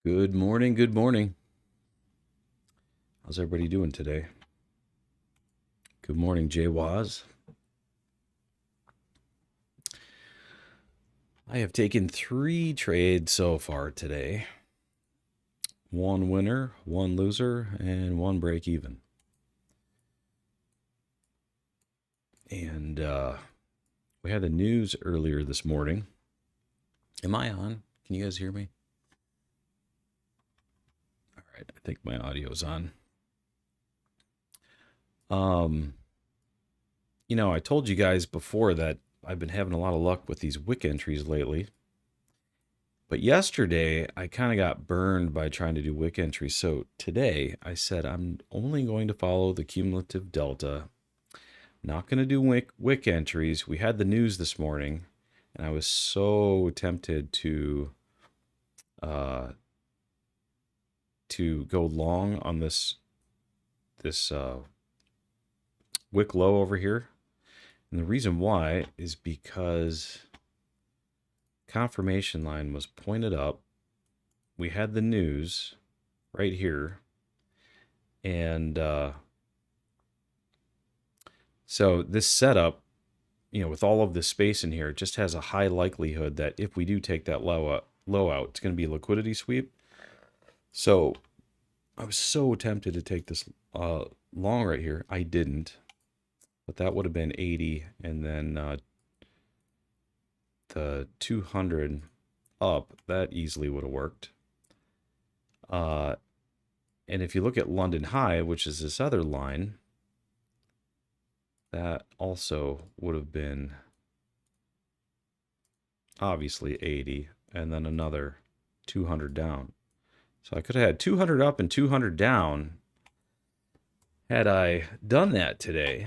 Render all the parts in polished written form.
Good morning. Good morning. How's everybody doing today? Good morning, Jay Waz. I have taken 3 trades so far today. 1 winner, 1 loser, and 1 break even. And we had the news earlier this morning. Am I on? Can you guys hear me? All right, I think my audio is on. I told you guys before that I've been having a lot of luck with these wick entries lately. But yesterday, I kind of got burned by trying to do wick entries. So today, I said I'm only going to follow the cumulative delta. Not going to do wick entries. We had the news this morning, and I was so tempted to go long on this wick low over here. And the reason why is because confirmation line was pointed up. We had the news right here. And so this setup, with all of this space in here, it just has a high likelihood that if we do take that low out, it's going to be a liquidity sweep. So I was so tempted to take this long right here. I didn't. But that would have been 80, and then the 200 up, that easily would have worked. And if you look at London High, which is this other line, that also would have been obviously 80, and then another 200 down. So I could have had 200 up and 200 down had I done that today,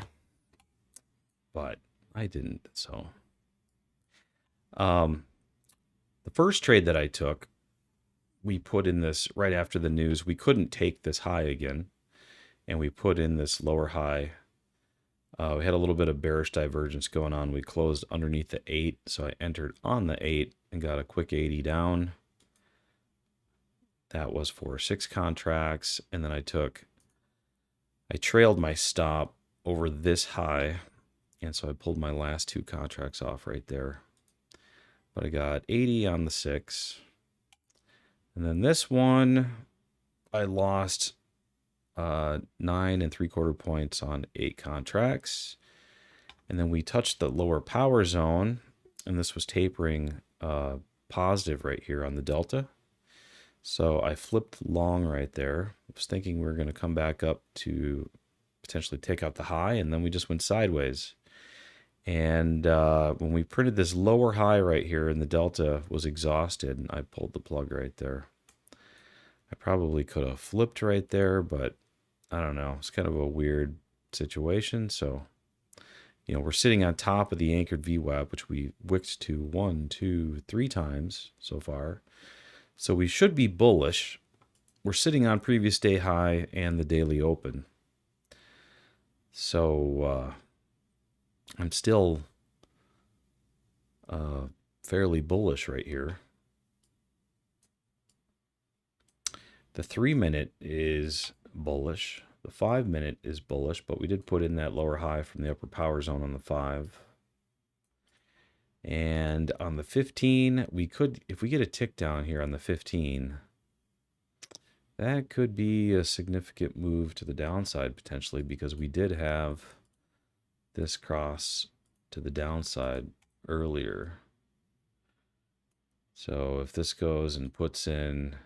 but I didn't. So the first trade that I took, we put in this right after the news. We couldn't take this high again, and we put in this lower high. We had a little bit of bearish divergence going on. We closed underneath the 8, so I entered on the 8 and got a quick 80 down. That was for 6 contracts, and then I trailed my stop over this high, and so I pulled my last 2 contracts off right there. But I got 80 on the 6. And then this one, I lost 9 3/4 points on 8 contracts. And then we touched the lower power zone, and this was tapering positive right here on the delta. So I flipped long right there. I was thinking we were going to come back up to potentially take out the high, and then we just went sideways. And when we printed this lower high right here and the delta was exhausted, and I pulled the plug right there. I probably could have flipped right there, but I don't know. It's kind of a weird situation. So, we're sitting on top of the anchored VWAP, which we wicked to 1, 2, 3 times so far. So we should be bullish. We're sitting on previous day high and the daily open. So I'm still fairly bullish right here. The 3-minute is bullish. The 5-minute is bullish, but we did put in that lower high from the upper power zone on the 5. And on the 15, we could, if we get a tick down here on the 15, that could be a significant move to the downside potentially, because we did have this cross to the downside earlier. So if this goes and puts in,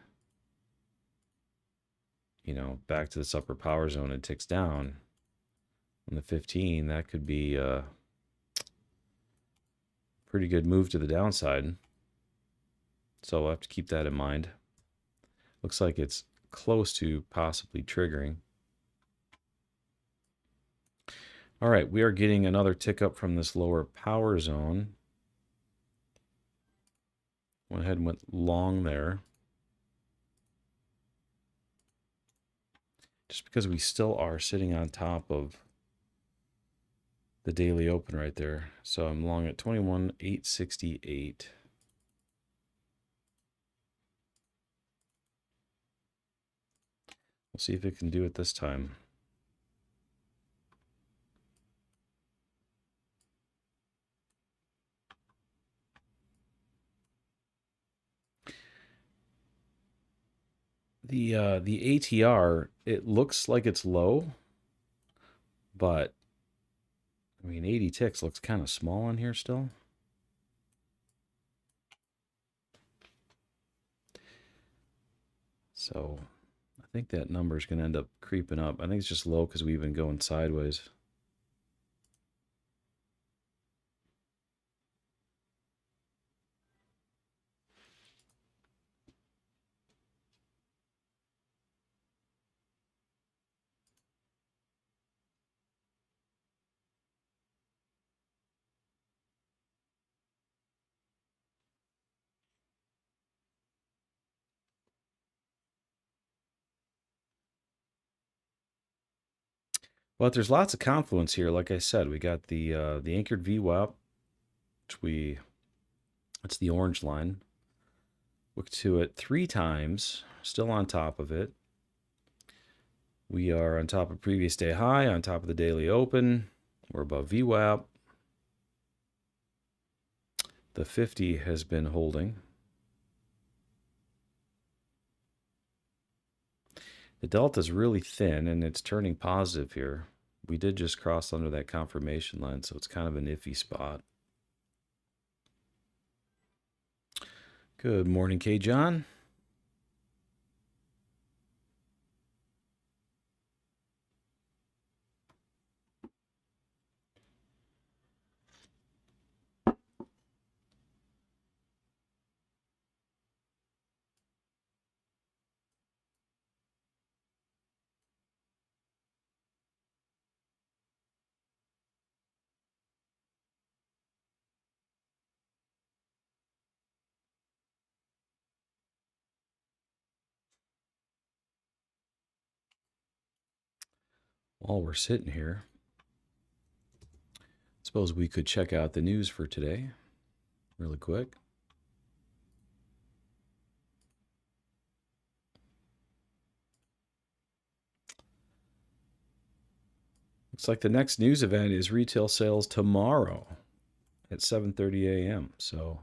back to this upper power zone and ticks down on the 15, that could be a pretty good move to the downside. So we'll have to keep that in mind. Looks like it's close to possibly triggering. All right, we are getting another tick up from this lower power zone. Went ahead and went long there. Just because we still are sitting on top of the daily open right there. So I'm long at 21,868. We'll see if it can do it this time. The ATR, it looks like it's low, but I mean 80 ticks looks kind of small on here still. So I think that number is going to end up creeping up. I think it's just low because we've been going sideways. But there's lots of confluence here. Like I said, we got the anchored VWAP, which it's the orange line. Look to it 3 times, still on top of it. We are on top of previous day high, on top of the daily open. We're above VWAP. The 50 has been holding. The delta is really thin and it's turning positive here. We did just cross under that confirmation line, so it's kind of an iffy spot. Good morning, K. John. While we're sitting here, I suppose we could check out the news for today really quick. Looks like the next news event is retail sales tomorrow at 7:30 a.m. So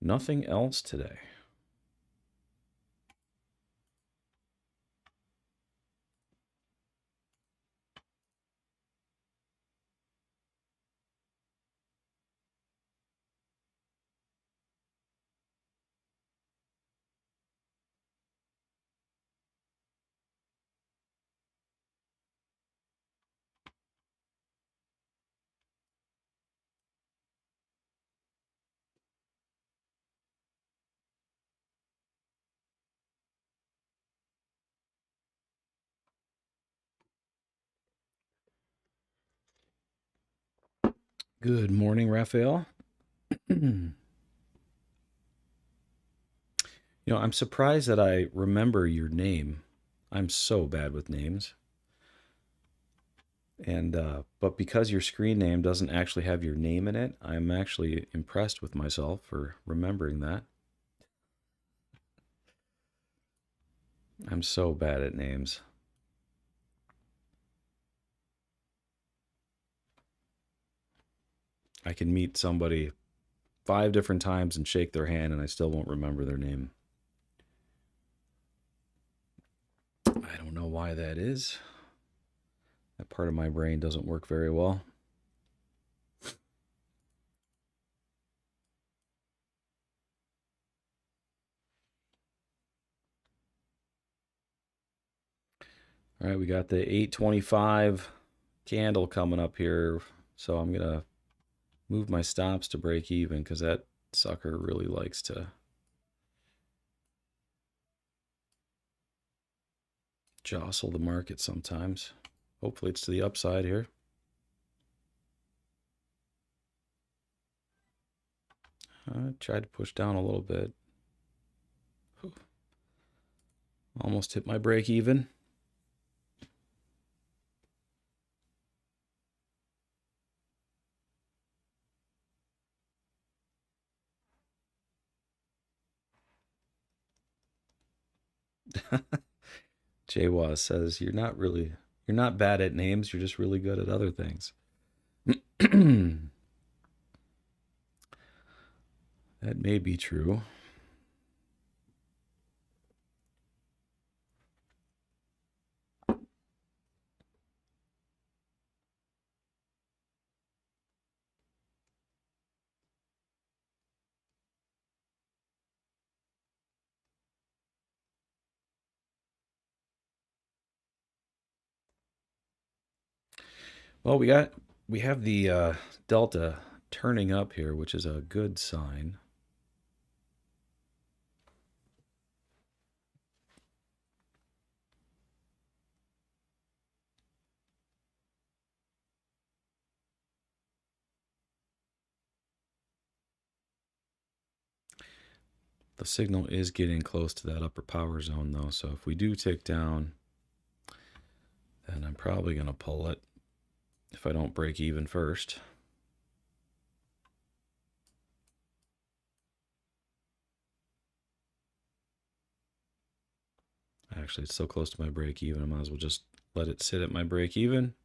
nothing else today. Good morning, Raphael. You know, I'm surprised that I remember your name. I'm so bad with names. And but because your screen name doesn't actually have your name in it, I'm actually impressed with myself for remembering that. I'm so bad at names. I can meet somebody 5 different times and shake their hand and I still won't remember their name. I don't know why that is. That part of my brain doesn't work very well. All right, we got the 825 candle coming up here. So I'm going to move my stops to break even because that sucker really likes to jostle the market sometimes. Hopefully it's to the upside here. I tried to push down a little bit. Almost hit my break even. Jawa says you're not bad at names, you're just really good at other things. That may be true. Well, we have the delta turning up here, which is a good sign. The signal is getting close to that upper power zone, though. So if we do tick down, then I'm probably going to pull it if I don't break even first. Actually, it's so close to my break even, I might as well just let it sit at my break even.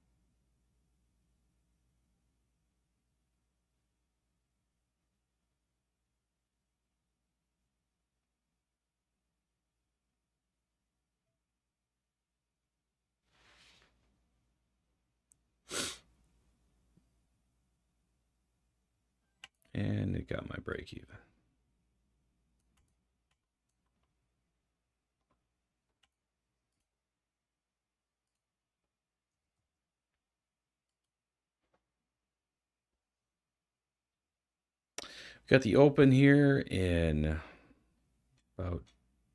And it got my break even. Got the open here in about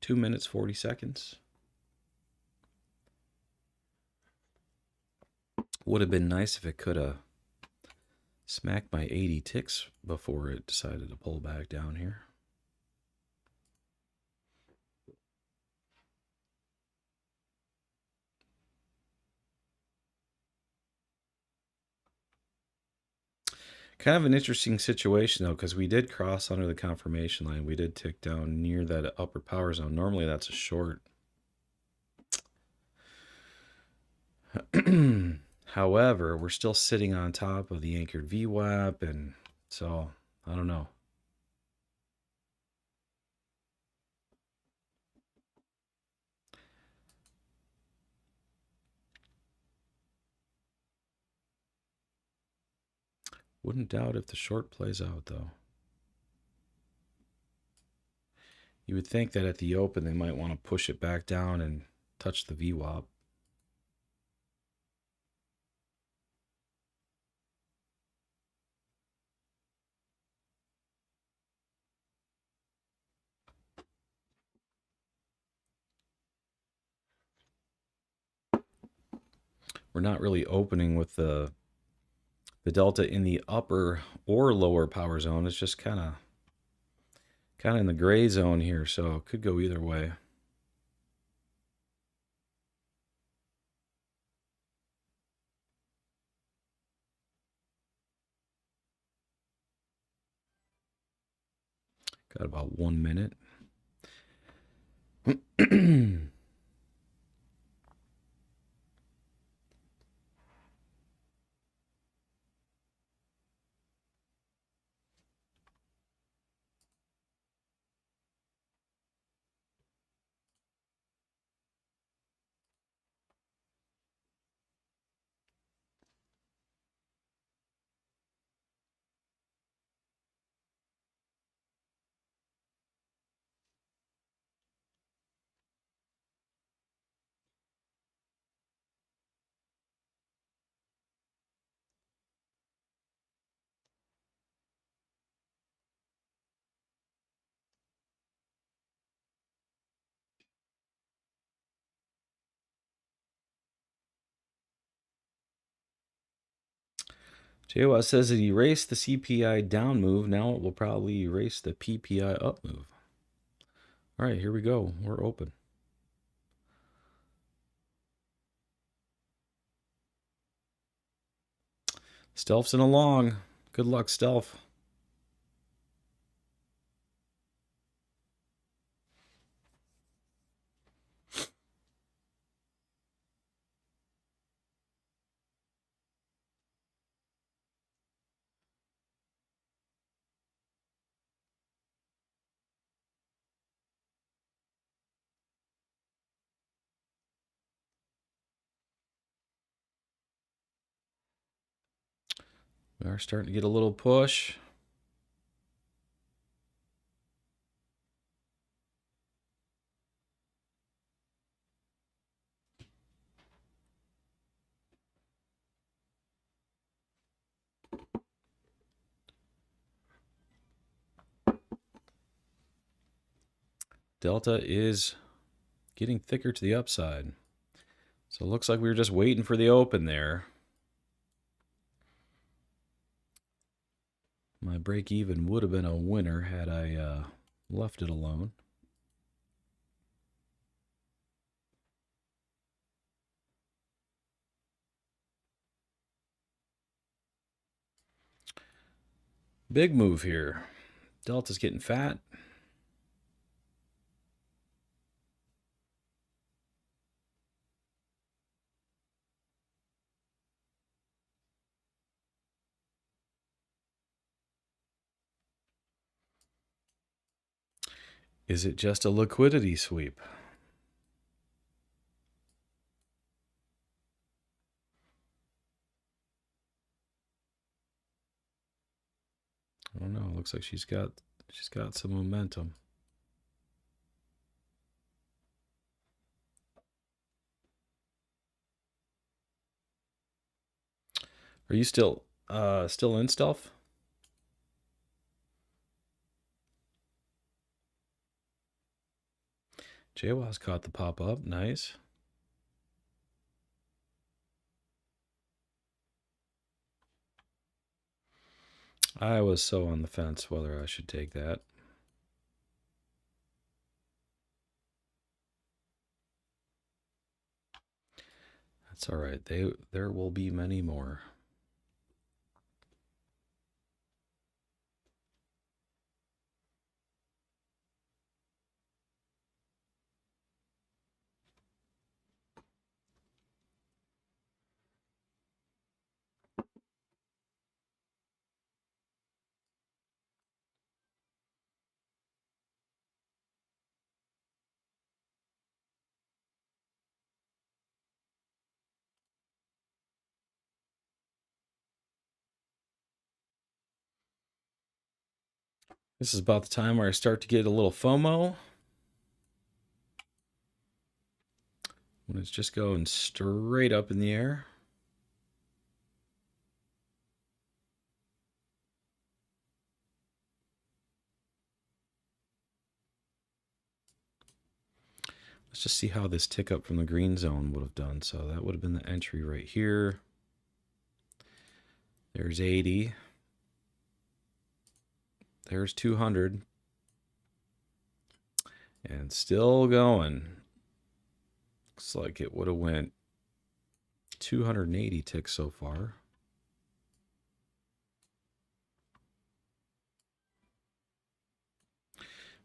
2 minutes, 40 seconds. Would have been nice if it could have smacked my 80 ticks before it decided to pull back down here. Kind of an interesting situation, though, because we did cross under the confirmation line. We did tick down near that upper power zone. Normally, that's a short. However, we're still sitting on top of the anchored VWAP, and so I don't know. Wouldn't doubt if the short plays out, though. You would think that at the open, they might want to push it back down and touch the VWAP. We're not really opening with the delta in the upper or lower power zone. It's just kind of in the gray zone here, so it could go either way. Got about 1 minute. JWA says it erased the CPI down move. Now it will probably erase the PPI up move. All right, here we go. We're open. Stealth's in a long. Good luck, Stealth. We are starting to get a little push. Delta is getting thicker to the upside. So it looks like we were just waiting for the open there. My break even would have been a winner had I left it alone. Big move here. Delta's getting fat. Is it just a liquidity sweep? I don't know. Looks like she's got some momentum. Are you still in stealth? JWAS caught the pop up. Nice. I was so on the fence whether I should take that. That's all right. There will be many more. This is about the time where I start to get a little FOMO. When it's just going straight up in the air. Let's just see how this tick up from the green zone would have done. So that would have been the entry right here. There's 80. There's 200. And still going. Looks like it would have went 280 ticks so far.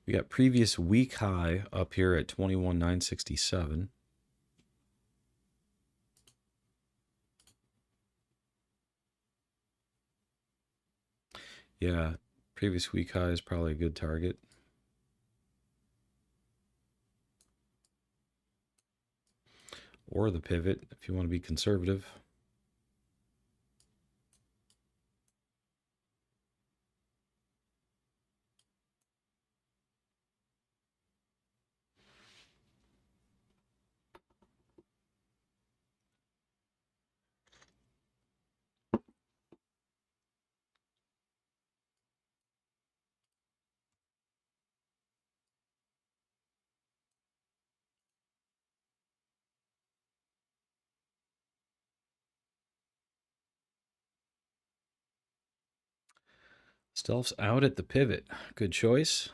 We got previous week high up here at 21,967. Yeah, previous week high is probably a good target. Or the pivot if you want to be conservative. Stealth's out at the pivot. Good choice.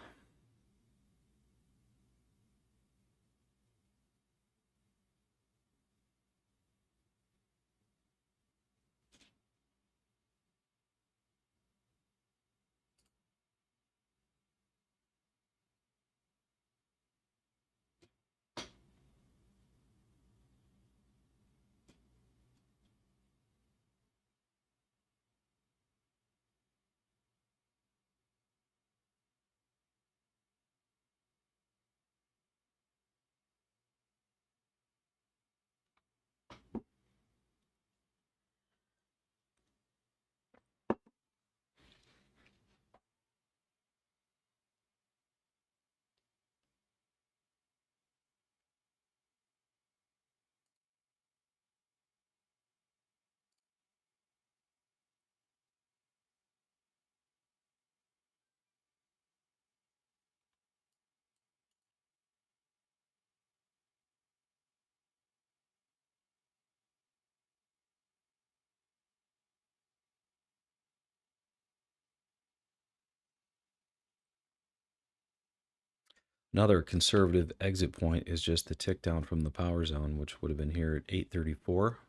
Another conservative exit point is just the tick down from the power zone, which would have been here at 834.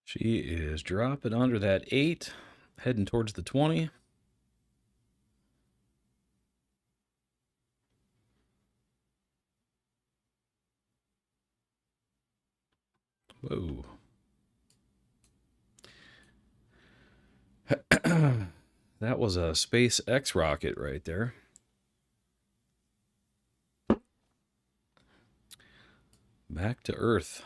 She is dropping under that 8, heading towards the 20. Whoa. That was a SpaceX rocket right there. Back to Earth.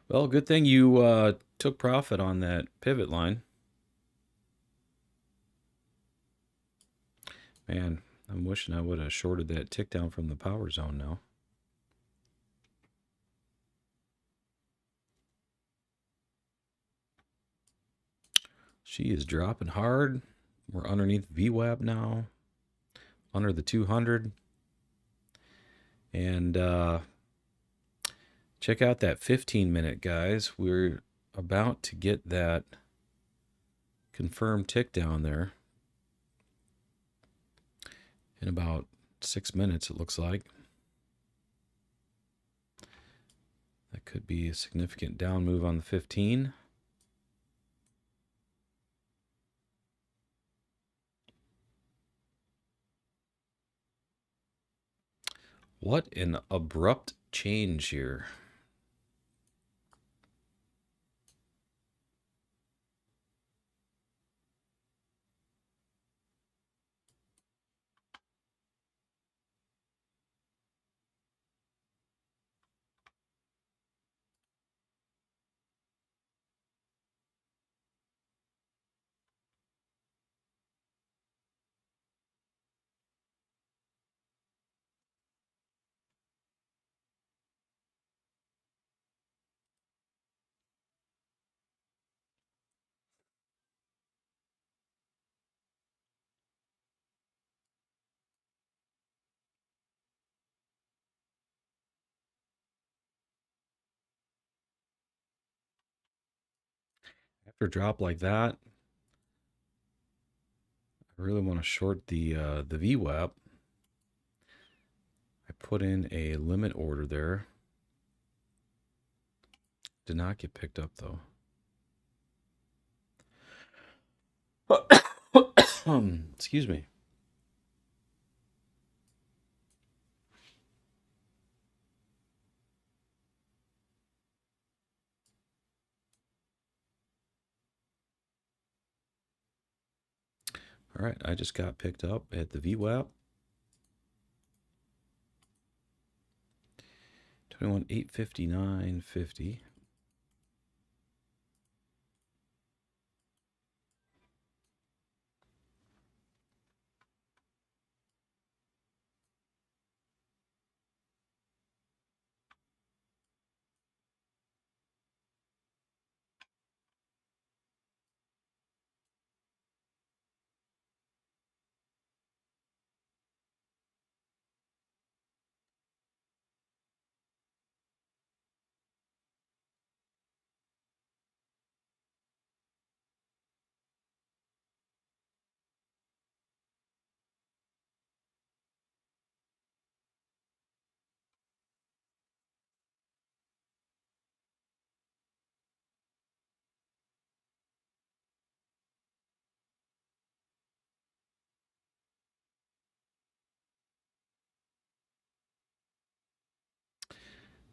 Well, good thing you took profit on that pivot line. Man, I'm wishing I would have shorted that tick down from the power zone now. She is dropping hard. We're underneath VWAP now, under the 200. And check out that 15-minute, guys. We're about to get that confirmed tick down there in about 6 minutes, it looks like. That could be a significant down move on the 15. What an abrupt change here. After a drop like that, I really want to short the VWAP. I put in a limit order there. Did not get picked up though. Excuse me. All right, I just got picked up at the VWAP. 21,859.50.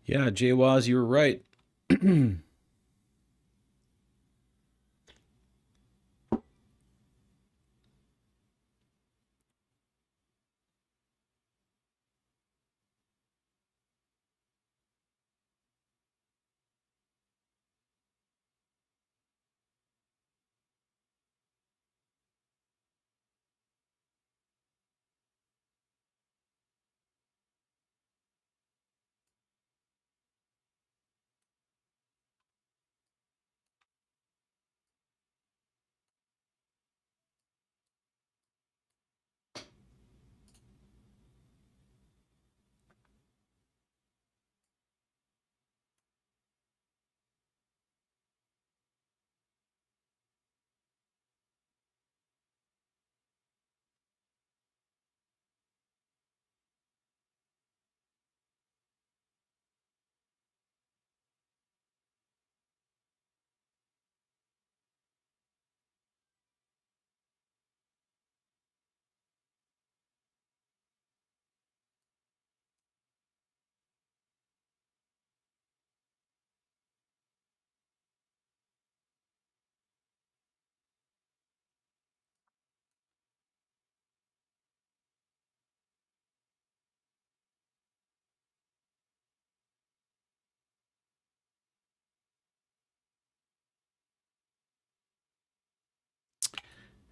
Yeah, Jay Waz, you were right.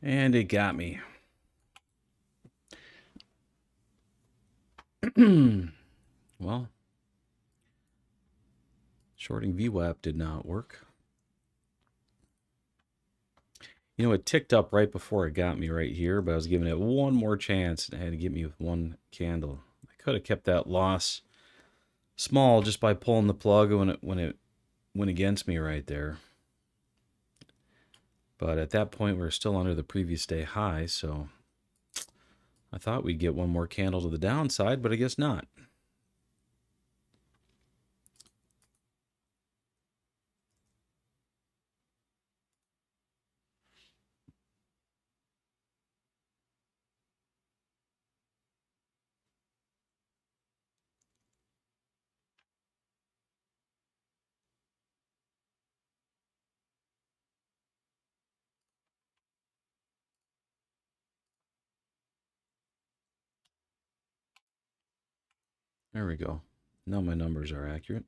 And it got me. Well, shorting VWAP did not work. You know, it ticked up right before it got me right here, but I was giving it one more chance and it had to get me with one candle. I could have kept that loss small just by pulling the plug when it went against me right there. But at that point, we were still under the previous day high, so I thought we'd get one more candle to the downside, but I guess not. There we go. Now my numbers are accurate.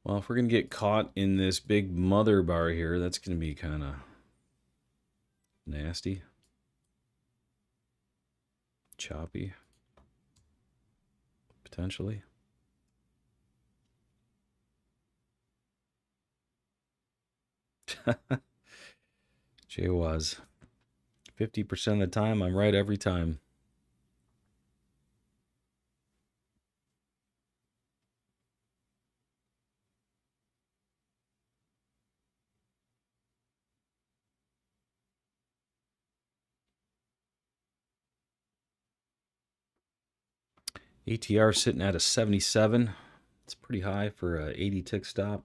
Well, if we're going to get caught in this big mother bar here, that's going to be kind of nasty. Choppy. Potentially. Jay was. 50% of the time, I'm right every time. ATR sitting at a 77. It's pretty high for a 80 tick stop.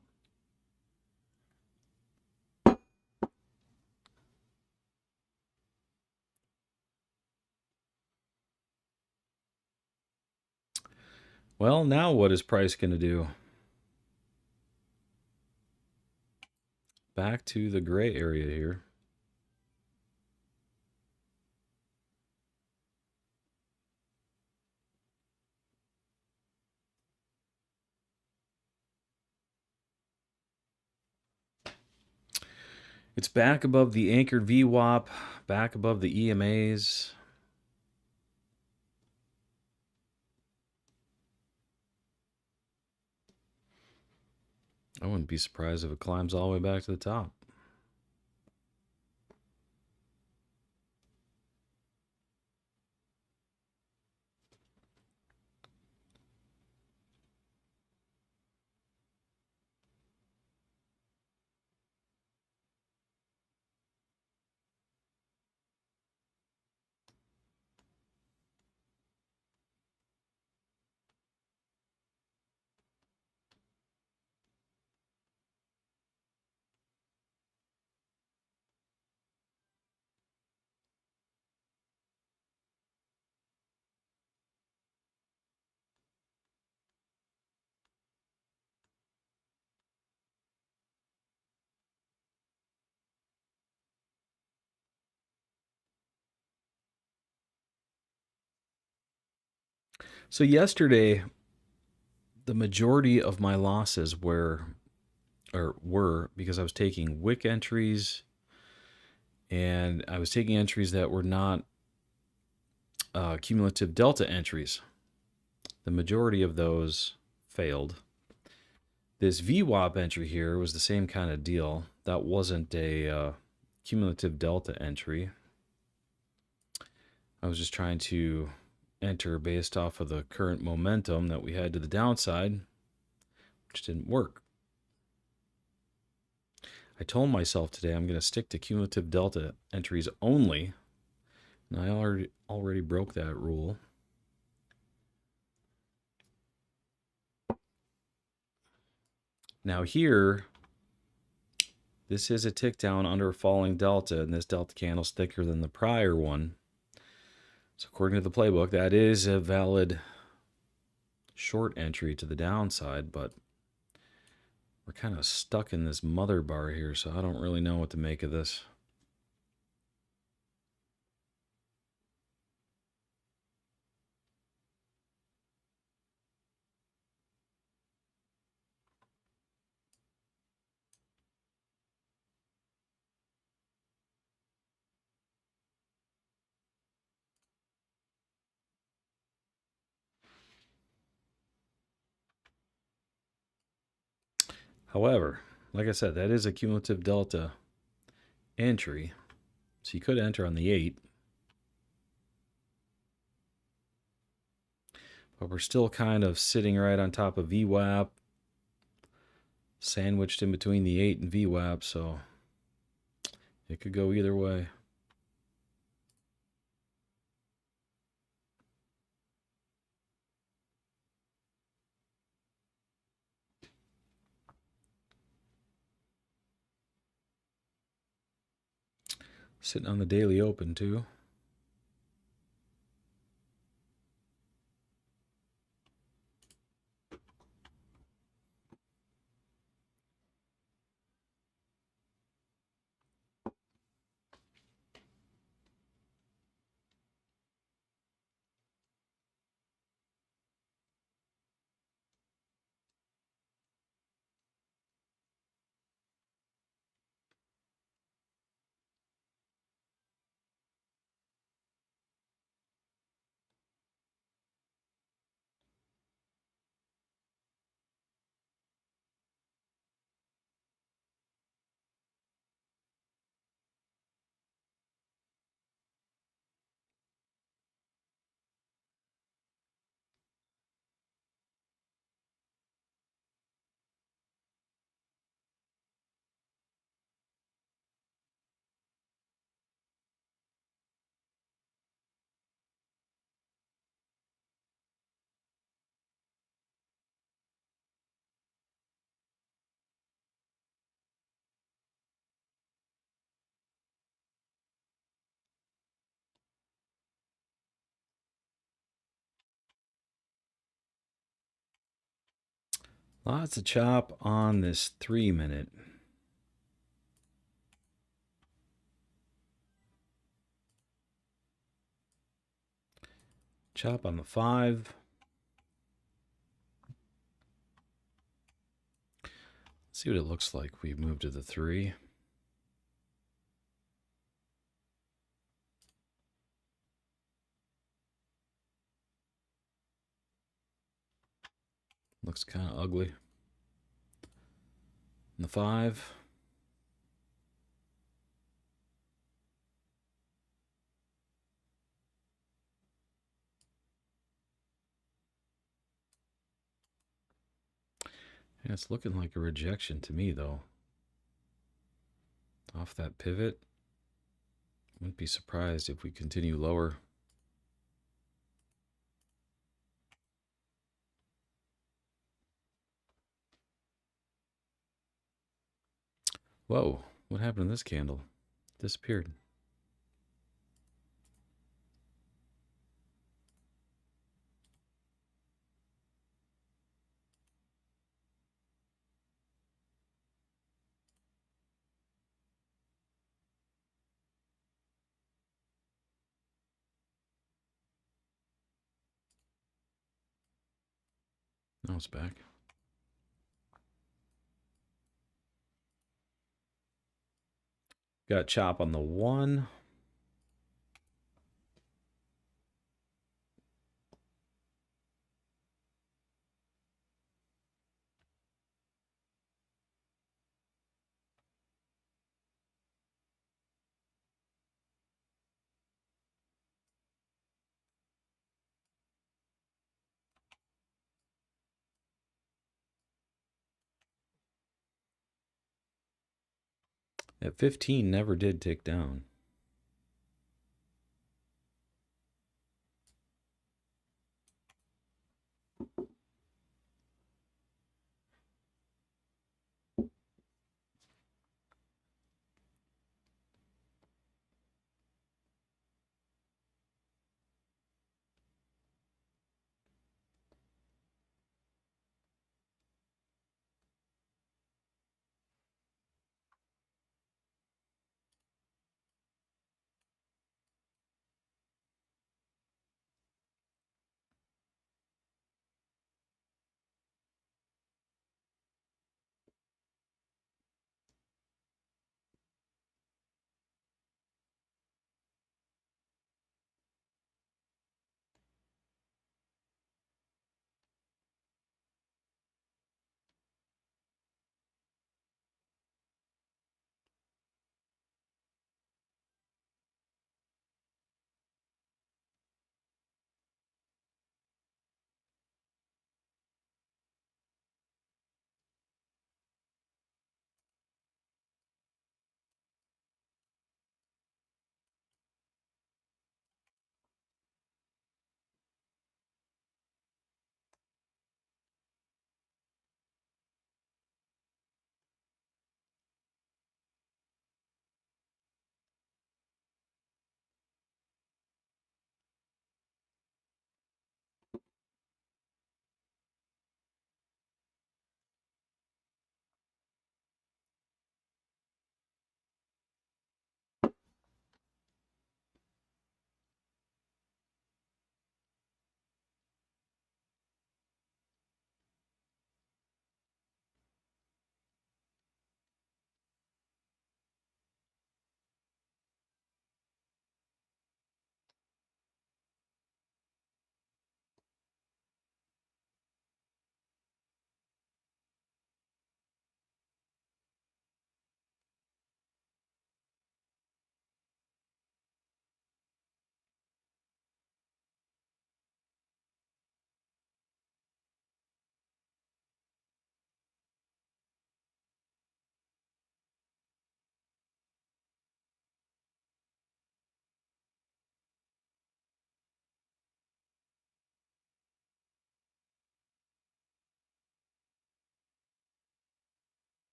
Well, now what is price going to do? Back to the gray area here. It's back above the anchored VWAP, back above the EMAs. I wouldn't be surprised if it climbs all the way back to the top. So yesterday, the majority of my losses were because I was taking wick entries, and I was taking entries that were not cumulative delta entries. The majority of those failed. This VWAP entry here was the same kind of deal. That wasn't a cumulative delta entry. I was just trying to enter based off of the current momentum that we had to the downside, which didn't work. I told myself today I'm going to stick to cumulative delta entries only, and I already broke that rule. Now here, this is a tick down under a falling delta, and this delta candle's thicker than the prior one. So according to the playbook, that is a valid short entry to the downside, but we're kind of stuck in this mother bar here, so I don't really know what to make of this. However, like I said, that is a cumulative delta entry, so you could enter on the 8. But we're still kind of sitting right on top of VWAP, sandwiched in between the 8 and VWAP, so it could go either way. Sitting on the daily open too. Lots of chop on this 3-minute. Chop on the 5. Let's see what it looks like. We move to the 3. Looks kind of ugly. And the 5. Yeah, it's looking like a rejection to me, though. Off that pivot. Wouldn't be surprised if we continue lower. Whoa, what happened to this candle? Disappeared. it's back. Got chop on the 1. At 15, never did tick down.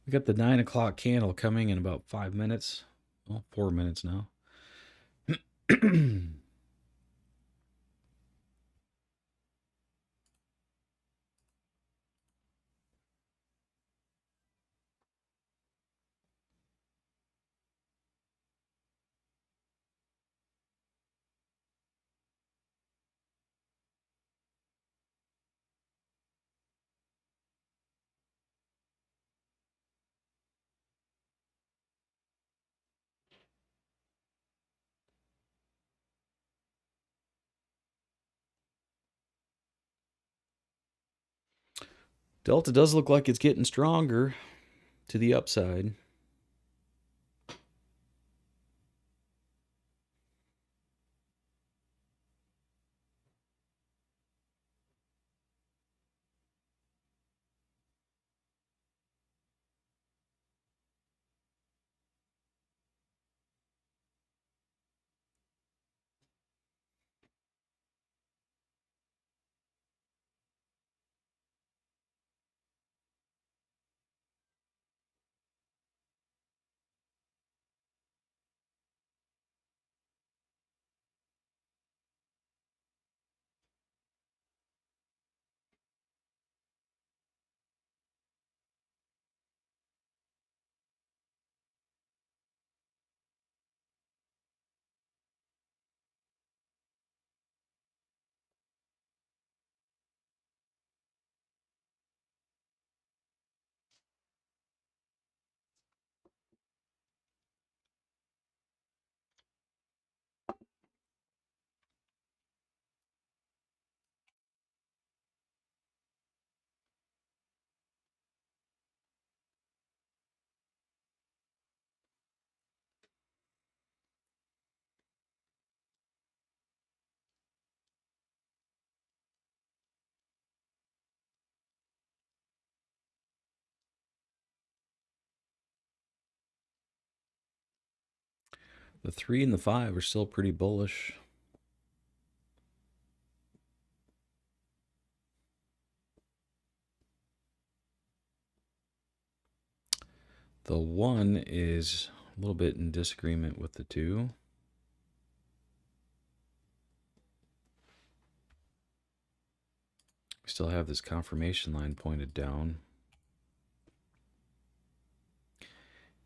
We got the 9 o'clock candle coming in about 5 minutes. Well, 4 minutes now. Delta does look like it's getting stronger to the upside. The 3 and the 5 are still pretty bullish. The 1 is a little bit in disagreement with the 2. We still have this confirmation line pointed down.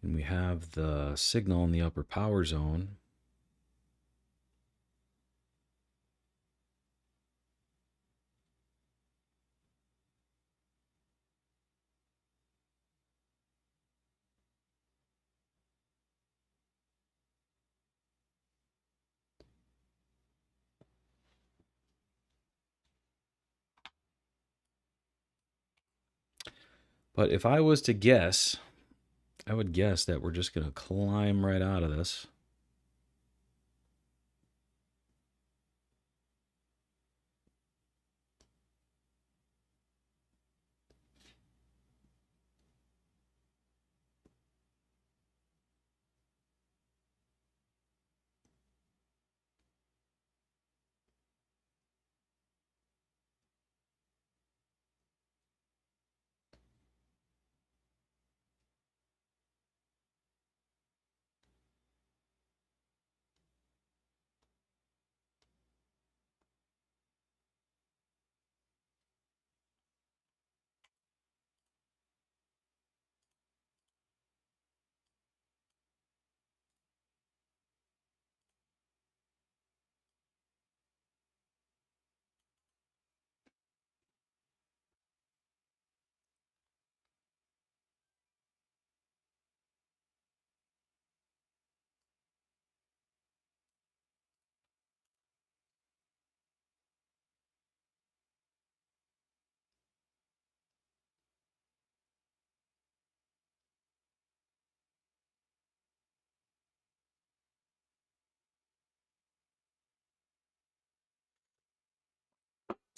And we have the signal in the upper power zone. But if I was to guess, I would guess that we're just going to climb right out of this.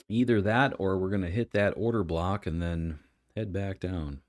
Either that or we're going to hit that order block and then head back down.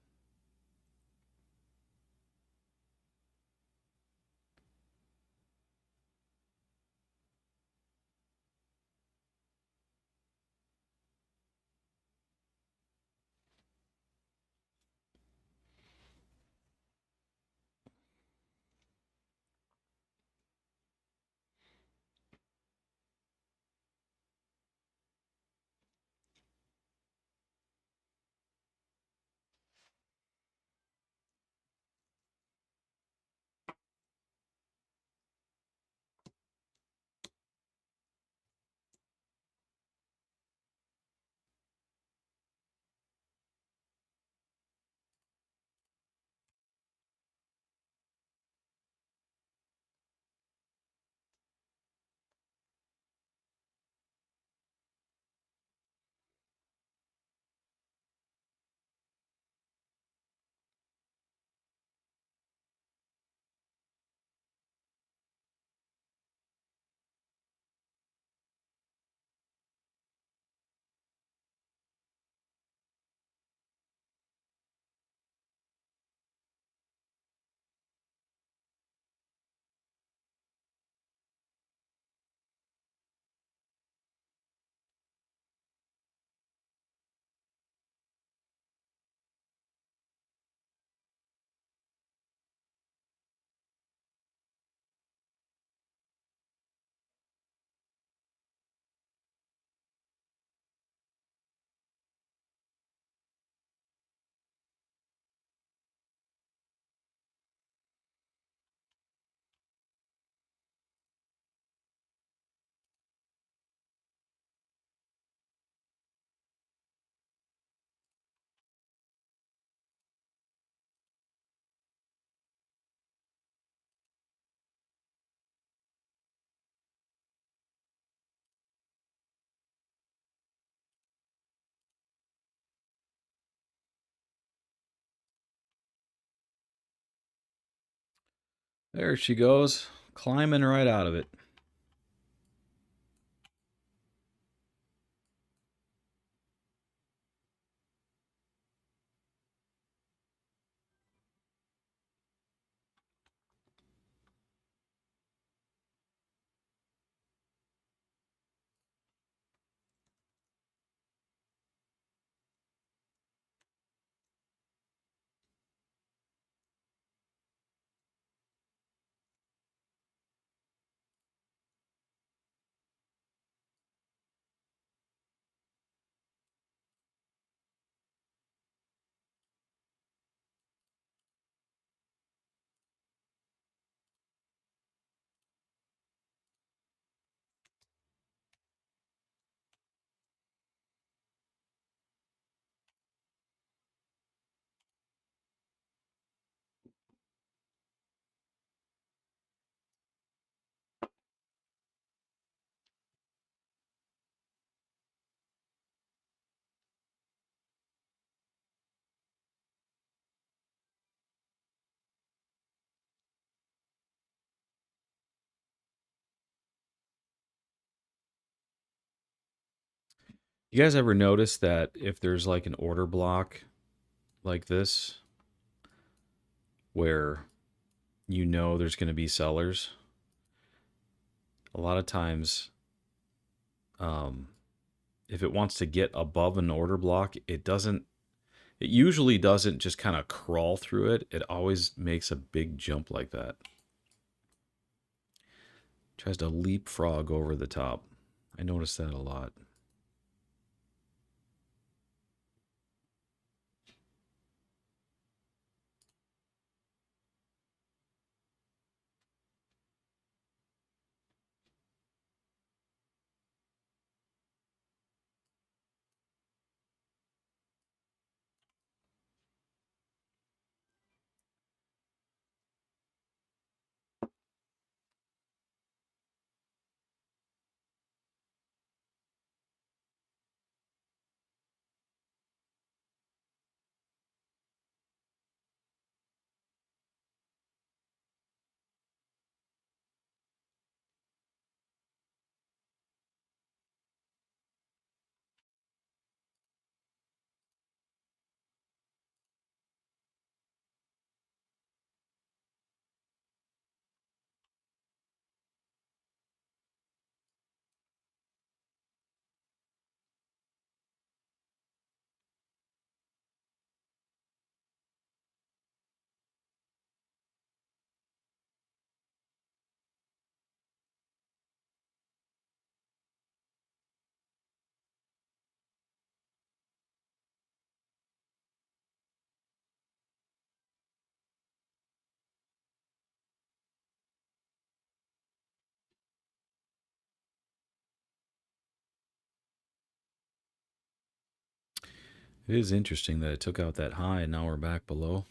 There she goes, climbing right out of it. You guys ever notice that if there's like an order block like this, where you know there's going to be sellers, a lot of times, if it wants to get above an order block, it usually doesn't just kind of crawl through it. It always makes a big jump like that. Tries to leapfrog over the top. I notice that a lot. It is interesting that it took out that high and now we're back below.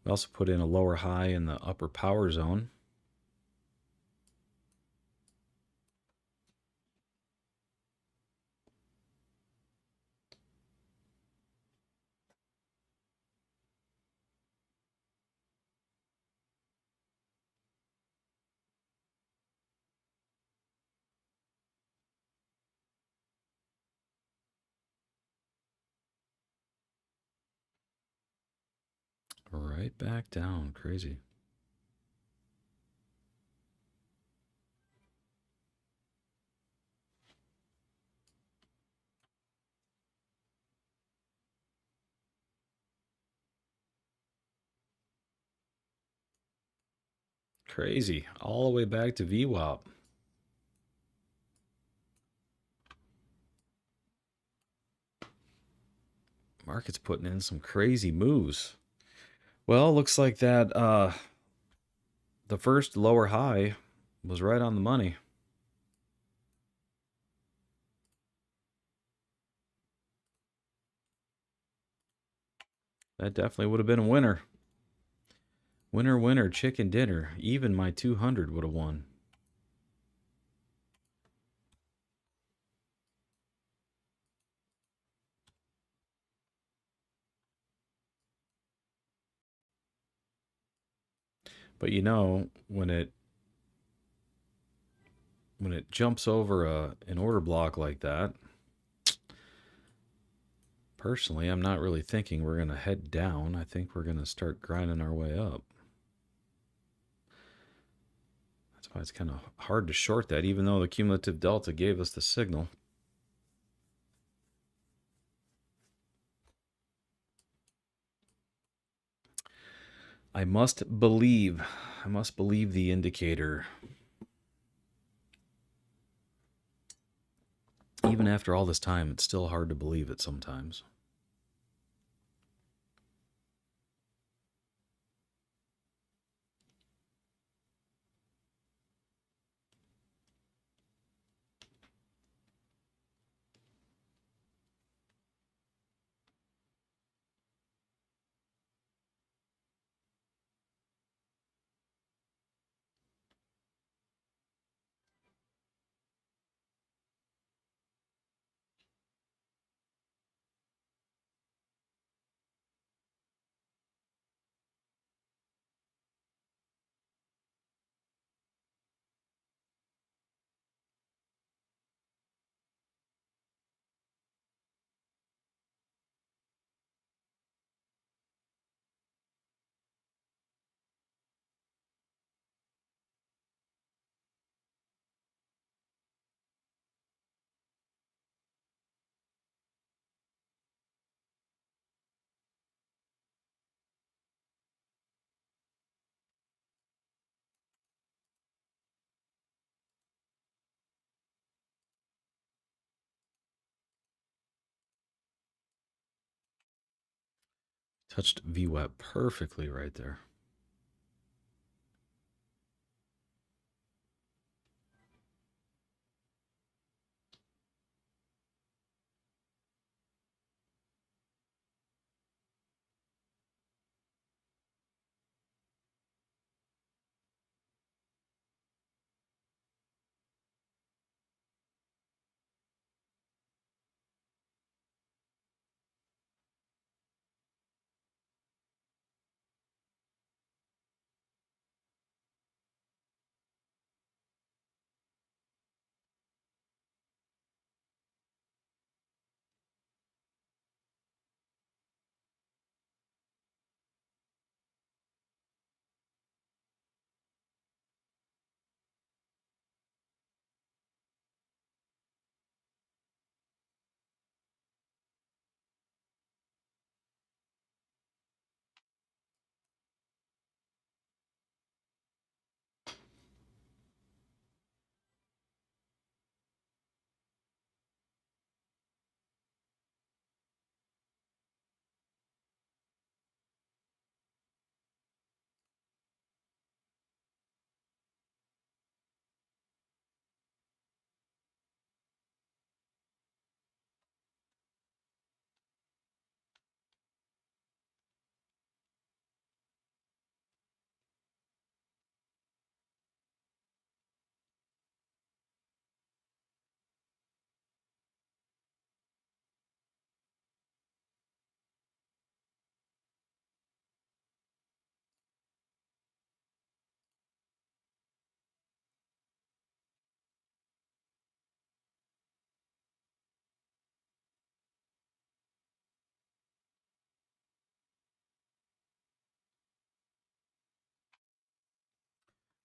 We also put in a lower high in the upper power zone. Right back down. Crazy. Crazy. All the way back to VWAP. Market's putting in some crazy moves. Well, looks like that the first lower high was right on the money. That definitely would have been a winner. Winner, winner, chicken dinner. Even my 200 would have won. But you know, when it jumps over an order block like that, personally, I'm not really thinking we're going to head down. I think we're going to start grinding our way up. That's why it's kind of hard to short that, even though the cumulative delta gave us the signal. I must believe the indicator. Even after all this time, it's still hard to believe it sometimes. Touched VWAP perfectly right there.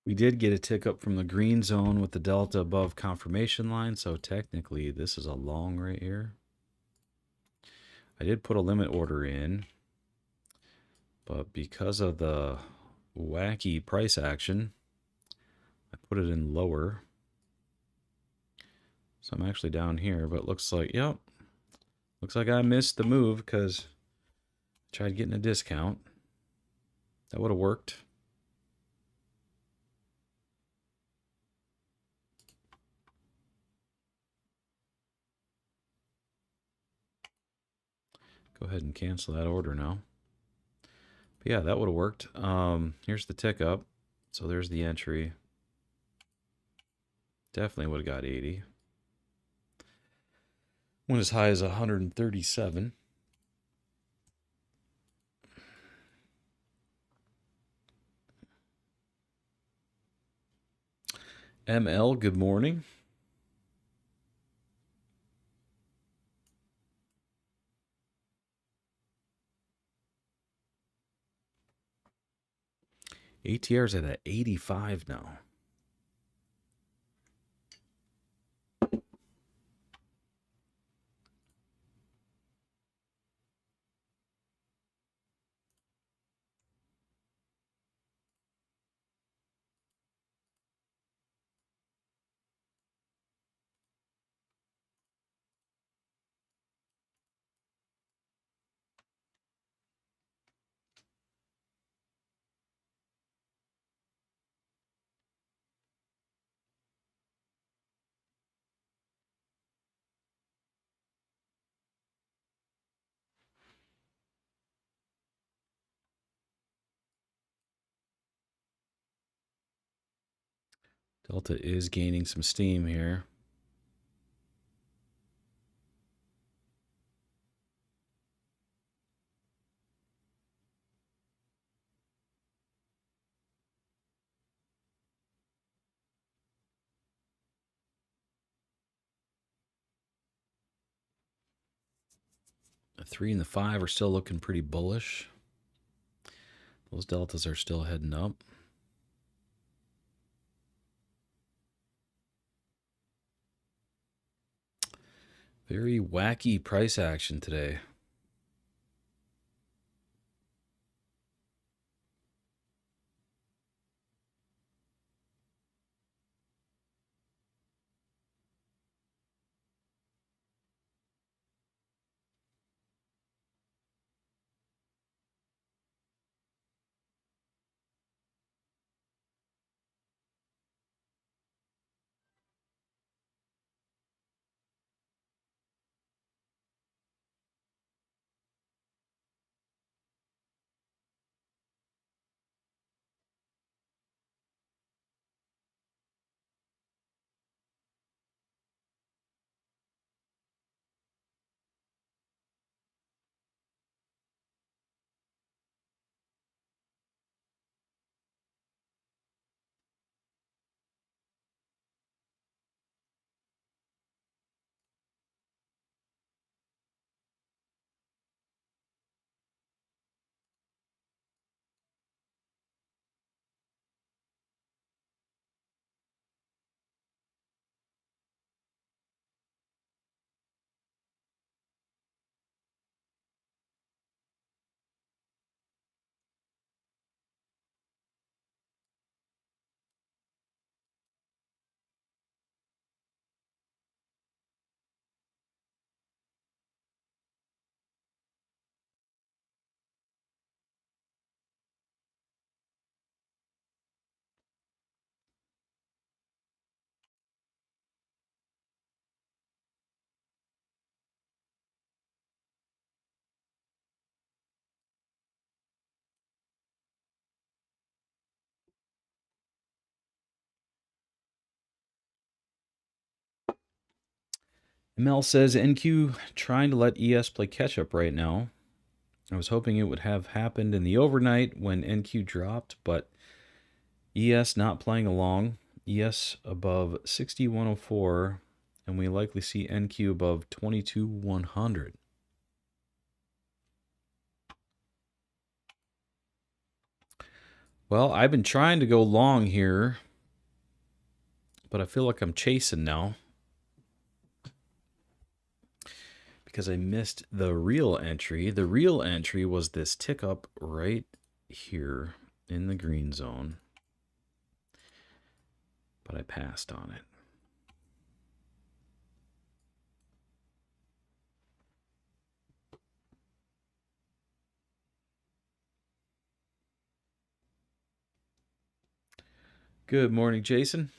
We did get a tick up from the green zone with the delta above confirmation line, so technically this is a long right here. I did put a limit order in, but because of the wacky price action, I put it in lower. So I'm actually down here, but looks like, yep, looks like I missed the move because I tried getting a discount. That would have worked. Go ahead and cancel that order now. But yeah, that would have worked. Here's the tick up. So there's the entry. Definitely would have got 80. Went as high as 137. ML, good morning. ATR's at 85 now. Delta is gaining some steam here. The 3 and the 5 are still looking pretty bullish. Those deltas are still heading up. Very wacky price action today. ML says NQ trying to let ES play catch up right now. I was hoping it would have happened in the overnight when NQ dropped, but ES not playing along. ES above 6104, and we likely see NQ above 22,100. Well, I've been trying to go long here, but I feel like I'm chasing now because I missed the real entry. The real entry was this tick up right here in the green zone, but I passed on it. Good morning, Jason.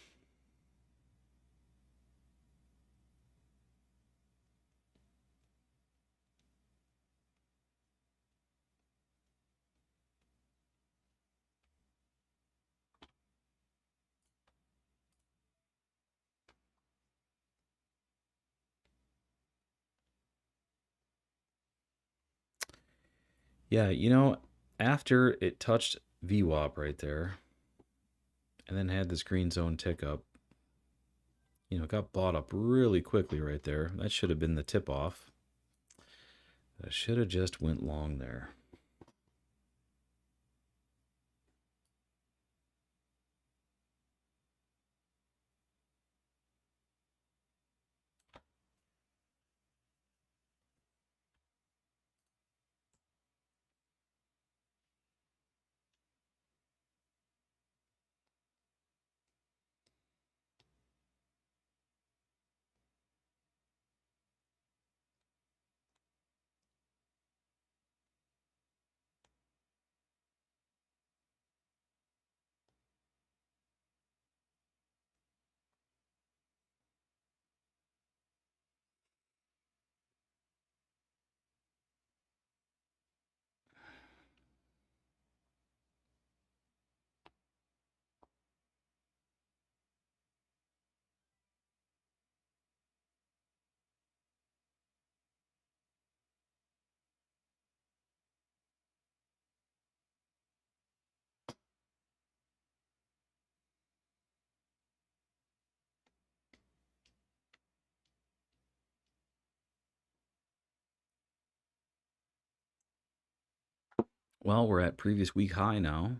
Yeah, you know, after it touched VWAP right there and then had this green zone tick up, you know, got bought up really quickly right there. That should have been the tip off. I should have just went long there. Well, we're at previous week high now.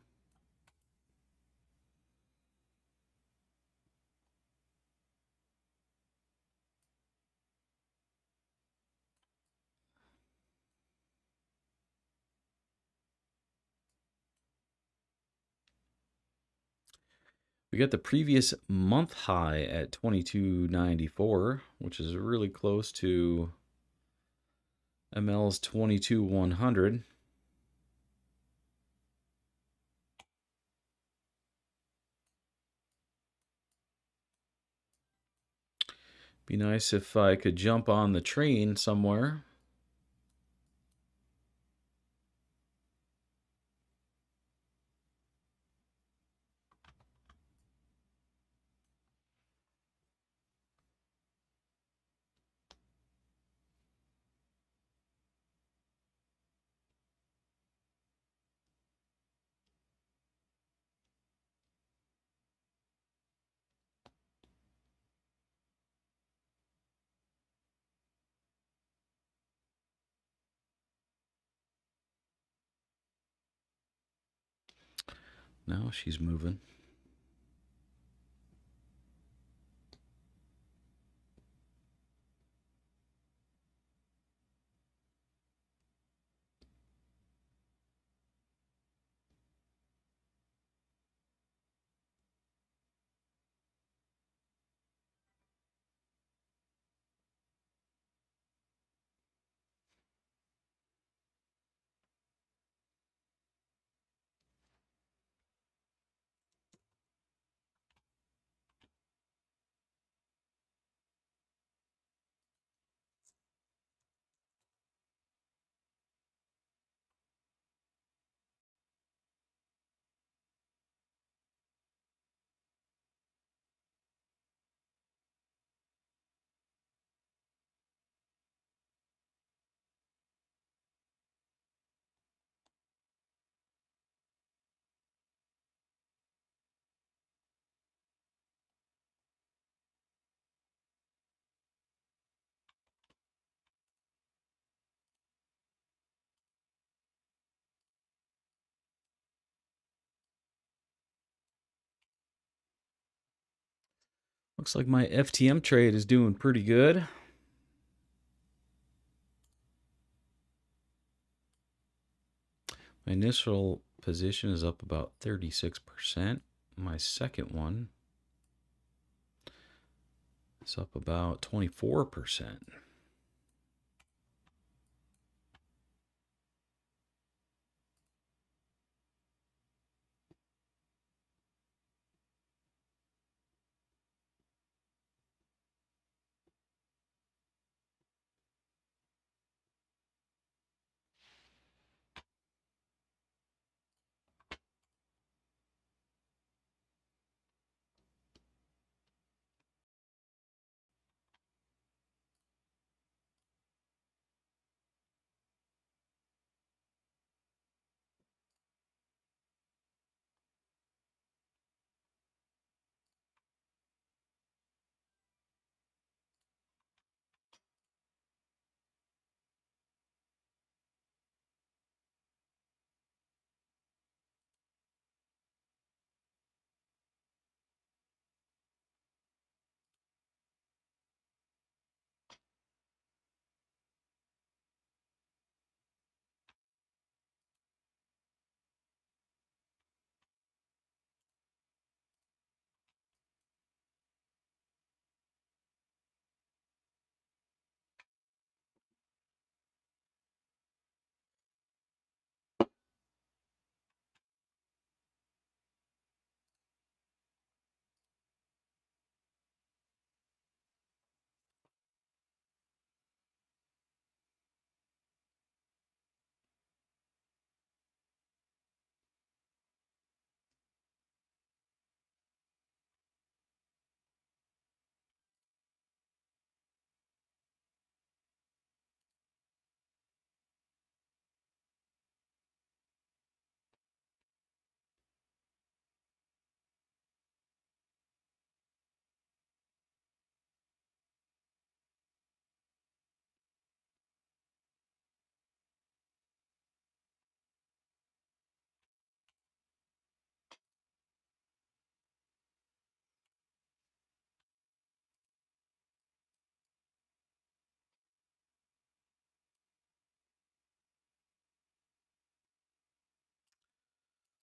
We got the previous month high at 22.94, which is really close to ML's 22,100. Be nice if I could jump on the train somewhere. No, she's moving. Looks like my FTM trade is doing pretty good. My initial position is up about 36%. My second one is up about 24%.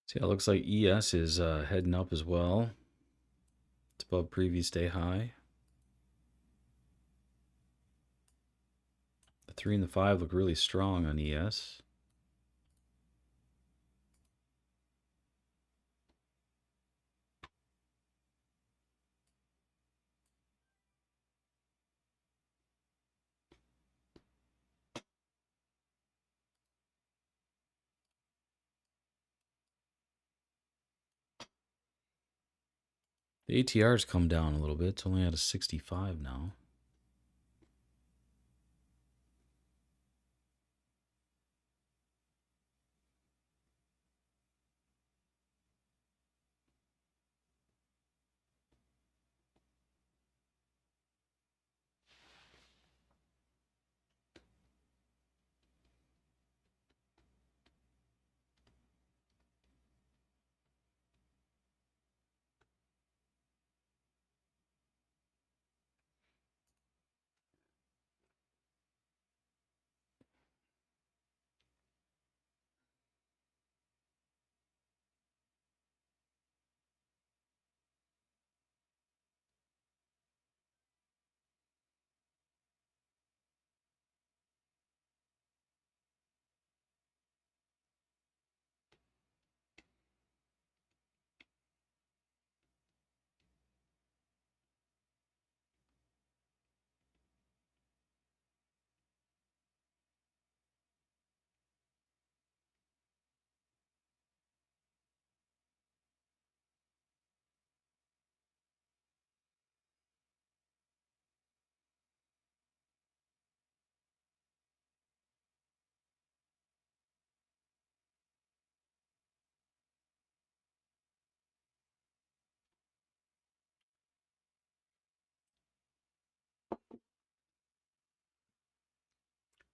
See, it looks like ES is heading up as well. It's above previous day high. The 3 and the 5 look really strong on ES. The ATR's come down a little bit. It's only at a 65 now.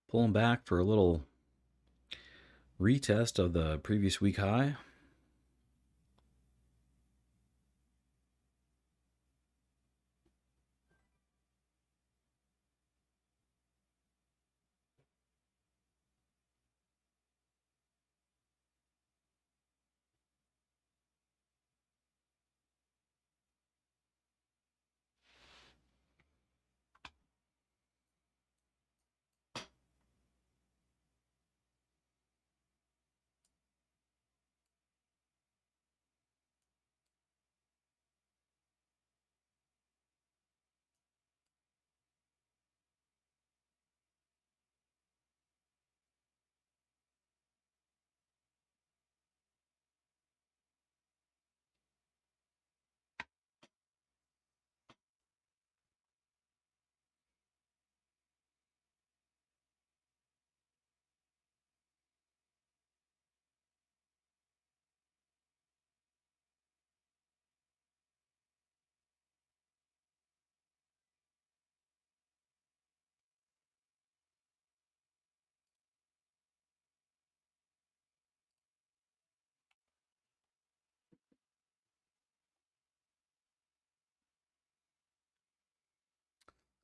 Pulling back for a little retest of the previous week high.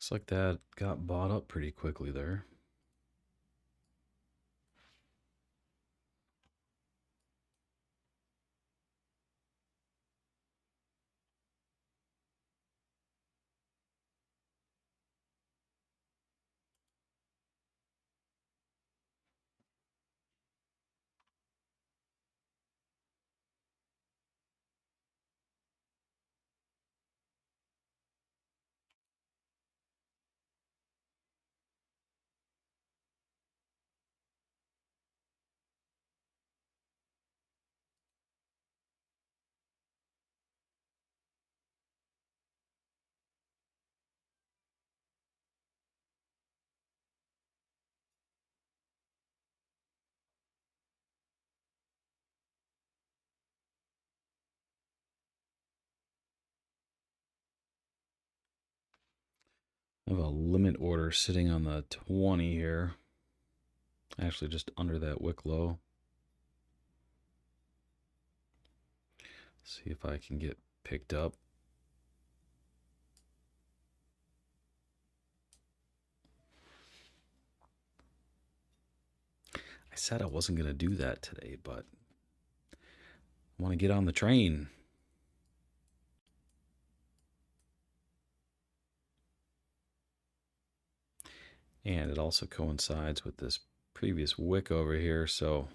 Looks like that got bought up pretty quickly there. I have a limit order sitting on the 20 here. Actually, just under that wick low. See if I can get picked up. I said I wasn't going to do that today, but I want to get on the train. And it also coincides with this previous wick over here, so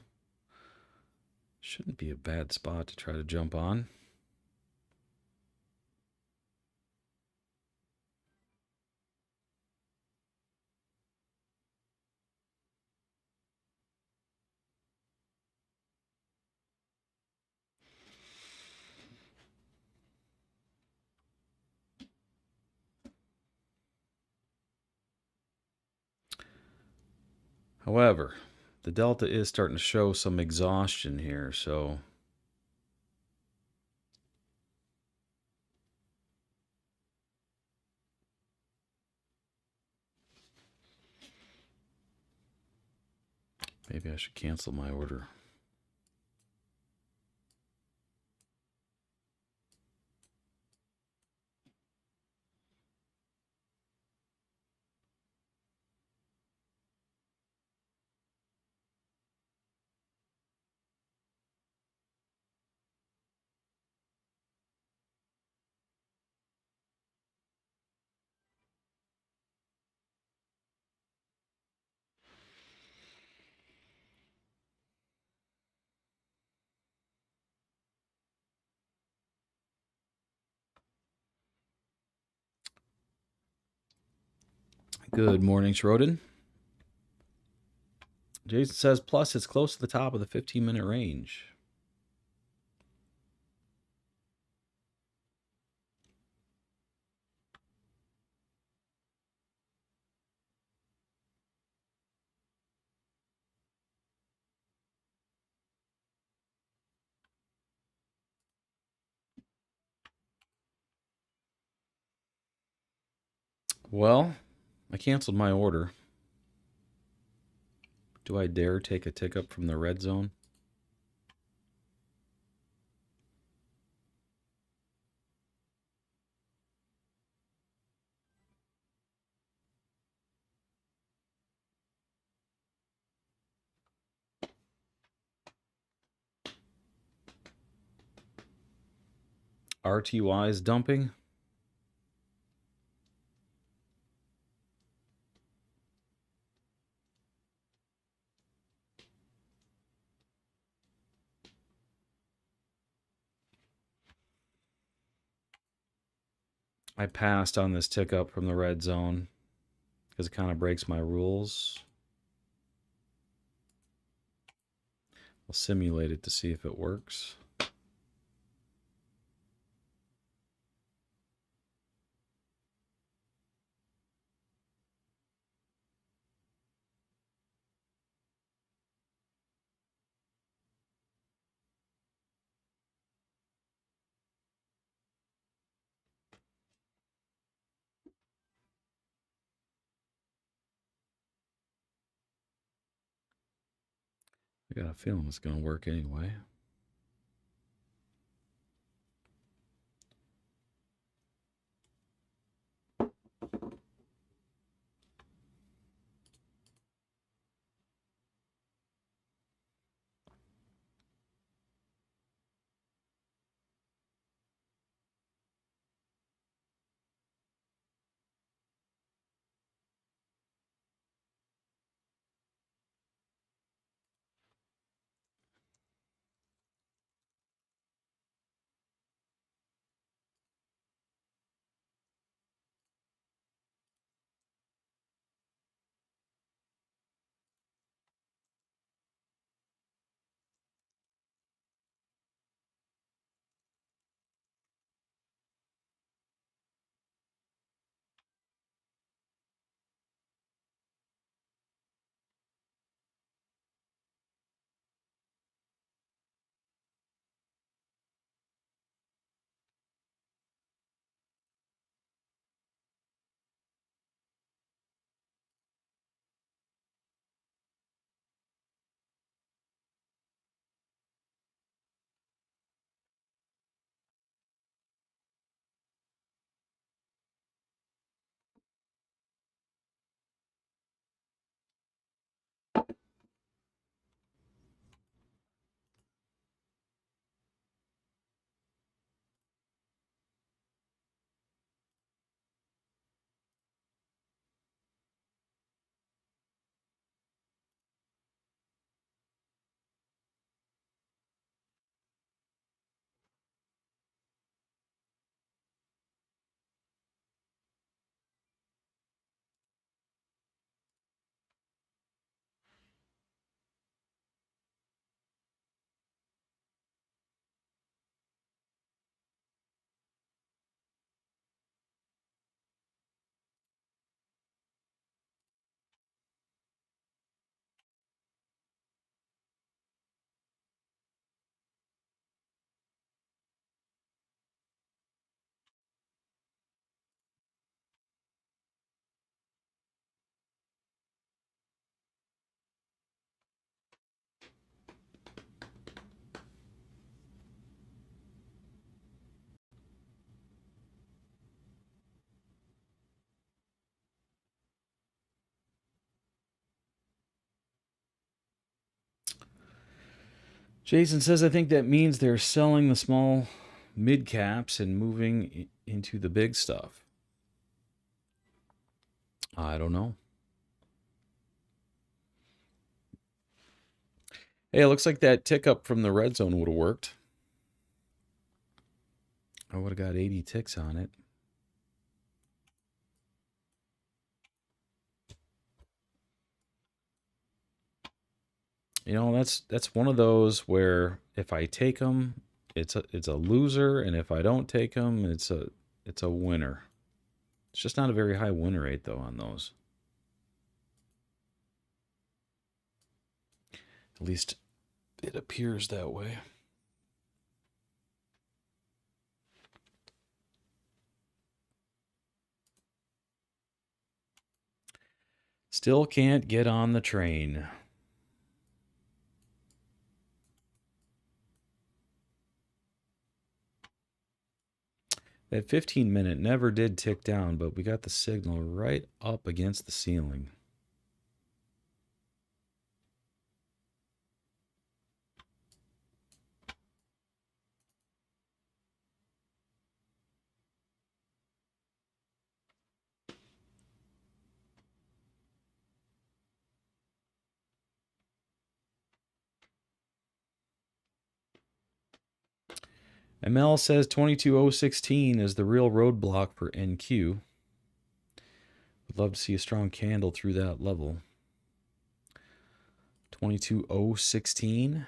shouldn't be a bad spot to try to jump on. However, the delta is starting to show some exhaustion here, so maybe I should cancel my order. Good morning, Schroden. Jason says, plus it's close to the top of the 15-minute range. Well, I canceled my order. Do I dare take a tick up from the red zone? RTY is dumping. I passed on this tick up from the red zone because it kind of breaks my rules. I'll simulate it to see if it works. I got a feeling it's going to work anyway. Jason says, I think that means they're selling the small mid caps and moving into the big stuff. I don't know. Hey, it looks like that tick up from the red zone would have worked. I would have got 80 ticks on it. You know, that's one of those where if I take them, it's a loser, and if I don't take them, it's a winner. It's just not a very high win rate though on those. At least it appears that way. Still can't get on the train. That 15-minute never did tick down, but we got the signal right up against the ceiling. ML says 22.016 is the real roadblock for NQ. Would love to see a strong candle through that level. 22.016.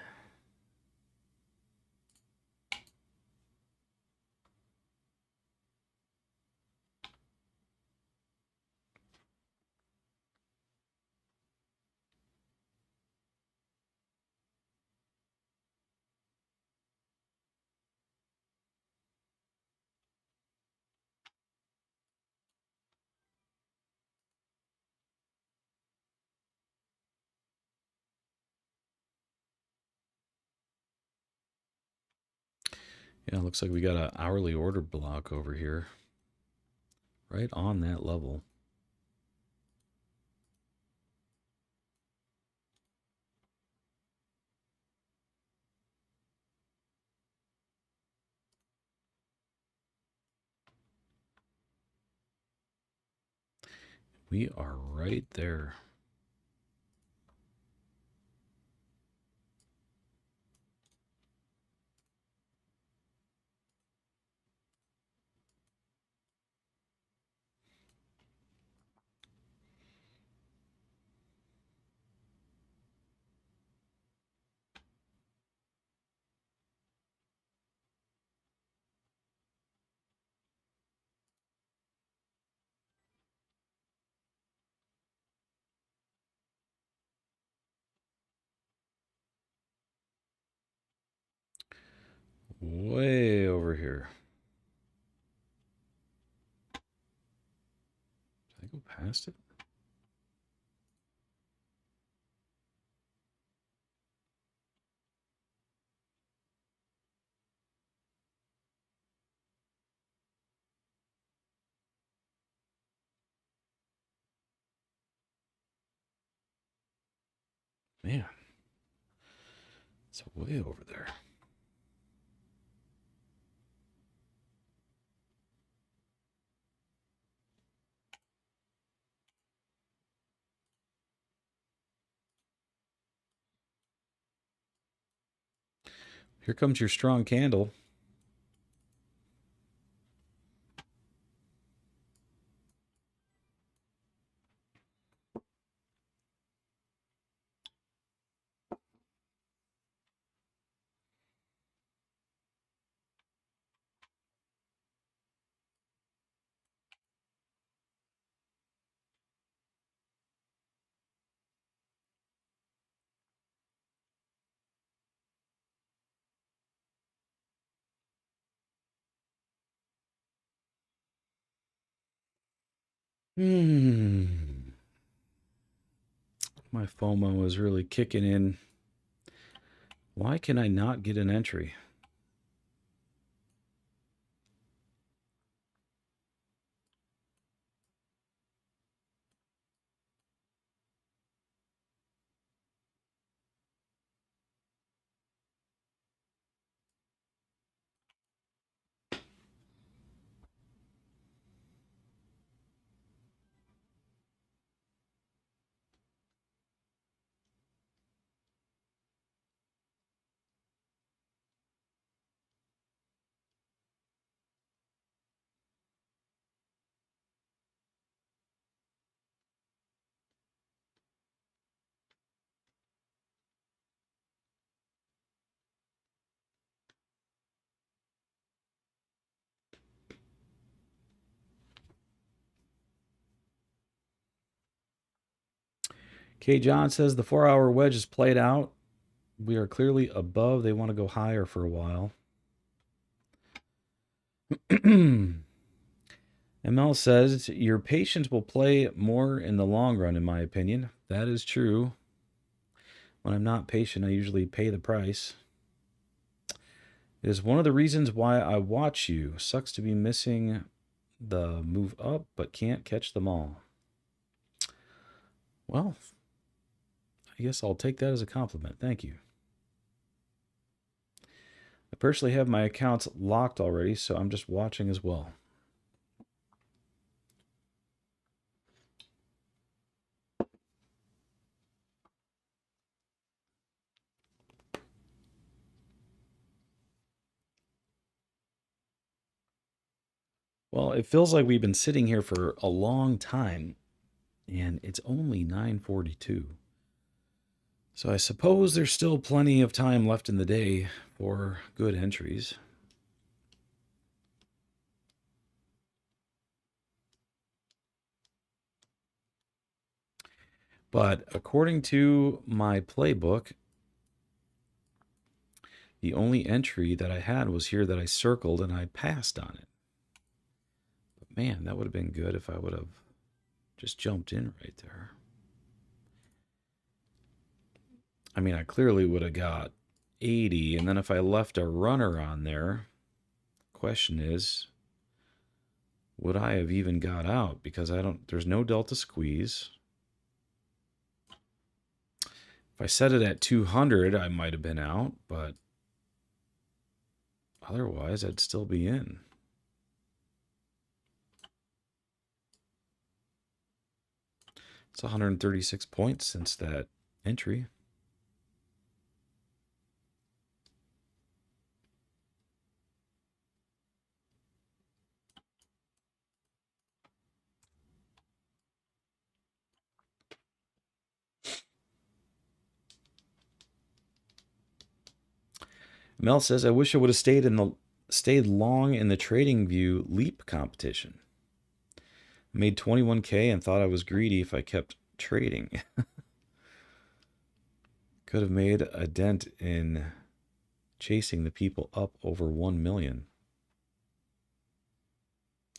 Yeah, it looks like we got an hourly order block over here. Right on that level. We are right there. Way over here. Did I go past it? Man, it's way over there. Here comes your strong candle. My FOMO is really kicking in. Why can I not get an entry? K. John says the 4-hour wedge is played out. We are clearly above. They want to go higher for a while. ML says your patience will play more in the long run, in my opinion. That is true. When I'm not patient, I usually pay the price. It is one of the reasons why I watch you. Sucks to be missing the move up, but can't catch them all. Well, I guess I'll take that as a compliment. Thank you. I personally have my accounts locked already, so I'm just watching as well. Well, it feels like we've been sitting here for a long time, and it's only 9:42. So I suppose there's still plenty of time left in the day for good entries. But according to my playbook, the only entry that I had was here that I circled and I passed on it. But man, that would have been good if I would have just jumped in right there. I mean, I clearly would have got 80, and then if I left a runner on there, question is, would I have even got out? Because there's no delta squeeze. If I set it at 200, I might have been out, but otherwise I'd still be in. It's 136 points since that entry. Mel says, I wish I would have stayed long in the TradingVIew leap competition. I made 21K and thought I was greedy if I kept trading. Could have made a dent in chasing the people up over 1 million.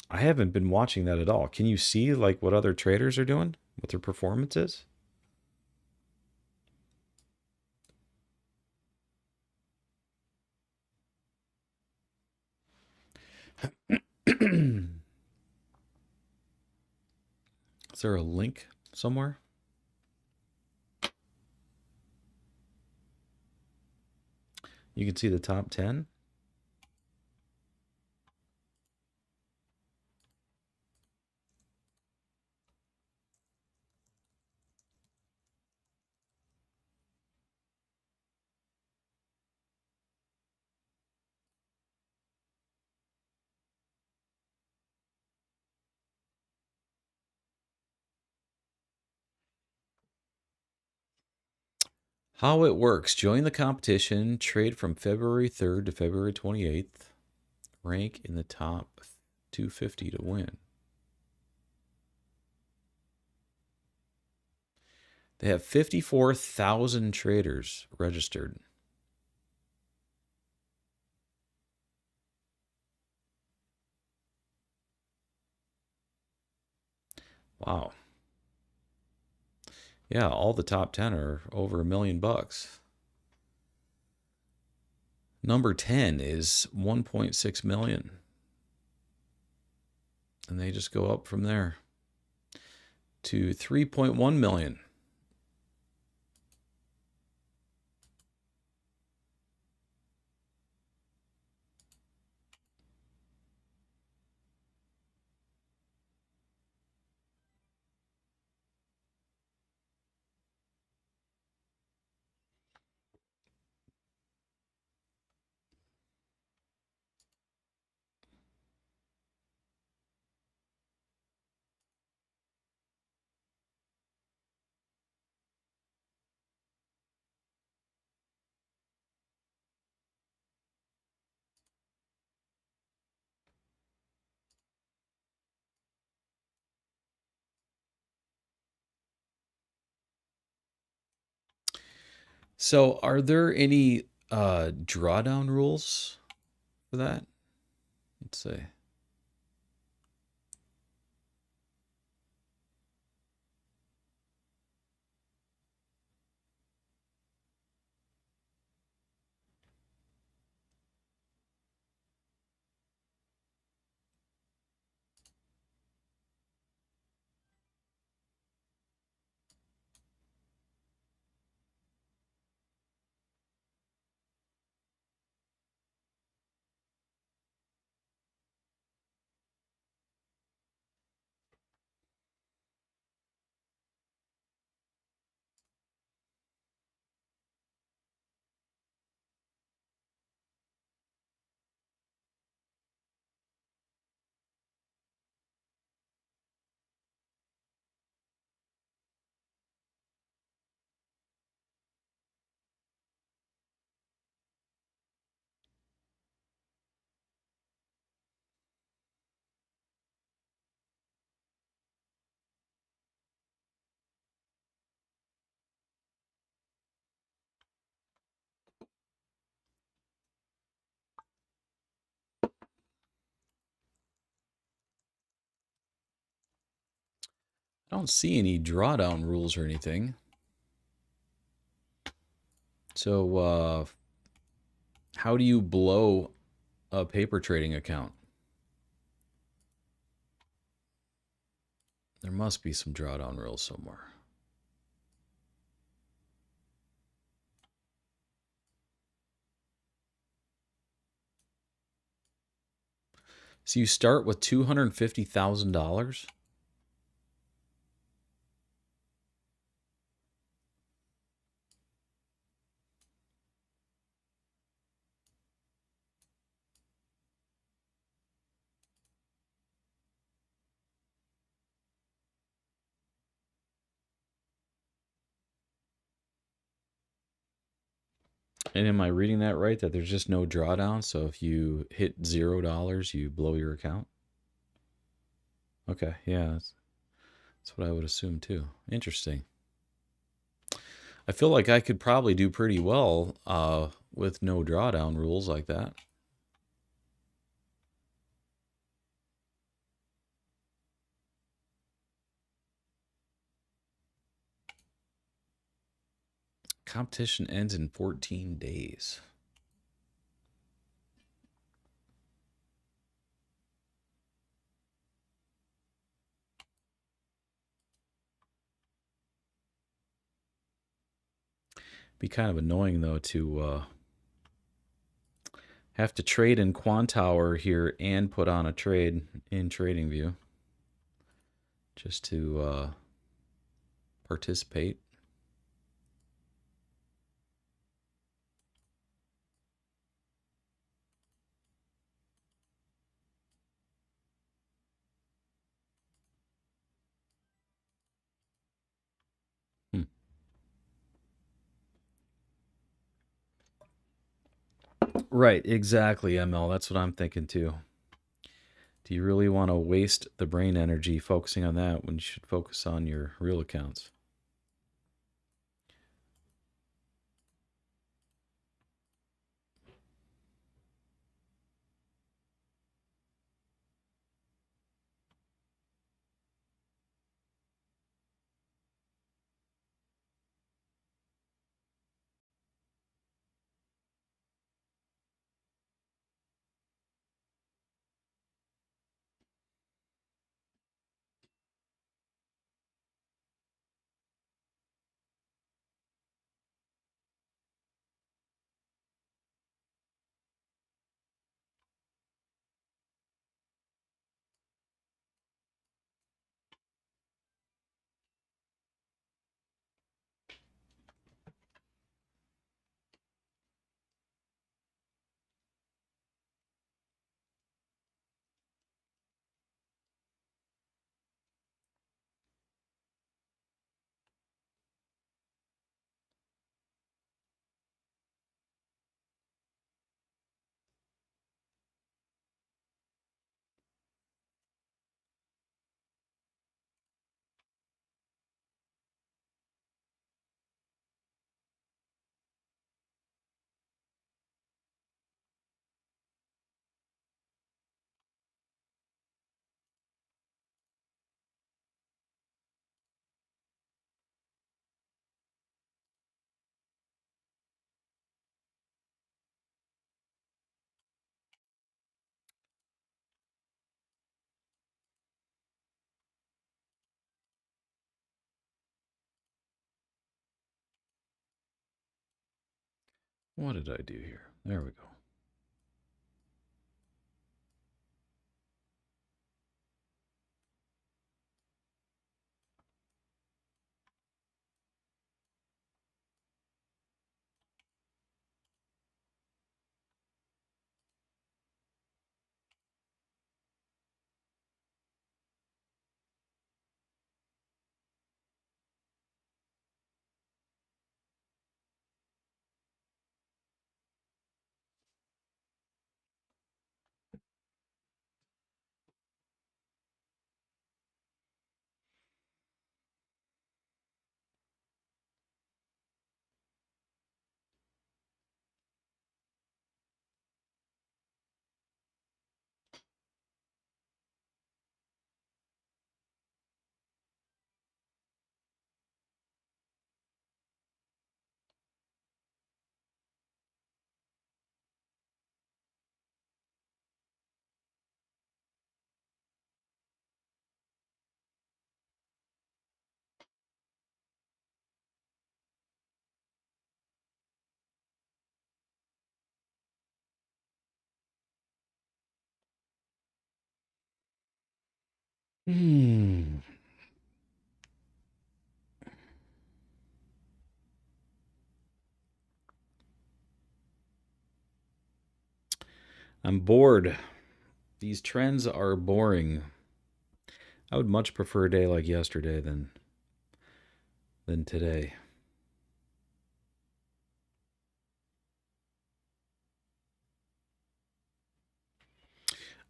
I haven't been watching that at all. Can you see like what other traders are doing? What their performance is? Is there a link somewhere? You can see the top 10. How it works. Join the competition. Trade from February 3rd to February 28th. Rank in the top 250 to win. They have 54,000 traders registered. Wow. Yeah, all the top 10 are over $1 million. Number 10 is 1.6 million. And they just go up from there to 3.1 million. So are there any drawdown rules for that? Let's see. I don't see any drawdown rules or anything. So how do you blow a paper trading account? There must be some drawdown rules somewhere. So you start with $250,000? And am I reading that right? That there's just no drawdown? So if you hit $0, you blow your account? Okay, yeah, that's what I would assume too. Interesting. I feel like I could probably do pretty well with no drawdown rules like that. Competition ends in 14 days. Be kind of annoying though to have to trade in Quantower here and put on a trade in TradingView just to participate. Hmm. Right, exactly, ML. That's what I'm thinking too. Do you really want to waste the brain energy focusing on that when you should focus on your real accounts? What did I do here? There we go. I'm bored. These trends are boring. I would much prefer a day like yesterday than today.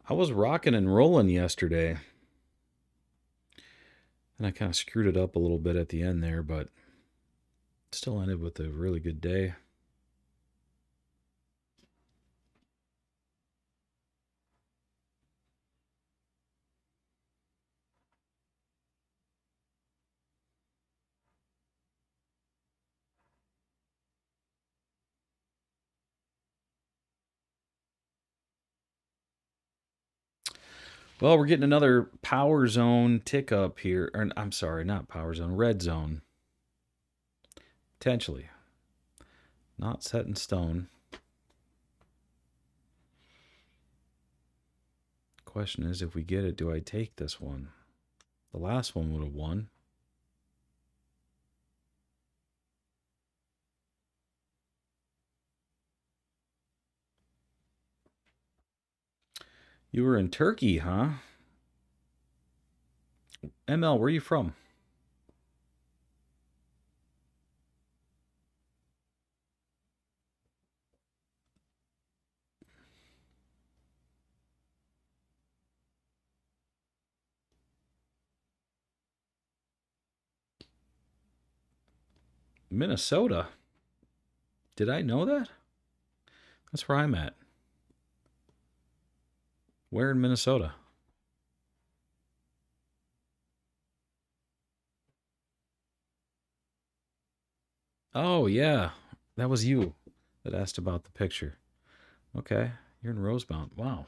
I was rocking and rolling yesterday. And I kind of screwed it up a little bit at the end there, but still ended with a really good day. Well, we're getting another power zone tick up here. Or, I'm sorry, not power zone, red zone. Potentially. Not set in stone. Question is, if we get it, do I take this one? The last one would have won. You were in Turkey, huh? ML, where are you from? Minnesota. Did I know that? That's where I'm at. Where in Minnesota? Oh, yeah. That was you that asked about the picture. Okay. You're in Rosemount. Wow.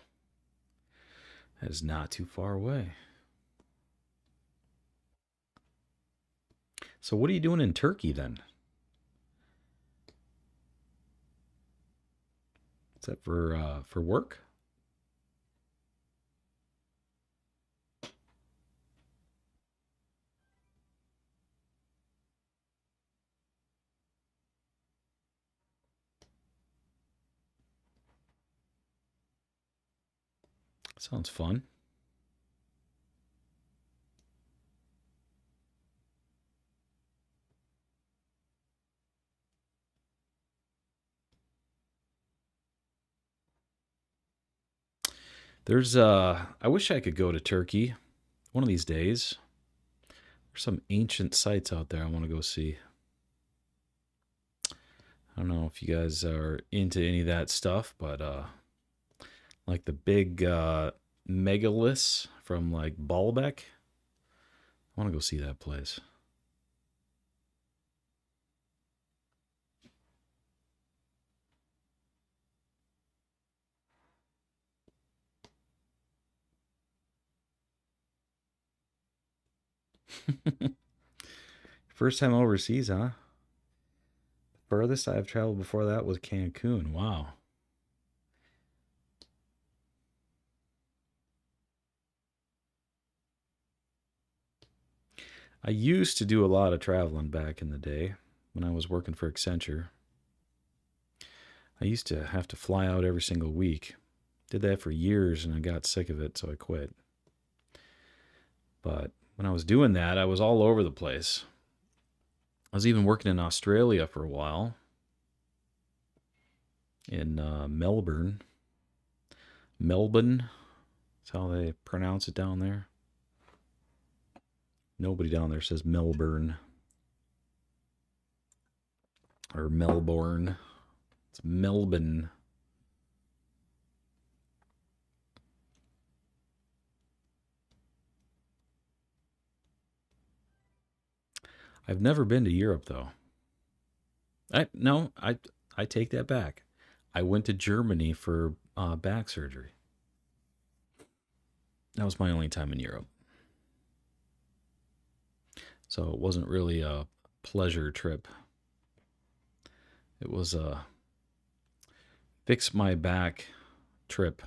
That is not too far away. So what are you doing in Turkey then? Is that for work? Sounds fun. There's I wish I could go to Turkey one of these days. There's some ancient sites out there I want to go see. I don't know if you guys are into any of that stuff, but like the big megaliths from like Baalbek. I want to go see that place. First time overseas, huh? furthest I've traveled before that was Cancun. Wow. I used to do a lot of traveling back in the day when I was working for Accenture. I used to have to fly out every single week. Did that for years and I got sick of it, so I quit. But when I was doing that, I was all over the place. I was even working in Australia for a while, in Melbourne. Melbourne, that's how they pronounce it down there. Nobody down there says Melbourne or Melbourne. It's Melbourne. I've never been to Europe though. I take that back. I went to Germany for back surgery. That was my only time in Europe. So it wasn't really a pleasure trip. It was a fix my back trip.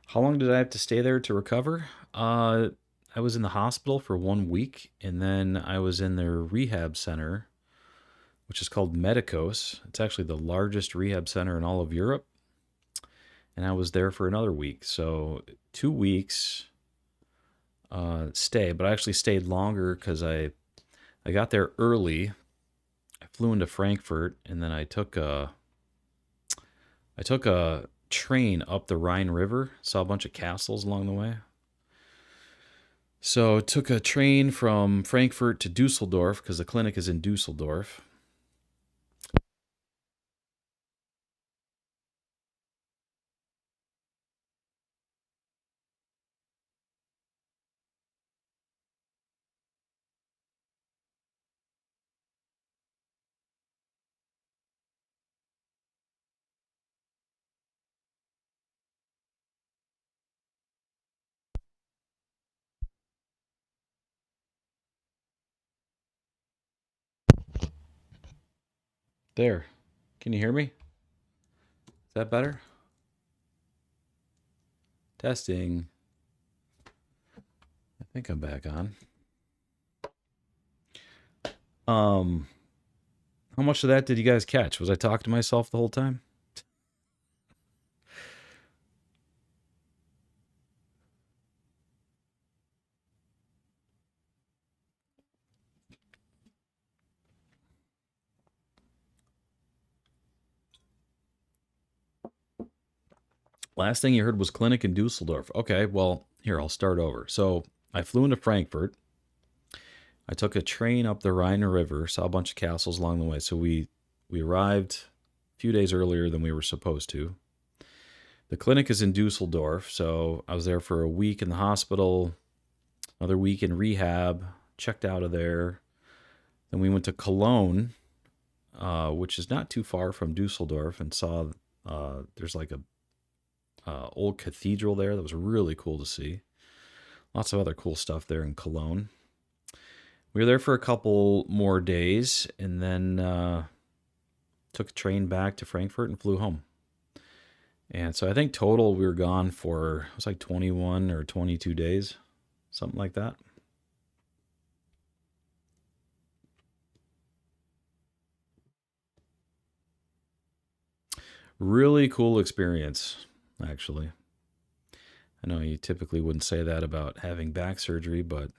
How long did I have to stay there to recover? I was in the hospital for 1 week, and then I was in their rehab center, which is called Medicos. It's actually the largest rehab center in all of Europe. And I was there for another week. So 2 weeks stay, but I actually stayed longer because I got there early. I flew into Frankfurt, and then I took a train up the Rhine River. Saw a bunch of castles along the way. So took a train from Frankfurt to Dusseldorf because the clinic is in Dusseldorf. There. Can you hear me? Is that better? Testing. I think I'm back on. How much of that did you guys catch? Was I talking to myself the whole time? Last thing you heard was clinic in Dusseldorf. Okay, well, here, I'll start over. So I flew into Frankfurt. I took a train up the Rhine River, saw a bunch of castles along the way. So we arrived a few days earlier than we were supposed to. The clinic is in Dusseldorf, so I was there for a week in the hospital, another week in rehab, checked out of there. Then we went to Cologne, which is not too far from Dusseldorf, and saw there's like a old cathedral there that was really cool to see. Lots of other cool stuff there in Cologne. We were there for a couple more days, and then took a train back to Frankfurt and flew home. And so I think total we were gone for, it was like 21 or 22 days, something like that. Really cool experience, actually. I know you typically wouldn't say that about having back surgery, but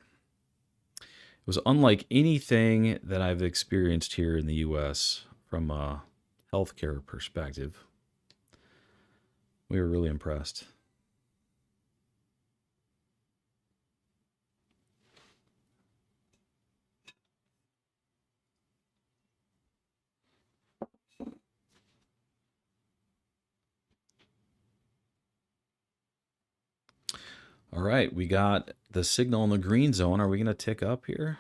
it was unlike anything that I've experienced here in the U.S. from a healthcare perspective. We were really impressed. All right, we got the signal in the green zone. Are we going to tick up here?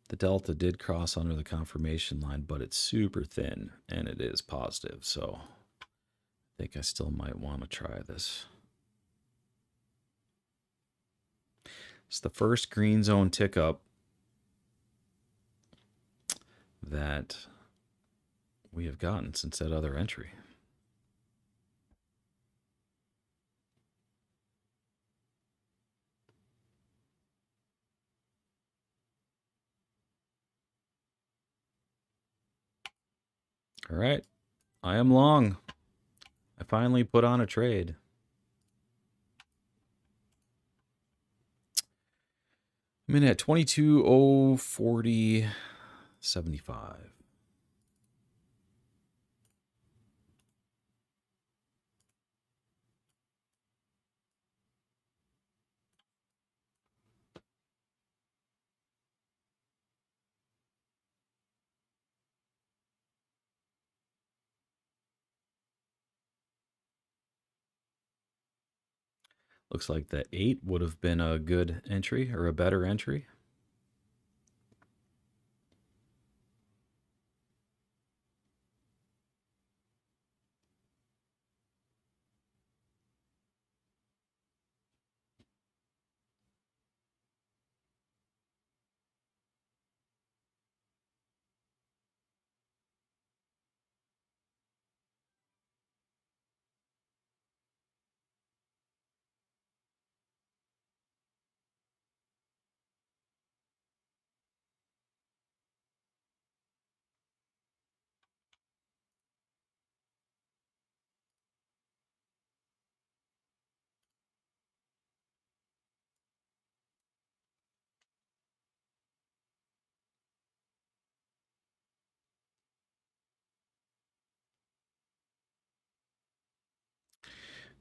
The delta did cross under the confirmation line, but it's super thin, and it is positive. So I think I still might want to try this. It's the first green zone tick up that we have gotten since that other entry. All right, I am long. I finally put on a trade. I'm in at 22.040.75. Looks like the 8 would have been a good entry or a better entry.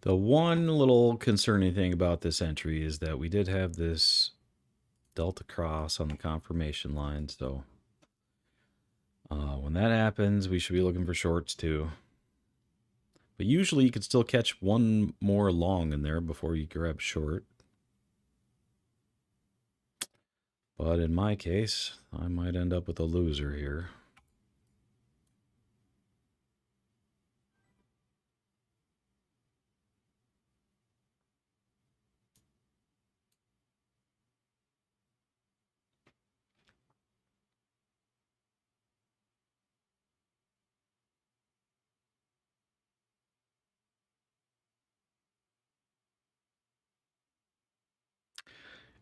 The one little concerning thing about this entry is that we did have this delta cross on the confirmation line. So when that happens, we should be looking for shorts too. But usually you could still catch one more long in there before you grab short. But in my case, I might end up with a loser here.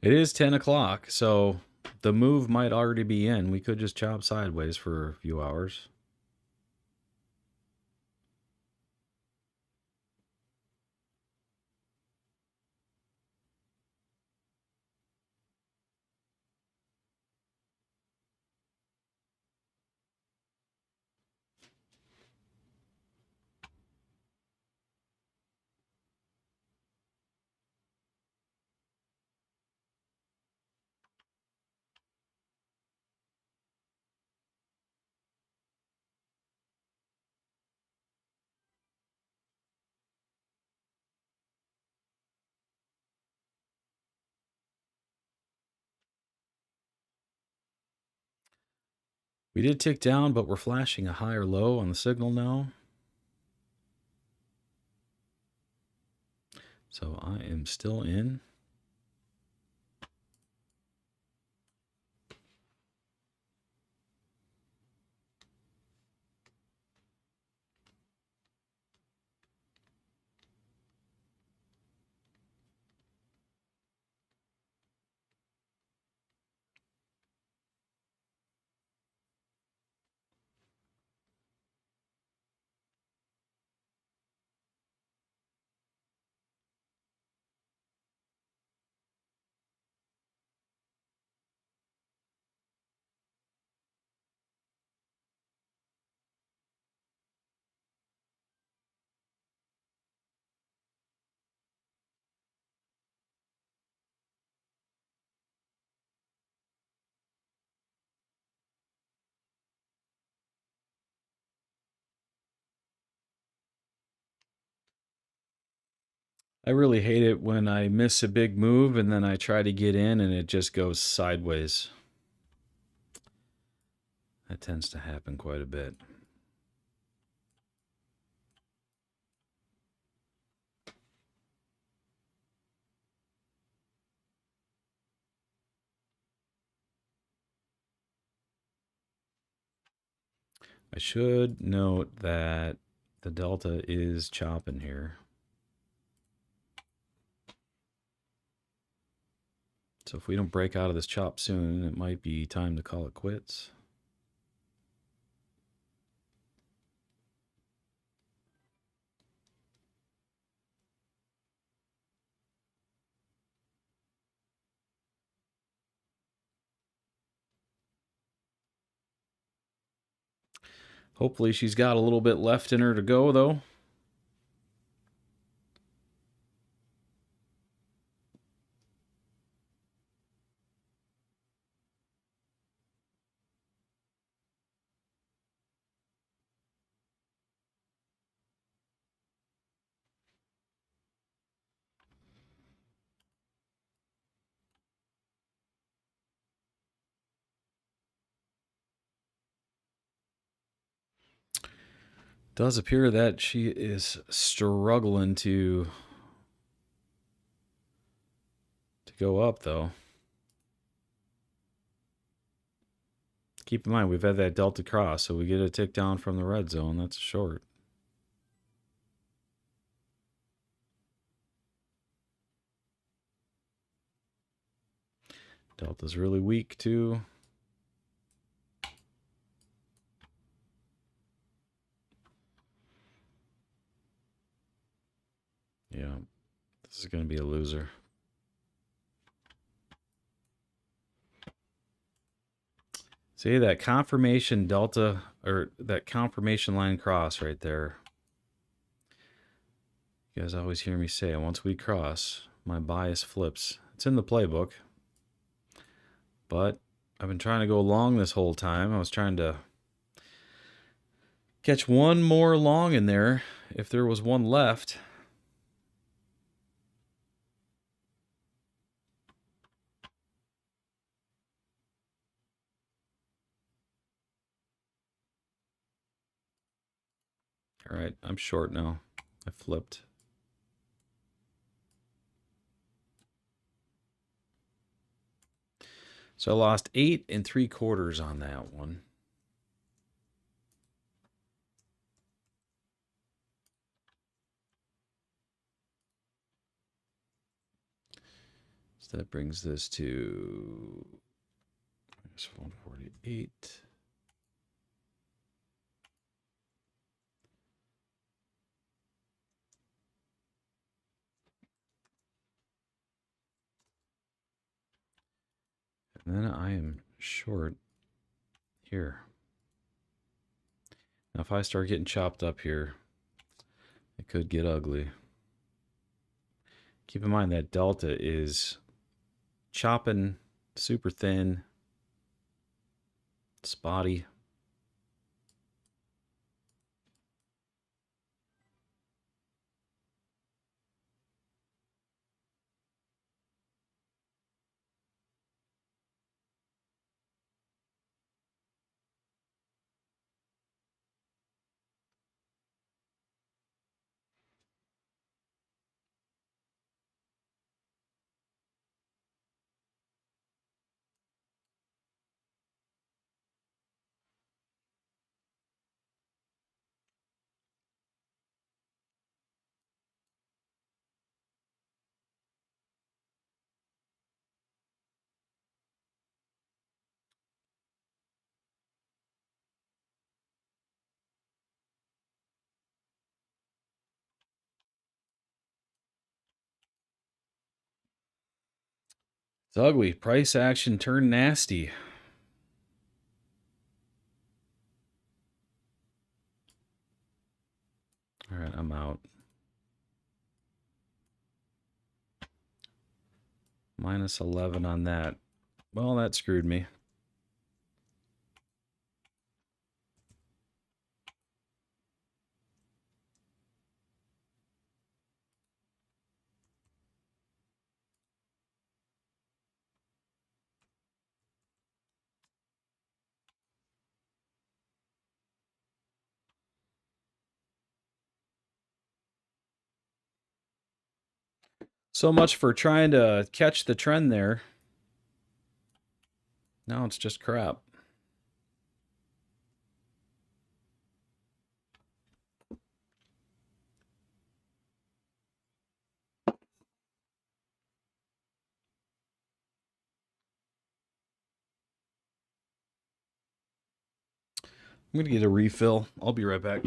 It is 10 o'clock, so the move might already be in. We could just chop sideways for a few hours. We did tick down, but we're flashing a higher low on the signal now. So I am still in. I really hate it when I miss a big move and then I try to get in and it just goes sideways. That tends to happen quite a bit. I should note that the delta is chopping here. So if we don't break out of this chop soon, it might be time to call it quits. Hopefully she's got a little bit left in her to go, though. Does appear that she is struggling to go up, though. Keep in mind, we've had that delta cross, so we get a tick down from the red zone. That's a short. Delta's really weak, too. Yeah, this is going to be a loser. See that confirmation delta, or that confirmation line cross right there. You guys always hear me say, once we cross, my bias flips. It's in the playbook. But I've been trying to go long this whole time. I was trying to catch one more long in there if there was one left. All right, I'm short now. I flipped. So I lost 8 3/4 on that one. So that brings this to -148. And then I am short here. Now if I start getting chopped up here, it could get ugly. Keep in mind that delta is chopping super thin, spotty. It's ugly. Price action turned nasty. All right, I'm out. -11 on that. Well, that screwed me. So much for trying to catch the trend there. Now it's just crap. I'm going to get a refill. I'll be right back.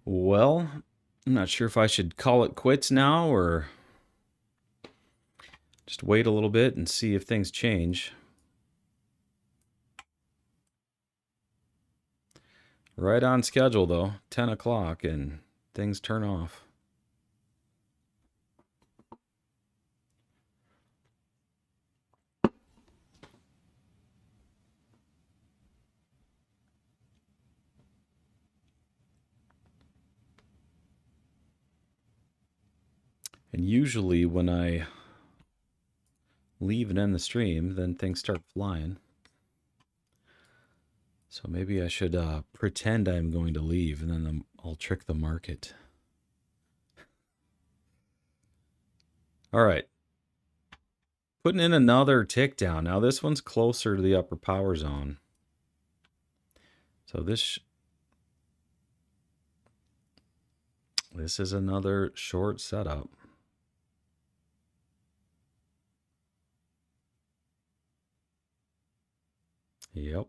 Well, I'm not sure if I should call it quits now or just wait a little bit and see if things change. Right on schedule, though, 10 o'clock, and things turn off. And usually when I leave and end the stream, then things start flying. So maybe I should pretend I'm going to leave, and then I'll trick the market. All right. Putting in another tick down. Now this one's closer to the upper power zone. So this is another short setup. Yep.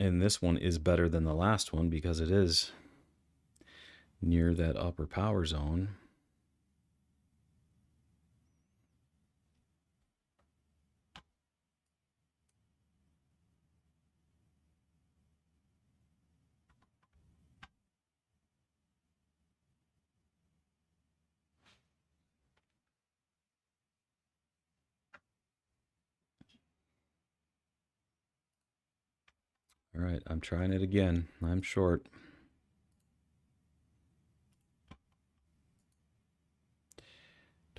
And this one is better than the last one because it is near that upper power zone. All right, I'm trying it again. I'm short.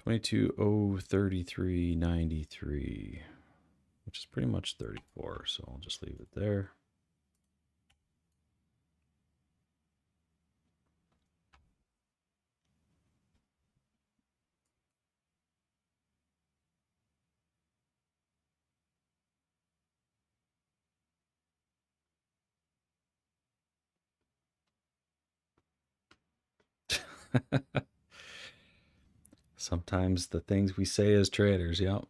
$22,033.93, which is pretty much 34. So I'll just leave it there. Sometimes the things we say as traders, yep.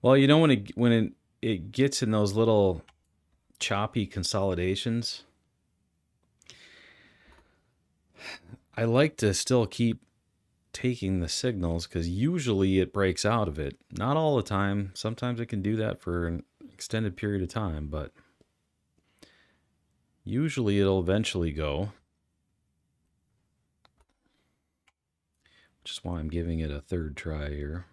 Well, you know, when it gets in those little choppy consolidations, I like to still keep taking the signals because usually it breaks out of it. Not all the time. Sometimes it can do that for an extended period of time, but usually it'll eventually go. Which is why I'm giving it a third try here.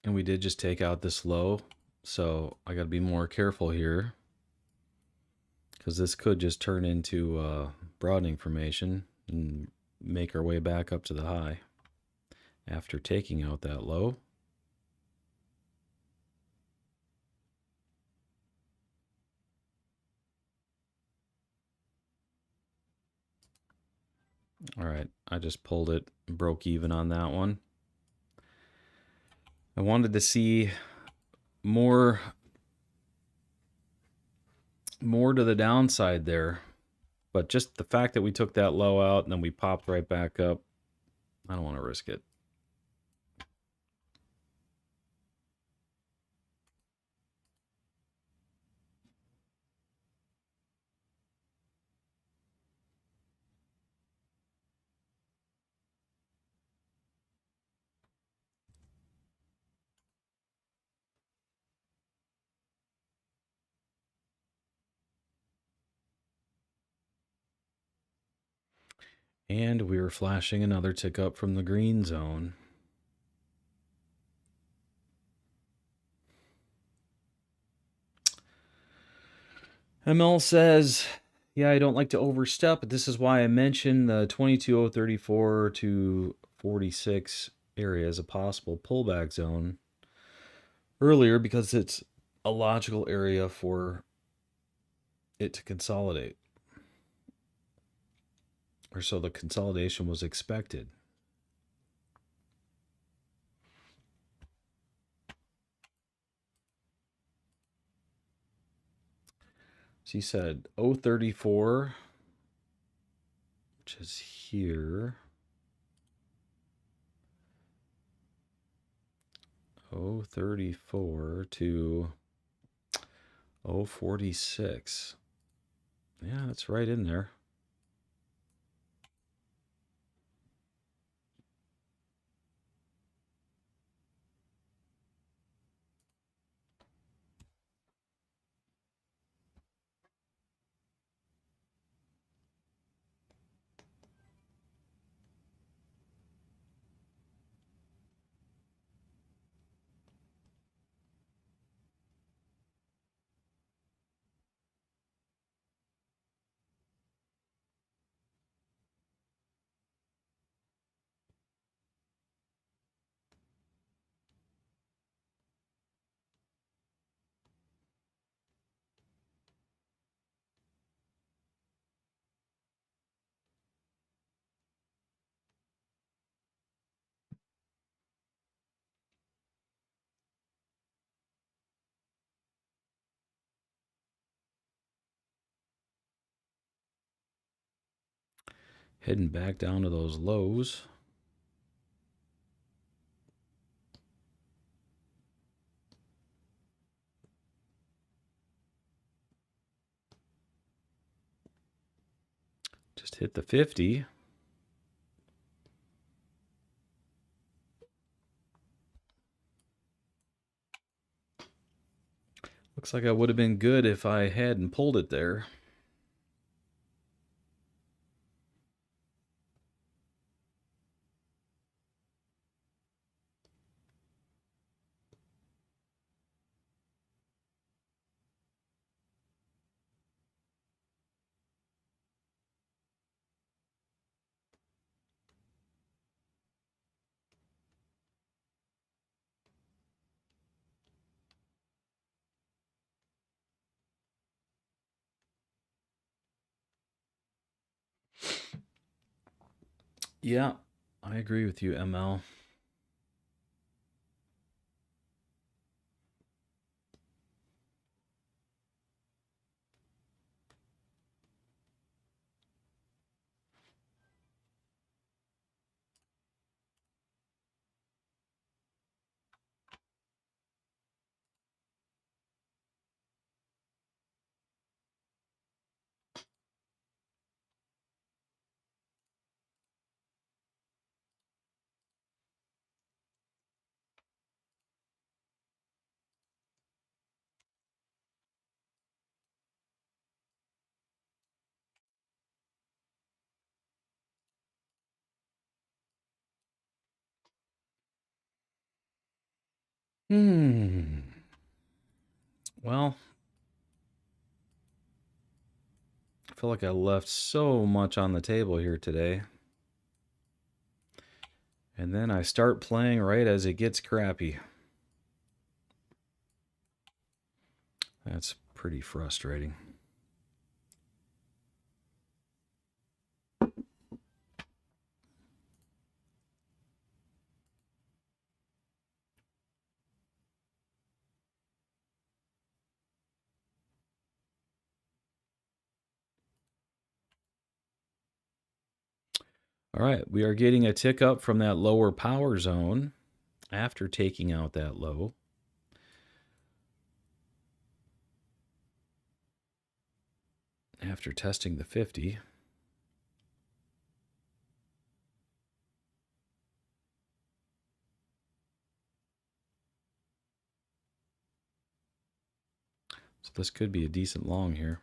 And we did just take out this low. So I got to be more careful here, because this could just turn into broadening formation and make our way back up to the high after taking out that low. All right, I just pulled it, broke even on that one. I wanted to see more to the downside there, but just the fact that we took that low out and then we popped right back up, I don't want to risk it. And we were flashing another tick up from the green zone. ML says, yeah, I don't like to overstep, but this is why I mentioned the 22.034 to 46 area as a possible pullback zone earlier, because it's a logical area for it to consolidate. Or so the consolidation was expected. She said 034, which is here. 034 to 046. Yeah, that's right in there. Heading back down to those lows. Just hit the 50. Looks like I would have been good if I hadn't pulled it there. Yeah, I agree with you, ML. Well, I feel like I left so much on the table here today. And then I start playing right as it gets crappy. That's pretty frustrating. All right, we are getting a tick up from that lower power zone after taking out that low. After testing the 50. So this could be a decent long here.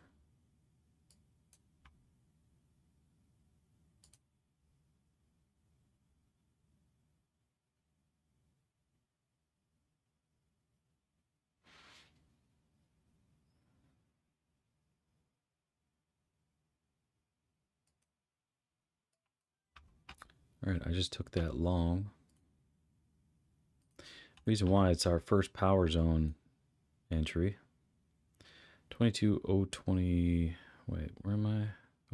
All right, I just took that long. Reason why it's our first power zone entry. 22.020. Wait, where am I?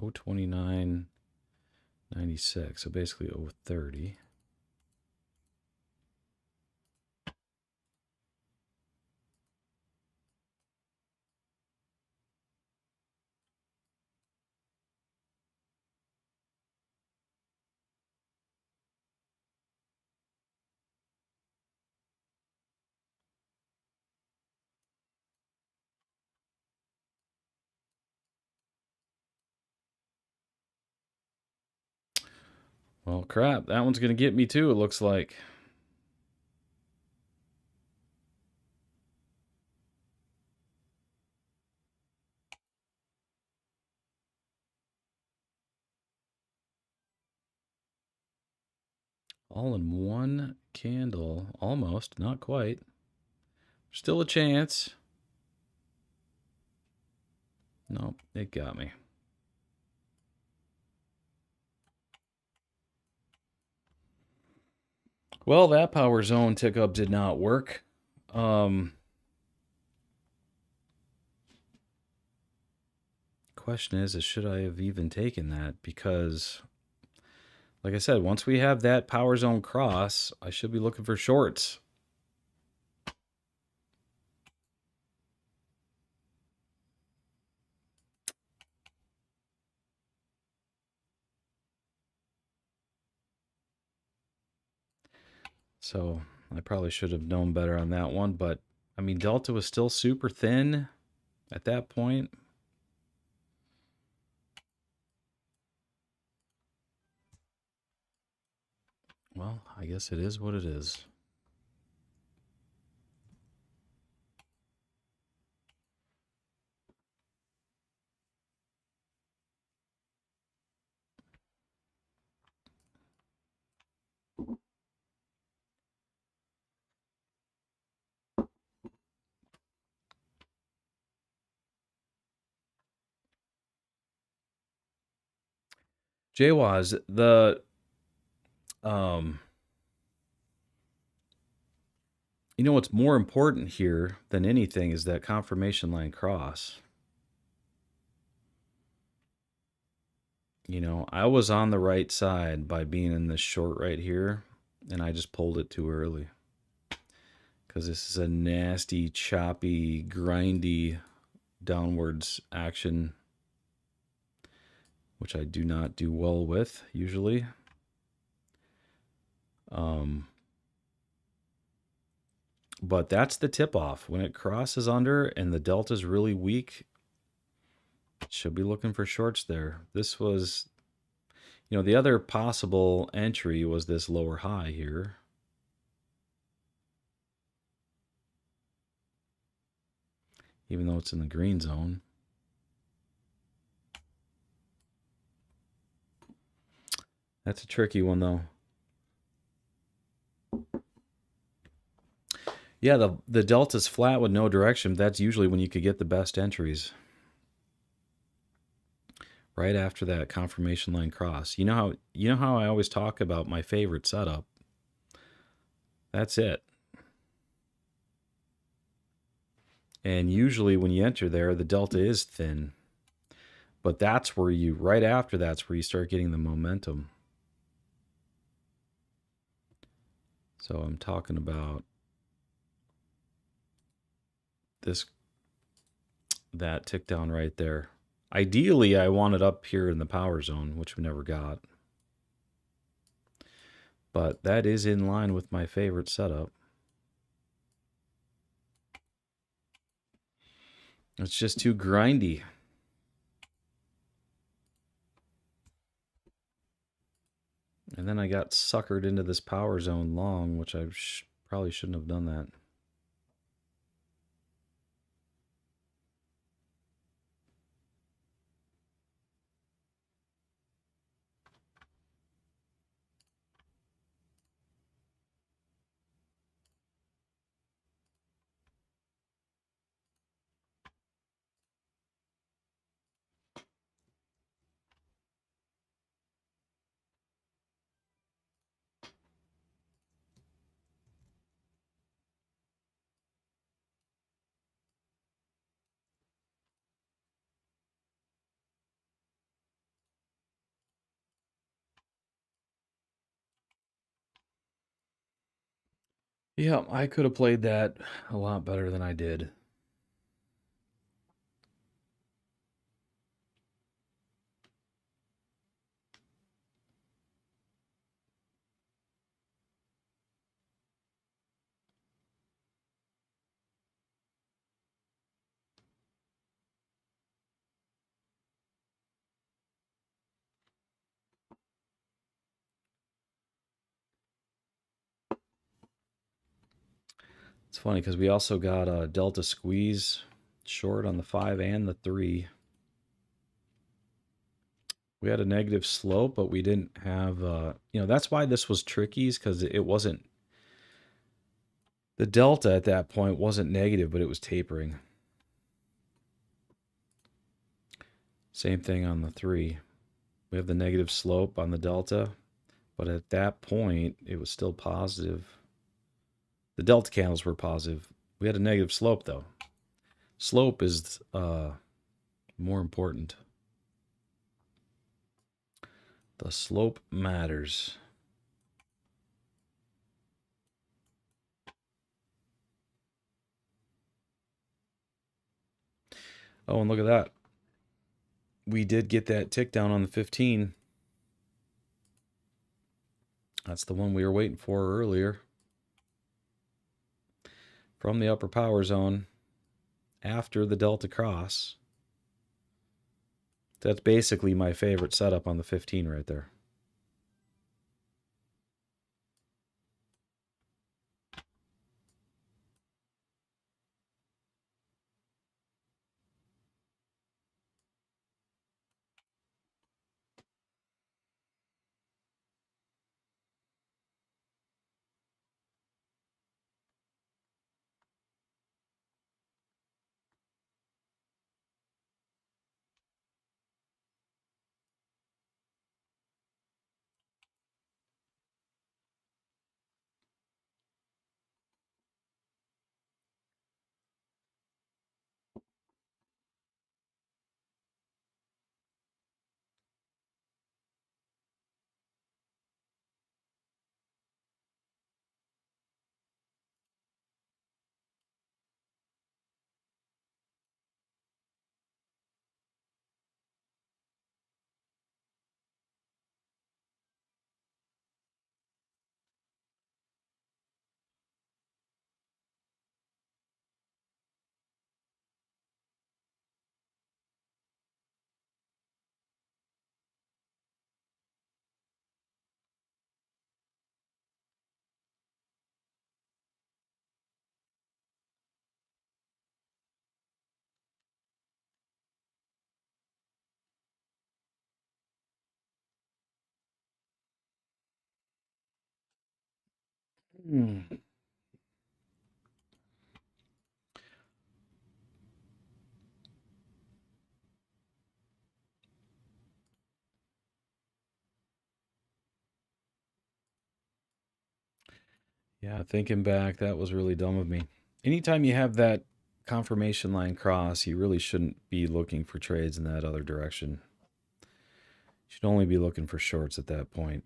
029.96. So basically 030. Well, crap. That one's going to get me too, it looks like. All in one candle. Almost. Not quite. Still a chance. Nope, it got me. Well, that power zone tick up did not work. Question is should I have even taken that? Because, like I said, once we have that power zone cross, I should be looking for shorts. So I probably should have known better on that one. But, I mean, Delta was still super thin at that point. Well, I guess it is what it is. JWAS, you know what's more important here than anything is that confirmation line cross. You know, I was on the right side by being in this short right here, and I just pulled it too early. Because this is a nasty, choppy, grindy downwards action, which I do not do well with usually. But that's the tip off. When it crosses under and the delta is really weak, should be looking for shorts there. This was, you know, the other possible entry was this lower high here. Even though it's in the green zone. That's a tricky one though. Yeah, the delta's flat with no direction. That's usually when you could get the best entries. Right after that confirmation line cross. You know how I always talk about my favorite setup. That's it. And usually when you enter there, the delta is thin. But that's where right after that's where you start getting the momentum. So I'm talking about that tick down right there. Ideally, I want it up here in the power zone, which we never got. But that is in line with my favorite setup. It's just too grindy. And then I got suckered into this power zone long, which I probably shouldn't have done that. Yeah, I could have played that a lot better than I did. It's funny because we also got a delta squeeze short on the 5 and the 3. We had a negative slope, but we didn't have, that's why this was tricky, is because it wasn't, the delta at that point wasn't negative, but it was tapering. Same thing on the 3. We have the negative slope on the delta, but at that point, it was still positive. The delta candles were positive. We had a negative slope, though. Slope is more important. The slope matters. Oh, and look at that. We did get that tick down on the 15. That's the one we were waiting for earlier. From the upper power zone after the delta cross. That's basically my favorite setup on the 15 right there. Yeah, thinking back, that was really dumb of me. Anytime you have that confirmation line cross, you really shouldn't be looking for trades in that other direction. You should only be looking for shorts at that point.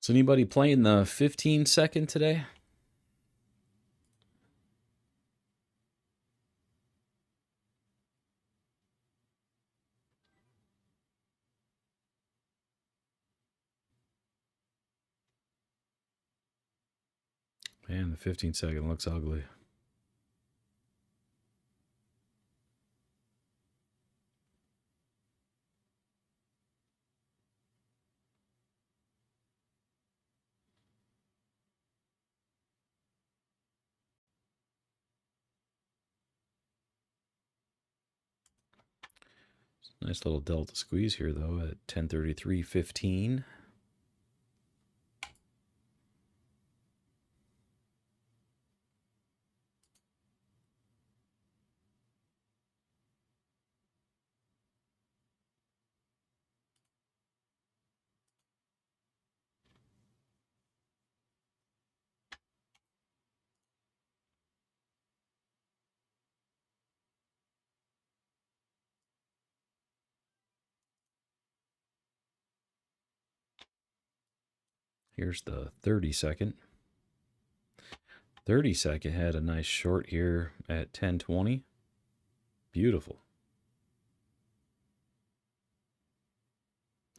Is anybody playing the 15-second today? Man, the 15-second looks ugly. Nice little delta squeeze here, though, at 1033.15. Here's the 30-second. 30-second had a nice short here at 1020. Beautiful.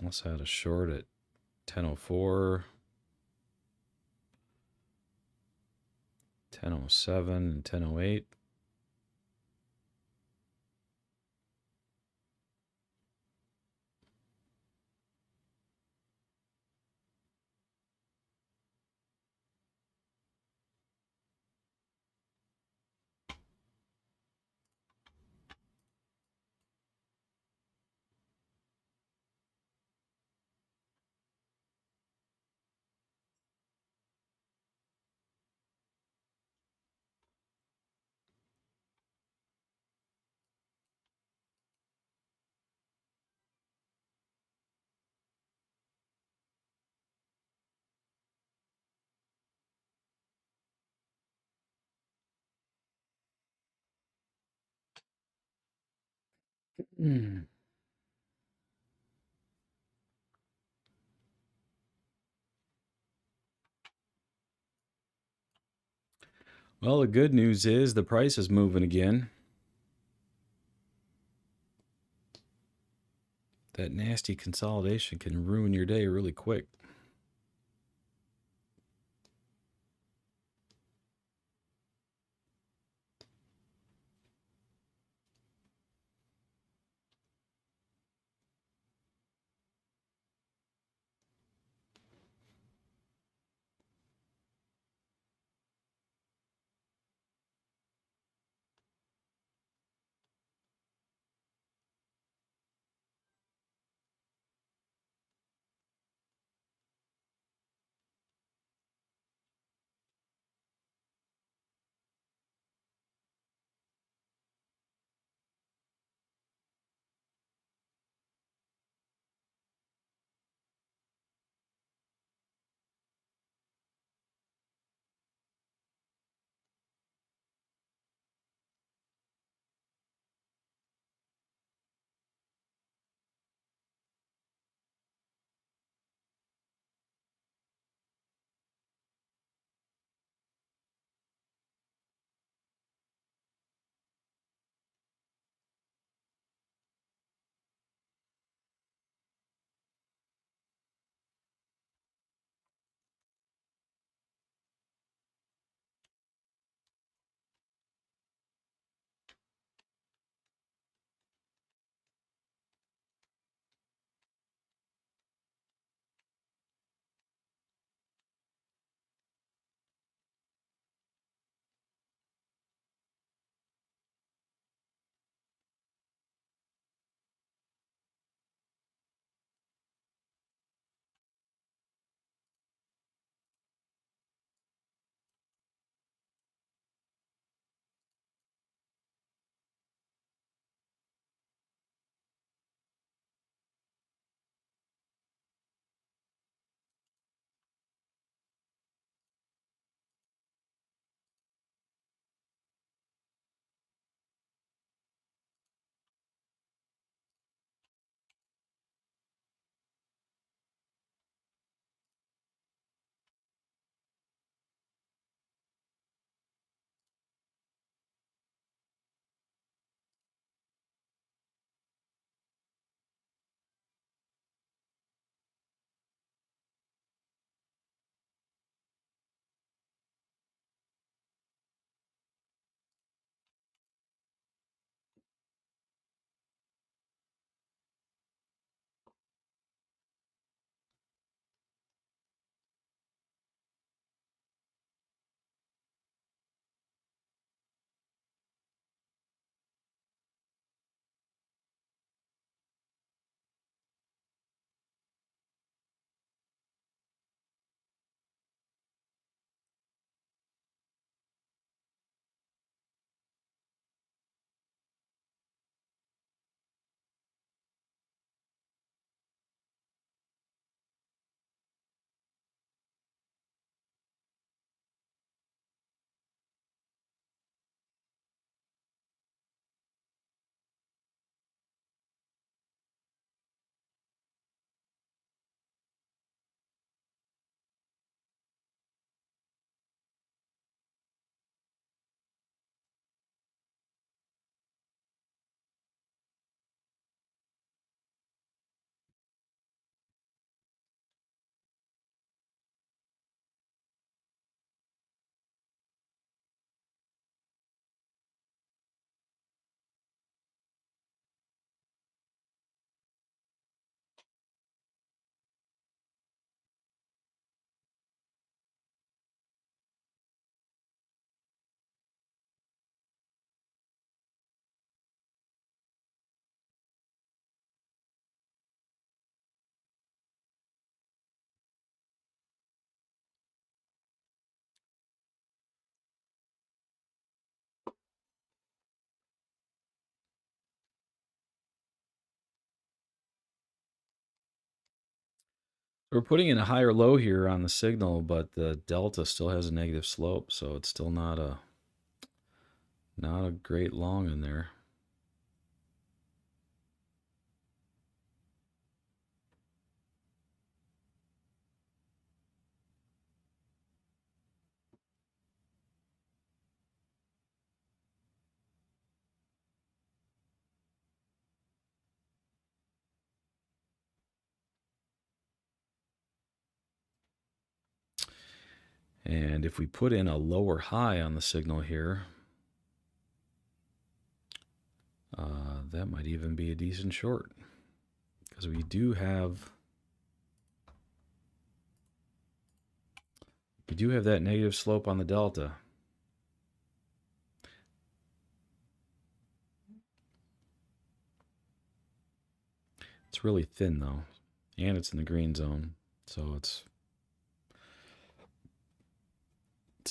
Also had a short at 1004, 1007, and 1008. Well, the good news is the price is moving again. That nasty consolidation can ruin your day really quick. We're putting in a higher low here on the signal, but the delta still has a negative slope, so it's still not a great long in there. And if we put in a lower high on the signal here, that might even be a decent short, because we do have that negative slope on the delta. It's really thin though, and it's in the green zone, so it's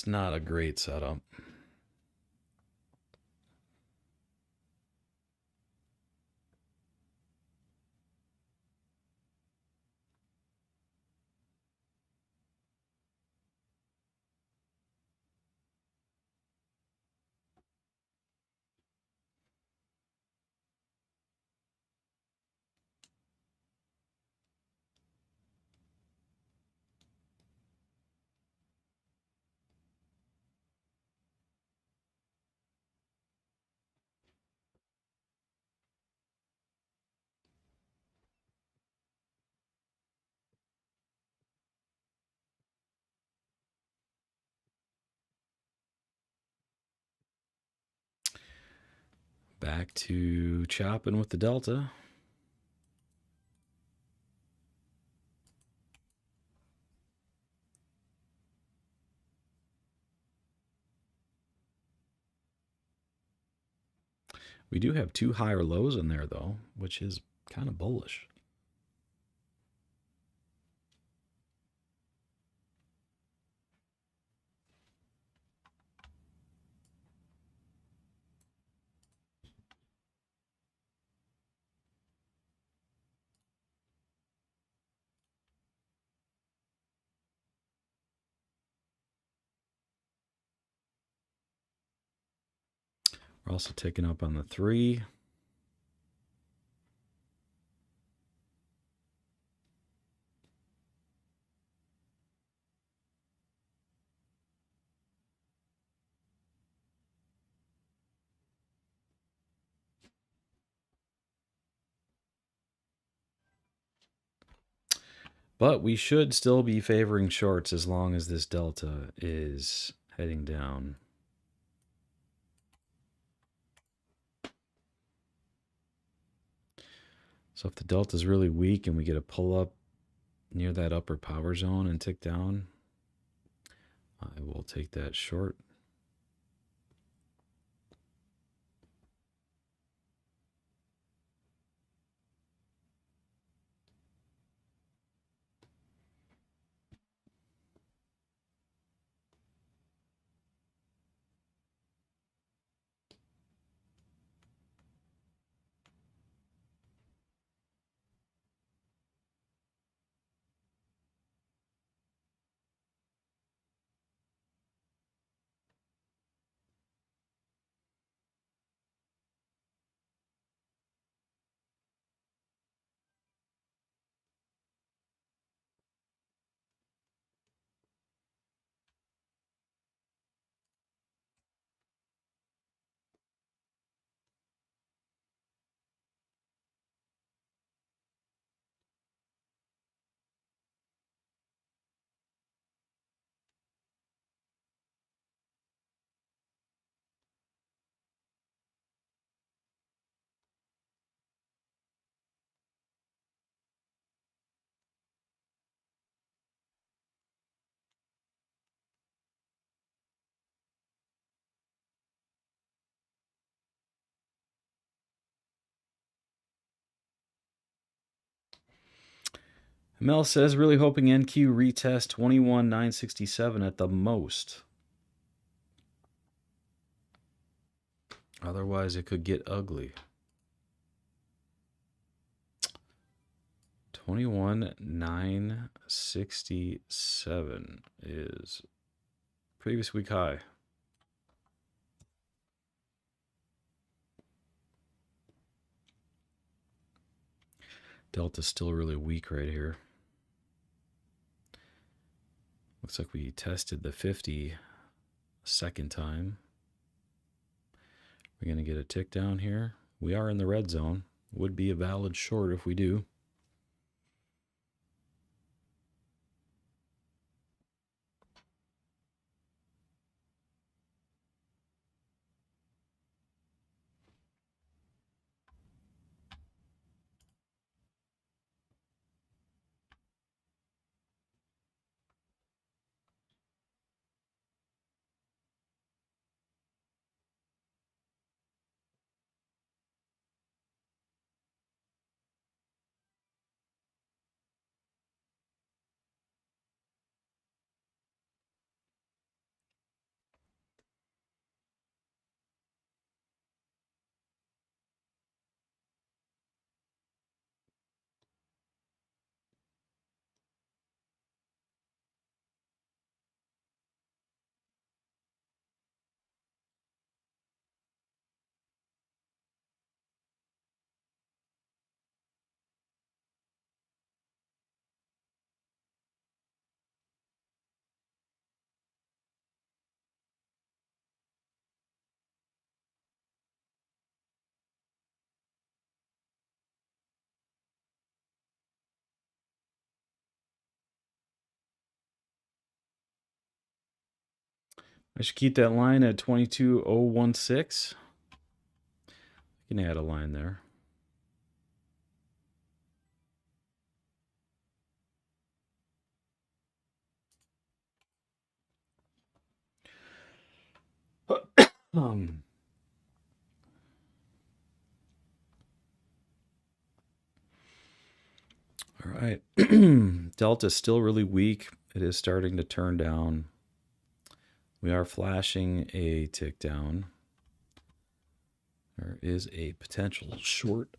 not a great setup. Back to chopping with the delta. We do have two higher lows in there though, which is kind of bullish. We're also taking up on the 3. But we should still be favoring shorts as long as this delta is heading down. So if the delta is really weak and we get a pull up near that upper power zone and tick down, I will take that short. Mel says, really hoping NQ retest 21,967 at the most. Otherwise, it could get ugly. 21,967 is previous week high. Delta's still really weak right here. Looks like we tested the 50 a second time. We're going to get a tick down here. We are in the red zone. Would be a valid short if we do. I should keep that line at 22,016. You can add a line there. All right. Delta's still really weak. It is starting to turn down. We are flashing a tick down. There is a potential short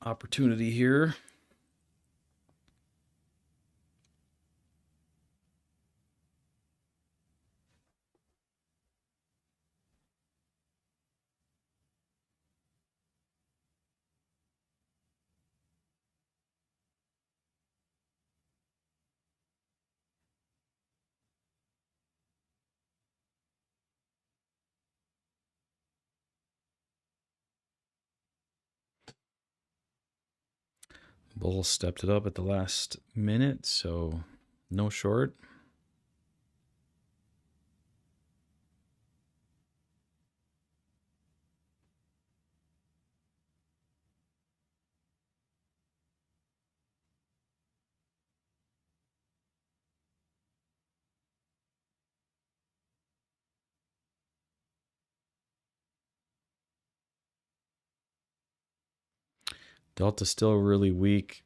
opportunity here. Bull stepped it up at the last minute, so no short. Delta's still really weak,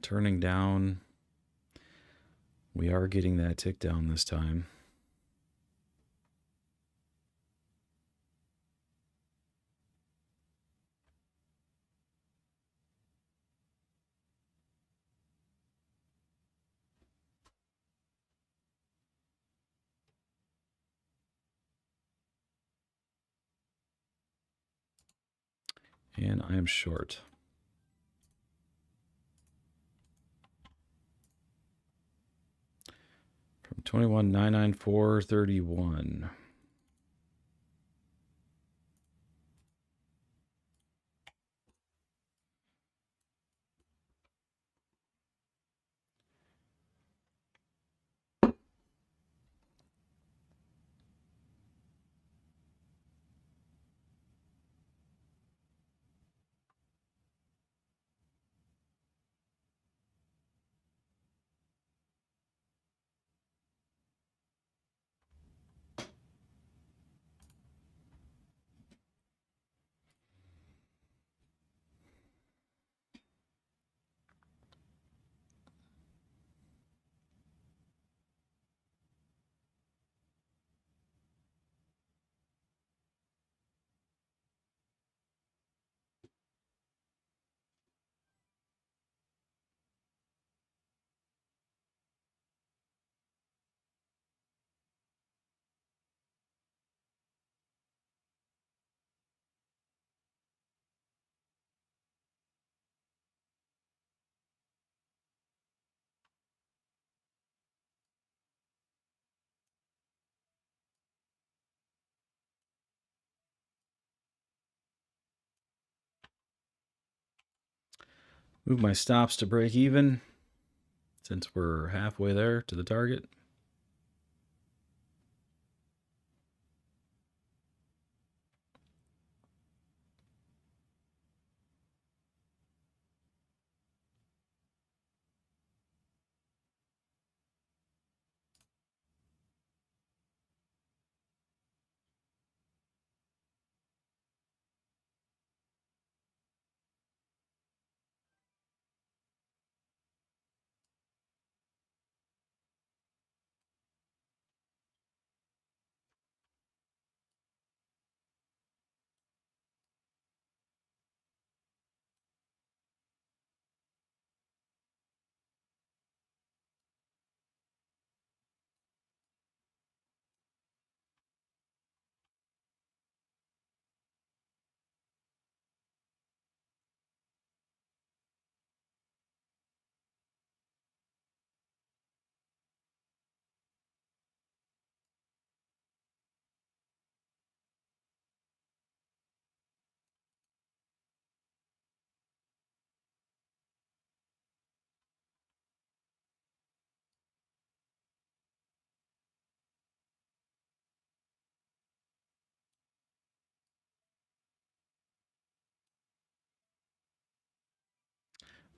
turning down. We are getting that tick down this time. And I am short. From 21,994.31. Move my stops to break even since we're halfway there to the target.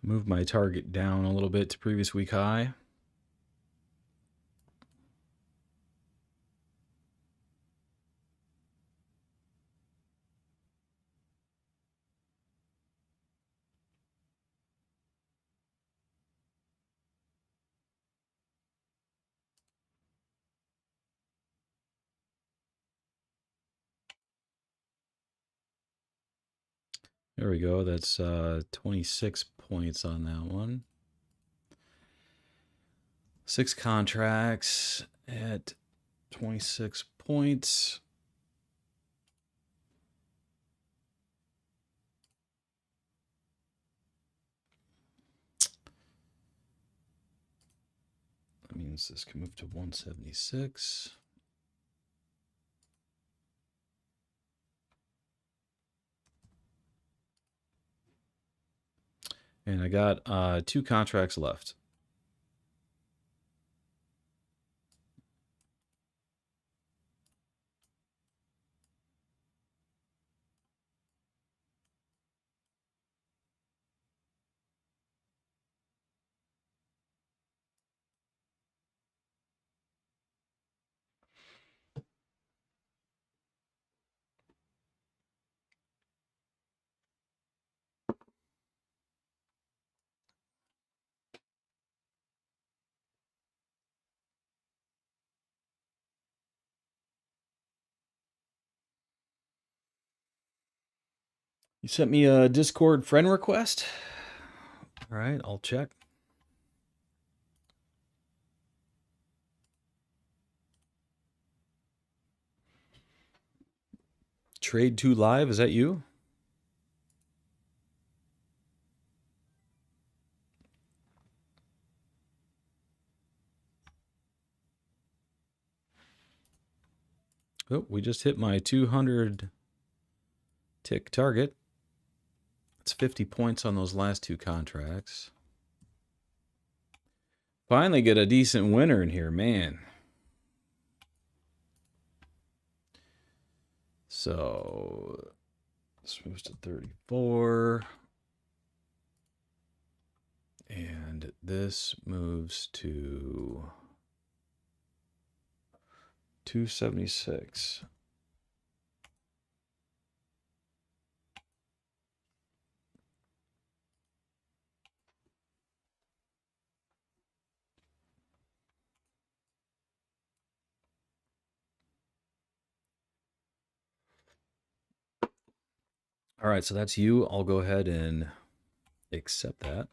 Move my target down a little bit to previous week high. There we go. That's 26 points on that one. 6 contracts at 26 points. That means this can move to 176. And I got 2 contracts left. You sent me a Discord friend request. All right, I'll check. Trade2 Live, is that you? Oh, we just hit my 200 tick target. It's 50 points on those last 2 contracts. Finally get a decent winner in here, man. So this moves to 34. And this moves to 276. All right, so that's you. I'll go ahead and accept that.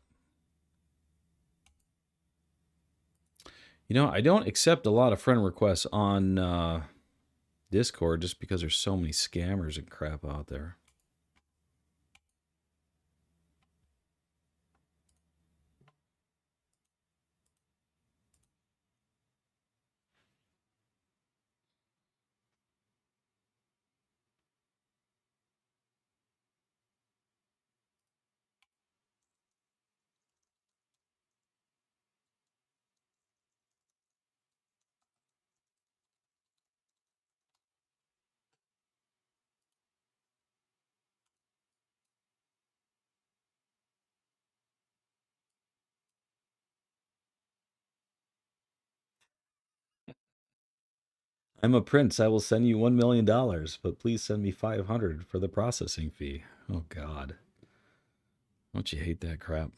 You know, I don't accept a lot of friend requests on Discord just because there's so many scammers and crap out there. I'm a prince. I will send you $1 million, but please send me 500 for the processing fee. Oh, God. Don't you hate that crap?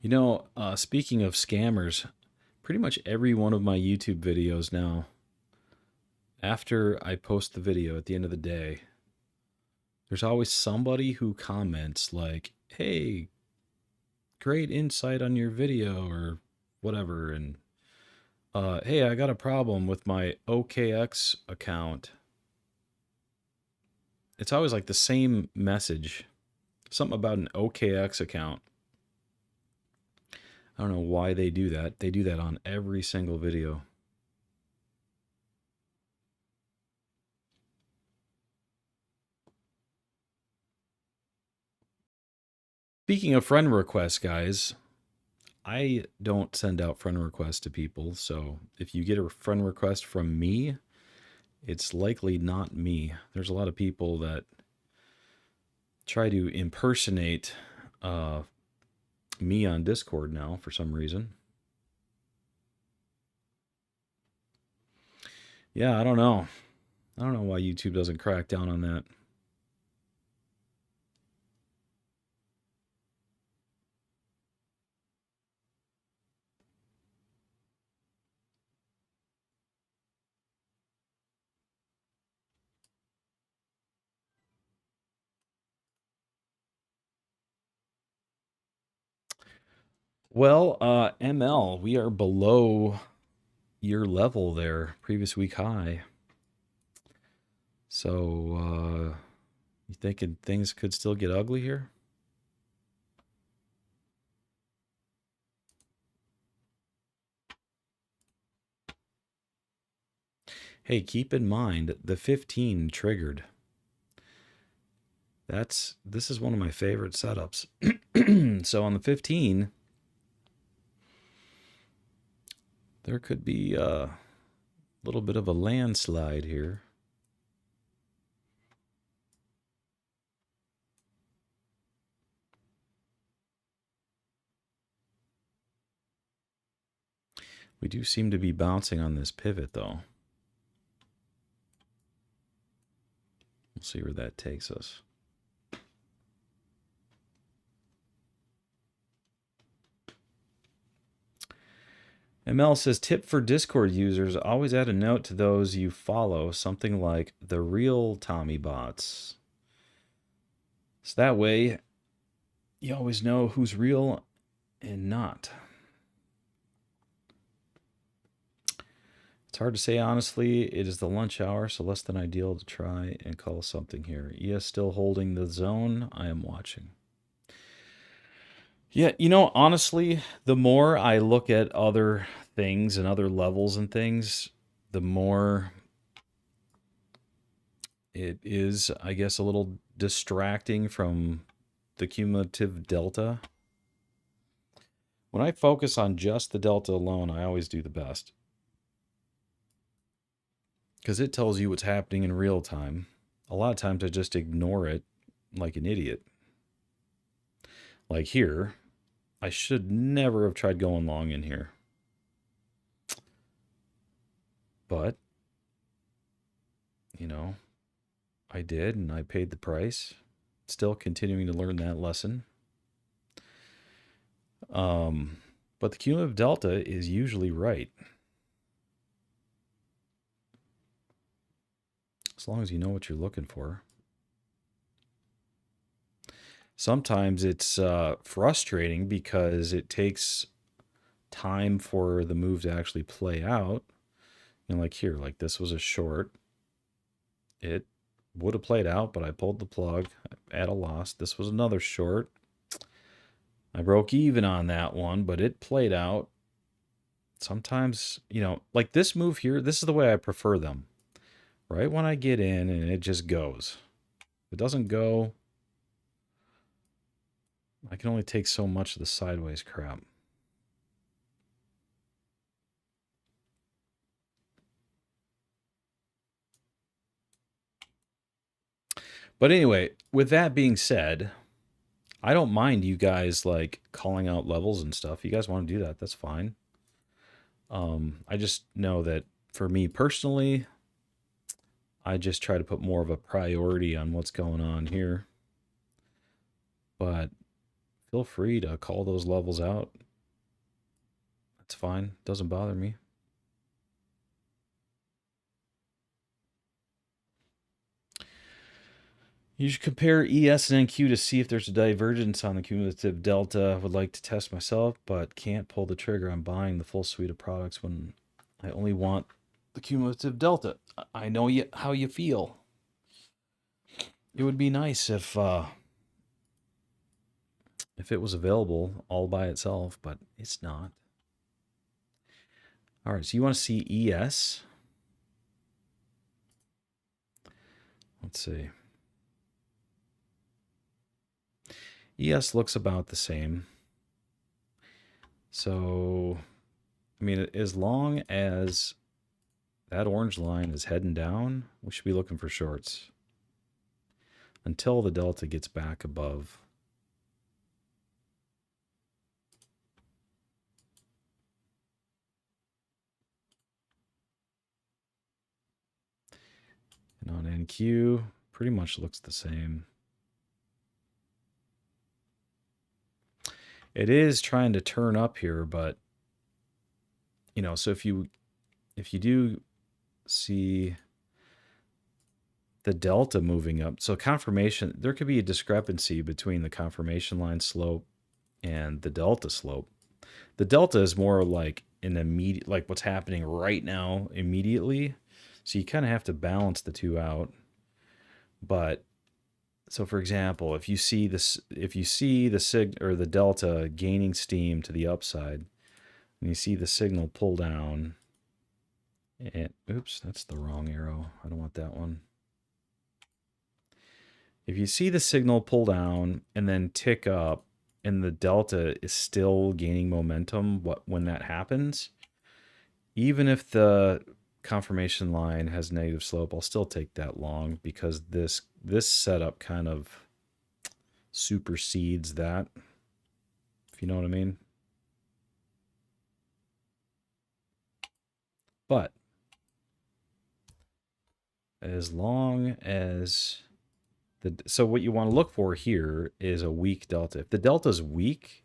You know, speaking of scammers, pretty much every one of my YouTube videos now, after I post the video at the end of the day, there's always somebody who comments like, hey, great insight on your video or whatever. And, hey, I got a problem with my OKX account. It's always like the same message, something about an OKX account. I don't know why they do that. They do that on every single video. Speaking of friend requests, guys, I don't send out friend requests to people. So if you get a friend request from me, it's likely not me. There's a lot of people that try to impersonate me on Discord now for some reason. Yeah, I don't know. I don't know why YouTube doesn't crack down on that. Well, ML, we are below your level there, previous week high. So, you thinking things could still get ugly here? Hey, keep in mind the 15 triggered. This is one of my favorite setups. So on the 15, there could be a little bit of a landslide here. We do seem to be bouncing on this pivot, though. We'll see where that takes us. ML says, tip for Discord users, always add a note to those you follow, something like the real TOMMYBOTS. So that way, you always know who's real and not. It's hard to say, honestly. It is the lunch hour, so less than ideal to try and call something here. ES still holding the zone. I am watching. Yeah, you know, honestly, the more I look at other things and other levels and things, the more it is, I guess, a little distracting from the cumulative delta. When I focus on just the delta alone, I always do the best, because it tells you what's happening in real time. A lot of times I just ignore it like an idiot. Like here, I should never have tried going long in here. But, you know, I did, and I paid the price. Still continuing to learn that lesson. But the cumulative delta is usually right. As long as you know what you're looking for. Sometimes it's frustrating because it takes time for the move to actually play out. You know, like here, like this was a short. It would have played out, but I pulled the plug at a loss. This was another short. I broke even on that one, but it played out. Sometimes, you know, like this move here, this is the way I prefer them. Right when I get in and it just goes. If it doesn't go, I can only take so much of the sideways crap. But anyway, with that being said, I don't mind you guys like calling out levels and stuff. You guys want to do that, that's fine. I just know that for me personally, I just try to put more of a priority on what's going on here. But feel free to call those levels out. That's fine. Doesn't bother me. You should compare ES and NQ to see if there's a divergence on the cumulative delta. Would like to test myself, but can't pull the trigger on buying the full suite of products when I only want the cumulative delta. I know how you feel. It would be nice if it was available all by itself, but it's not. All right, so you want to see ES. Let's see. ES looks about the same. So, I mean, as long as that orange line is heading down, we should be looking for shorts until the delta gets back above. And on NQ, pretty much looks the same. It is trying to turn up here, but you know, so if you do see the delta moving up, so confirmation, there could be a discrepancy between the confirmation line slope and the delta slope. The delta is more like an immediate, like what's happening right now immediately. So you kind of have to balance the two out. But so for example, if you see this, if you see the the delta gaining steam to the upside, and you see the signal pull down, and oops, that's the wrong arrow. I don't want that one. If you see the signal pull down and then tick up, and the delta is still gaining momentum, when that happens, even if the confirmation line has negative slope, I'll still take that long because this setup kind of supersedes that, if you know what I mean. But as long as so what you want to look for here is a weak delta. If the delta is weak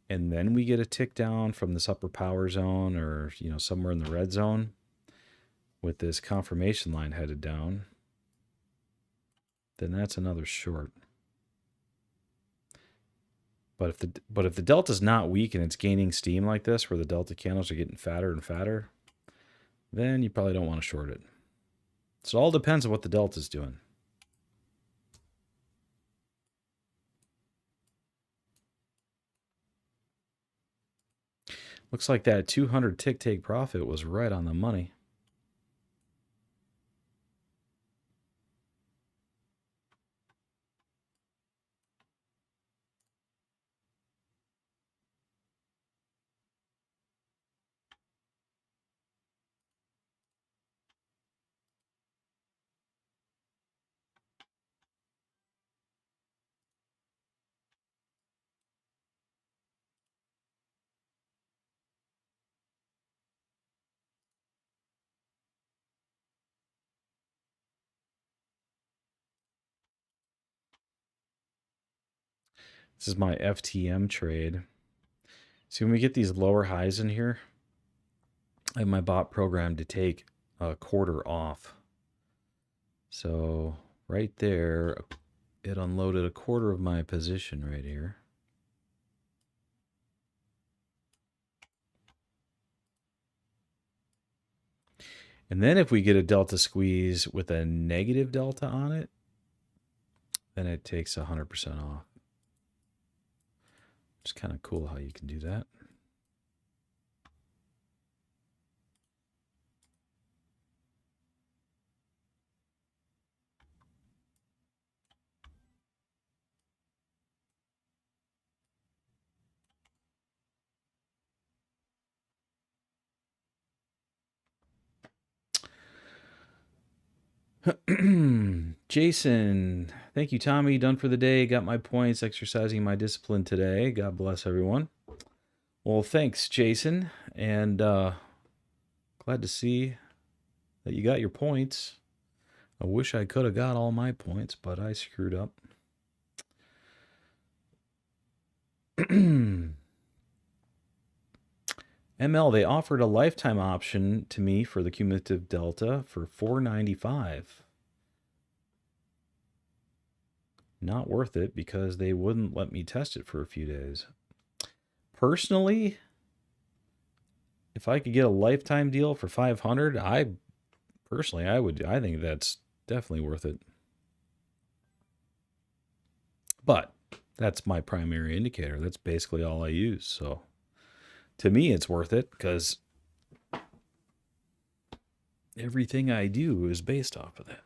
and then we get a tick down from this upper power zone, or you know, somewhere in the red zone with this confirmation line headed down, then that's another short. But if the delta is not weak and it's gaining steam like this, where the delta candles are getting fatter and fatter, then you probably don't want to short it. So it all depends on what the delta is doing. Looks like that 200 tick take profit was right on the money. This is my FTM trade. See, when we get these lower highs in here, I have my bot programmed to take a quarter off. So right there, it unloaded a quarter of my position right here. And then if we get a delta squeeze with a negative delta on it, then it takes 100% off. It's kind of cool how you can do that. Jason, thank you, Tommy. Done for the day. Got my points, exercising my discipline today. God bless everyone. Well, thanks, Jason. And glad to see that you got your points. I wish I could have got all my points, but I screwed up. ML, they offered a lifetime option to me for the Cumulative Delta for $4.95. Not worth it because they wouldn't let me test it for a few days. Personally, if I could get a lifetime deal for $500, I think that's definitely worth it. But that's my primary indicator. That's basically all I use. So to me, it's worth it because everything I do is based off of that.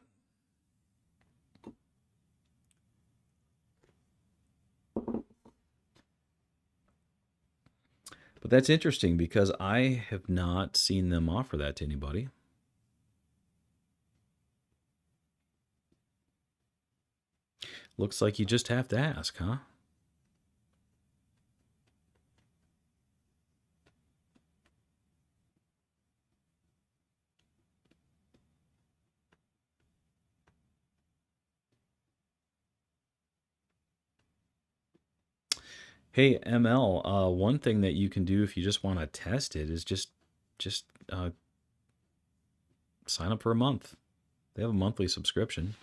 But that's interesting because I have not seen them offer that to anybody. Looks like you just have to ask, huh? Hey, ML, one thing that you can do if you just want to test it is just sign up for a month. They have a monthly subscription.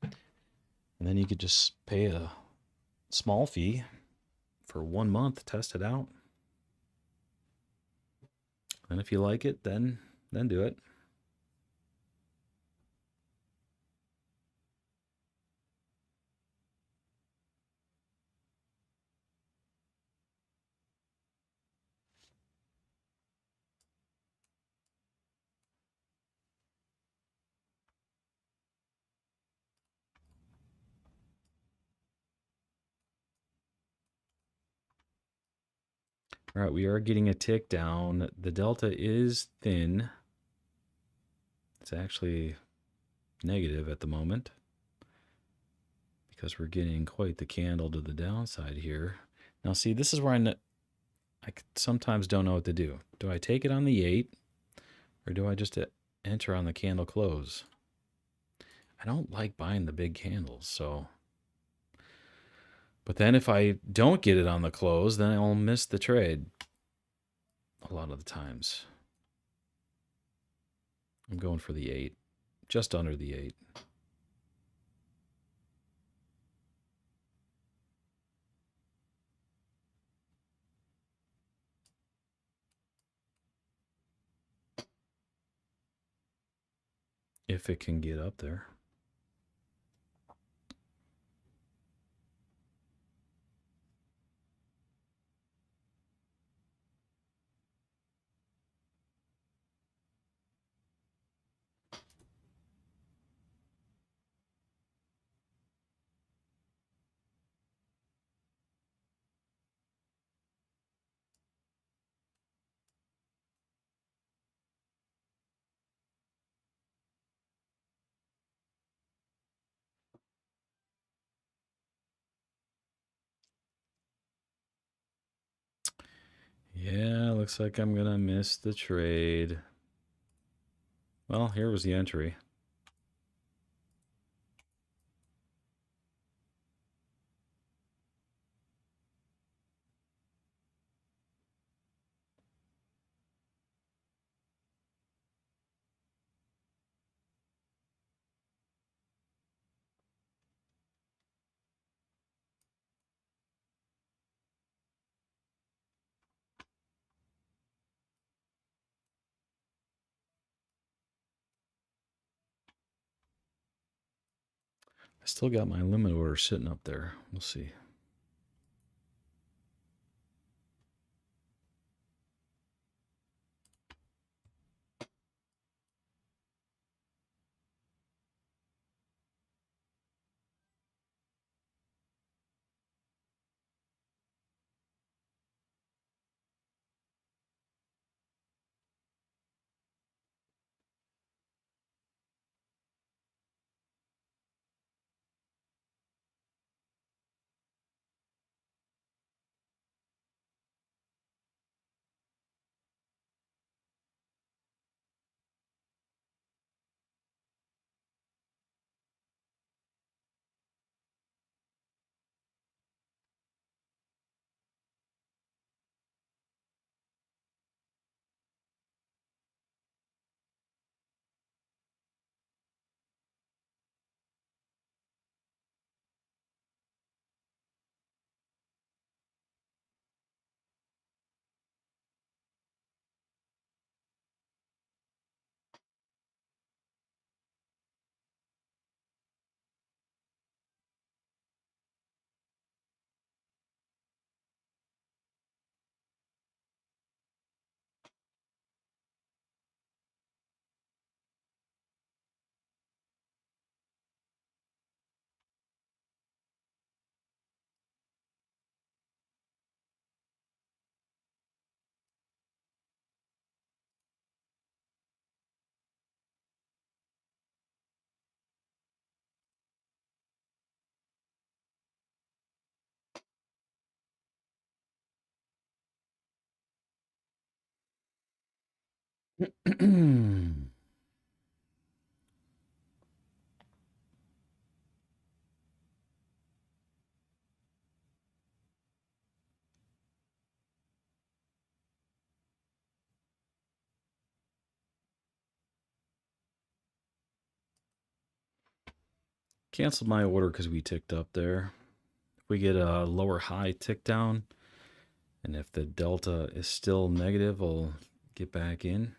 And then you could just pay a small fee for 1 month, test it out. And if you like it, then do it. All right, we are getting a tick down. The delta is thin. It's actually negative at the moment because we're getting quite the candle to the downside here. Now, see, this is where I sometimes don't know what to do. Do I take it on the 8 or do I just enter on the candle close? I don't like buying the big candles, so. But then if I don't get it on the close, then I'll miss the trade a lot of the times. I'm going for the 8, just under the 8. If it can get up there. Yeah, looks like I'm going to miss the trade. Well, here was the entry. I still got my limit order sitting up there. We'll see. Canceled my order because we ticked up there. If we get a lower high tick down, and if the delta is still negative, I'll get back in.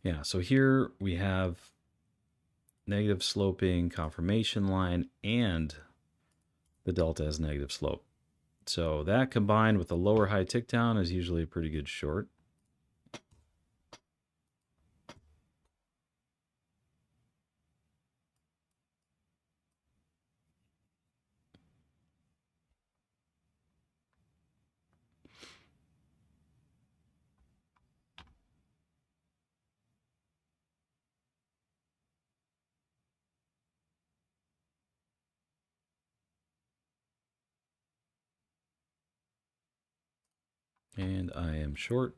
Yeah, so here we have negative sloping confirmation line and the delta has negative slope. So that combined with a lower high tick down is usually a pretty good short. And I am short.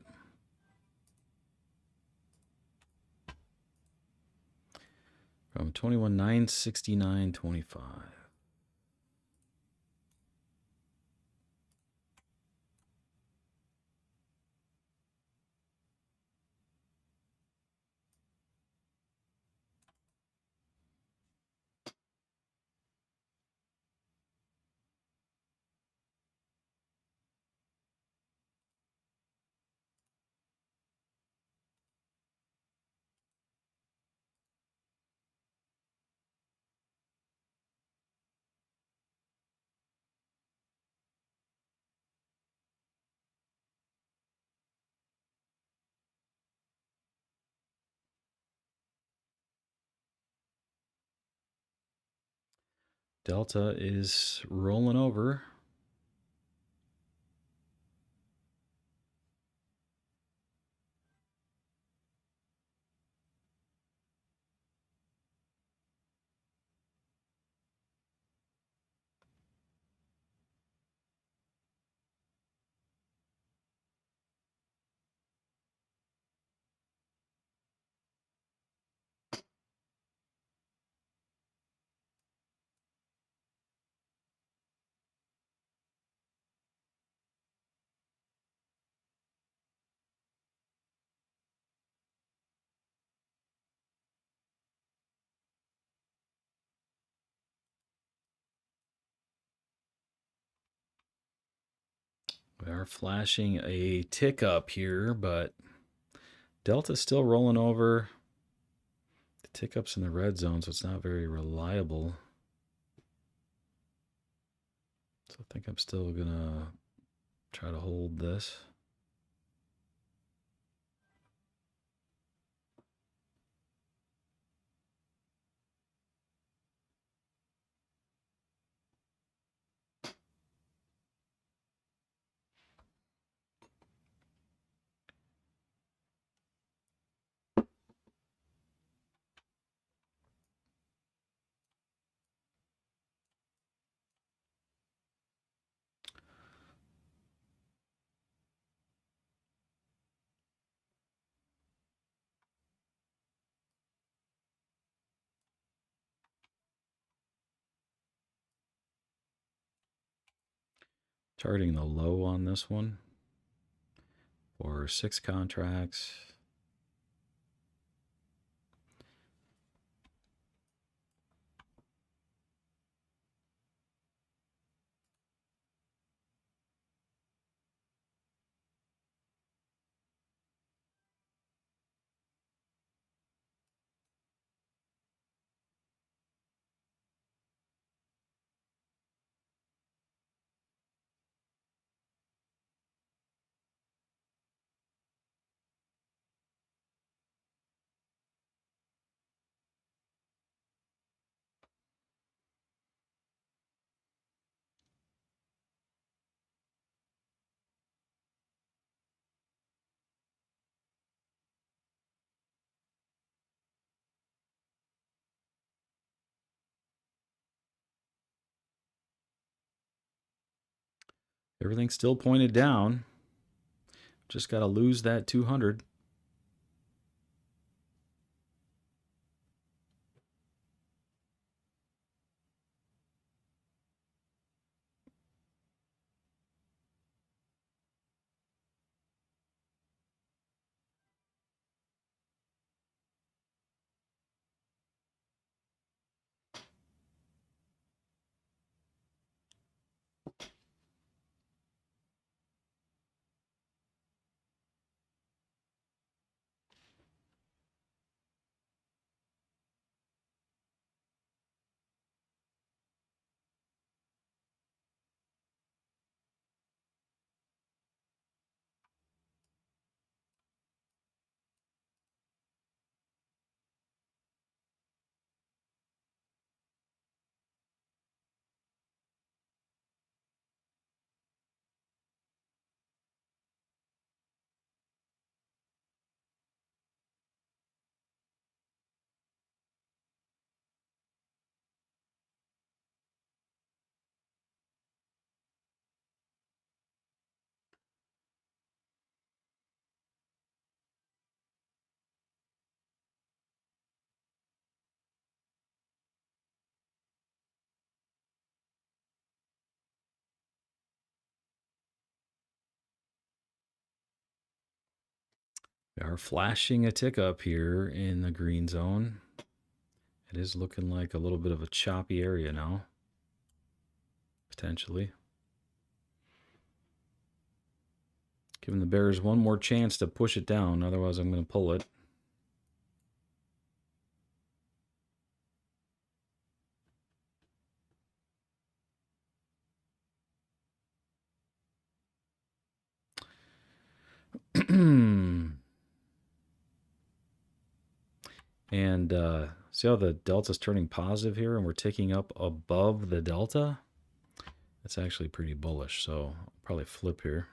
From 21,969.25. Delta is rolling over. We are flashing a tick up here, but Delta's still rolling over. The tick up's in the red zone, so it's not very reliable. So I think I'm still gonna try to hold this. Targeting the low on this one for 6 contracts. Everything's still pointed down. Just got to lose that 200. We are flashing a tick up here in the green zone. It is looking like a little bit of a choppy area now, potentially. Giving the bears one more chance to push it down, otherwise I'm going to pull it. And see how the delta's turning positive here and we're ticking up above the delta? That's actually pretty bullish, so I'll probably flip here.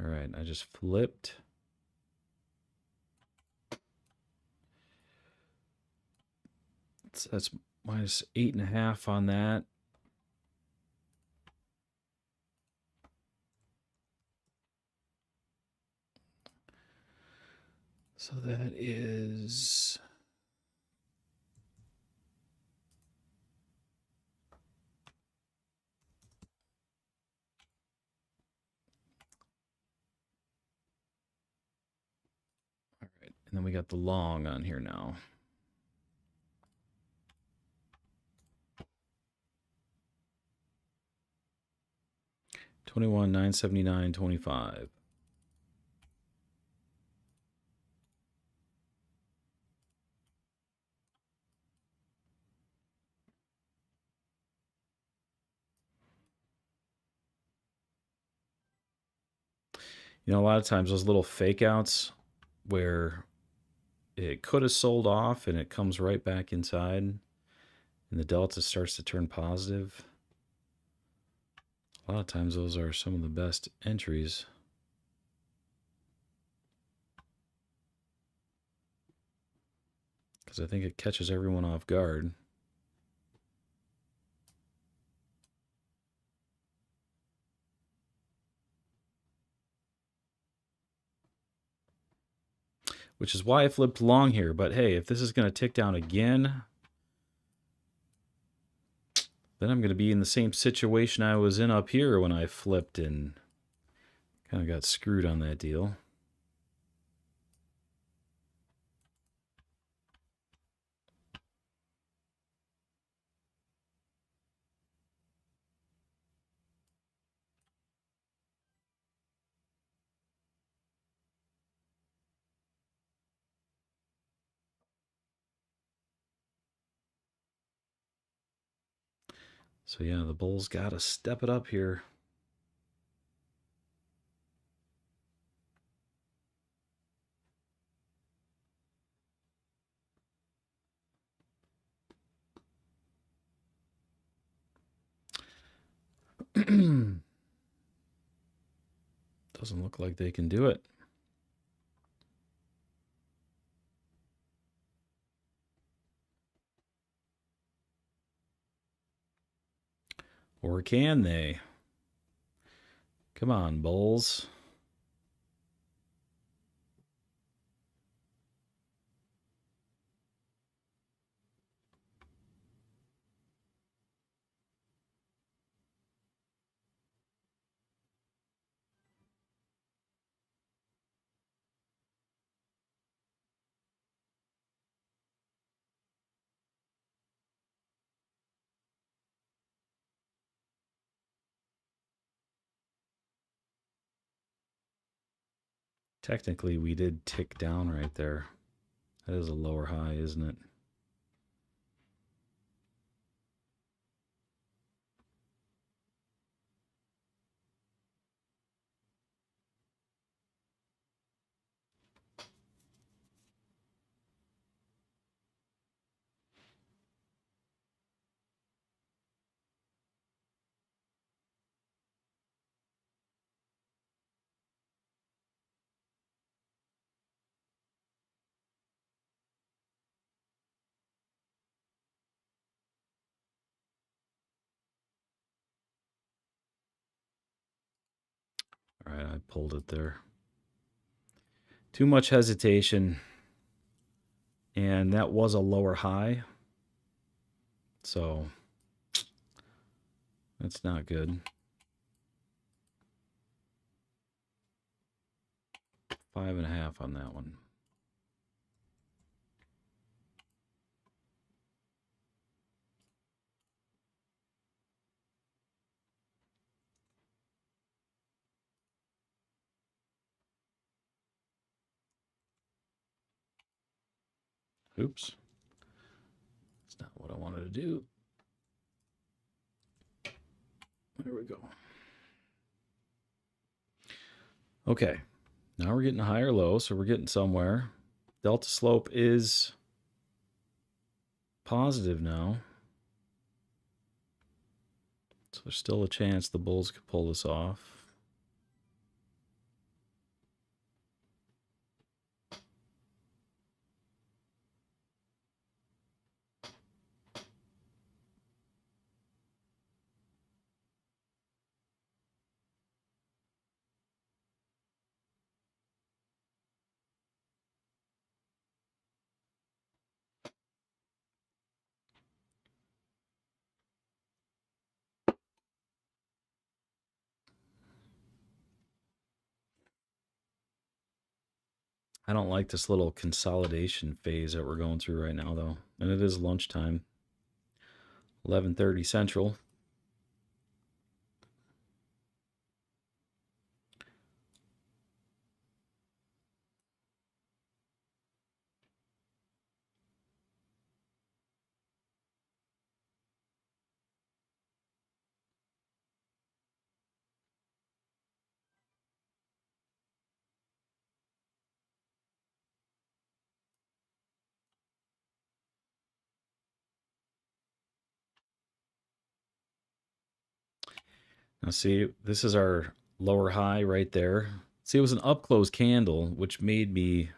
All right, I just flipped. That's minus 8.5 on that. So that is... All right, and then we got the long on here now. $21,979.25. You know, a lot of times those little fake outs where it could have sold off and it comes right back inside and the delta starts to turn positive. A lot of times those are some of the best entries. Because I think it catches everyone off guard. Which is why I flipped long here. But hey, if this is going to tick down again, then I'm going to be in the same situation I was in up here when I flipped and kind of got screwed on that deal. So yeah, the bulls got to step it up here. Doesn't look like they can do it. Or can they? Come on, bulls. Technically, we did tick down right there. That is a lower high, isn't it? All right, I pulled it there. Too much hesitation. And that was a lower high. So that's not good. 5.5 on that one. Oops. That's not what I wanted to do. There we go. Okay. Now we're getting a higher low, so we're getting somewhere. Delta slope is positive now. So there's still a chance the bulls could pull this off. I don't like this little consolidation phase that we're going through right now, though. And it is lunchtime, 11:30 Central. Now see, this is our lower high right there. See, it was an up-close candle, which made me,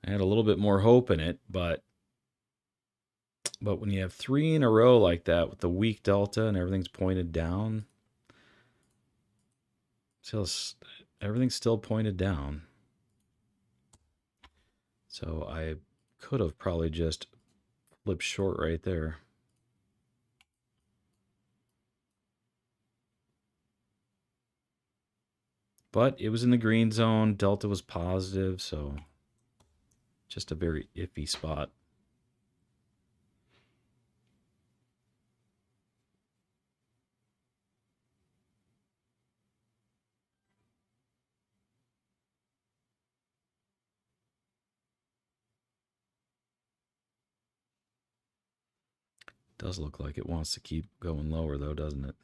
I had a little bit more hope in it, but when you have 3 in a row like that with the weak delta and everything's pointed down, everything's still pointed down. So I could have probably just flipped short right there. But it was in the green zone. Delta was positive, so just a very iffy spot. Does look like it wants to keep going lower, though, doesn't it?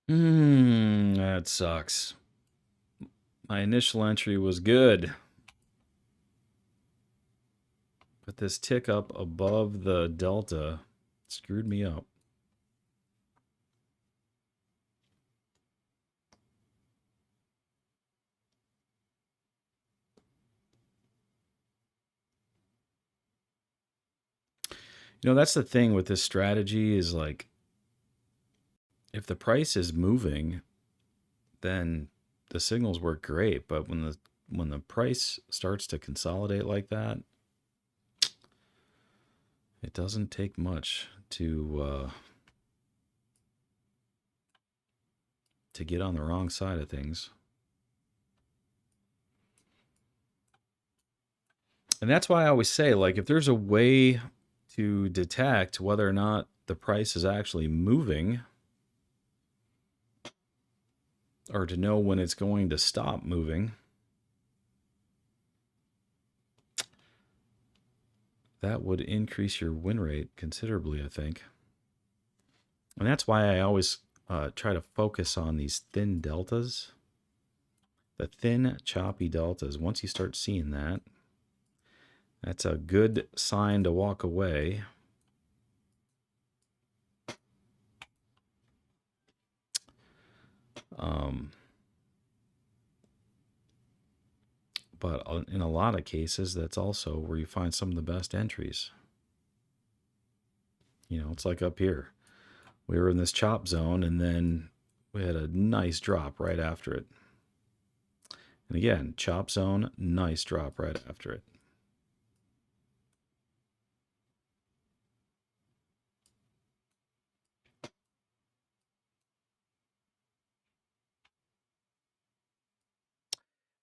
That sucks. My initial entry was good. But this tick up above the delta Screwed me up. You know, that's the thing with this strategy is like, if the price is moving, then the signals work great. But when the price starts to consolidate like that, it doesn't take much to get on the wrong side of things. And that's why I always say, like, if there's a way to detect whether or not the price is actually moving, or to know when it's going to stop moving, that would increase your win rate considerably, I think. And that's why I always try to focus on these thin deltas. The thin, choppy deltas. Once you start seeing that, that's a good sign to walk away. But in a lot of cases, that's also where you find some of the best entries. You know, it's like up here. We were in this chop zone, and then we had a nice drop right after it. And again, chop zone, nice drop right after it.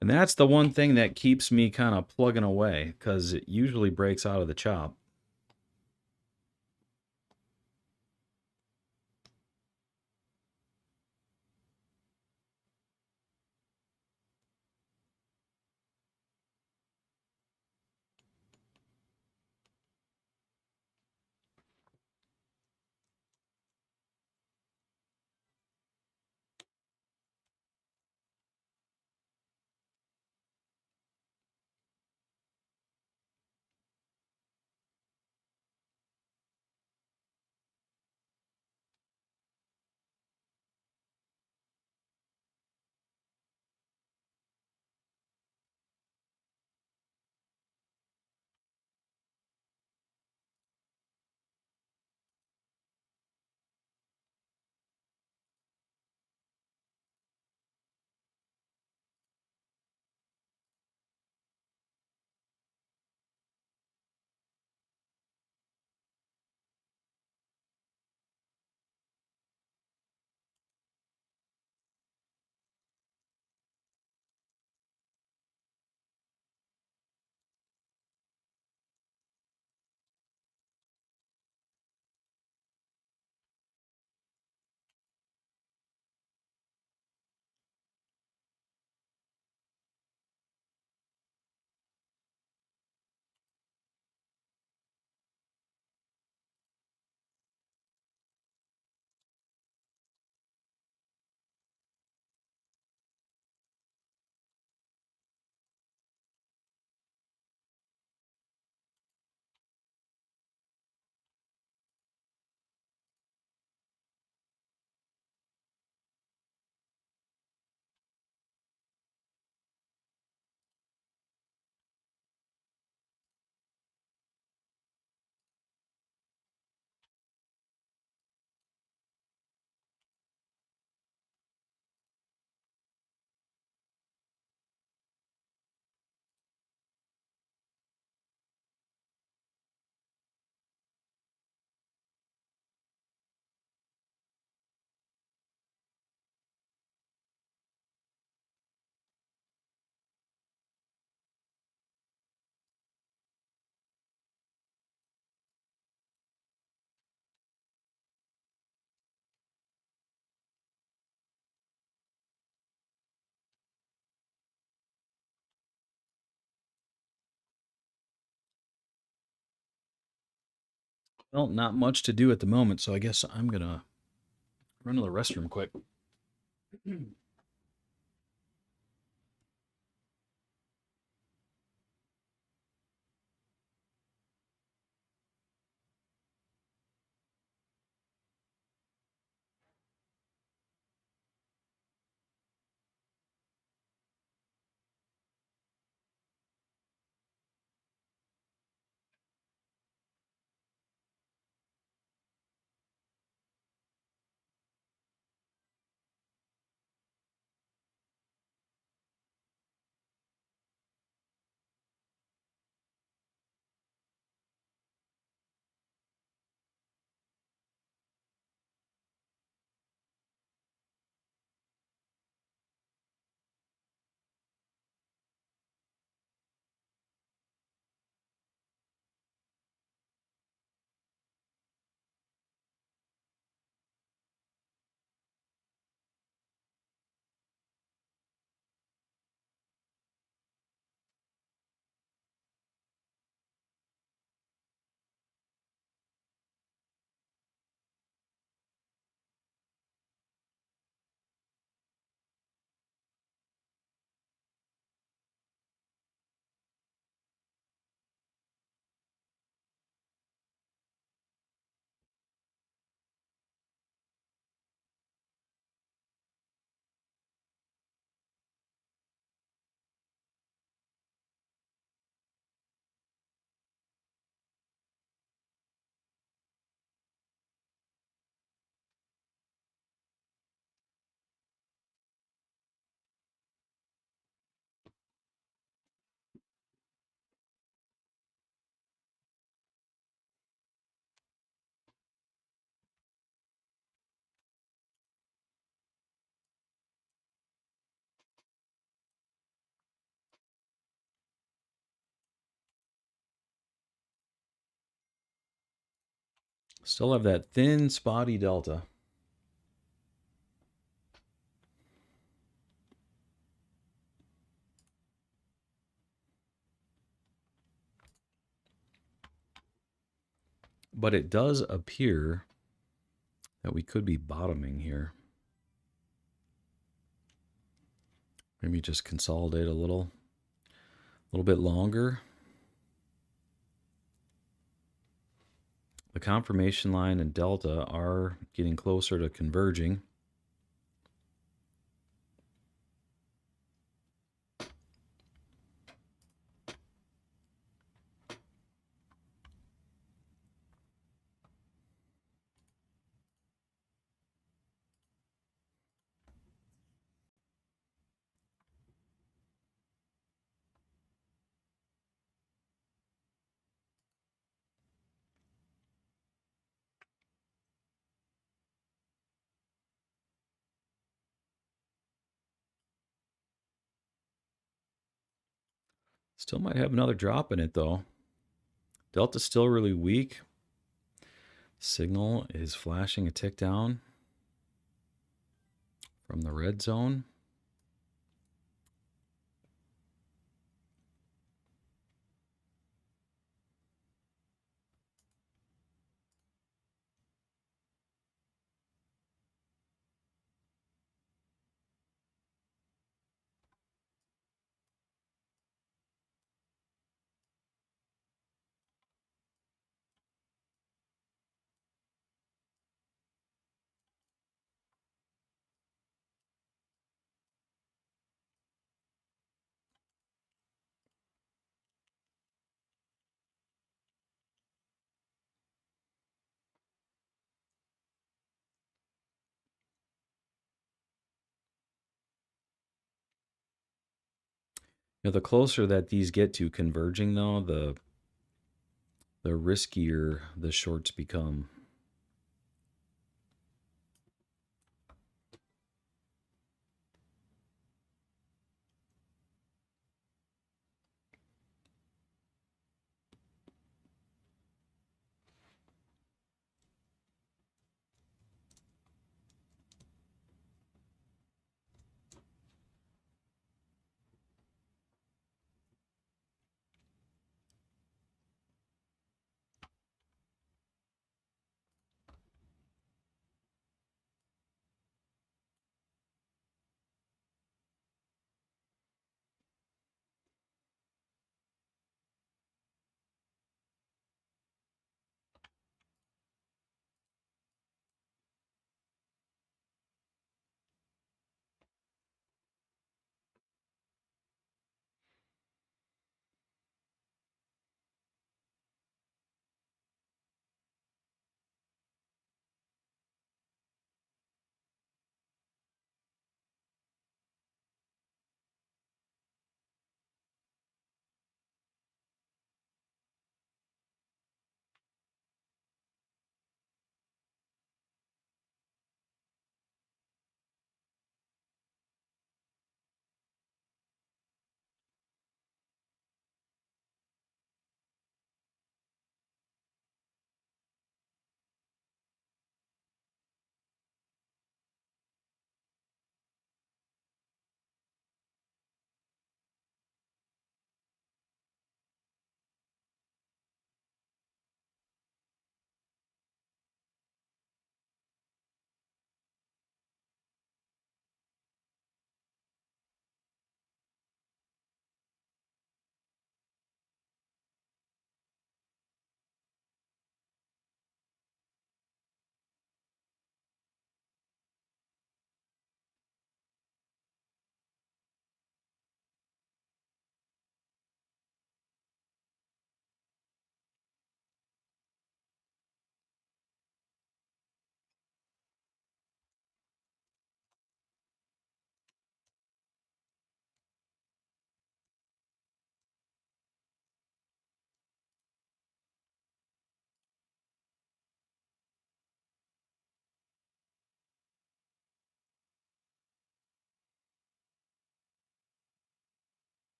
And that's the one thing that keeps me kind of plugging away, because it usually breaks out of the chop. Well, not much to do at the moment, so I guess I'm going to run to the restroom quick. Still have that thin, spotty delta. But it does appear that we could be bottoming here. Maybe just consolidate a little bit longer. The confirmation line and delta are getting closer to converging. Still might have another drop in it though. Delta's still really weak. Signal is flashing a tick down from the red zone. You know, the closer that these get to converging though, the riskier the shorts become.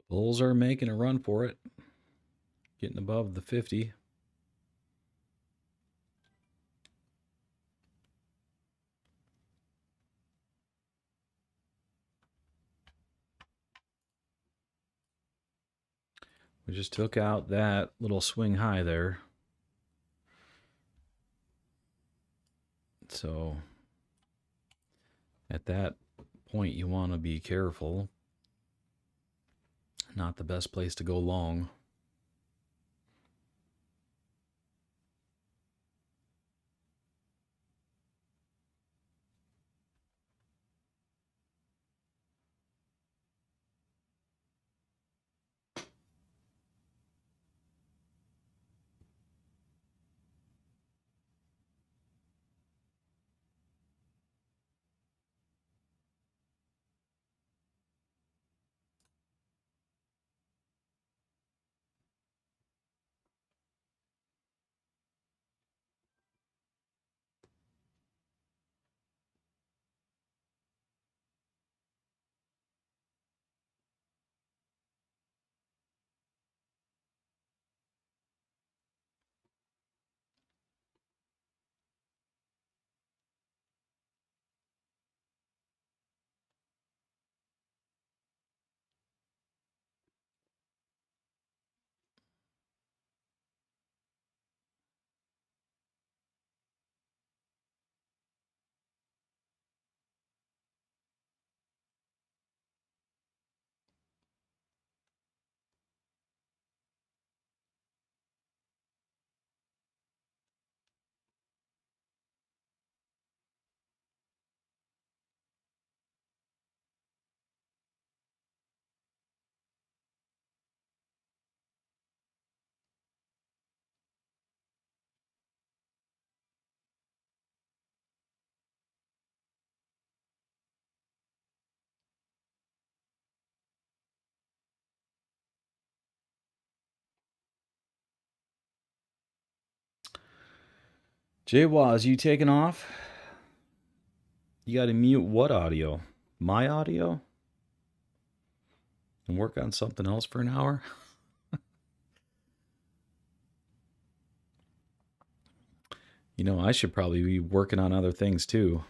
Bulls are making a run for it. Getting above the 50. We just took out that little swing high there. So at that point, you want to be careful. Not the best place to go long. J-Waz, you taking off? You got to mute what audio? My audio? And work on something else for an hour? You know, I should probably be working on other things too.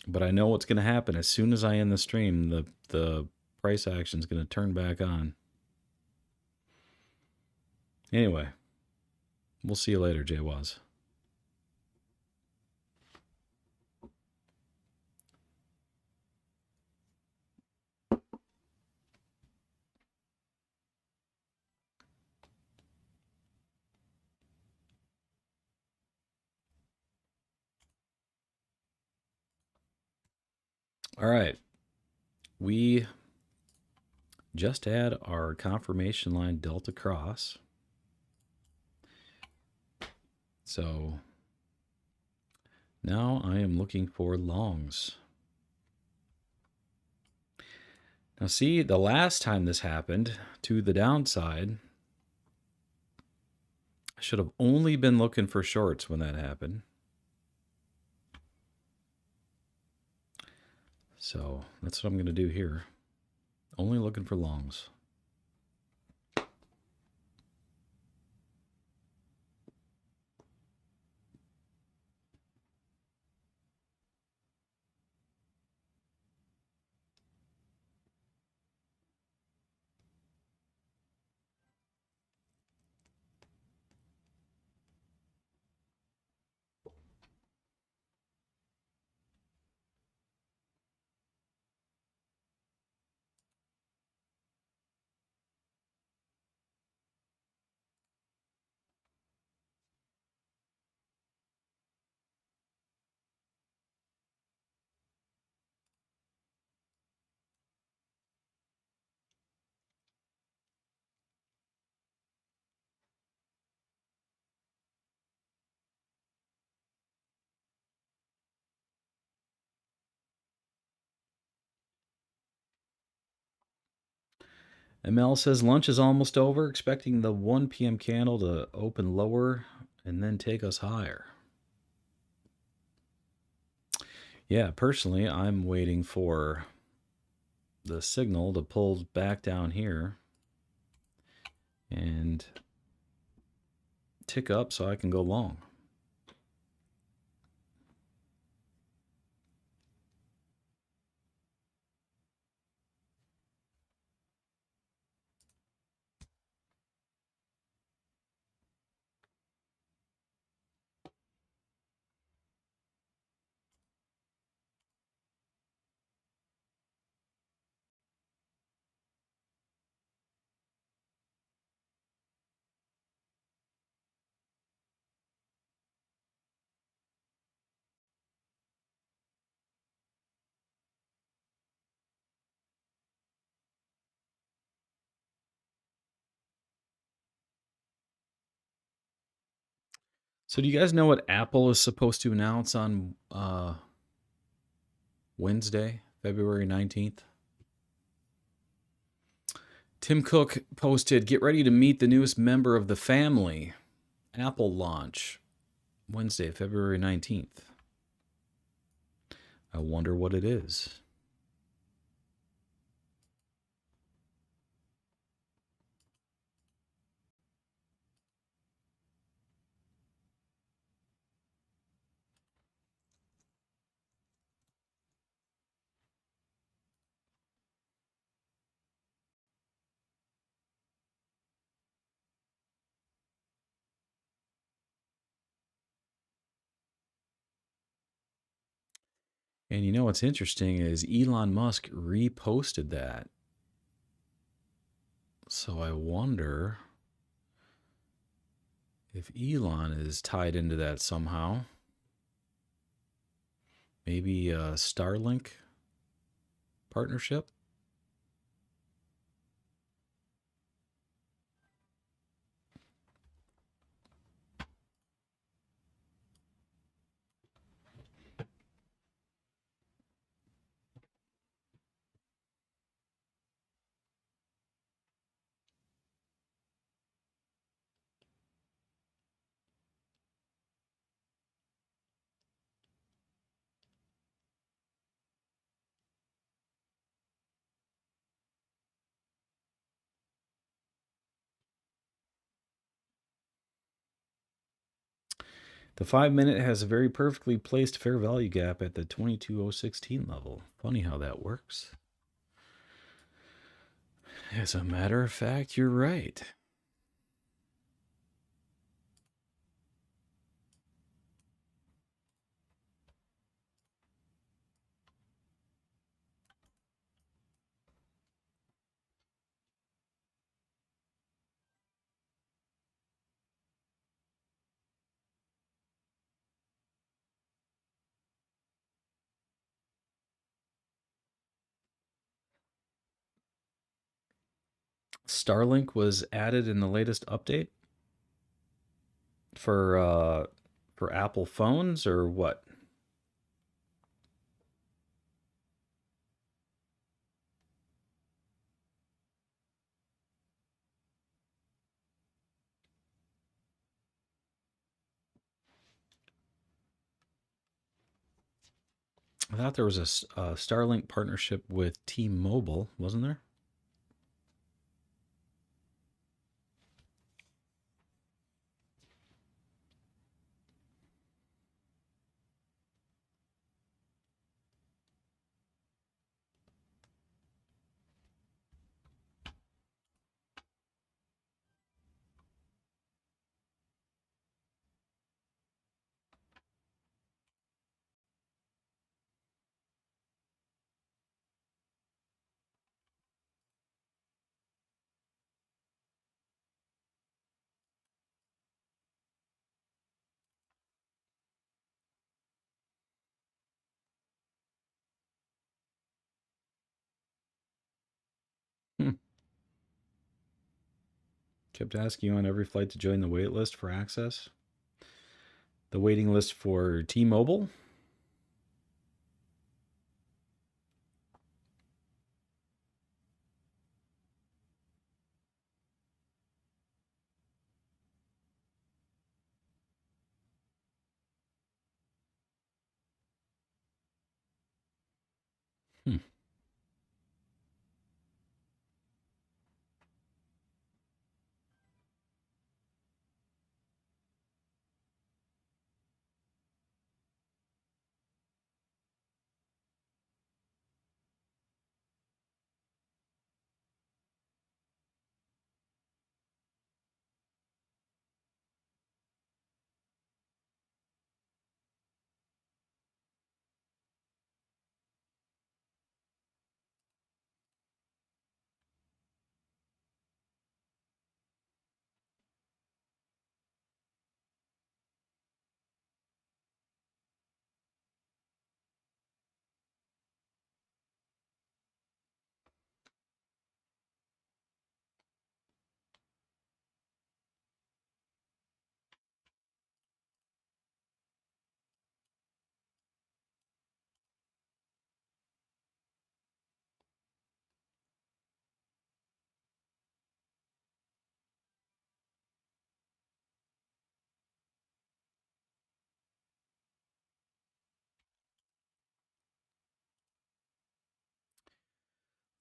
But I know what's going to happen. As soon as I end the stream, the price action is going to turn back on. Anyway, we'll see you later, J-Waz. All right. We just had our confirmation line delta cross. So now I am looking for longs. Now see, the last time this happened to the downside, I should have only been looking for shorts when that happened. So that's what I'm going to do here. Only looking for longs. ML says lunch is almost over, expecting the 1 p.m. candle to open lower and then take us higher. Yeah, personally, I'm waiting for the signal to pull back down here and tick up so I can go long. So do you guys know what Apple is supposed to announce on Wednesday, February 19th? Tim Cook posted, "Get ready to meet the newest member of the family. Apple launch Wednesday, February 19th. I wonder what it is." And you know what's interesting is Elon Musk reposted that. So I wonder if Elon is tied into that somehow. Maybe a Starlink partnership? The 5-minute has a very perfectly placed fair value gap at the 22,016 level. Funny how that works. As a matter of fact, you're right. Starlink was added in the latest update for Apple phones or what? I thought there was a Starlink partnership with T-Mobile, wasn't there? Hmm. Kept asking you on every flight to join the wait list for access. The waiting list for T-Mobile? Hmm.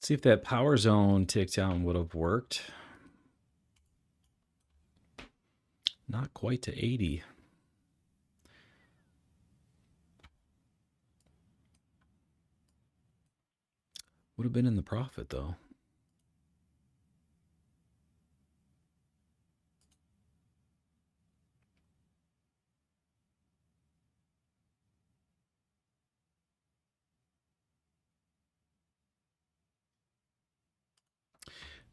See if that power zone tick down would have worked. Not quite to 80. Would have been in the profit though.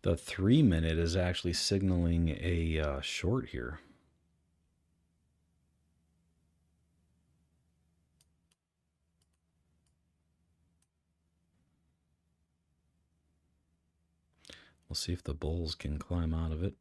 The 3 minute is actually signaling a short here. We'll see if the bulls can climb out of it.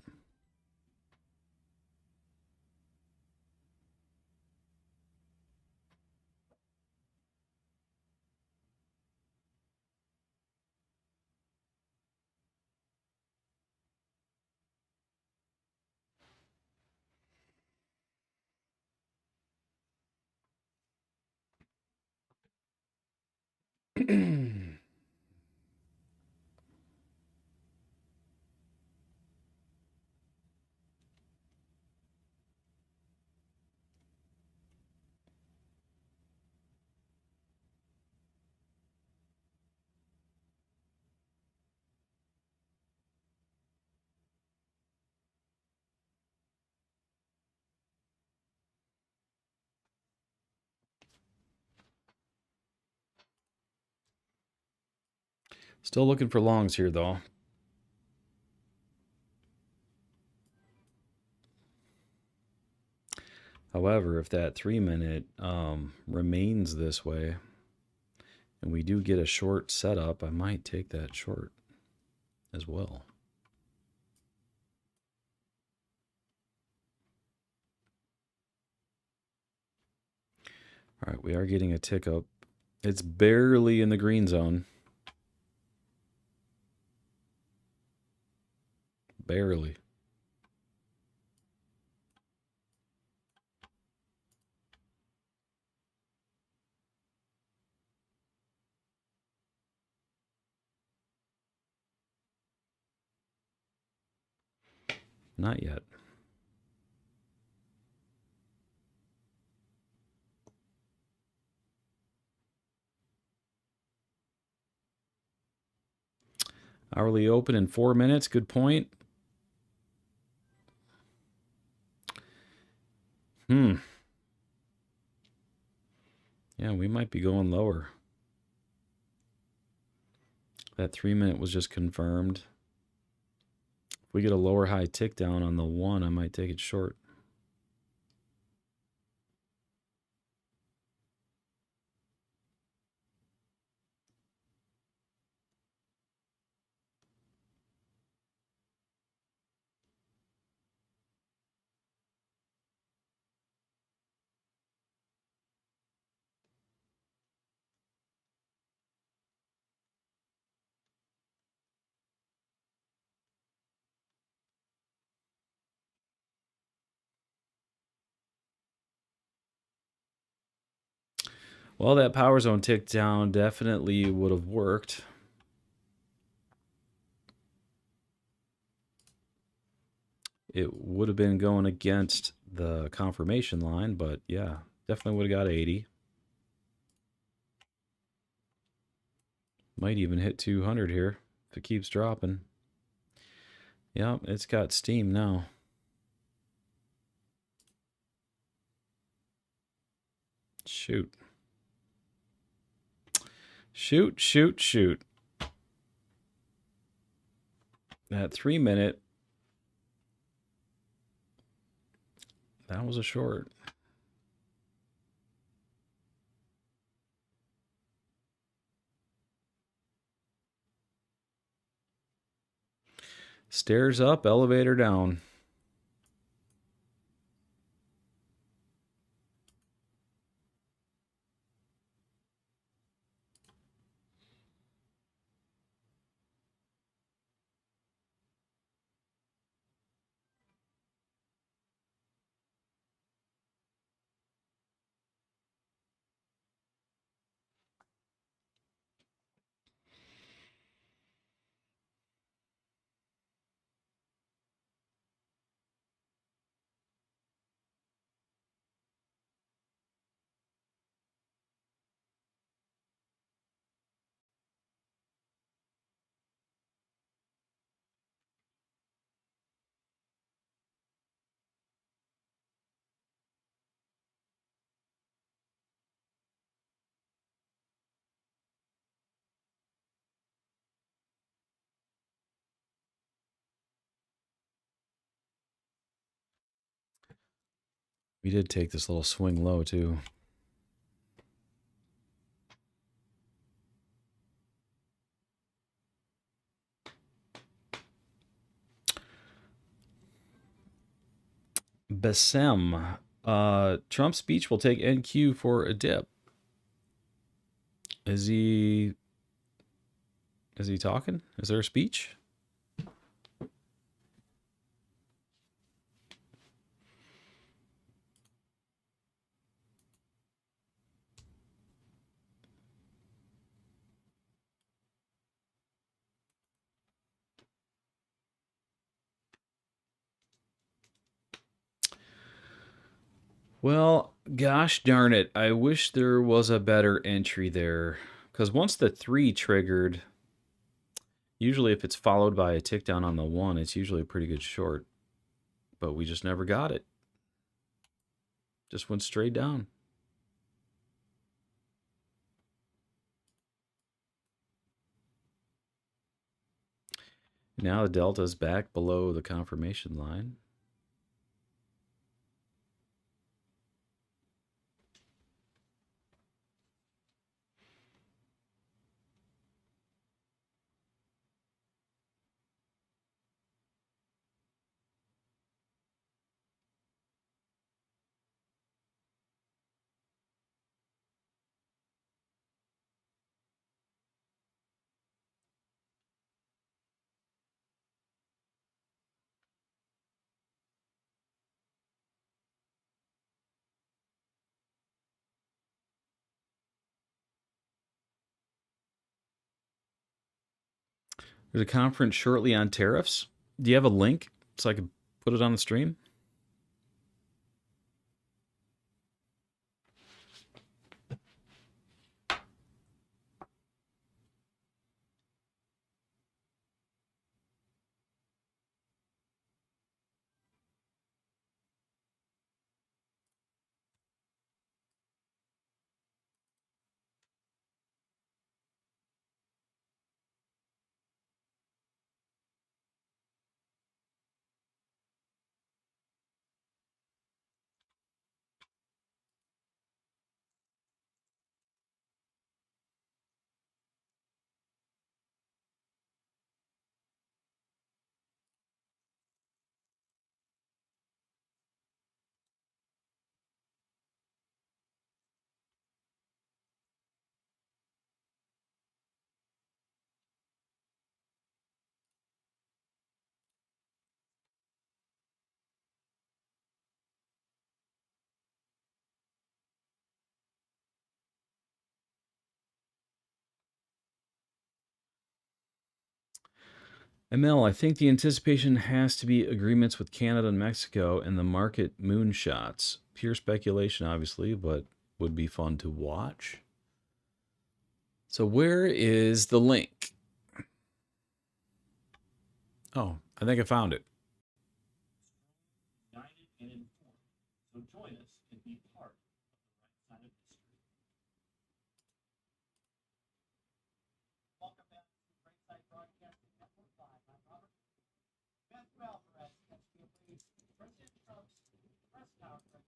Still looking for longs here though. However, if that 3 minute remains this way and we do get a short setup, I might take that short as well. All right, we are getting a tick up. It's barely in the green zone. Barely. Not yet. Hourly open in 4 minutes. Good point. Yeah, we might be going lower. That 3 minute was just confirmed. If we get a lower high tick down on the 1, I might take it short. Well, that power zone tick down definitely would have worked. It would have been going against the confirmation line, but yeah, definitely would have got 80. Might even hit 200 here if it keeps dropping. Yep, it's got steam now. Shoot. Shoot, shoot, shoot. That 3 minute. That was a short. Stairs up, elevator down. We did take this little swing low too. Besem. Trump's speech will take NQ for a dip. Is he talking? Is there a speech? Well, gosh darn it. I wish there was a better entry there. Because once the 3 triggered, usually if it's followed by a tick down on the 1, it's usually a pretty good short. But we just never got it. Just went straight down. Now the delta's back below the confirmation line. There's a conference shortly on tariffs. Do you have a link so I could put it on the stream? ML, I think the anticipation has to be agreements with Canada and Mexico and the market moonshots. Pure speculation, obviously, but would be fun to watch. So where is the link? Oh, I think I found it. United and informed. So join us and be part of the right side of history. Welcome back to the Right Side Broadcasting Network Live. I'm Robert. Matthew Alvarez, President Trump's press conference.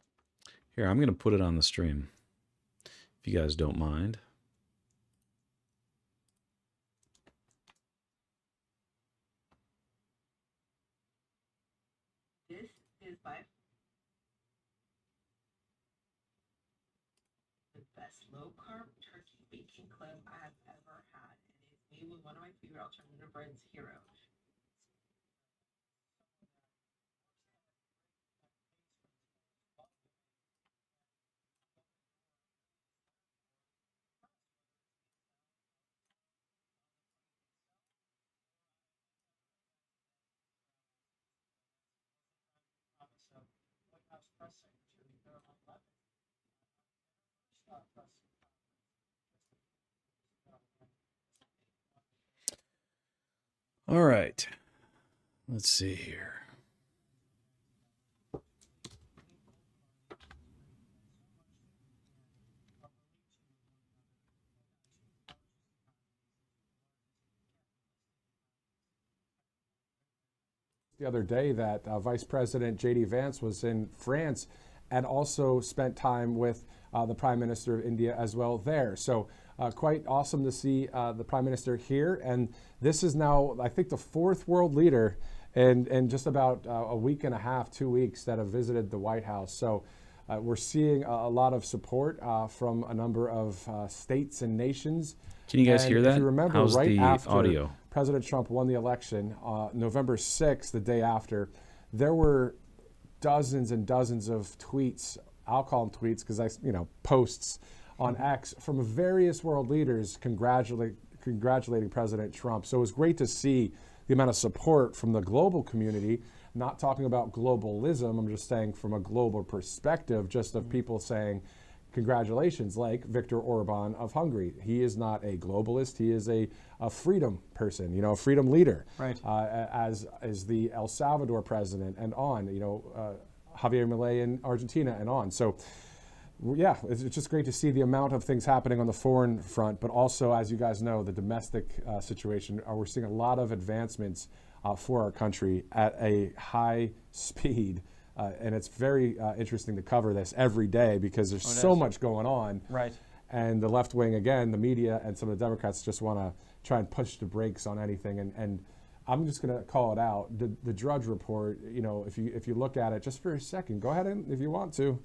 Here, I'm going to put it on the stream, if you guys don't mind. This is by the best low-carb turkey baking club I've ever had, and it's made with one of my favorite alternative breads, Hero. White House Press Secretary Caroline Levitt. All right. Let's see here. The other day that Vice President J.D. Vance was in France and also spent time with the Prime Minister of India as well there. So quite awesome to see the Prime Minister here. And this is now, I think, the fourth world leader in just about a week and a half, 2 weeks that have visited the White House. So we're seeing a lot of support from a number of states and nations. Can you guys hear that? If you remember, how's right the after audio? President Trump won the election, November 6th, the day after, there were dozens and dozens of tweets. I'll call them tweets because posts on X from various world leaders congratulating President Trump. So it was great to see the amount of support from the global community. Not talking about globalism, I'm just saying from a global perspective, just of people saying, congratulations, like Viktor Orban of Hungary. He is not a globalist. He is a freedom person, a freedom leader. Right. As is the El Salvador president and on, Javier Milei in Argentina and on. So, yeah, it's just great to see the amount of things happening on the foreign front, but also, as you guys know, the domestic situation. We're seeing a lot of advancements for our country at a high speed. And it's very interesting to cover this every day because there's so much going on. Right. And the left wing, again, the media and some of the Democrats just want to try and push the brakes on anything. And I'm just going to call it out. The Drudge Report, if you look at it just for a second, go ahead and, if you want to,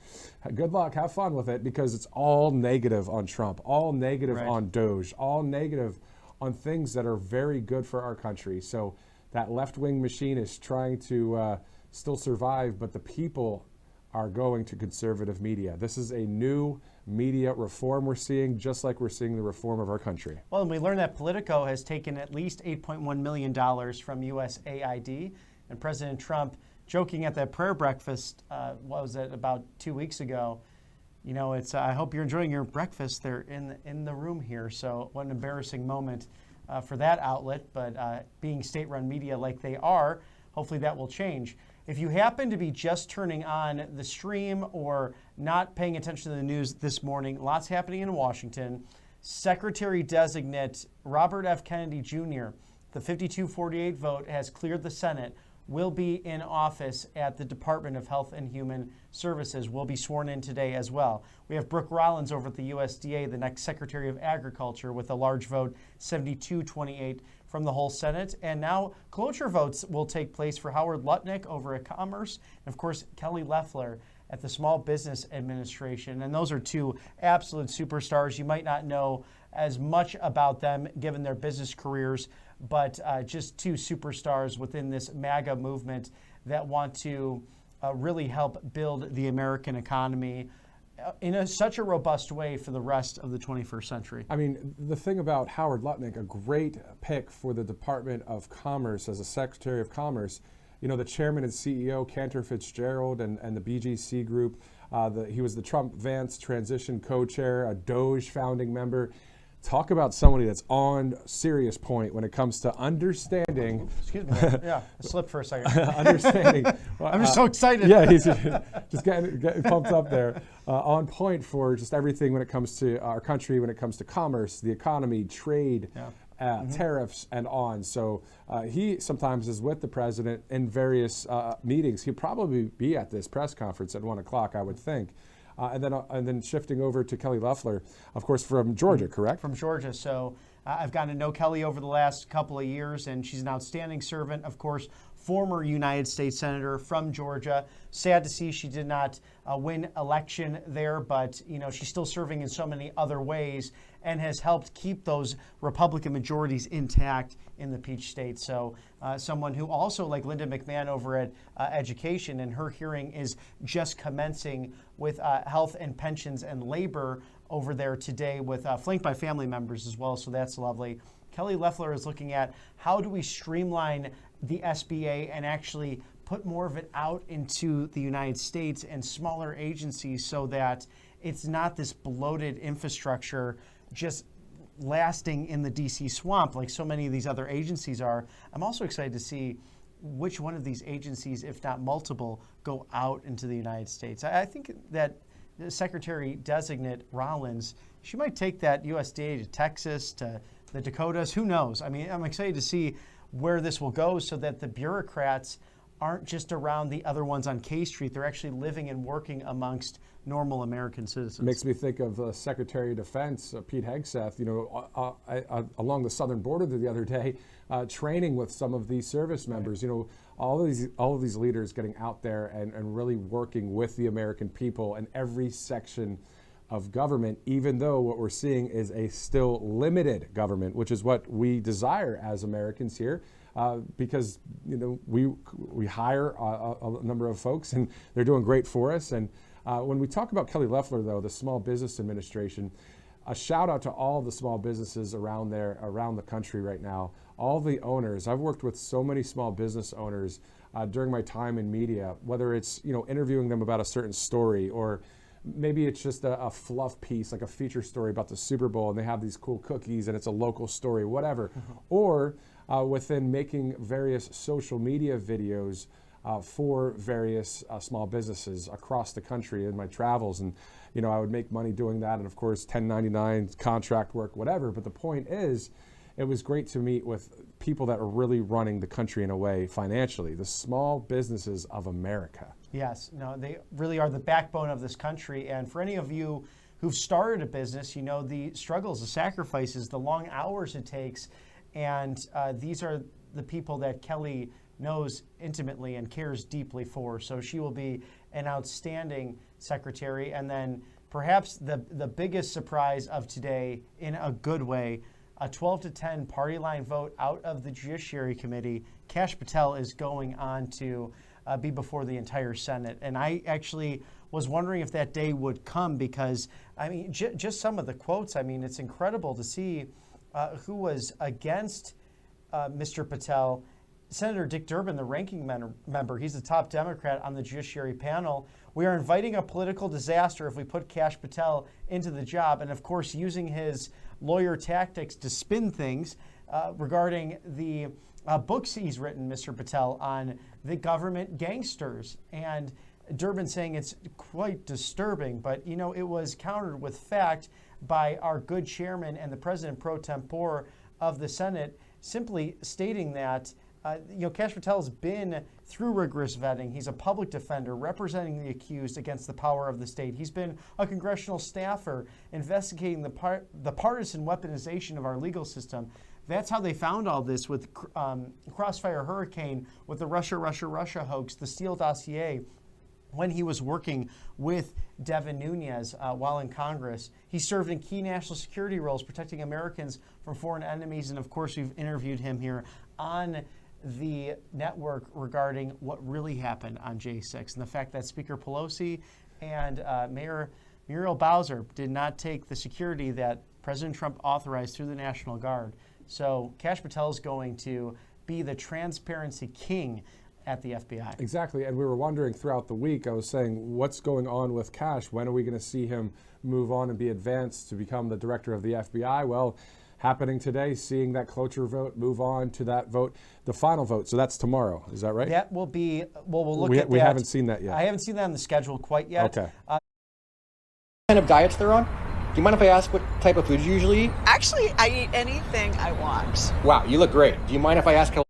good luck, have fun with it, because it's all negative on Trump, all negative on Doge, all negative on things that are very good for our country. So that left wing machine is trying to still survive, but the people are going to conservative media. This is a new media reform we're seeing, just like we're seeing the reform of our country. Well, and we learned that Politico has taken at least $8.1 million from USAID, and President Trump, joking at that prayer breakfast, what was it, about 2 weeks ago, it's, I hope you're enjoying your breakfast. They're in the room here, so what an embarrassing moment for that outlet, but being state-run media like they are, hopefully that will change. If you happen to be just turning on the stream or not paying attention to the news this morning, lots happening in Washington. Secretary-designate Robert F. Kennedy Jr., the 52-48 vote has cleared the Senate, will be in office at the Department of Health and Human Services, will be sworn in today as well. We have Brooke Rollins over at the USDA, the next Secretary of Agriculture, with a large vote, 72-28 from the whole Senate. And now cloture votes will take place for Howard Lutnick over at Commerce, and of course Kelly Loeffler at the Small Business Administration. And those are two absolute superstars. You might not know as much about them given their business careers, but just two superstars within this MAGA movement that want to really help build the American economy in such a robust way for the rest of the 21st century. I mean, the thing about Howard Lutnick, a great pick for the Department of Commerce as a Secretary of Commerce. You know, the chairman and CEO, Cantor Fitzgerald, and the BGC group. He was the Trump-Vance transition co-chair, a DOJ founding member. Talk about somebody that's on serious point when it comes to understanding. Excuse me. Yeah, I slipped for a second. Understanding. I'm just so excited. Yeah, he's just getting pumped up there. On point for just everything when it comes to our country, when it comes to commerce, the economy, trade, tariffs, and on. So he sometimes is with the president in various meetings. He'll probably be at this press conference at 1 o'clock, I would think. And then shifting over to Kelly Loeffler, of course, from Georgia, correct? From Georgia. So I've gotten to know Kelly over the last couple of years, and she's an outstanding servant, of course, former United States Senator from Georgia. Sad to see she did not win election there, but she's still serving in so many other ways and has helped keep those Republican majorities intact in the Peach State. So someone who also, like Linda McMahon over at Education, and her hearing is just commencing with health and pensions and labor over there today, with flanked by family members as well. So that's lovely. Kelly Loeffler is looking at how do we streamline the SBA and actually put more of it out into the United States and smaller agencies, so that it's not this bloated infrastructure just lasting in the DC swamp like so many of these other agencies are. I'm also excited to see which one of these agencies, if not multiple, go out into the United States. I think that the Secretary-designate Rollins, she might take that USDA to Texas, to the Dakotas, who knows? I mean, I'm excited to see where this will go, so that the bureaucrats aren't just around the other ones on K Street. They're actually living and working amongst normal American citizens. Makes me think of Secretary of Defense, Pete Hegseth, along the southern border the other day, training with some of these service members. All of these leaders getting out there and really working with the American people in every section of government, even though what we're seeing is a still limited government, which is what we desire as Americans here, because we hire a number of folks and they're doing great for us. And when we talk about Kelly Loeffler, though, the Small Business Administration, a shout out to all the small businesses around the country right now. All the owners. I've worked with so many small business owners during my time in media, whether it's interviewing them about a certain story, or maybe it's just a fluff piece, like a feature story about the Super Bowl, and they have these cool cookies and it's a local story, whatever. Or within making various social media videos for various small businesses across the country in my travels. And, I would make money doing that. And of course, 1099, contract work, whatever. But the point is, it was great to meet with people that are really running the country in a way financially, the small businesses of America. Yes, no, they really are the backbone of this country. And for any of you who've started a business, the struggles, the sacrifices, the long hours it takes. And these are the people that Kelly knows intimately and cares deeply for. So she will be an outstanding secretary. And then perhaps the biggest surprise of today, in a good way, a 12-10 party line vote out of the Judiciary Committee. Kash Patel is going on to be before the entire Senate. And I actually was wondering if that day would come, because, just some of the quotes, it's incredible to see who was against Mr. Patel. Senator Dick Durbin, the ranking member, he's the top Democrat on the Judiciary panel. We are inviting a political disaster if we put Kash Patel into the job. And of course, using his lawyer tactics to spin things regarding the books he's written, Mr. Patel, on the government gangsters. And Durbin saying it's quite disturbing, but it was countered with fact by our good chairman and the president pro tempore of the Senate, simply stating that Kash Patel has been through rigorous vetting. He's a public defender representing the accused against the power of the state. He's been a congressional staffer investigating the partisan weaponization of our legal system. That's how they found all this with Crossfire Hurricane, with the Russia hoax, the Steele dossier, when he was working with Devin Nunes while in Congress. He served in key national security roles, protecting Americans from foreign enemies. And of course, we've interviewed him here on the network regarding what really happened on J6 and the fact that Speaker Pelosi and Mayor Muriel Bowser did not take the security that President Trump authorized through the National Guard. So Kash Patel is going to be the transparency king at the FBI. Exactly, and we were wondering throughout the week, I was saying, what's going on with Kash? When are we going to see him move on and be advanced to become the director of the FBI? Well, happening today, seeing that cloture vote move on to that vote, the final vote. So that's tomorrow, is that right? That will be, well, we'll look at that. We haven't seen that yet. I haven't seen that on the schedule quite yet. Okay. Kind of diets they're on? Do you mind if I ask what type of food you usually eat? Actually, I eat anything I want. Wow, you look great. Do you mind if I ask how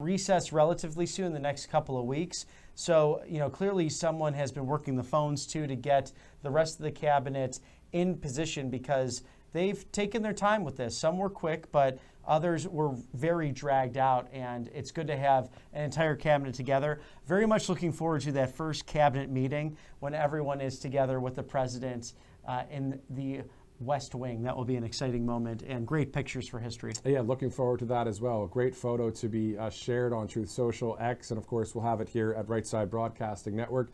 Recess relatively soon, the next couple of weeks. So, clearly someone has been working the phones too to get the rest of the cabinet in position because they've taken their time with this. Some were quick, but others were very dragged out, and it's good to have an entire cabinet together. Very much looking forward to that first cabinet meeting when everyone is together with the president in the West Wing. That will be an exciting moment and great pictures for history. Yeah, looking forward to that as well. A great photo to be shared on Truth Social X, and of course we'll have it here at Right Side Broadcasting Network.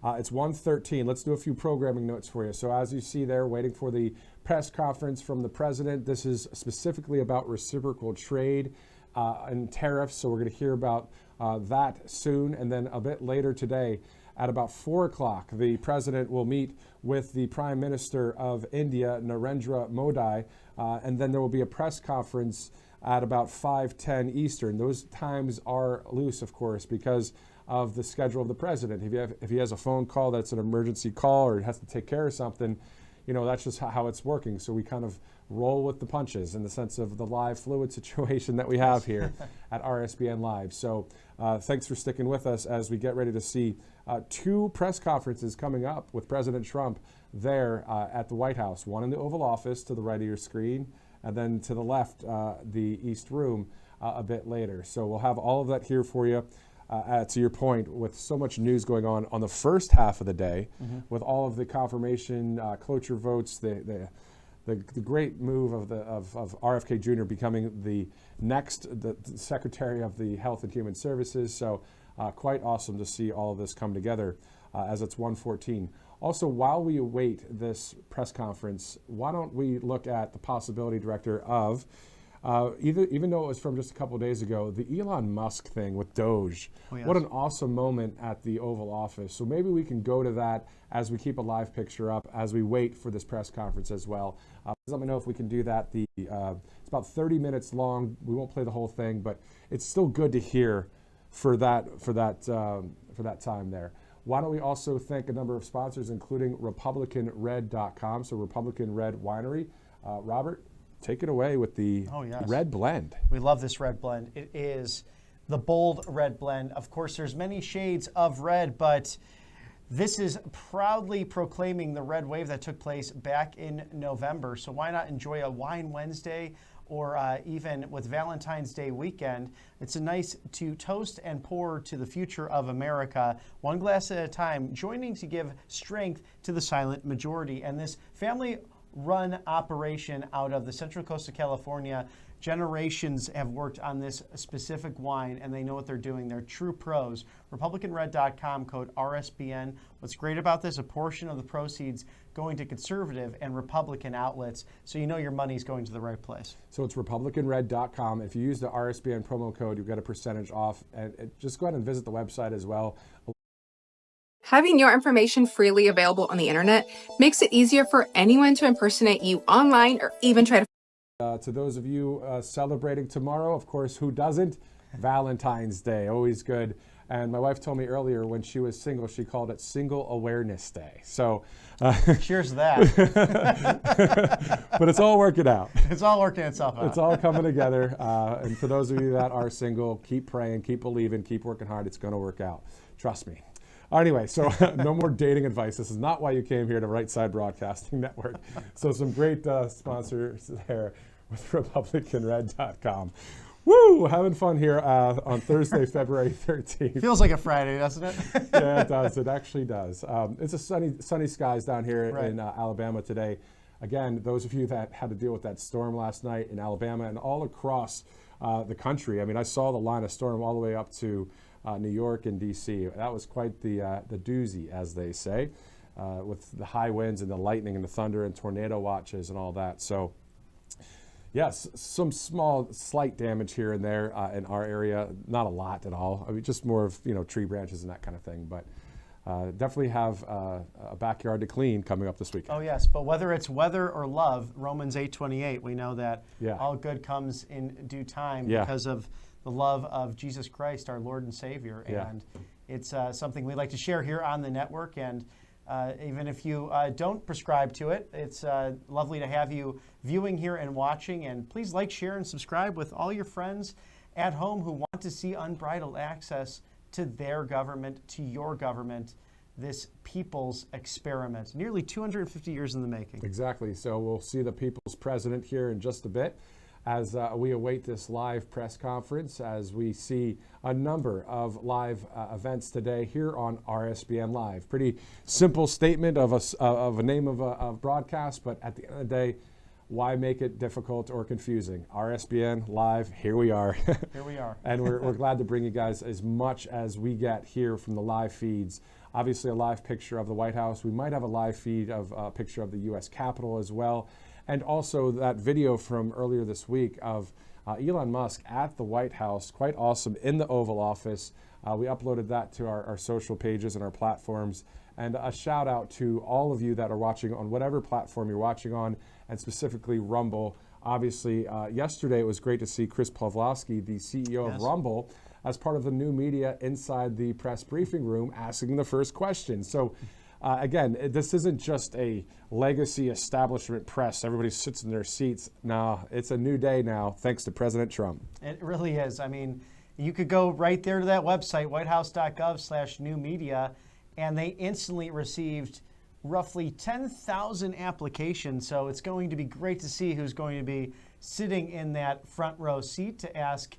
It's 1:13. Let's do a few programming notes for you. So as you see there, waiting for the press conference from the president. This is specifically about reciprocal trade and tariffs. So we're going to hear about that soon. And then a bit later today, at about 4 o'clock, the president will meet with the Prime Minister of India, Narendra Modi, and then there will be a press conference at about 5:10 Eastern. Those times are loose, of course, because of the schedule of the president. If he has a phone call that's an emergency call or he has to take care of something, that's just how it's working. So we kind of roll with the punches in the sense of the live fluid situation that we have here at RSBN Live. So thanks for sticking with us as we get ready to see 2 press conferences coming up with President Trump there at the White House. One in the Oval Office to the right of your screen, and then to the left, the East Room a bit later. So we'll have all of that here for you. To your point, with so much news going on the first half of the day, with all of the confirmation, cloture votes, the great move of RFK Jr. becoming the Secretary of the Health and Human Services. So quite awesome to see all of this come together as it's 1:14. Also, while we await this press conference, why don't we look at the possibility, Director, of even though it was from just a couple of days ago, the Elon Musk thing with Doge. Oh, yes. What an awesome moment at the Oval Office. So maybe we can go to that as we keep a live picture up as we wait for this press conference as well. Let me know if we can do that. It's about 30 minutes long. We won't play the whole thing, but it's still good to hear for that time there. Why don't we also thank a number of sponsors, including RepublicanRed.com, so Republican Red Winery. Robert, take it away with the red blend. We love this red blend. It is the bold red blend. Of course, there's many shades of red, but this is proudly proclaiming the red wave that took place back in November. So why not enjoy a Wine Wednesday or even with Valentine's Day weekend? It's a nice to toast and pour to the future of America, one glass at a time, joining to give strength to the silent majority. And this family-run operation out of the Central Coast of California, generations have worked on this specific wine, and they know what they're doing. They're true pros. RepublicanRed.com, code RSBN. What's great about this, a portion of the proceeds going to conservative and Republican outlets, so you know your money's going to the right place. So it's RepublicanRed.com. If you use the RSBN promo code, you'll get a percentage off. And just go ahead and visit the website as well. Having your information freely available on the internet makes it easier for anyone to impersonate you online or even try to. To those of you celebrating tomorrow, of course, who doesn't? Valentine's Day, always good. And my wife told me earlier when she was single, she called it Single Awareness Day. So, cheers to that. but it's all working out. It's all working itself out. It's all coming together. And for those of you that are single, keep praying, keep believing, keep working hard. It's going to work out. Trust me. Anyway, so no more dating advice. This is not why you came here to Right Side Broadcasting Network. So some great sponsors there with RepublicanRed.com. Woo! Having fun here on Thursday, February 13th. Feels like a Friday, doesn't it? Yeah, it does. It actually does. It's a sunny skies down here in Alabama today. Again, those of you that had to deal with that storm last night in Alabama and all across the country. I mean, I saw the line of storm all the way up to New York and D.C. That was quite the doozy, as they say. with the high winds and the lightning and the thunder and tornado watches and all that. So yes, some slight damage here and there in our area. Not a lot at all. I mean, just more of, tree branches and that kind of thing. But definitely have a backyard to clean coming up this week. Oh yes, but whether it's weather or love, Romans 8:28, we know that all good comes in due time because of the love of Jesus Christ, our Lord and Savior. And it's something we like to share here on the network. And even if you don't prescribe to it, it's lovely to have you viewing here and watching. And please like, share, and subscribe with all your friends at home who want to see unbridled access to their government, to your government, this people's experiment. Nearly 250 years in the making. Exactly. So we'll see the people's president here in just a bit as we await this live press conference, as we see a number of live events today here on RSBN Live. Pretty simple statement of a name of a broadcast, but at the end of the day, why make it difficult or confusing? RSBN Live, here we are. Here we are. And we're glad to bring you guys as much as we get here from the live feeds. Obviously, a live picture of the White House. We might have a live feed of a picture of the U.S. Capitol as well. And also that video from earlier this week of Elon Musk at the White House, quite awesome, in the Oval Office. We uploaded that to our social pages and our platforms. And a shout out to all of you that are watching on whatever platform you're watching on, and specifically Rumble. Obviously, yesterday it was great to see Chris Pavlovski, the CEO of Rumble, as part of the new media inside the press briefing room, asking the first question. So again, this isn't just a legacy establishment press. Everybody sits in their seats. No, it's a new day now, thanks to President Trump. It really is. I mean, you could go right there to that website, whitehouse.gov/newmedia, and they instantly received roughly 10,000 applications. So it's going to be great to see who's going to be sitting in that front row seat to ask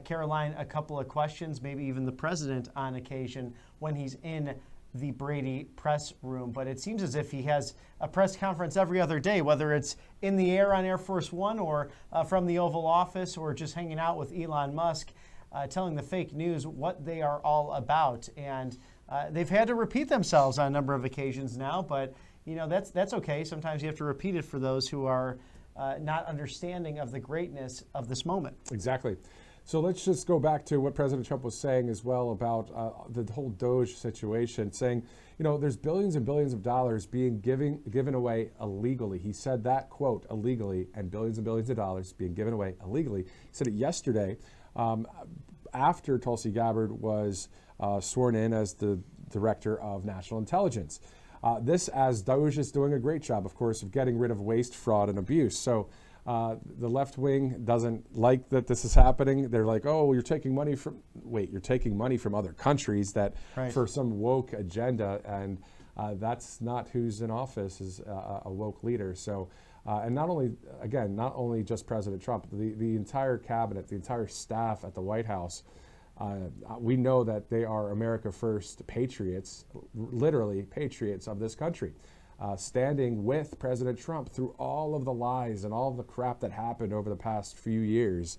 Caroline a couple of questions, maybe even the president on occasion when he's in the Brady press room. But it seems as if he has a press conference every other day, whether it's in the air on Air Force One or from the Oval Office or just hanging out with Elon Musk, telling the fake news what they are all about. And they've had to repeat themselves on a number of occasions now, but that's okay. Sometimes you have to repeat it for those who are not understanding of the greatness of this moment. Exactly. So let's just go back to what President Trump was saying as well about the whole Doge situation, saying, there's billions and billions of dollars being given away illegally. He said that, quote, illegally, and billions of dollars being given away illegally. He said it yesterday after Tulsi Gabbard was sworn in as the Director of National Intelligence. This, as Doge is doing a great job, of course, of getting rid of waste, fraud, and abuse. So the left wing doesn't like that this is happening. They're like, oh, you're taking money from other countries that for some woke agenda, and that's not who's in office, is a woke leader. So, and not only just President Trump, the entire cabinet, the entire staff at the White House, we know that they are America First patriots, literally patriots of this country. Standing with President Trump through all of the lies and all of the crap that happened over the past few years.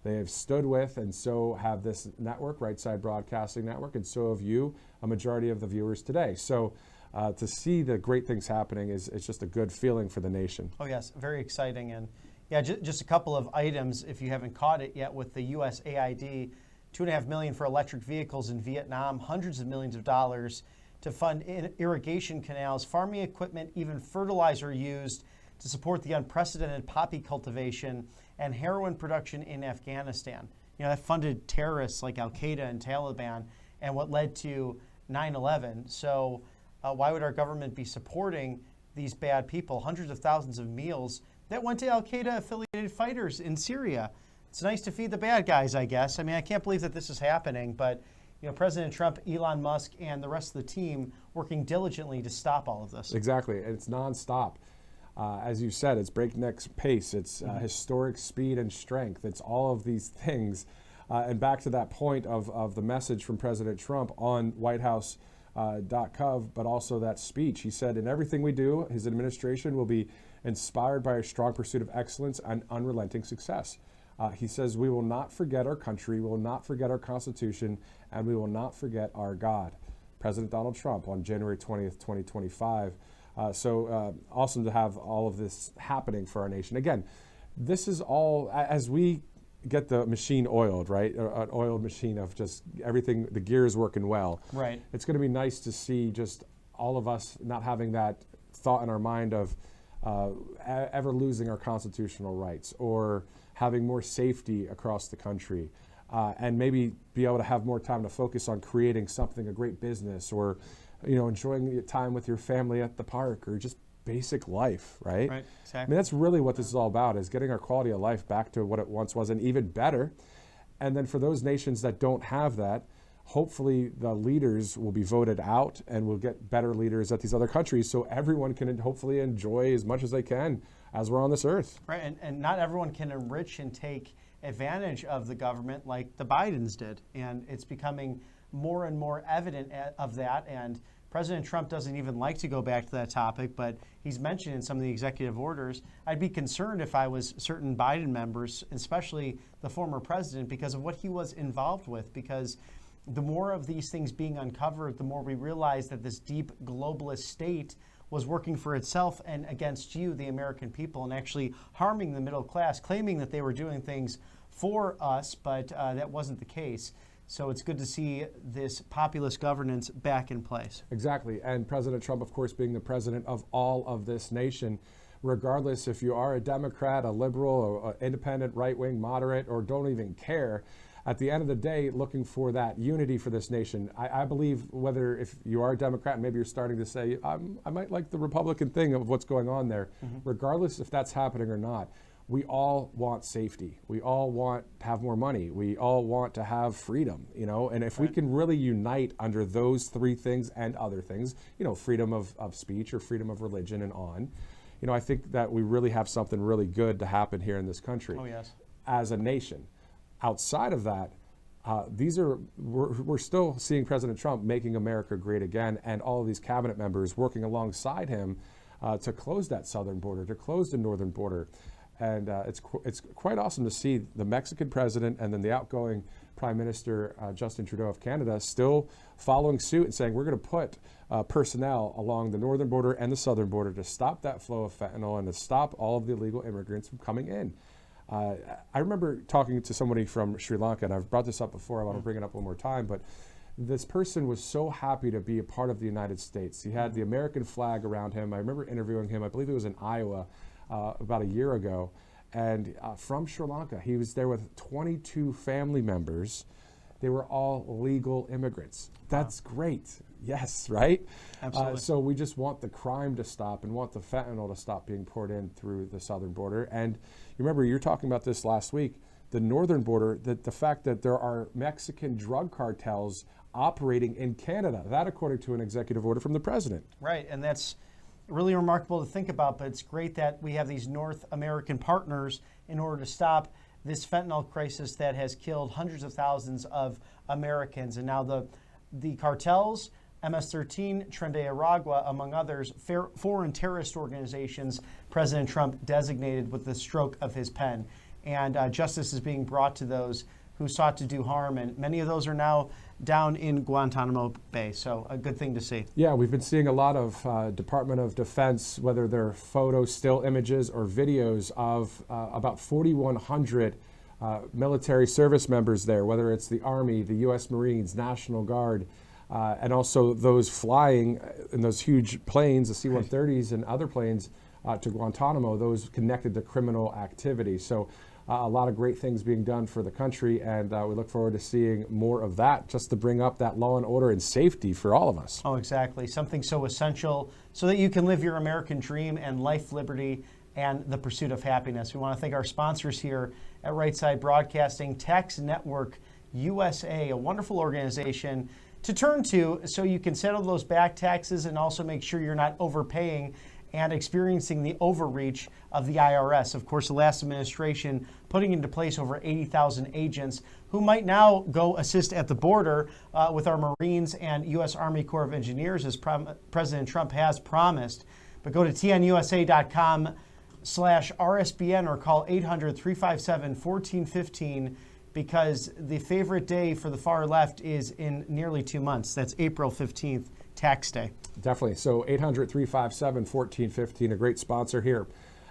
They have stood with, and so have this network, Right Side Broadcasting Network, and so have you, a majority of the viewers today. So to see the great things happening is just a good feeling for the nation. Oh yes, very exciting. And yeah, just a couple of items if you haven't caught it yet with the USAID, $2.5 million for electric vehicles in Vietnam, hundreds of millions of dollars to fund irrigation canals, farming equipment, even fertilizer used to support the unprecedented poppy cultivation and heroin production in Afghanistan. That funded terrorists like Al-Qaeda and Taliban, and what led to 9/11. So why would our government be supporting these bad people? Hundreds of thousands of meals that went to Al-Qaeda affiliated fighters in Syria. It's nice to feed the bad guys, I guess. I mean, I can't believe that this is happening, but President Trump, Elon Musk, and the rest of the team working diligently to stop all of this. Exactly. It's nonstop. As you said, it's breakneck pace. It's historic speed and strength. It's all of these things. And back to that point of the message from President Trump on whitehouse.gov, but also that speech. He said, in everything we do, his administration will be inspired by a strong pursuit of excellence and unrelenting success. He says, we will not forget our country, we will not forget our Constitution, and we will not forget our God. President Donald Trump on January 20th, 2025. So awesome to have all of this happening for our nation. Again, this is all, as we get the machine oiled, right? An oiled machine of just everything, the gears working well. Right. It's going to be nice to see just all of us not having that thought in our mind of ever losing our constitutional rights or having more safety across the country. And maybe be able to have more time to focus on creating something, a great business, or enjoying your time with your family at the park, or just basic life, right? Right, exactly. I mean, that's really what this is all about, is getting our quality of life back to what it once was and even better. And then for those nations that don't have that, hopefully the leaders will be voted out and we'll get better leaders at these other countries so everyone can hopefully enjoy as much as they can as we're on this earth. Right, and not everyone can enrich and take advantage of the government like the Bidens did. And it's becoming more and more evident of that. And President Trump doesn't even like to go back to that topic, but he's mentioned in some of the executive orders. I'd be concerned if I was certain Biden members, especially the former president, because of what he was involved with. Because the more of these things being uncovered, the more we realize that this deep globalist state was working for itself and against you, the American people, and actually harming the middle class, claiming that they were doing things for us, but that wasn't the case. So it's good to see this populist governance back in place. Exactly. And President Trump, of course, being the president of all of this nation, regardless if you are a Democrat, a liberal, or independent, right-wing, moderate, or don't even care, at the end of the day, looking for that unity for this nation. I believe whether if you are a Democrat and maybe you're starting to say, I might like the Republican thing of what's going on there, regardless if that's happening or not, we all want safety. We all want to have more money. We all want to have freedom, and if we can really unite under those three things and other things, freedom of speech or freedom of religion and on, I think that we really have something really good to happen here in this country. Oh, yes. As a nation. Outside of that, we're still seeing President Trump making America great again, and all of these cabinet members working alongside him to close that southern border, to close the northern border. And it's quite awesome to see the Mexican president and then the outgoing Prime Minister Justin Trudeau of Canada still following suit and saying we're going to put personnel along the northern border and the southern border to stop that flow of fentanyl and to stop all of the illegal immigrants from coming in. I remember talking to somebody from Sri Lanka, and I've brought this up before, I want to bring it up one more time, but this person was so happy to be a part of the United States. He had the American flag around him. I remember interviewing him, I believe it was in Iowa, about a year ago, and from Sri Lanka. He was there with 22 family members. They were all legal immigrants. That's great. Yes, right? Absolutely. So we just want the crime to stop and want the fentanyl to stop being poured in through the southern border. And you remember, you were talking about this last week, the northern border, that the fact that there are Mexican drug cartels operating in Canada. That according to an executive order from the president. Right, and that's really remarkable to think about, but it's great that we have these North American partners in order to stop this fentanyl crisis that has killed hundreds of thousands of Americans. And now the cartels, MS-13, Tren de Aragua, among others, foreign terrorist organizations President Trump designated with the stroke of his pen. And justice is being brought to those who sought to do harm, and many of those are now down in Guantanamo Bay. So a good thing to see. Yeah, we've been seeing a lot of Department of Defense, whether they're photos, still images, or videos of about 4,100 military service members there, whether it's the Army, the U.S. Marines, National Guard, and also those flying in those huge planes, the C-130s and other planes to Guantanamo, those connected to criminal activity. So a lot of great things being done for the country, and we look forward to seeing more of that, just to bring up that law and order and safety for all of us. Oh, exactly. Something so essential so that you can live your American dream and life, liberty, and the pursuit of happiness. We want to thank our sponsors here at Right Side Broadcasting, Tax Network USA, a wonderful organization to turn to so you can settle those back taxes and also make sure you're not overpaying and experiencing the overreach of the IRS. Of course, the last administration putting into place over 80,000 agents who might now go assist at the border with our Marines and U.S. Army Corps of Engineers, as President Trump has promised. But go to tnusa.com/RSBN or call 800-357-1415 because the favorite day for the far left is in nearly 2 months. That's April 15th, tax day. Definitely. So 800-357-1415, a great sponsor here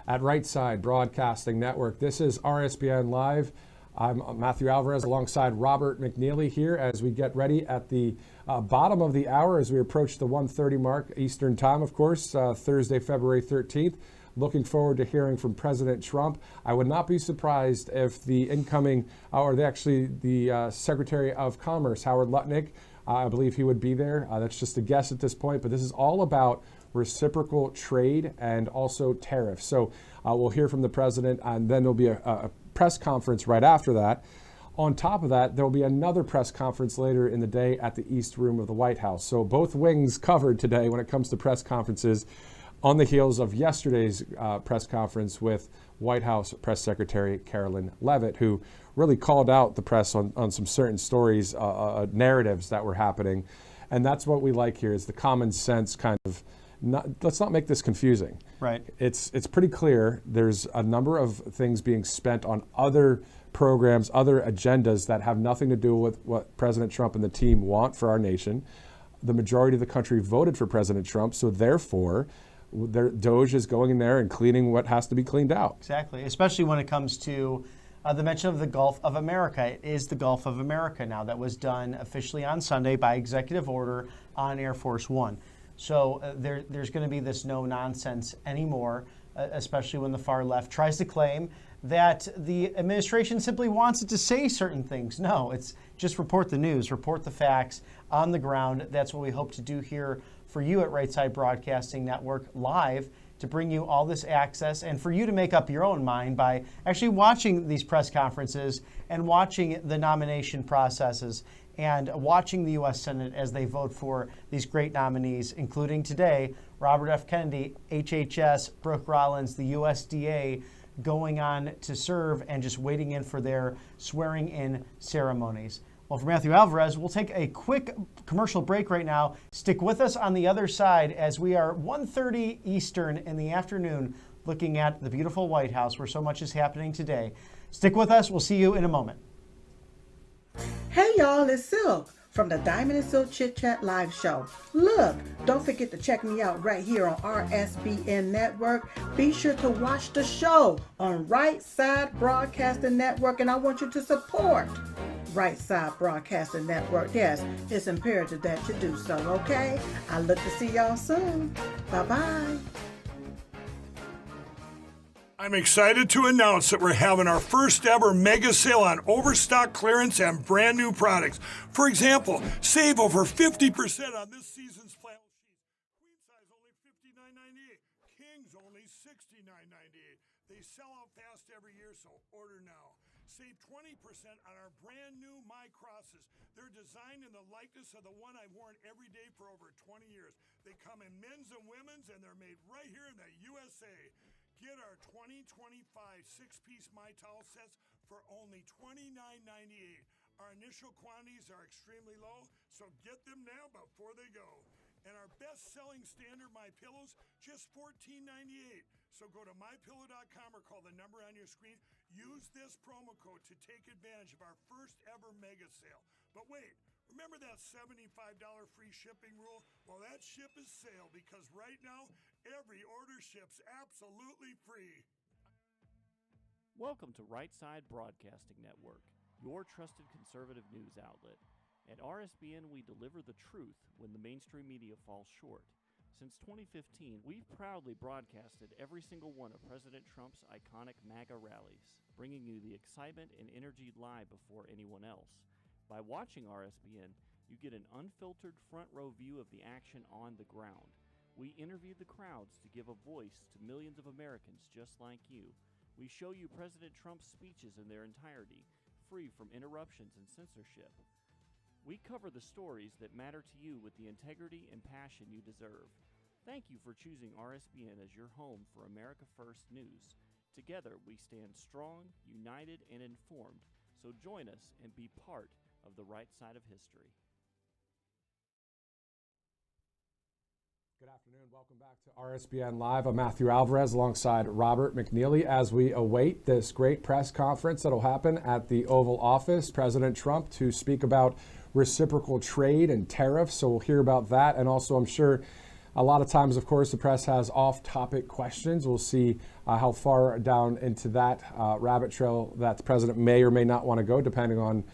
at Right Side Broadcasting Network. This is RSBN Live. I'm Matthew Alvarez alongside Robert McNeely here as we get ready at the bottom of the hour as we approach the 1:30 mark Eastern Time, of course, Thursday, February 13th. Looking forward to hearing from President Trump. I would not be surprised if the incoming, the Secretary of Commerce, Howard Lutnick, I believe he would be there. That's just a guess at this point, but this is all about reciprocal trade and also tariffs. So we'll hear from the president, and then there'll be a press conference right after that. On top of that, there will be another press conference later in the day at the East Room of the White House. So both wings covered today when it comes to press conferences, on the heels of yesterday's press conference with White House Press Secretary Carolyn Leavitt, who really called out the press on some certain stories, narratives that were happening. And that's what we like here, is the common sense kind of, let's not make this confusing. Right. It's pretty clear. There's a number of things being spent on other programs, other agendas that have nothing to do with what President Trump and the team want for our nation. The majority of the country voted for President Trump, so therefore, DOGE is going in there and cleaning what has to be cleaned out. Exactly, especially when it comes to the mention of the Gulf of America. It is the Gulf of America now. That was done officially on Sunday by executive order on Air Force One. So there's going to be this no nonsense anymore, especially when the far left tries to claim that the administration simply wants it to say certain things. No, it's just report the news, report the facts on the ground. That's what we hope to do here for you at Right Side Broadcasting Network live, to bring you all this access and for you to make up your own mind by actually watching these press conferences and watching the nomination processes and watching the U.S. Senate as they vote for these great nominees, including today, Robert F. Kennedy, HHS, Brooke Rollins, the USDA, going on to serve and just waiting in for their swearing-in ceremonies. Well, for Matthew Alvarez, we'll take a quick commercial break right now. Stick with us on the other side as we are 1:30 Eastern in the afternoon looking at the beautiful White House where so much is happening today. Stick with us. We'll see you in a moment. Hey y'all, it's Silk from the Diamond and Silk Chit Chat live show. Look, don't forget to check me out right here on RSBN Network. Be sure to watch the show on Right Side Broadcasting Network, and I want you to support Right Side Broadcasting Network. Yes, it's imperative that you do so, okay? I look to see y'all soon. Bye-bye. I'm excited to announce that we're having our first ever mega sale on overstock clearance and brand new products. For example, save over 50% on this season's flannel sheets. Queen size only $59.98. Kings only $69.98. They sell out fast every year, so order now. Save 20% on our brand new My Crosses. They're designed in the likeness of the one I've worn every day for over 20 years. They come in men's and women's, and they're made right here in the USA. Get our 2025 six-piece My Towel sets for only $29.98. Our initial quantities are extremely low, so get them now before they go. And our best-selling standard My Pillows, just $14.98. So go to mypillow.com or call the number on your screen. Use this promo code to take advantage of our first ever mega sale. But wait, remember that $75 free shipping rule? Well, that ship is sailed, because right now, every order ships absolutely free. Welcome to Right Side Broadcasting Network, your trusted conservative news outlet. At RSBN, we deliver the truth when the mainstream media falls short. Since 2015, we've proudly broadcasted every single one of President Trump's iconic MAGA rallies, bringing you the excitement and energy live before anyone else. By watching RSBN, you get an unfiltered front-row view of the action on the ground. We interview the crowds to give a voice to millions of Americans just like you. We show you President Trump's speeches in their entirety, free from interruptions and censorship. We cover the stories that matter to you with the integrity and passion you deserve. Thank you for choosing RSBN as your home for America First News. Together, we stand strong, united, and informed. So join us and be part of the right side of history. Good afternoon. Welcome back to RSBN Live. I'm Matthew Alvarez alongside Robert McNeely as we await this great press conference that'll happen at the Oval Office. President Trump to speak about reciprocal trade and tariffs. So we'll hear about that. And also, I'm sure a lot of times, of course, the press has off-topic questions. We'll see how far down into that rabbit trail that the president may or may not want to go, depending on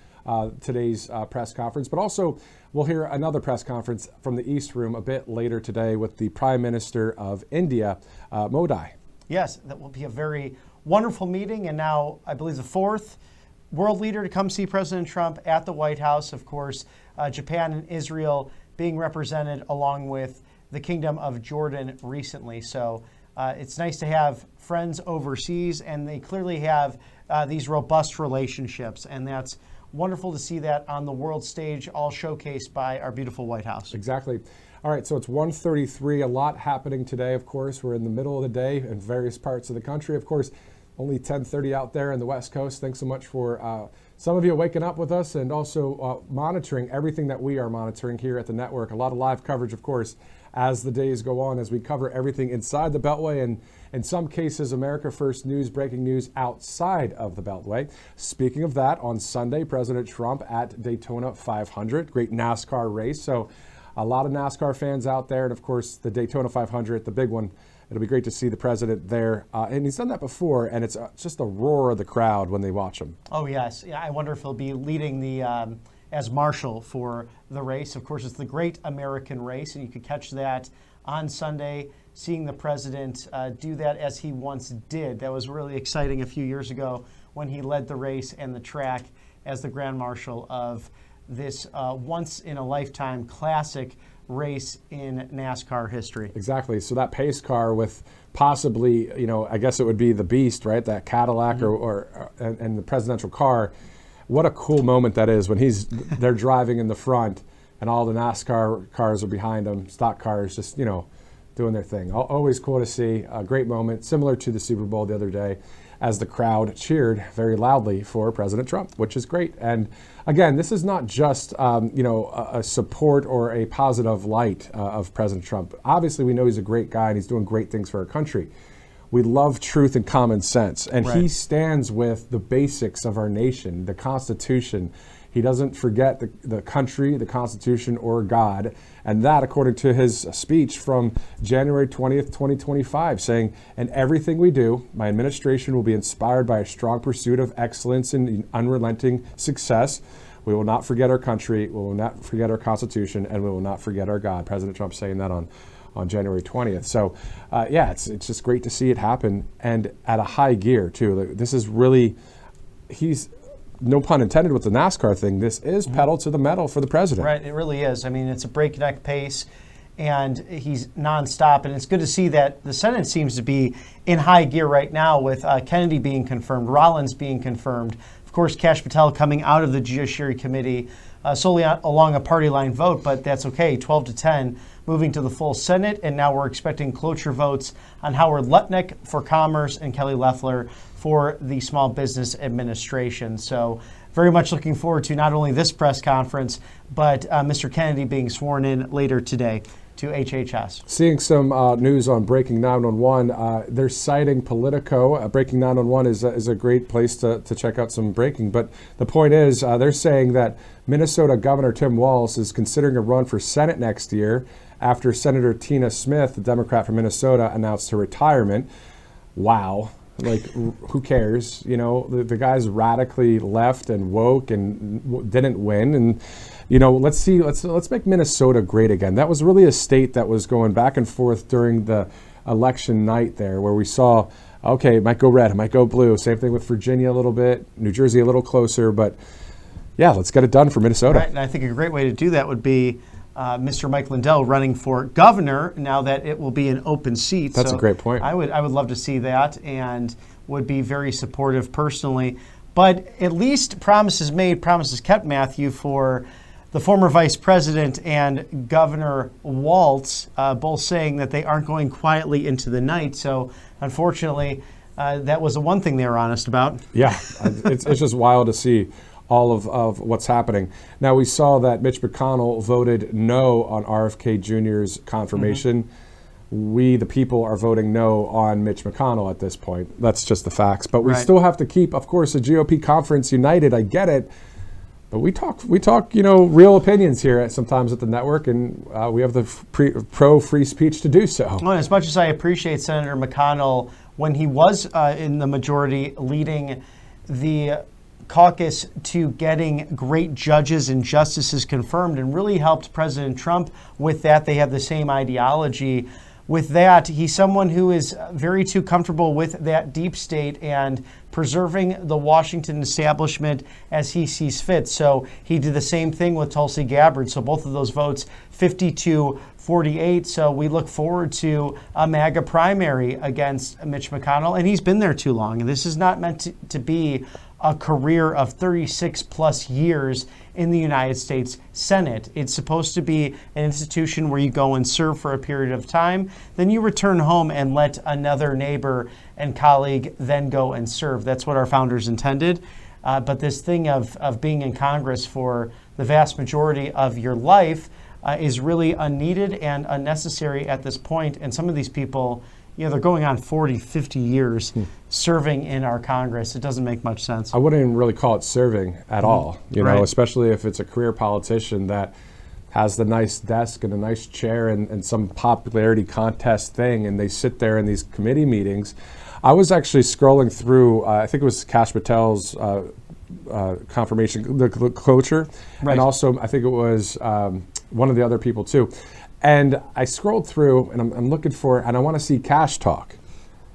today's press conference. But also, we'll hear another press conference from the East Room a bit later today with the Prime Minister of India, Modi. Yes, that will be a very wonderful meeting. And now, I believe the fourth world leader to come see President Trump at the White House. Of course, Japan and Israel being represented along with the Kingdom of Jordan recently. So it's nice to have friends overseas, and they clearly have these robust relationships. And that's wonderful to see that on the world stage, all showcased by our beautiful White House. Exactly. All right, so it's 1:33. A lot happening today, of course. We're in the middle of the day in various parts of the country. Of course, only 10:30 out there in the West Coast. Thanks so much for some of you waking up with us and also monitoring everything that we are monitoring here at the network. A lot of live coverage, of course, as the days go on, as we cover everything inside the Beltway and in some cases, America First News, breaking news outside of the Beltway. Speaking of that, on Sunday, President Trump at Daytona 500, great NASCAR race. So a lot of NASCAR fans out there. And of course, the Daytona 500, the big one. It'll be great to see the president there. And he's done that before, and it's just a roar of the crowd when they watch him. Oh, yes. Yeah, I wonder if he'll be leading the as marshal for the race. Of course, it's the Great American Race, and you could catch that on Sunday, seeing the president do that as he once did. That was really exciting a few years ago when he led the race and the track as the Grand Marshal of this once-in-a-lifetime classic race in NASCAR history. Exactly. So that pace car with possibly, I guess it would be the Beast, right? That Cadillac and the presidential car. What a cool moment that is when they're driving in the front and all the NASCAR cars are behind them, stock cars just, doing their thing. Always cool to see. A great moment, similar to the Super Bowl the other day, as the crowd cheered very loudly for President Trump, which is great. And again, this is not just, a support or a positive light of President Trump. Obviously, we know he's a great guy and he's doing great things for our country. We love truth and common sense. And Right. he stands with the basics of our nation, the Constitution. He doesn't forget the country, the Constitution, or God. And that, according to his speech from January 20th, 2025, saying, "In everything we do, my administration will be inspired by a strong pursuit of excellence and unrelenting success. We will not forget our country, we will not forget our Constitution, and we will not forget our God." President Trump saying that on January 20th. So, it's just great to see it happen, and at a high gear, too. This is really, he's, no pun intended with the NASCAR thing, this is pedal to the metal for the president. Right, it really is. I mean, it's a breakneck pace, and he's nonstop. And it's good to see that the Senate seems to be in high gear right now with Kennedy being confirmed, Rollins being confirmed, of course, Kash Patel coming out of the Judiciary Committee solely along a party line vote, but that's okay, 12-10, moving to the full Senate. And now we're expecting cloture votes on Howard Lutnick for Commerce and Kelly Loeffler for the Small Business Administration. So very much looking forward to not only this press conference, but Mr. Kennedy being sworn in later today to HHS. Seeing some news on Breaking 911. They're citing Politico. Breaking 911 is a great place to check out some breaking. But the point is, they're saying that Minnesota Governor Tim Walz is considering a run for Senate next year after Senator Tina Smith, the Democrat from Minnesota, announced her retirement. Wow. Like, who cares? The guy's radically left and woke and didn't win. And, let's make Minnesota great again. That was really a state that was going back and forth during the election night there, where we saw, okay, it might go red, it might go blue. Same thing with Virginia a little bit, New Jersey a little closer. But, yeah, let's get it done for Minnesota. Right, and I think a great way to do that would be Mr. Mike Lindell running for governor now that it will be an open seat. That's a great point. I would love to see that and would be very supportive personally. But at least promises made, promises kept, Matthew, for the former vice president and Governor Walz, both saying that they aren't going quietly into the night. So unfortunately, that was the one thing they were honest about. Yeah, it's just wild to see all of what's happening. Now, we saw that Mitch McConnell voted no on RFK Jr.'s confirmation. We, the people, are voting no on Mitch McConnell at this point. That's just the facts. But we still have to keep, of course, a GOP conference united. I get it. But we talk, real opinions here sometimes at the network, and we have the pro-free speech to do so. Well, as much as I appreciate Senator McConnell, when he was in the majority leading the caucus to getting great judges and justices confirmed and really helped President Trump with that, they have the same ideology. With that, he's someone who is very too comfortable with that deep state and preserving the Washington establishment as he sees fit. So he did the same thing with Tulsi Gabbard. So both of those votes, 52-48. So we look forward to a MAGA primary against Mitch McConnell. And he's been there too long. And this is not meant to be a career of 36 plus years in the United States Senate. It's supposed to be an institution where you go and serve for a period of time, then you return home and let another neighbor and colleague then go and serve. That's what our founders intended. But this thing of being in Congress for the vast majority of your life is really unneeded and unnecessary at this point. And some of these people, they're going on 40, 50 years serving in our Congress. It doesn't make much sense. I wouldn't even really call it serving at all, especially if it's a career politician that has the nice desk and a nice chair and some popularity contest thing, and they sit there in these committee meetings. I was actually scrolling through, I think it was Kash Patel's confirmation, the cloture, and also I think it was one of the other people too. And I scrolled through, and I'm looking for, and I want to see Kash talk.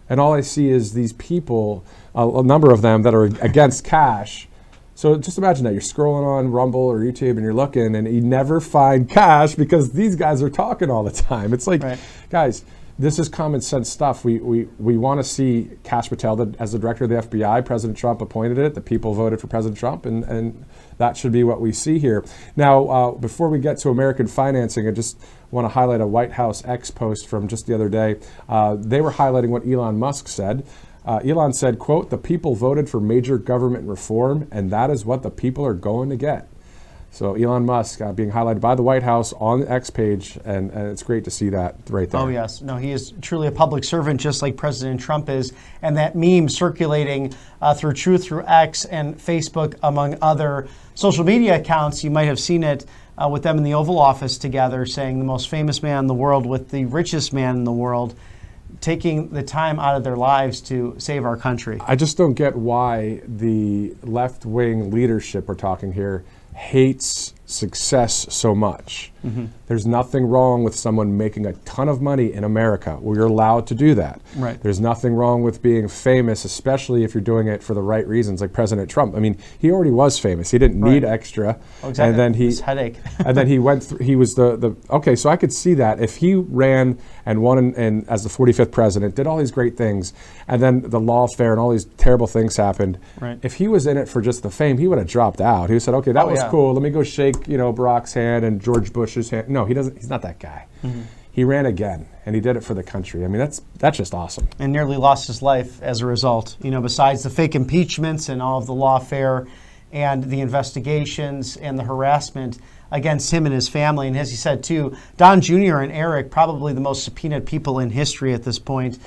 And all I see is these people, a number of them that are against Kash. So just imagine that you're scrolling on Rumble or YouTube and you're looking, and you never find Kash because these guys are talking all the time. It's like, guys, this is common sense stuff. We want to see Kash Patel as the director of the FBI. President Trump appointed it. The people voted for President Trump, and that should be what we see here. Now, before we get to American financing, I just want to highlight a White House X post from just the other day. They were highlighting what Elon Musk said. Elon said, quote, "The people voted for major government reform, and that is what the people are going to get." So Elon Musk being highlighted by the White House on the X page, and it's great to see that right there. Oh, yes. No, he is truly a public servant, just like President Trump is. And that meme circulating through Truth, through X and Facebook, among other social media accounts, you might have seen it with them in the Oval Office together, saying the most famous man in the world with the richest man in the world, taking the time out of their lives to save our country. I just don't get why the left-wing leadership we're talking here hates success so much. There's nothing wrong with someone making a ton of money in America. We're allowed to do that. Right. There's nothing wrong with being famous, especially if you're doing it for the right reasons, like President Trump. I mean, he already was famous. He didn't need extra. Oh, exactly. And then his headache. and then he went through, he was okay, so I could see that. If he ran and won and as the 45th president, did all these great things, and then the lawfare and all these terrible things happened, if he was in it for just the fame, he would have dropped out. He would have said, okay, that was cool. Let me go shake, Barack's hand and George Bush's hand. No, he doesn't. He's not that guy. He ran again, and he did it for the country. I mean, that's just awesome. And nearly lost his life as a result. Besides the fake impeachments and all of the lawfare and the investigations and the harassment against him and his family. And as he said, too, Don Jr. and Eric, probably the most subpoenaed people in history at this point,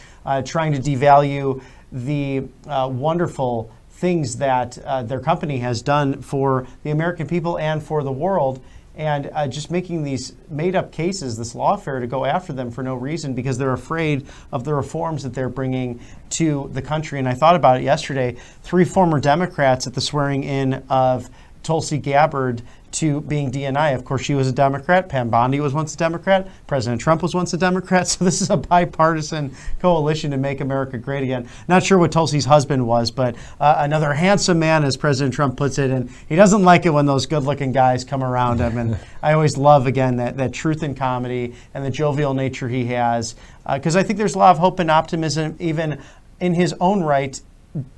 trying to devalue the wonderful things that their company has done for the American people and for the world. And just making these made-up cases, this lawfare, to go after them for no reason because they're afraid of the reforms that they're bringing to the country. And I thought about it yesterday. 3 former Democrats at the swearing-in of Tulsi Gabbard to being DNI. Of course, she was a Democrat. Pam Bondi was once a Democrat. President Trump was once a Democrat. So this is a bipartisan coalition to make America great again. Not sure what Tulsi's husband was, but another handsome man, as President Trump puts it. And he doesn't like it when those good-looking guys come around him. And I always love, again, that truth in comedy and the jovial nature he has. Because I think there's a lot of hope and optimism, even in his own right,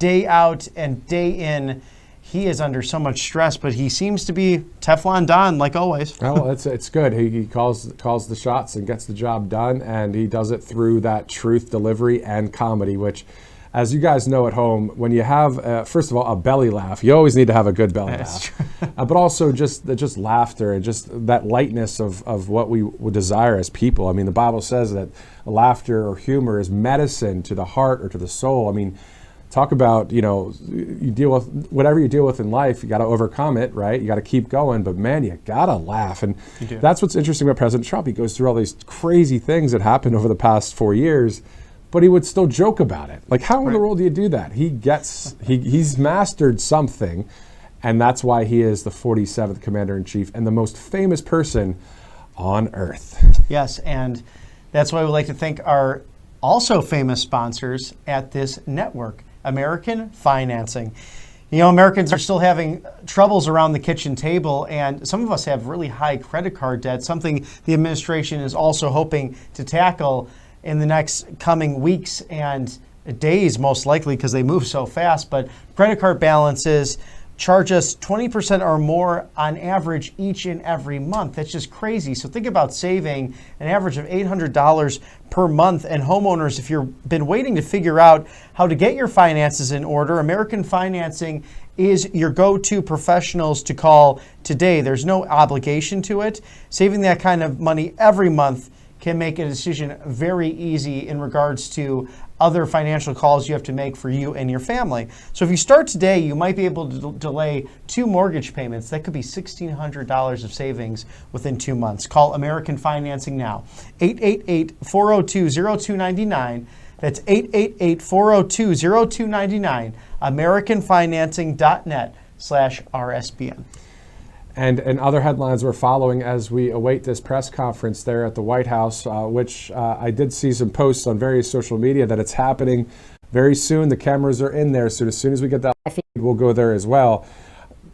day out and day in. He is under so much stress, but he seems to be Teflon Don, like always. Well, it's good. He calls the shots and gets the job done, and he does it through that truth delivery and comedy, which as you guys know at home, when you have, first of all, a belly laugh, you always need to have a good belly laugh. But also just laughter and just that lightness of what we would desire as people. I mean, the Bible says that laughter or humor is medicine to the heart or to the soul. I mean, talk about, you deal with whatever you deal with in life, you got to overcome it, right? You got to keep going, but man, you got to laugh. And that's what's interesting about President Trump. He goes through all these crazy things that happened over the past 4 years, but he would still joke about it. Like, how in the world do you do that? He's mastered something, and that's why he is the 47th Commander-in-Chief and the most famous person on Earth. Yes, and that's why we like to thank our also famous sponsors at this network, American Financing. Americans are still having troubles around the kitchen table, and some of us have really high credit card debt, something the administration is also hoping to tackle in the next coming weeks and days, most likely, because they move so fast. But credit card balances charge us 20% or more on average each and every month. That's just crazy. So think about saving an average of $800 per month. And homeowners, if you've been waiting to figure out how to get your finances in order, American Financing is your go-to professionals to call today. There's no obligation to it. Saving that kind of money every month can make a decision very easy in regards to other financial calls you have to make for you and your family. So if you start today, you might be able to delay 2 mortgage payments. That could be $1,600 of savings within 2 months. Call American Financing now, 888-402-0299. That's 888-402-0299, AmericanFinancing.net/RSBN. And other headlines we're following as we await this press conference there at the White House, which I did see some posts on various social media that it's happening very soon. The cameras are in there, so as soon as we get that feed, we'll go there as well.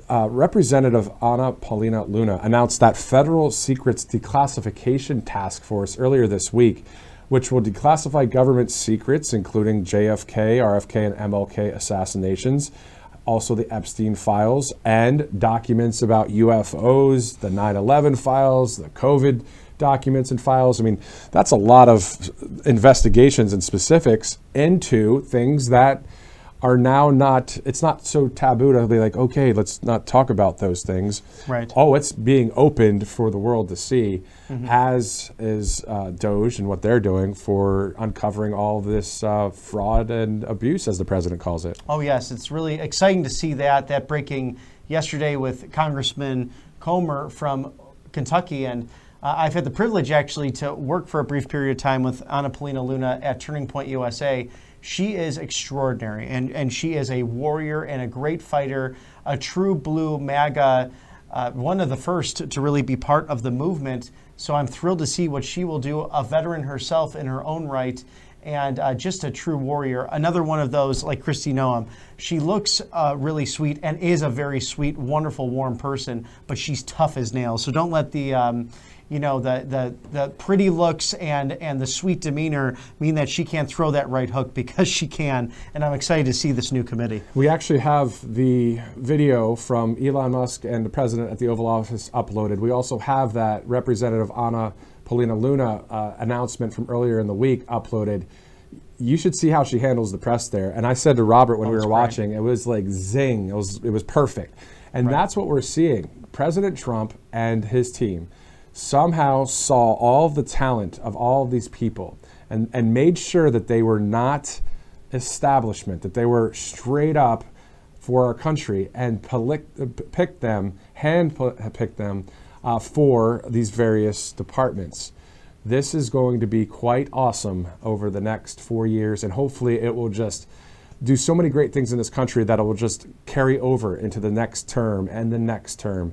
Representative Anna Paulina Luna announced that Federal Secrets Declassification Task Force earlier this week, which will declassify government secrets, including JFK, RFK, and MLK assassinations, also the Epstein files, and documents about UFOs, the 9/11 files, the COVID documents and files. I mean, that's a lot of investigations and specifics into things that are now it's not so taboo to be like, okay, let's not talk about those things. Right. Oh, it's being opened for the world to see, as is DOJ and what they're doing for uncovering all of this fraud and abuse, as the president calls it. Oh, yes. It's really exciting to see that breaking yesterday with Congressman Comer from Kentucky. And I've had the privilege, actually, to work for a brief period of time with Anna Paulina Luna at Turning Point USA. She is extraordinary, and she is a warrior and a great fighter, a true blue MAGA, one of the first to really be part of the movement. So I'm thrilled to see what she will do, a veteran herself in her own right, and just a true warrior. Another one of those, like Kristi Noem. She looks really sweet and is a very sweet, wonderful, warm person, but she's tough as nails. So don't let the the pretty looks and the sweet demeanor mean that she can't throw that right hook, because she can. And I'm excited to see this new committee. We actually have the video from Elon Musk and the president at the Oval Office uploaded. We also have that Representative Anna Paulina Luna announcement from earlier in the week uploaded. You should see how she handles the press there. And I said to Robert when we were watching, it was like zing. It was perfect. And that's what we're seeing. President Trump and his team somehow saw all of the talent of all of these people and made sure that they were not establishment, that they were straight up for our country, and picked them, hand-picked them for these various departments. This is going to be quite awesome over the next 4 years, and hopefully it will just do so many great things in this country that it will just carry over into the next term and the next term.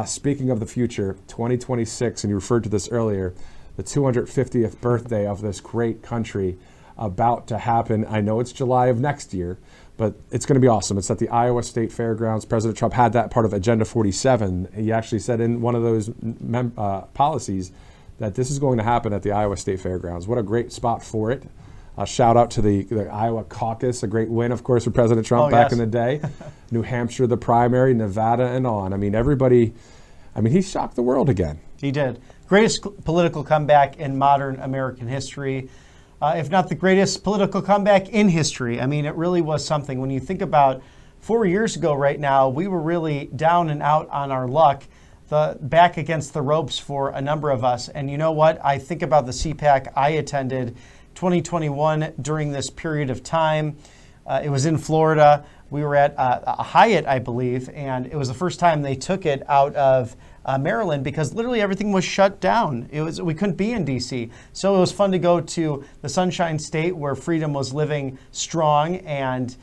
Speaking of the future, 2026, and you referred to this earlier, the 250th birthday of this great country about to happen. I know it's July of next year, but it's going to be awesome. It's at the Iowa State Fairgrounds. President Trump had that part of Agenda 47. He actually said in one of those policies that this is going to happen at the Iowa State Fairgrounds. What a great spot for it. Shout out to the Iowa caucus, a great win, of course, for President Trump back in the day. New Hampshire, the primary, Nevada, and on. I mean, everybody, he shocked the world again. He did. Greatest political comeback in modern American history. if not the greatest political comeback in history. I mean, it really was something. When you think about 4 years ago right now, we were really down and out on our luck, back against the ropes for a number of us. And you know what? I think about the CPAC I attended 2021 during this period of time. It was in Florida. We were at a Hyatt, I believe, and it was the first time they took it out of Maryland because literally everything was shut down. We couldn't be in D.C. So it was fun to go to the Sunshine State where freedom was living strong, and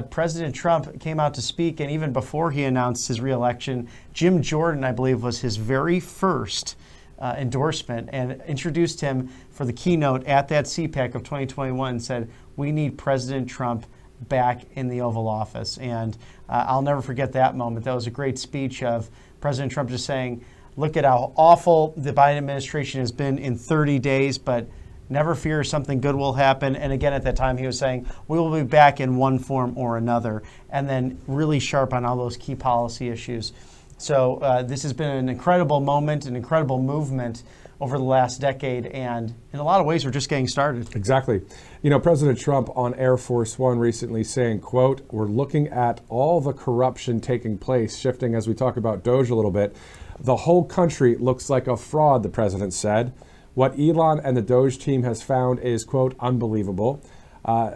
President Trump came out to speak, and even before he announced his reelection, Jim Jordan, I believe, was his very first endorsement and introduced him for the keynote at that CPAC of 2021 and said, we need President Trump back in the Oval Office. And I'll never forget that moment. That was a great speech of President Trump just saying, look at how awful the Biden administration has been in 30 days, but never fear, something good will happen. And again, at that time, he was saying, we will be back in one form or another, and then really sharp on all those key policy issues. So this has been an incredible moment, an incredible movement over the last decade, and in a lot of ways, we're just getting started. Exactly. You know, President Trump on Air Force One recently saying, quote, we're looking at all the corruption taking place, shifting as we talk about Doge a little bit. The whole country looks like a fraud, the president said. What Elon and the Doge team has found is, quote, unbelievable.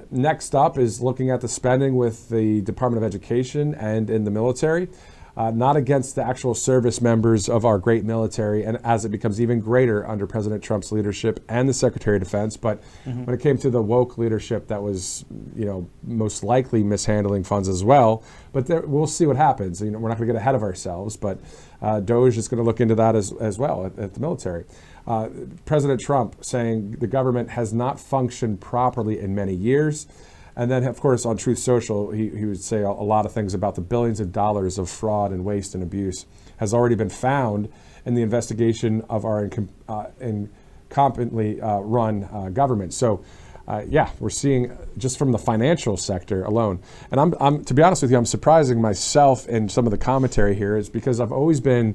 Next up is looking at the spending with the Department of Education and in the military. Not against the actual service members of our great military, and as it becomes even greater under President Trump's leadership and the Secretary of Defense. But when it came to the woke leadership, that was, most likely mishandling funds as well. But we'll see what happens. We're not going to get ahead of ourselves, but Doge is going to look into that as well at the military. President Trump saying the government has not functioned properly in many years. And then, of course, on Truth Social, he would say a lot of things about the billions of dollars of fraud and waste and abuse has already been found in the investigation of our incompetently run government. So, we're seeing just from the financial sector alone. And I'm to be honest with you, I'm surprising myself in some of the commentary here is because I've always been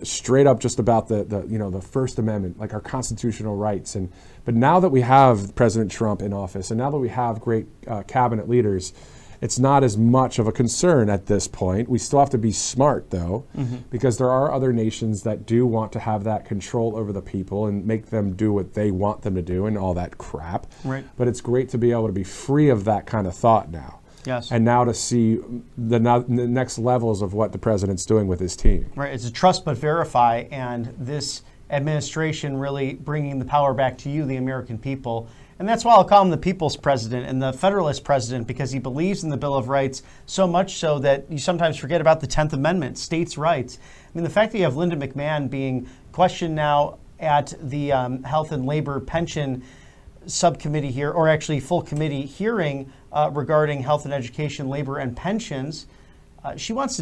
straight up just about the First Amendment, like our constitutional rights. But now that we have President Trump in office, and now that we have great cabinet leaders, it's not as much of a concern at this point. We still have to be smart, though, because there are other nations that do want to have that control over the people and make them do what they want them to do and all that crap. Right. But it's great to be able to be free of that kind of thought now. Yes. And now to see the next levels of what the president's doing with his team. Right. It's a trust but verify, and this administration really bringing the power back to you, the American people. And that's why I'll call him the people's president and the federalist president, because he believes in the Bill of Rights so much so that you sometimes forget about the 10th Amendment, states' rights. I mean, the fact that you have Linda McMahon being questioned now at the Health and Labor Pension subcommittee here, or actually full committee hearing regarding health and education, labor, and pensions, she wants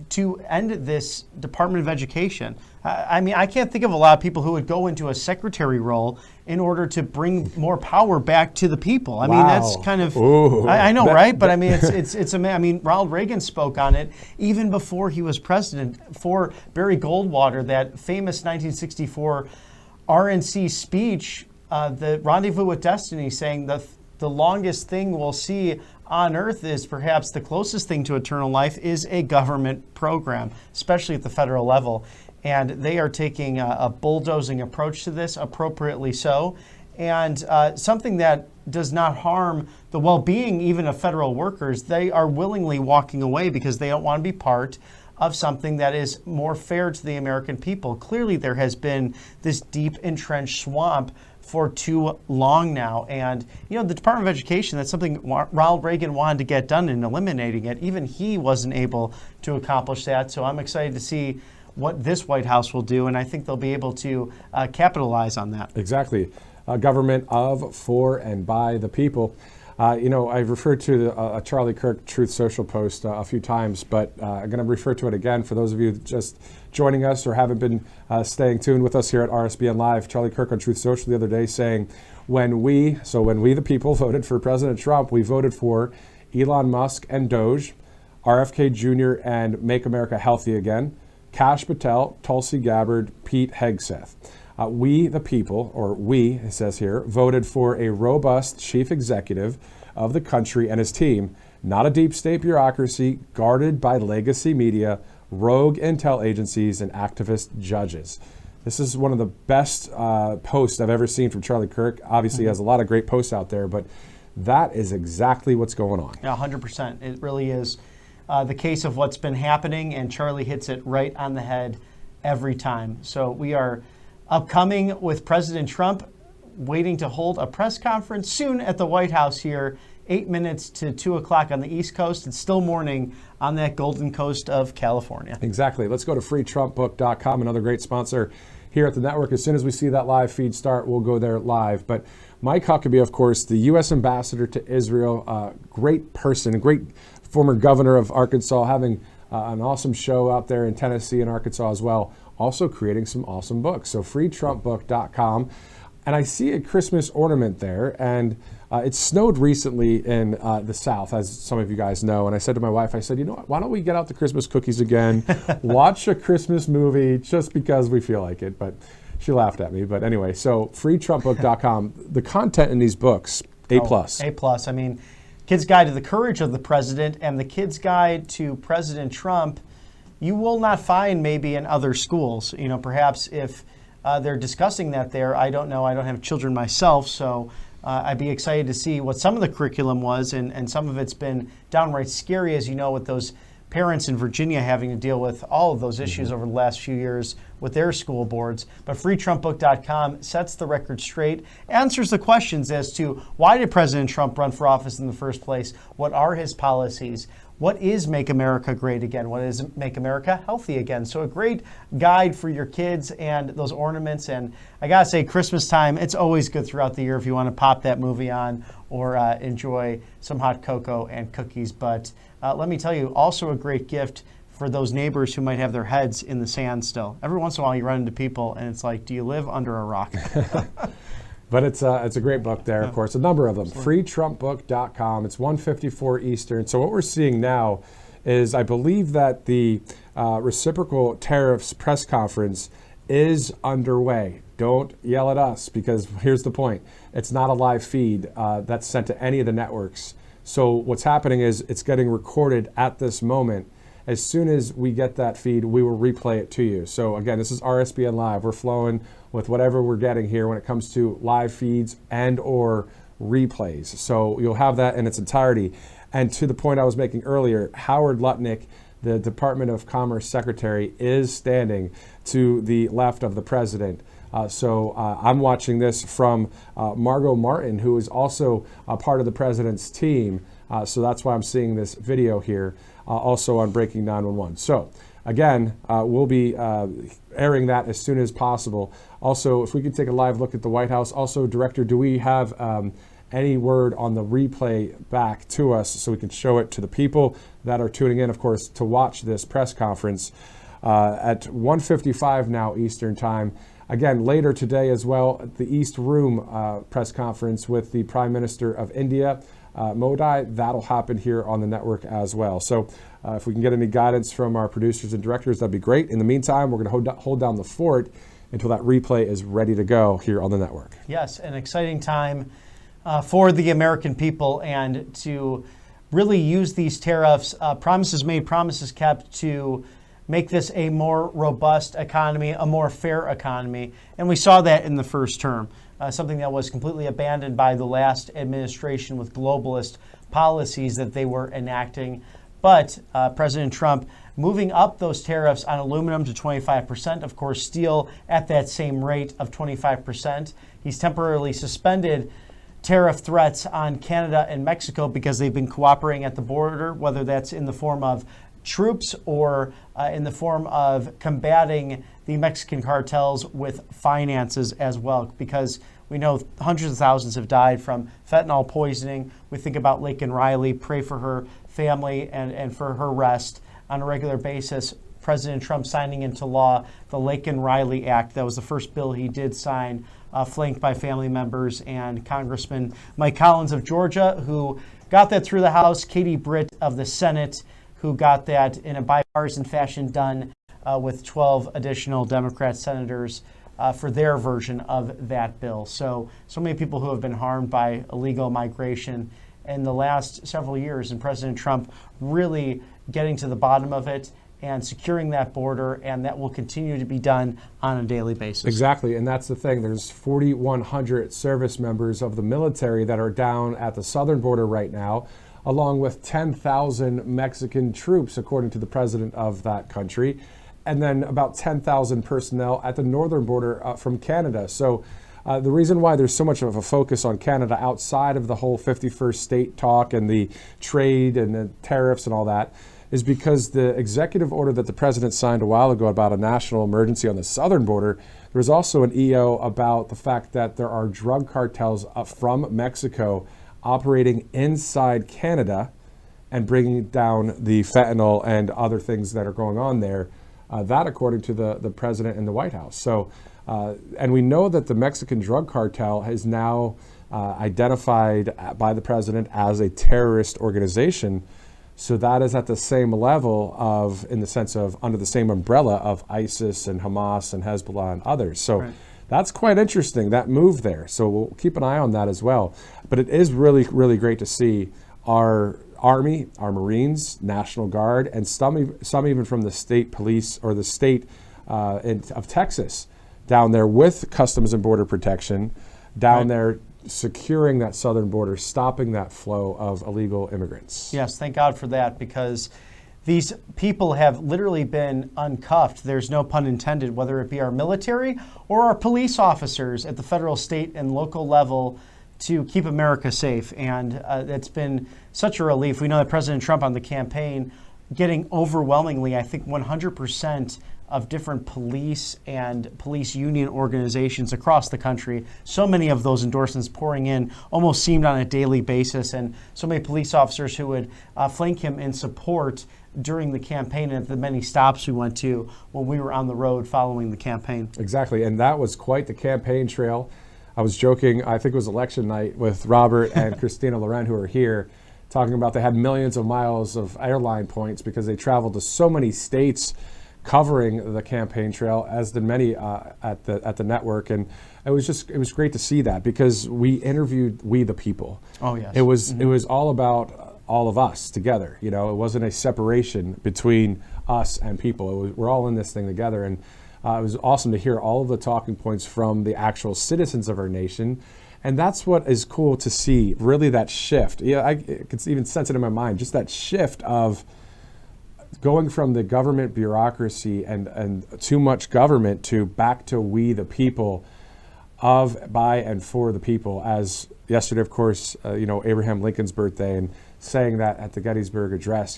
to end this Department of Education. I mean, I can't think of a lot of people who would go into a secretary role in order to bring more power back to the people. I mean, that's kind of, I know, right? But I mean, it's I mean, Ronald Reagan spoke on it even before he was president. For Barry Goldwater, that famous 1964 RNC speech, the Rendezvous with Destiny, saying the longest thing we'll see on earth is perhaps the closest thing to eternal life is a government program, especially at the federal level. And they are taking a bulldozing approach to this, appropriately so, and something that does not harm the well-being even of federal workers. They are willingly walking away because they don't want to be part of something that is more fair to the American people. Clearly, there has been this deep entrenched swamp for too long now. And, the Department of Education, that's something Ronald Reagan wanted to get done in eliminating it. Even he wasn't able to accomplish that. So I'm excited to see what this White House will do, and I think they'll be able to capitalize on that. Exactly. Government of, for, and by the people. I've referred to a Charlie Kirk Truth Social post a few times, but I'm going to refer to it again for those of you just joining us or haven't been staying tuned with us here at RSBN Live. Charlie Kirk on Truth Social the other day saying, when we the people voted for President Trump, we voted for Elon Musk and Doge, RFK Jr. and Make America Healthy Again, Kash Patel, Tulsi Gabbard, Pete Hegseth. We, the people, or we, it says here, voted for a robust chief executive of the country and his team, not a deep state bureaucracy guarded by legacy media, rogue intel agencies, and activist judges. This is one of the best posts I've ever seen from Charlie Kirk. Obviously, he has a lot of great posts out there, but that is exactly what's going on. Yeah, 100%. It really is the case of what's been happening, and Charlie hits it right on the head every time. So we are upcoming with President Trump waiting to hold a press conference soon at the White House here, 8 minutes to 2 o'clock on the East Coast. It's still morning on that golden coast of California. Exactly. Let's go to freetrumpbook.com, another great sponsor here at the network. As soon as we see that live feed start, we'll go there live. But Mike Huckabee, of course, the U.S. ambassador to Israel, great person, great former governor of Arkansas, having an awesome show out there in Tennessee and Arkansas as well, also creating some awesome books. So freetrumpbook.com. And I see a Christmas ornament there, and it snowed recently in the South, as some of you guys know. And I said to my wife, I said, you know what, why don't we get out the Christmas cookies again, watch a Christmas movie just because we feel like it. But she laughed at me. But anyway, so freetrumpbook.com, the content in these books, A+. A+. I mean, Kid's Guide to the Courage of the President and the Kid's Guide to President Trump, you will not find maybe in other schools. You know, perhaps if they're discussing that there, I don't know. I don't have children myself, so I'd be excited to see what some of the curriculum was, and some of it's been downright scary, as you know, with those parents in Virginia having to deal with all of those issues over the last few years with their school boards. But freetrumpbook.com sets the record straight, answers the questions as to why did President Trump run for office in the first place? What are his policies? What is Make America Great Again? What is Make America Healthy Again? So a great guide for your kids and those ornaments. And I gotta say, Christmas time, it's always good throughout the year if you want to pop that movie on or enjoy some hot cocoa and cookies. But let me tell you, also a great gift for those neighbors who might have their heads in the sand still. Every once in a while you run into people and it's like, do you live under a rock? But it's a great book there, of course, a number of them. Freetrumpbook.com. It's 1:54 Eastern. So what we're seeing now is, I believe that the reciprocal tariffs press conference is underway. Don't yell at us, because here's the point. It's not a live feed that's sent to any of the networks. So what's happening is it's getting recorded at this moment. As soon as we get that feed, we will replay it to you. So again, this is RSBN Live. We're flowing with whatever we're getting here when it comes to live feeds and or replays. So you'll have that in its entirety. And to the point I was making earlier, Howard Lutnick, the Department of Commerce Secretary, is standing to the left of the president. So I'm watching this from Margot Martin, who is also a part of the president's team. So that's why I'm seeing this video here, also on Breaking 911. So again, we'll be airing that as soon as possible. Also, if we could take a live look at the White House. Also, Director, do we have any word on the replay back to us so we can show it to the people that are tuning in, of course, to watch this press conference at 1:55 now Eastern Time. Again, later today as well, the East Room press conference with the Prime Minister of India, Modi. That'll happen here on the network as well. So if we can get any guidance from our producers and directors, that'd be great. In the meantime, we're going to hold down the fort until that replay is ready to go here on the network. Yes, an exciting time for the American people, and to really use these tariffs, promises made, promises kept, to make this a more robust economy, a more fair economy. And we saw that in the first term, something that was completely abandoned by the last administration with globalist policies that they were enacting. But President Trump moving up those tariffs on aluminum to 25%, of course, steel at that same rate of 25%. He's temporarily suspended tariff threats on Canada and Mexico because they've been cooperating at the border, whether that's in the form of troops or in the form of combating the Mexican cartels with finances as well, because we know hundreds of thousands have died from fentanyl poisoning. We think about Laken Riley, pray for her family and for her rest on a regular basis. President Trump signing into law the Laken Riley Act. That was the first bill he did sign, flanked by family members and Congressman Mike Collins of Georgia, who got that through the House, Katie Britt of the Senate, who got that in a bipartisan fashion done with 12 additional Democrat senators for their version of that bill. So many people who have been harmed by illegal migration in the last several years, and President Trump really getting to the bottom of it and securing that border, and that will continue to be done on a daily basis. Exactly, and that's the thing. There's 4,100 service members of the military that are down at the southern border right now, along with 10,000 Mexican troops, according to the president of that country, and then about 10,000 personnel at the northern border from Canada. So the reason why there's so much of a focus on Canada outside of the whole 51st state talk and the trade and the tariffs and all that is because the executive order that the president signed a while ago about a national emergency on the southern border, there was also an EO about the fact that there are drug cartels from Mexico operating inside Canada and bringing down the fentanyl and other things that are going on there. That according to the president and the White House. So, and we know that the Mexican drug cartel is now identified by the president as a terrorist organization. So that is at the same level of, in the sense of under the same umbrella of ISIS and Hamas and Hezbollah and others. So that's quite interesting, that move there. So we'll keep an eye on that as well. But it is really, really great to see our Army, our Marines, National Guard, and some even from the state police or the state of Texas down there with Customs and Border Protection, down there securing that southern border, stopping that flow of illegal immigrants. Yes, thank God for that, because these people have literally been uncuffed. There's no pun intended, whether it be our military or our police officers at the federal, state, and local level to keep America safe. And it's been such a relief. We know that President Trump on the campaign getting overwhelmingly, I think 100% of different police and police union organizations across the country. So many of those endorsements pouring in almost seemed on a daily basis, and so many police officers who would flank him in support during the campaign and at the many stops we went to when we were on the road following the campaign. Exactly, and that was quite the campaign trail. I was joking, I think it was election night, with Robert and Christina Loren, who are here, talking about they had millions of miles of airline points because they traveled to so many states covering the campaign trail, as did many at the network. And it was great to see that, because we interviewed we the people. Oh yes. It was all about all of us together. You know, it wasn't a separation between us and people. We're all in this thing together. And it was awesome to hear all of the talking points from the actual citizens of our nation. And that's what is cool to see, really, that shift. Yeah, I can even sense it in my mind, just that shift of going from the government bureaucracy and too much government to back to we the people, of, by, and for the people. As yesterday, of course, Abraham Lincoln's birthday, and saying that at the Gettysburg Address,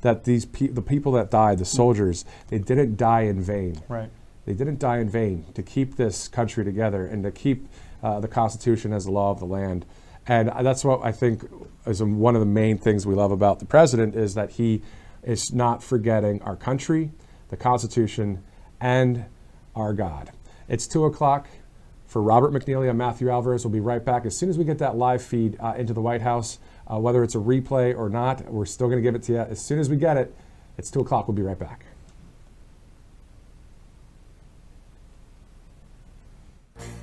that the people that died, the soldiers, they didn't die in vain. Right. They didn't die in vain to keep this country together and to keep the Constitution as the law of the land. And that's what I think is one of the main things we love about the president, is that he is not forgetting our country, the Constitution, and our God. It's 2 o'clock. For Robert McNeely, I'm Matthew Alvarez. We'll be right back as soon as we get that live feed into the White House. Whether it's a replay or not, we're still going to give it to you. As soon as we get it, it's 2 o'clock. We'll be right back.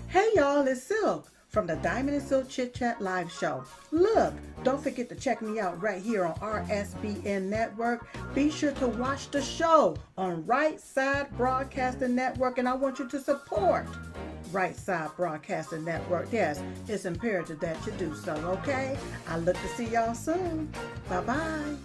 Hey y'all, it's Silk from the Diamond and Silk Chit Chat live show. Look, don't forget to check me out right here on RSBN Network. Be sure to watch the show on Right Side Broadcasting Network, and I want you to support Right Side Broadcasting Network. Yes, it's imperative that you do so, okay? I look to see y'all soon. Bye-bye.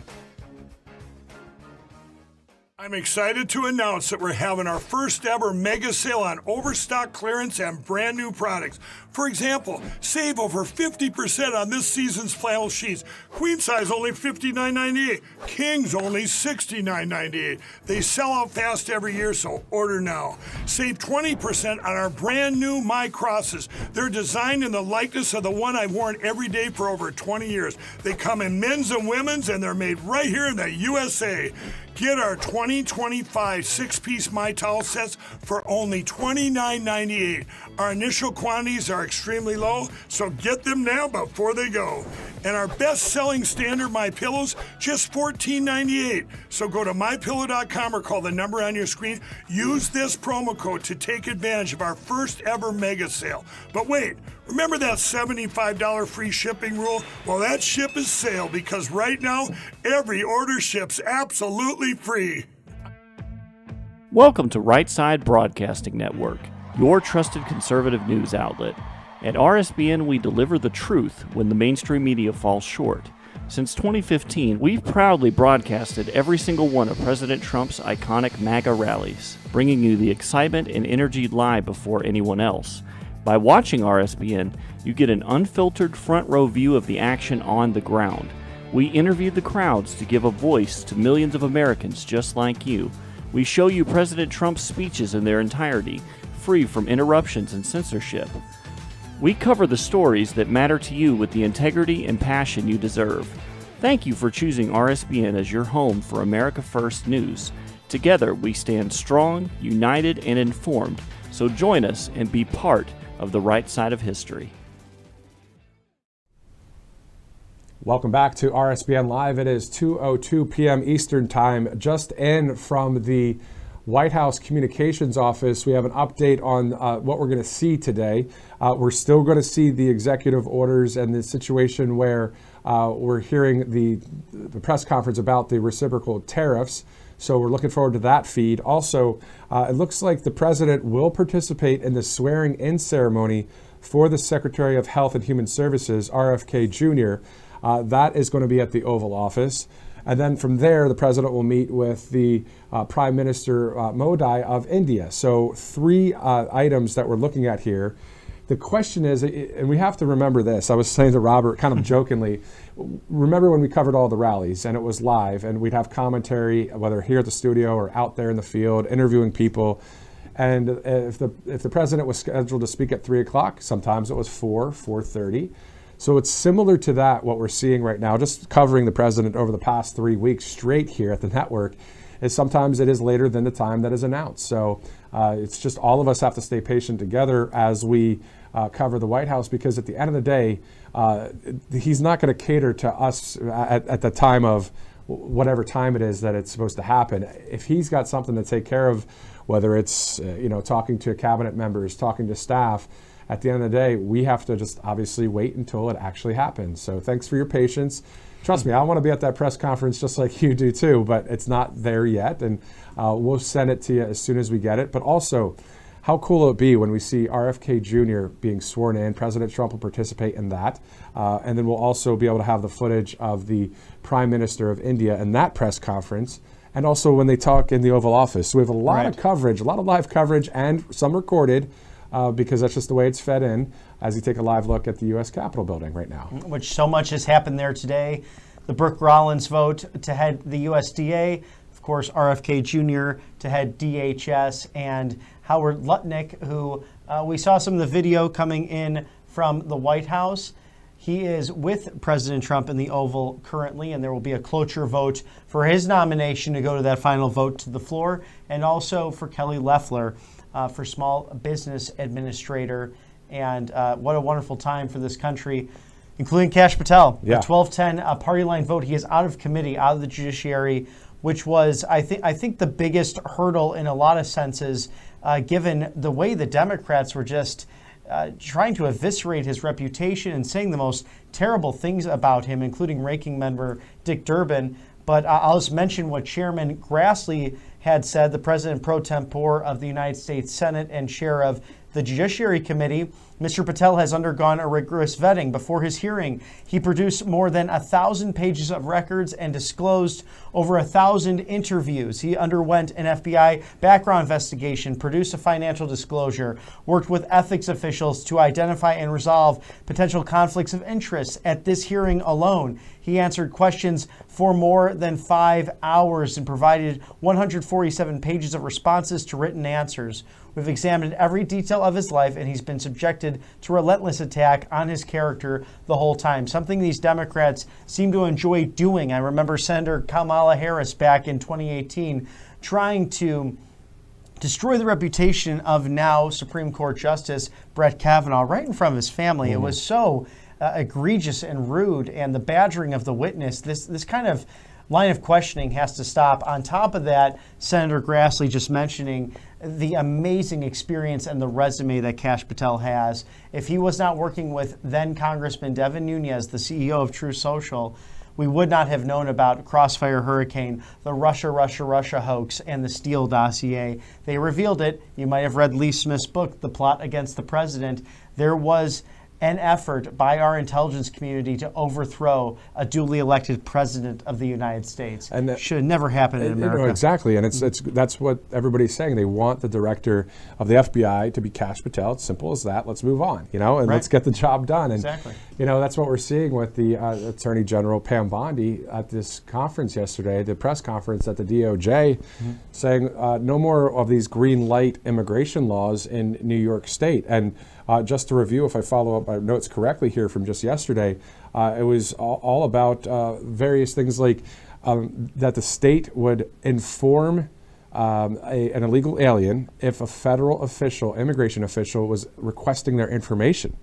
I'm excited to announce that we're having our first ever mega sale on overstock clearance and brand new products. For example, save over 50% on this season's flannel sheets. Queen size only $59.98. Kings only $69.98. They sell out fast every year, so order now. Save 20% on our brand new My Crosses. They're designed in the likeness of the one I've worn every day for over 20 years. They come in men's and women's, and they're made right here in the USA. Get our 2025 six-piece My Towel sets for only $29.98. Our initial quantities are extremely low, so get them now before they go. And our best-selling standard MyPillows, just $14.98. So go to MyPillow.com or call the number on your screen. Use this promo code to take advantage of our first ever mega sale. But wait, remember that $75 free shipping rule? Well, that ship is sailed because right now, every order ships absolutely free. Welcome to Right Side Broadcasting Network, your trusted conservative news outlet. At RSBN, we deliver the truth when the mainstream media falls short. Since 2015, we've proudly broadcasted every single one of President Trump's iconic MAGA rallies, bringing you the excitement and energy live before anyone else. By watching RSBN, you get an unfiltered front row view of the action on the ground. We interview the crowds to give a voice to millions of Americans just like you. We show you President Trump's speeches in their entirety, free from interruptions and censorship. We cover the stories that matter to you with the integrity and passion you deserve. Thank you for choosing RSBN as your home for America First News. Together, we stand strong, united, and informed. So join us and be part of the right side of history. Welcome back to RSBN Live. It is 2:02 p.m. Eastern Time. Just in from the White House Communications Office, we have an update on what we're going to see today. We're still going to see the executive orders and the situation where we're hearing the press conference about the reciprocal tariffs. So we're looking forward to that feed. Also, it looks like the president will participate in the swearing-in ceremony for the Secretary of Health and Human Services, RFK Jr. That is going to be at the Oval Office. And then from there, the president will meet with the Prime Minister Modi of India. So three items that we're looking at here. The question is, and we have to remember this, I was saying to Robert kind of jokingly, remember when we covered all the rallies and it was live and we'd have commentary, whether here at the studio or out there in the field, interviewing people. And if the president was scheduled to speak at 3 o'clock, sometimes it was 4:30. So it's similar to that, what we're seeing right now, just covering the president over the past 3 weeks straight here at the network, is sometimes it is later than the time that is announced. So it's just all of us have to stay patient together as we cover the White House, because at the end of the day, he's not going to cater to us at the time of whatever time it is that it's supposed to happen. If he's got something to take care of, whether it's talking to cabinet members, talking to staff, at the end of the day, we have to just obviously wait until it actually happens. So thanks for your patience. Trust me, I want to be at that press conference just like you do too, but it's not there yet. And we'll send it to you as soon as we get it. But also, how cool will it be when we see RFK Jr. being sworn in? President Trump will participate in that. And then we'll also be able to have the footage of the Prime Minister of India in that press conference. And also when they talk in the Oval Office. So we have a lot of coverage, a lot of live coverage, and some recorded. Because that's just the way it's fed in as you take a live look at the U.S. Capitol building right now. Which so much has happened there today. The Brooke Rollins vote to head the USDA, of course, RFK Jr. to head DHS, and Howard Lutnick, who we saw some of the video coming in from the White House. He is with President Trump in the Oval currently, and there will be a cloture vote for his nomination to go to that final vote to the floor, and also for Kelly Loeffler. For Small Business Administrator, and what a wonderful time for this country, including Kash Patel. Yeah. The 1210 party line vote. He is out of committee, out of the judiciary, which was, I think, the biggest hurdle in a lot of senses, given the way the Democrats were just trying to eviscerate his reputation and saying the most terrible things about him, including ranking member Dick Durbin. But I'll just mention what Chairman Grassley had said, the president pro tempore of the United States Senate and chair of the Judiciary Committee. Mr. Patel has undergone a rigorous vetting. Before his hearing, he produced more than 1,000 pages of records and disclosed over 1,000 interviews. He underwent an FBI background investigation, produced a financial disclosure, worked with ethics officials to identify and resolve potential conflicts of interest. At this hearing alone, he answered questions for more than 5 hours and provided 147 pages of responses to written answers. We've examined every detail of his life, and he's been subjected to relentless attack on his character the whole time, something these Democrats seem to enjoy doing. I remember Senator Kamala Harris back in 2018 trying to destroy the reputation of now Supreme Court Justice Brett Kavanaugh right in front of his family. It was so egregious and rude, and the badgering of the witness, this kind of line of questioning has to stop. On top of that, Senator Grassley just mentioning the amazing experience and the resume that Kash Patel has. If he was not working with then Congressman Devin Nunes, the CEO of True Social, we would not have known about Crossfire Hurricane, the Russia hoax, and the Steele dossier. They revealed it. You might have read Lee Smith's book, The Plot Against the President. There was an effort by our intelligence community to overthrow a duly elected president of the United States. And that should never happen in America. Exactly, and that's what everybody's saying. They want the director of the FBI to be Kash Patel. It's simple as that. Let's move on, and let's get the job done. And exactly. That's what we're seeing with the Attorney General Pam Bondi at this conference yesterday, the press conference at the DOJ, saying no more of these green light immigration laws in New York State. And just to review, if I follow up my notes correctly here from just yesterday, it was all about various things like that the state would inform an illegal alien if a federal official, immigration official, was requesting their information.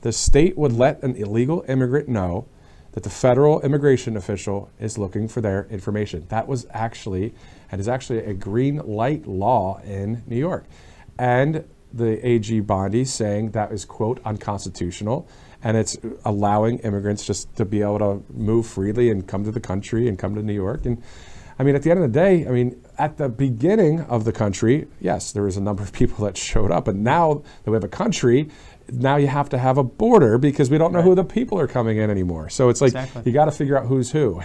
The state would let an illegal immigrant know that the federal immigration official is looking for their information. That was actually, and is actually a green light law in New York. And the AG Bondi saying that is, quote, unconstitutional, and it's allowing immigrants just to be able to move freely and come to the country and come to New York. And I mean, at the end of the day, I mean, at the beginning of the country, yes, there was a number of people that showed up, and now that we have a country, now you have to have a border because we don't know who the people are coming in anymore. So it's like you got to figure out who's who.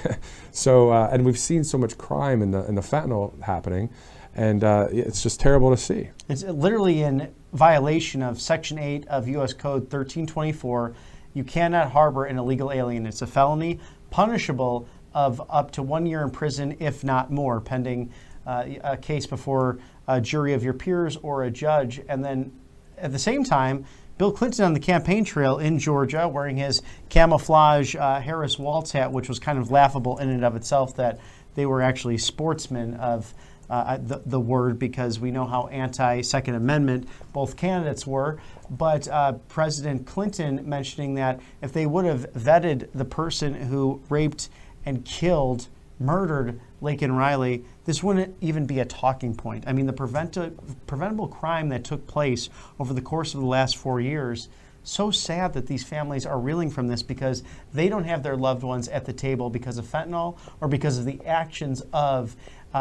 So and we've seen so much crime in the fentanyl happening, and it's just terrible to see. It's literally in violation of Section 8 of U.S. Code 1324. You cannot harbor an illegal alien. It's a felony, punishable of up to 1 year in prison, if not more, pending a case before a jury of your peers or a judge. And then at the same time, Bill Clinton on the campaign trail in Georgia wearing his camouflage Harris Waltz hat, which was kind of laughable in and of itself that they were actually sportsmen of the word, because we know how anti-Second Amendment both candidates were. But President Clinton mentioning that if they would have vetted the person who raped and killed, murdered Laken Riley, this wouldn't even be a talking point. I mean, the preventable crime that took place over the course of the last 4 years, so sad that these families are reeling from this because they don't have their loved ones at the table because of fentanyl or because of the actions of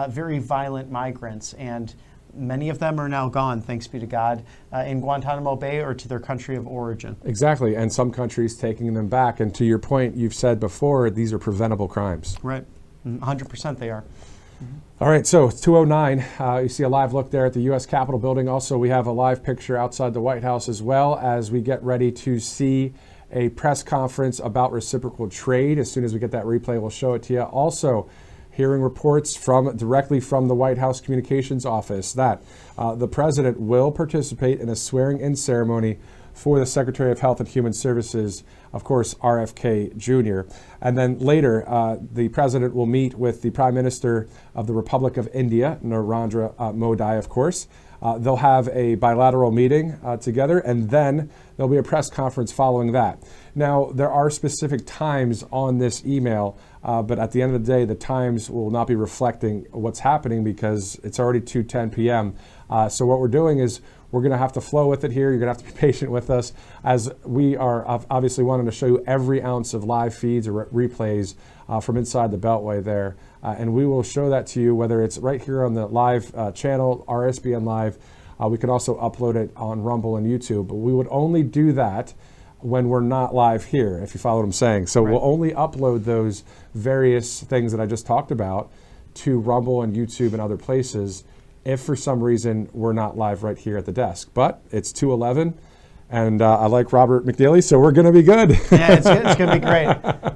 very violent migrants. And many of them are now gone, thanks be to God, in Guantanamo Bay or to their country of origin. Exactly, and some countries taking them back. And to your point, you've said before, these are preventable crimes. Right, 100% they are. All right, so it's 2:09. You see a live look there at the U.S. Capitol building. Also, we have a live picture outside the White House as well as we get ready to see a press conference about reciprocal trade. As soon as we get that replay, we'll show it to you. Also, hearing reports directly from the White House Communications Office that the president will participate in a swearing-in ceremony for the Secretary of Health and Human Services, of course, RFK Jr. And then later, the president will meet with the Prime Minister of the Republic of India, Narendra Modi, of course. They'll have a bilateral meeting together, and then there'll be a press conference following that. Now, there are specific times on this email, but at the end of the day, the times will not be reflecting what's happening because it's already 2:10 p.m. So what we're doing is we're going to have to flow with it here. You're going to have to be patient with us as we are obviously wanting to show you every ounce of live feeds or replays from inside the Beltway there. And we will show that to you, whether it's right here on the live channel, RSBN Live. We can also upload it on Rumble and YouTube, but we would only do that when we're not live here, if you follow what I'm saying. So we'll only upload those various things that I just talked about to Rumble and YouTube and other places if for some reason we're not live right here at the desk. But it's 2:11, and I like Robert McNeely, so we're going to be good. Yeah, it's going to be great.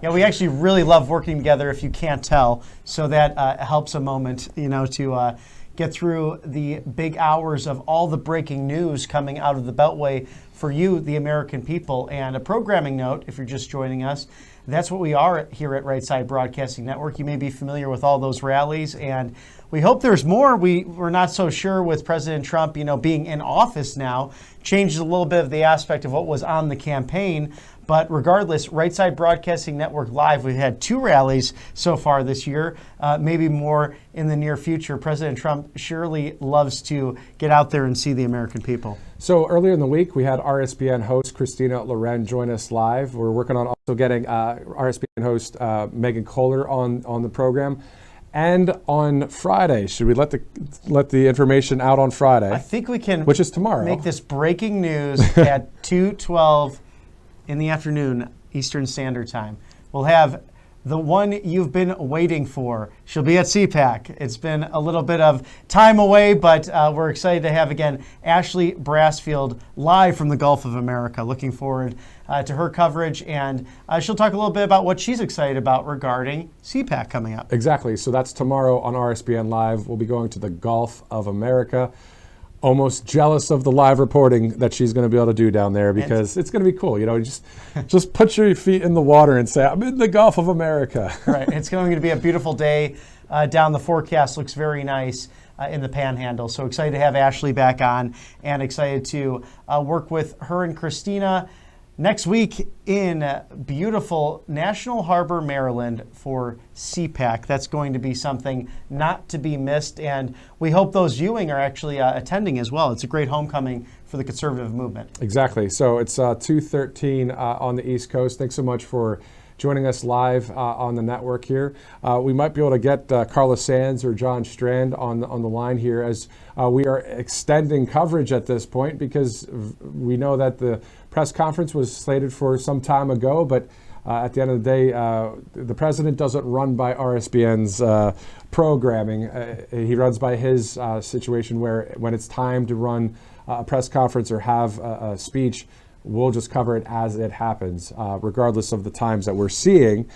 Yeah, we actually really love working together, if you can't tell, so that helps a moment, to get through the big hours of all the breaking news coming out of the Beltway for you, the American people. And a programming note, if you're just joining us, that's what we are here at Right Side Broadcasting Network. You may be familiar with all those rallies, and we hope there's more. We're not so sure with President Trump, being in office now, changes a little bit of the aspect of what was on the campaign. But regardless, Right Side Broadcasting Network Live, we've had 2 rallies so far this year, maybe more in the near future. President Trump surely loves to get out there and see the American people. So earlier in the week, we had RSBN host Christina Loren join us live. We're working on also getting RSBN host Megan Kohler on the program. And on Friday, should we let the information out on Friday? I think we can, which is tomorrow, make this breaking news at 2:12 in the afternoon Eastern Standard Time. We'll have the one you've been waiting for. She'll be at CPAC. It's been a little bit of time away, but we're excited to have, again, Ashley Brassfield live from the Gulf of America. Looking forward to her coverage, and she'll talk a little bit about what she's excited about regarding CPAC coming up. Exactly. So that's tomorrow on RSBN Live. We'll be going to the Gulf of America. Almost jealous of the live reporting that she's going to be able to do down there, because it's going to be cool. You know, just put your feet in the water and say, I'm in the Gulf of America. Right. It's going to be a beautiful day down. The forecast looks very nice in the Panhandle. So excited to have Ashley back on, and excited to work with her and Christina next week in beautiful National Harbor, Maryland for CPAC. That's going to be something not to be missed, and we hope those viewing are actually attending as well. It's a great homecoming for the conservative movement. Exactly. So it's 2:13 on the East Coast. Thanks so much for joining us live on the network here. We might be able to get Carla Sands or John Strand on the line here, as we are extending coverage at this point, because we know that the press conference was slated for some time ago, but at the end of the day, the president doesn't run by RSBN's programming. He runs by his situation, where when it's time to run a press conference or have a speech, we'll just cover it as it happens, regardless of the times that we're seeing.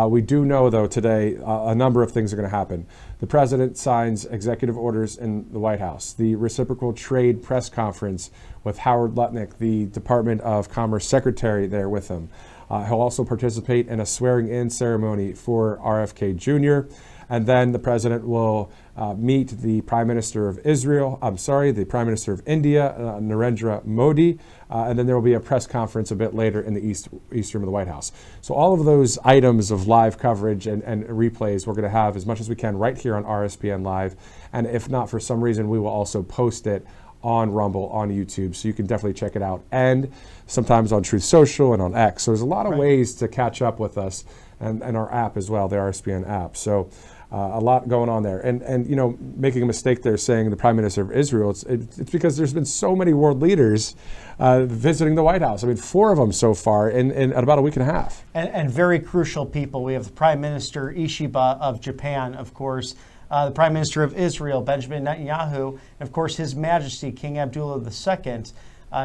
We do know, though, today a number of things are going to happen. The president signs executive orders in the White House. The reciprocal trade press conference with Howard Lutnick, the Department of Commerce Secretary, there with him. He'll also participate in a swearing-in ceremony for RFK Jr., and then the president will meet the Prime Minister of the Prime Minister of India, Narendra Modi, and then there will be a press conference a bit later in the East Room of the White House. So all of those items of live coverage and replays we're going to have as much as we can right here on RSBN Live, and if not for some reason, we will also post it on Rumble, on YouTube, so you can definitely check it out, and sometimes on Truth Social and on X. So there's a lot of ways to catch up with us, and our app as well, the RSBN app. So a lot going on there, and you know, making a mistake there saying the Prime Minister of Israel. It's because there's been so many world leaders visiting the White House. I mean, 4 of them so far in about a week and a half. And very crucial people. We have the Prime Minister Ishiba of Japan, of course, the Prime Minister of Israel, Benjamin Netanyahu, and of course His Majesty King Abdullah II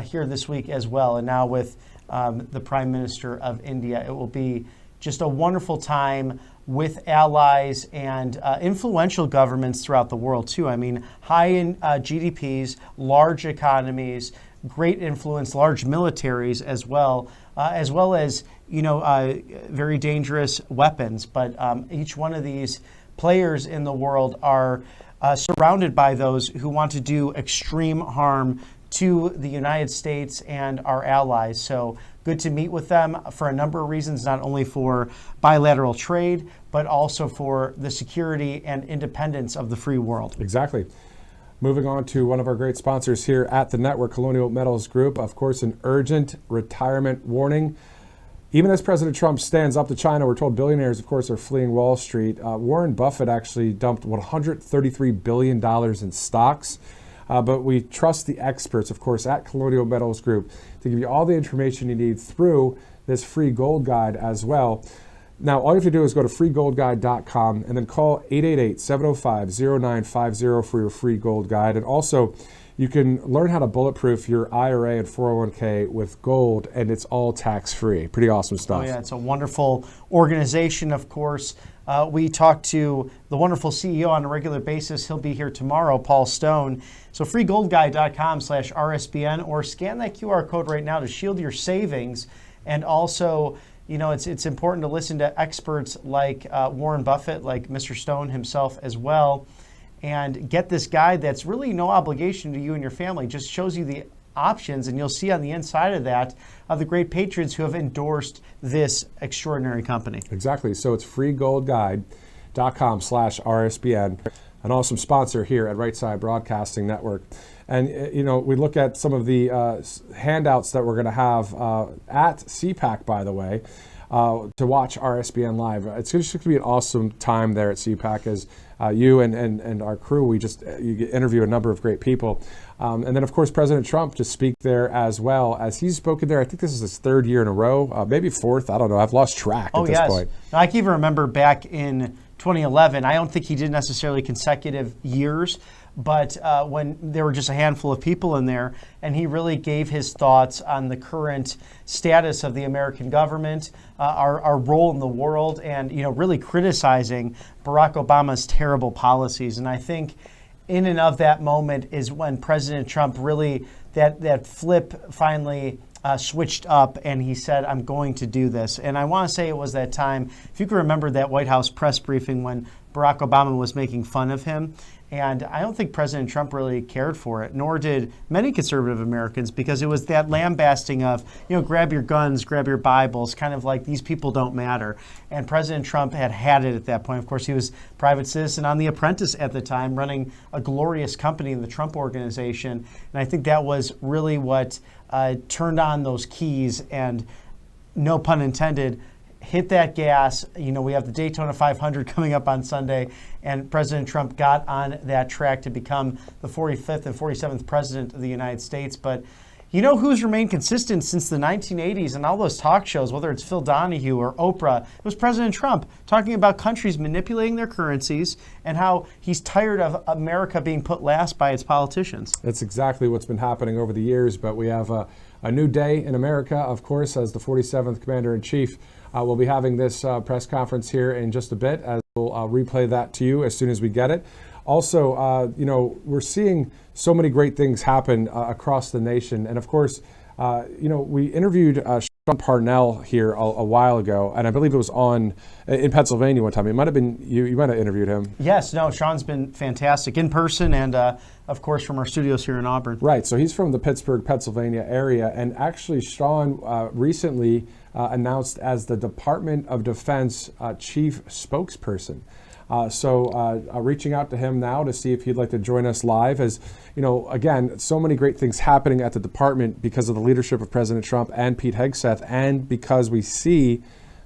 here this week as well. And now with the Prime Minister of India, it will be just a wonderful time with allies and influential governments throughout the world too. I mean, high in GDPs, large economies, great influence, large militaries as well as you know, very dangerous weapons. But each one of these players in the world are surrounded by those who want to do extreme harm to the United States and our allies. So good to meet with them for a number of reasons, not only for bilateral trade, but also for the security and independence of the free world. Exactly. Moving on to one of our great sponsors here at the network, Colonial Metals Group. Of course, an urgent retirement warning. Even as President Trump stands up to China, we're told billionaires, of course, are fleeing Wall Street. Warren Buffett actually dumped $133 billion in stocks. But we trust the experts, of course, at Colonial Metals Group to give you all the information you need through this free gold guide as well. Now, all you have to do is go to freegoldguide.com and then call 888-705-0950 for your free gold guide. And also, you can learn how to bulletproof your IRA and 401k with gold, and it's all tax-free. Pretty awesome stuff. Oh, yeah, it's a wonderful organization, of course. We talk to the wonderful CEO on a regular basis. He'll be here tomorrow, Paul Stone. So freegoldguide.com/RSBN, or scan that QR code right now to shield your savings. And also, you know, it's important to listen to experts like Warren Buffett, like Mr. Stone himself as well, and get this guide that's really no obligation to you and your family. Just shows you the options. And you'll see on the inside of that the great patrons who have endorsed this extraordinary company. Exactly. So it's freegoldguide.com/RSBN, an awesome sponsor here at Right Side Broadcasting Network. And, we look at some of the handouts that we're going to have at CPAC, by the way, to watch RSBN Live. It's just going to be an awesome time there at CPAC as you and our crew, you interview a number of great people. And then, of course, President Trump to speak there as well, as he's spoken there. I think this is his third year in a row, maybe fourth. I don't know. I've lost track at this point. Now, I can even remember back in 2011, I don't think he did necessarily consecutive years, but when there were just a handful of people in there, and he really gave his thoughts on the current status of the American government, our role in the world, and really criticizing Barack Obama's terrible policies. And I think in and of that moment is when President Trump really, that flip finally switched up, and he said, I'm going to do this. And I want to say it was that time, if you can remember that White House press briefing when Barack Obama was making fun of him. And I don't think President Trump really cared for it, nor did many conservative Americans, because it was that lambasting of, grab your guns, grab your Bibles, kind of like these people don't matter. And President Trump had it at that point. Of course, he was a private citizen on The Apprentice at the time, running a glorious company in the Trump Organization. And I think that was really what turned on those keys and, no pun intended, hit that gas. We have the Daytona 500 coming up on Sunday, and President Trump got on that track to become the 45th and 47th president of the United States. But who's remained consistent since the 1980s and all those talk shows, whether it's Phil Donahue or Oprah, it was President Trump talking about countries manipulating their currencies and how he's tired of America being put last by its politicians. That's exactly what's been happening over the years, but we have a new day in America, of course, as the 47th Commander-in-Chief. We'll be having this press conference here in just a bit, as we'll replay that to you as soon as we get it. Also, we're seeing so many great things happen across the nation. And of course, we interviewed Sean Parnell here a while ago, and I believe it was in Pennsylvania one time. It might have been you might have interviewed him. Yes, no, Sean's been fantastic in person and, of course, from our studios here in Auburn. Right, so he's from the Pittsburgh, Pennsylvania area. And actually, Sean recently announced as the Department of Defense chief spokesperson. So reaching out to him now to see if he'd like to join us live, as again, so many great things happening at the department because of the leadership of President Trump and Pete Hegseth, and because we see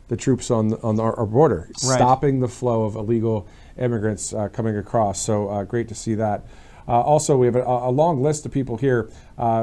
the troops on our border, stopping the flow of illegal immigrants coming across. So great to see that. Also, we have a long list of people here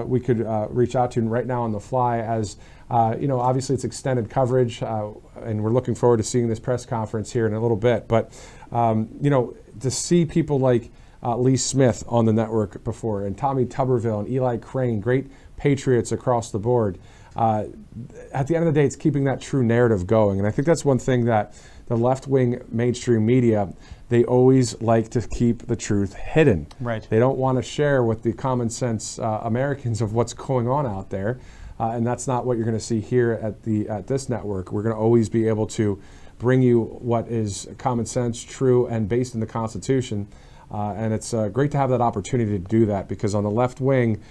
we could reach out to right now on the fly, as obviously it's extended coverage, and we're looking forward to seeing this press conference here in a little bit. But, to see people like Lee Smith on the network before, and Tommy Tuberville and Eli Crane, great patriots across the board. At the end of the day, it's keeping that true narrative going. And I think that's one thing that the left-wing mainstream media, they always like to keep the truth hidden. Right. They don't want to share with the common sense Americans of what's going on out there. And that's not what you're going to see here at this network. We're going to always be able to bring you what is common sense, true, and based in the Constitution. And it's great to have that opportunity to do that, because on the left wing,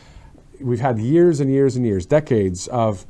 we've had years and years and years, decades of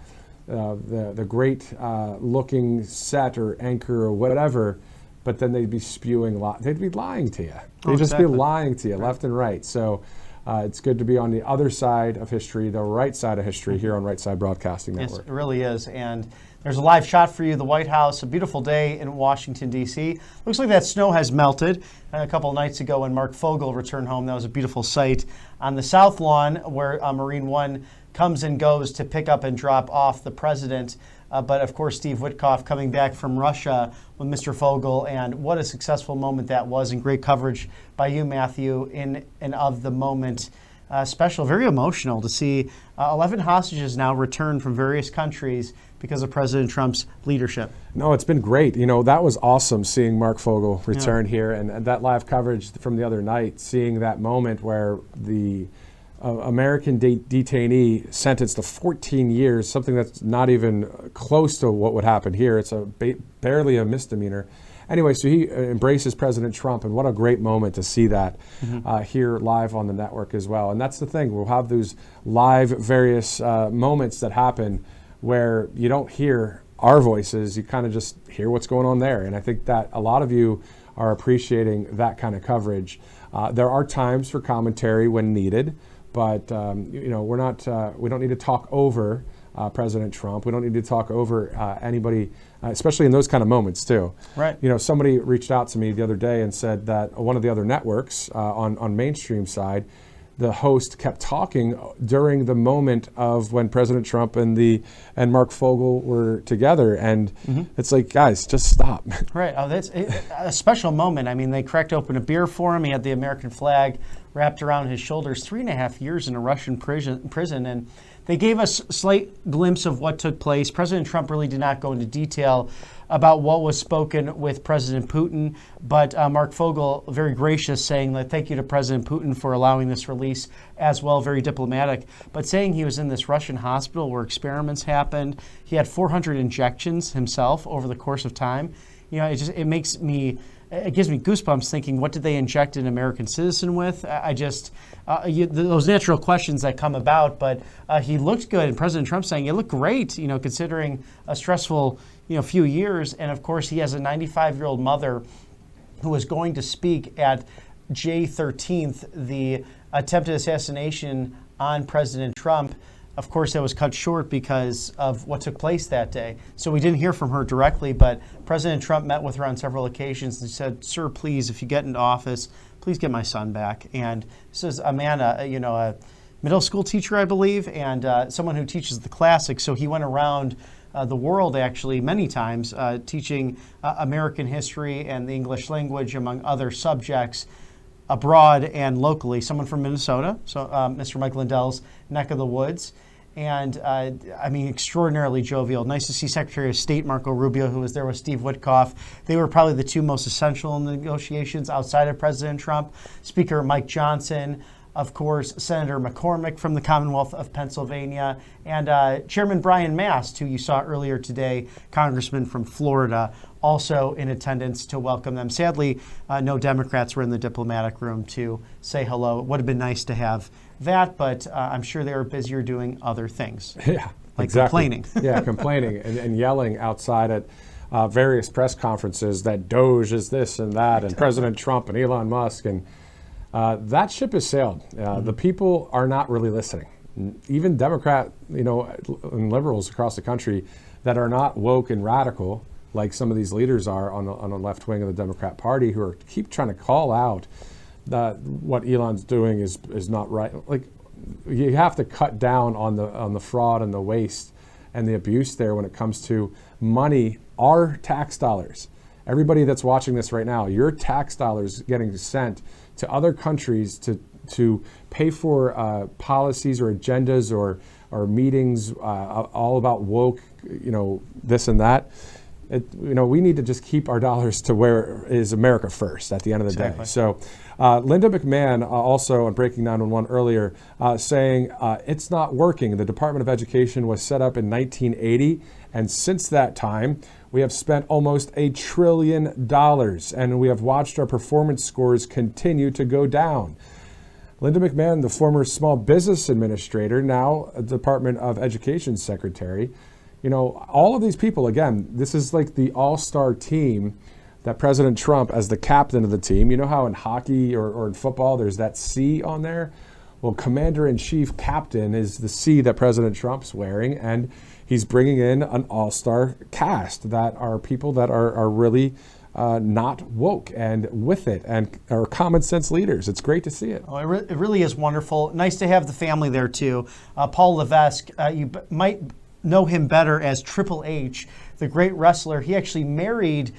the great looking set or anchor or whatever, but then they'd be spewing, they'd be lying to you. They'd just be lying to you left and right. So it's good to be on the other side of history, the right side of history, here on Right Side Broadcasting Network. Yes, it really is. And there's a live shot for you, the White House, a beautiful day in Washington, D.C. Looks like that snow has melted. A couple of nights ago when Mark Fogel returned home, that was a beautiful sight on the South Lawn, where Marine One comes and goes to pick up and drop off the president. But of course, Steve Witkoff coming back from Russia with Mr. Fogel, and what a successful moment that was, and great coverage by you, Matthew, in and of the moment. Special, very emotional to see 11 hostages now returned from various countries because of President Trump's leadership. No, it's been great. That was awesome seeing Mark Fogel return here, and that live coverage from the other night, seeing that moment where the American detainee sentenced to 14 years, something that's not even close to what would happen here. It's barely a misdemeanor. anyway, so he embraces President Trump, and what a great moment to see that here live on the network as well. And that's the thing, we'll have those live various moments that happen where you don't hear our voices, you kind of just hear what's going on there. And I think that a lot of you are appreciating that kind of coverage. There are times for commentary when needed, but you know, we're not, we don't need to talk over President Trump. We don't need to talk over anybody, especially in those kind of moments too. Right. You know, somebody reached out to me the other day and said that one of the other networks on mainstream side, the host kept talking during the moment of when President Trump and Mark Fogel were together, and it's like, guys, just stop. Right. Oh, that's a special moment. I mean, they cracked open a beer for him. He had the American flag wrapped around his shoulders. 3.5 years in a Russian prison, and they gave us a slight glimpse of what took place. President Trump really did not go into detail about what was spoken with President Putin, but Mark Fogel, very gracious, saying that thank you to President Putin for allowing this release as well, very diplomatic, but saying he was in this Russian hospital where experiments happened. He had 400 injections himself over the course of time. You know, it gives me goosebumps thinking, what did they inject an American citizen with? Those natural questions that come about, but he looked good, and President Trump saying, you look great, you know, considering a stressful, you know, few years. And of course, he has a 95-year-old mother who was going to speak at J13th, the attempted assassination on President Trump. Of course, that was cut short because of what took place that day. So we didn't hear from her directly, but President Trump met with her on several occasions and said, sir, please, if you get into office, please get my son back. And this is a man, a middle school teacher, I believe, and someone who teaches the classics. So he went around the world, actually, many times, teaching American history and the English language, among other subjects, abroad and locally. Someone from Minnesota, so Mr. Mike Lindell's neck of the woods. And I mean, extraordinarily jovial. Nice to see Secretary of State Marco Rubio, who was there with Steve Witkoff. They were probably the two most essential in the negotiations outside of President Trump. Speaker Mike Johnson, of course, Senator McCormick from the Commonwealth of Pennsylvania, and Chairman Brian Mast, who you saw earlier today, Congressman from Florida, also in attendance to welcome them. Sadly, no Democrats were in the diplomatic room to say hello. It would have been nice to have that, but I'm sure they were busier doing other things. Yeah, like exactly. Complaining. Yeah, complaining and yelling outside at various press conferences that Doge is this and that, and President Trump and Elon Musk, and that ship has sailed. The people are not really listening. Even Democrat, and liberals across the country that are not woke and radical, like some of these leaders are on the left wing of the Democrat Party, who keep trying to call out that what Elon's doing is not right. Like, you have to cut down on the fraud and the waste and the abuse there when it comes to money, our tax dollars. Everybody that's watching this right now, your tax dollars getting sent to other countries to pay for policies or agendas or meetings all about woke, this and that. We need to just keep our dollars to where is America first at the end of the day. So Linda McMahon also on Breaking 911 earlier saying it's not working. The Department of Education was set up in 1980, and since that time, we have spent almost $1 trillion, and we have watched our performance scores continue to go down. Linda McMahon, the former small business administrator, now a Department of Education secretary, all of these people, again, this is like the all-star team that President Trump, as the captain of the team, you know how in hockey or in football there's that C on there? Well, commander-in-chief captain is the C that President Trump's wearing, and he's bringing in an all-star cast that are people that are really not woke and with it and are common sense leaders. It's great to see it. Oh, it really is wonderful. Nice to have the family there, too. Paul Levesque, you might know him better as Triple H, the great wrestler. He actually married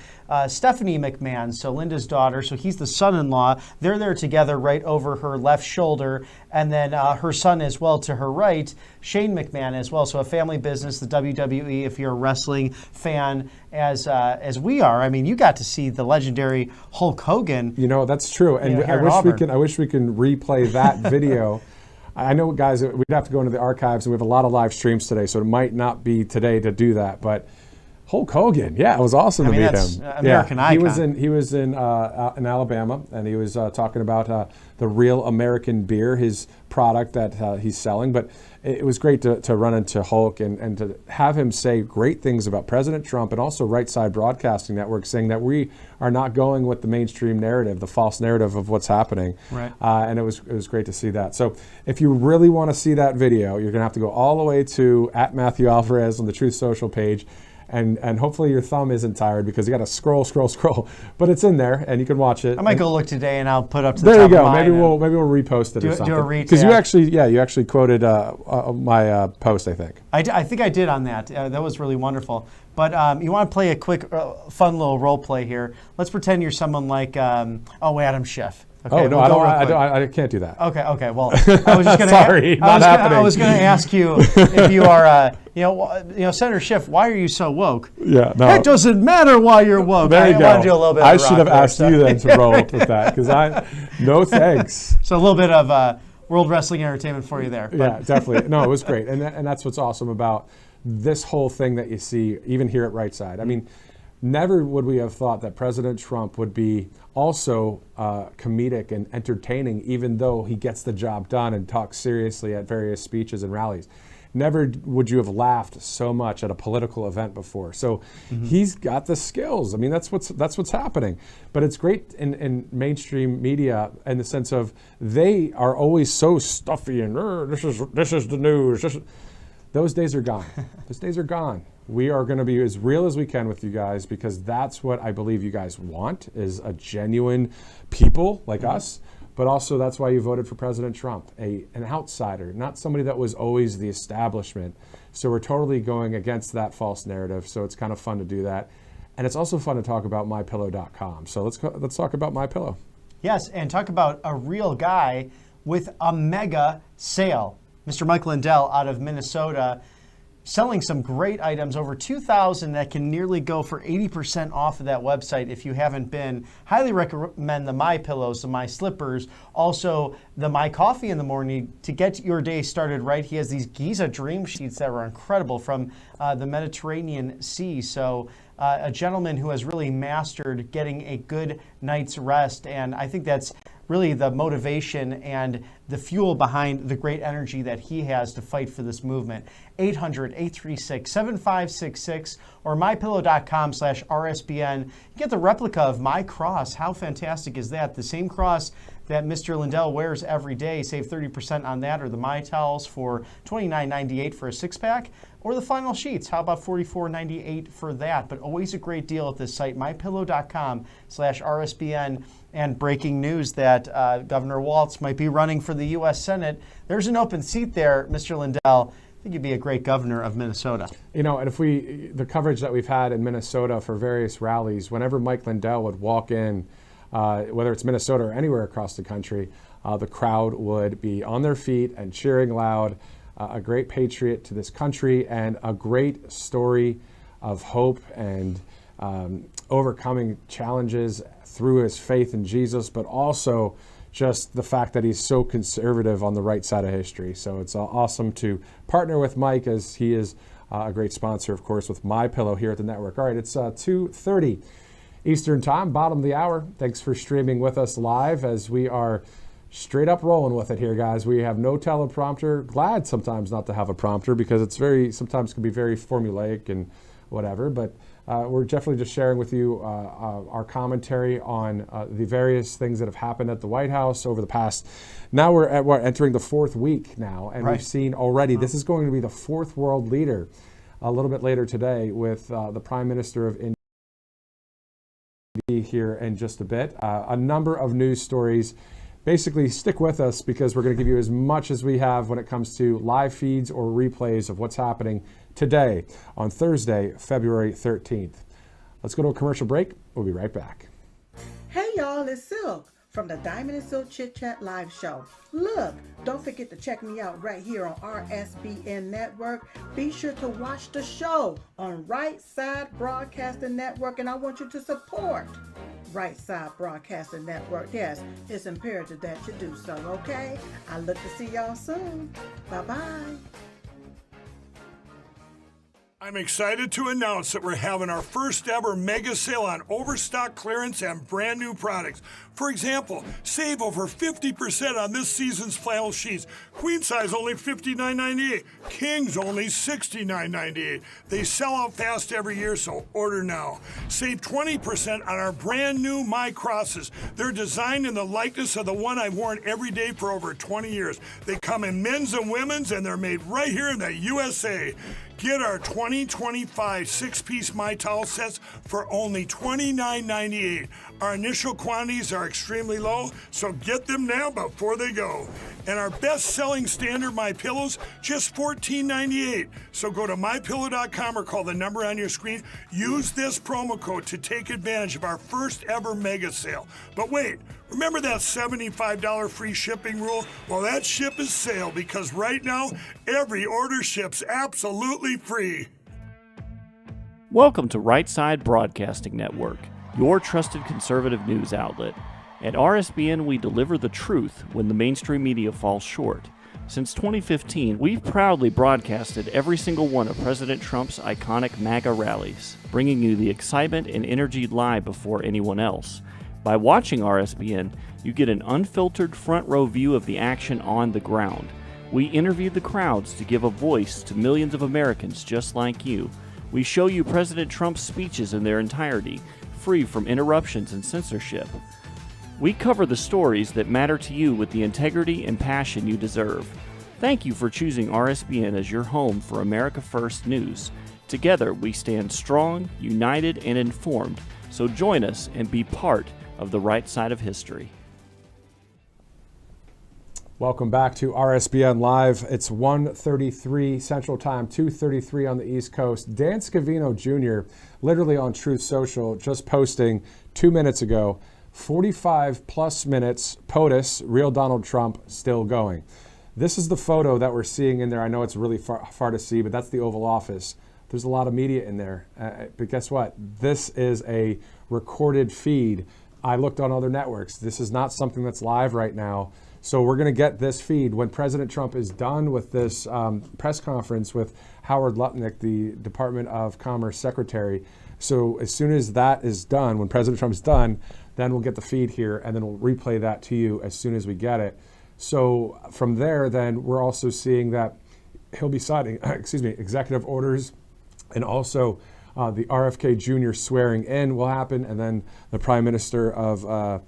Stephanie McMahon, so Linda's daughter, so he's the son-in-law. They're there together right over her left shoulder, and then her son as well to her right, Shane McMahon as well. So a family business, the WWE, if you're a wrestling fan, as we are. I mean, you got to see the legendary Hulk Hogan. That's true, and I wish we can replay that video. I know, guys, we'd have to go into the archives, and we have a lot of live streams today, so it might not be today to do that. But Hulk Hogan, yeah, it was awesome to meet that's him. American icon. He was in Alabama, and he was talking about the Real American Beer, his product that he's selling. But it was great to run into Hulk and to have him say great things about President Trump and also Right Side Broadcasting Network, saying that we are not going with the mainstream narrative, the false narrative of what's happening. Right. And it was great to see that. So if you really want to see that video, you're going to have to go all the way to @MatthewAlvarez on the Truth Social page. And hopefully your thumb isn't tired because you got to scroll, but it's in there and you can watch it. I might go look today and I'll put up to the there top you go. of mine Maybe we'll repost it or something. Do a retweet. Because you actually quoted my post, I think. I think I did on that. That was really wonderful. But you want to play a quick, fun little role play here. Let's pretend you're someone like, Adam Schiff. Okay, oh no, I can't do that. Okay. Well, I was just going to. Sorry, I was going to ask you if you are, Senator Schiff. Why are you so woke? Yeah, no. It doesn't matter why you're woke. There you go. I want to do a little bit. I should have asked you then to roll with that because no thanks. So a little bit of World Wrestling Entertainment for you there. But. Yeah, definitely. No, it was great, and that's what's awesome about this whole thing that you see, even here at Right Side. I mean, never would we have thought that President Trump would be also comedic and entertaining, even though he gets the job done and talks seriously at various speeches and rallies. Never would you have laughed so much at a political event before. So he's got the skills. I mean, that's what's happening. But it's great in mainstream media in the sense of they are always so stuffy and this is the news. Those days are gone. Those days are gone. We are going to be as real as we can with you guys because that's what I believe you guys want is a genuine people like us. But also that's why you voted for President Trump, an outsider, not somebody that was always the establishment. So we're totally going against that false narrative. So it's kind of fun to do that. And it's also fun to talk about MyPillow.com. So let's talk about MyPillow. Yes, and talk about a real guy with a mega sale. Mr. Mike Lindell out of Minnesota selling some great items, over 2,000 that can nearly go for 80% off of that website if you haven't been. Highly recommend the My Pillows, the My Slippers, also the My Coffee in the morning to get your day started right. He has these Giza Dream Sheets that are incredible from the Mediterranean Sea. So a gentleman who has really mastered getting a good night's rest, and I think that's really the motivation and the fuel behind the great energy that he has to fight for this movement. 800-836-7566 or mypillow.com/RSBN. You get the replica of my cross. How fantastic is that? The same cross that Mr. Lindell wears every day. Save 30% on that, or the My Towels for $29.98 for a 6-pack. Or the flannel sheets, how about $44.98 for that? But always a great deal at this site, mypillow.com/RSBN. And breaking news that Governor Walz might be running for the U.S. Senate. There's an open seat there, Mr. Lindell. I think you'd be a great governor of Minnesota. And if the coverage that we've had in Minnesota for various rallies, whenever Mike Lindell would walk in, whether it's Minnesota or anywhere across the country, the crowd would be on their feet and cheering loud. A great patriot to this country and a great story of hope and overcoming challenges through his faith in Jesus, but also just the fact that he's so conservative on the right side of history. So it's awesome to partner with Mike, as he is a great sponsor, of course, with MyPillow here at the network. All right, it's 2:30 Eastern Time, bottom of the hour. Thanks for streaming with us live as we are straight up rolling with it here, guys. We have no teleprompter. Glad sometimes not to have a prompter because it's sometimes can be very formulaic and whatever, but we're definitely just sharing with you our commentary on the various things that have happened at the White House over the past. Now we're entering the 4th week now, and We've seen already, this is going to be the 4th world leader a little bit later today with the Prime Minister of India here in just a bit. A number of news stories. Basically, stick with us because we're going to give you as much as we have when it comes to live feeds or replays of what's happening today on Thursday, February 13th. Let's go to a commercial break. We'll be right back. Hey y'all, it's Silk from the Diamond and Silk Chit Chat live show. Look, don't forget to check me out right here on RSBN Network. Be sure to watch the show on Right Side Broadcasting Network, and I want you to support Right Side Broadcasting Network. Yes, it's imperative that you do so, okay? I look to see y'all soon. Bye-bye. I'm excited to announce that we're having our first ever mega sale on overstock clearance and brand new products. For example, save over 50% on this season's flannel sheets. Queen size only $59.98. Kings only $69.98. They sell out fast every year, so order now. Save 20% on our brand new My Crosses. They're designed in the likeness of the one I've worn every day for over 20 years. They come in men's and women's, and they're made right here in the USA. Get our 2025 six-piece My Towel sets for only $29.98. Our initial quantities are extremely low, so get them now before they go. And our best-selling standard My Pillows, just $14.98. So go to MyPillow.com or call the number on your screen. Use this promo code to take advantage of our first ever mega sale. But wait, remember that $75 free shipping rule? Well, that ship is sailed because right now, every order ships absolutely free. Welcome to Right Side Broadcasting Network, your trusted conservative news outlet. At RSBN, we deliver the truth when the mainstream media falls short. Since 2015, we've proudly broadcasted every single one of President Trump's iconic MAGA rallies, bringing you the excitement and energy live before anyone else. By watching RSBN, you get an unfiltered front row view of the action on the ground. We interview the crowds to give a voice to millions of Americans just like you. We show you President Trump's speeches in their entirety, free from interruptions and censorship. We cover the stories that matter to you with the integrity and passion you deserve. Thank you for choosing RSBN as your home for America First News. Together, we stand strong, united, and informed. So join us and be part of the right side of history. Welcome back to RSBN Live. It's 1:33 Central Time, 2:33 on the East Coast. Dan Scavino Jr., literally on Truth Social, just posting 2 minutes ago, 45 plus minutes, POTUS, real Donald Trump, still going. This is the photo that we're seeing in there. I know it's really far to see, but that's the Oval Office. There's a lot of media in there. But guess what? This is a recorded feed. I looked on other networks. This is not something that's live right now. So we're going to get this feed when President Trump is done with this press conference with Howard Lutnick, the Department of Commerce Secretary. So as soon as that is done, when President Trump is done, then we'll get the feed here, and then we'll replay that to you as soon as we get it. So from there, then we're also seeing that he'll be signing, executive orders, and also the RFK Jr. swearing in will happen, and then the Prime Minister of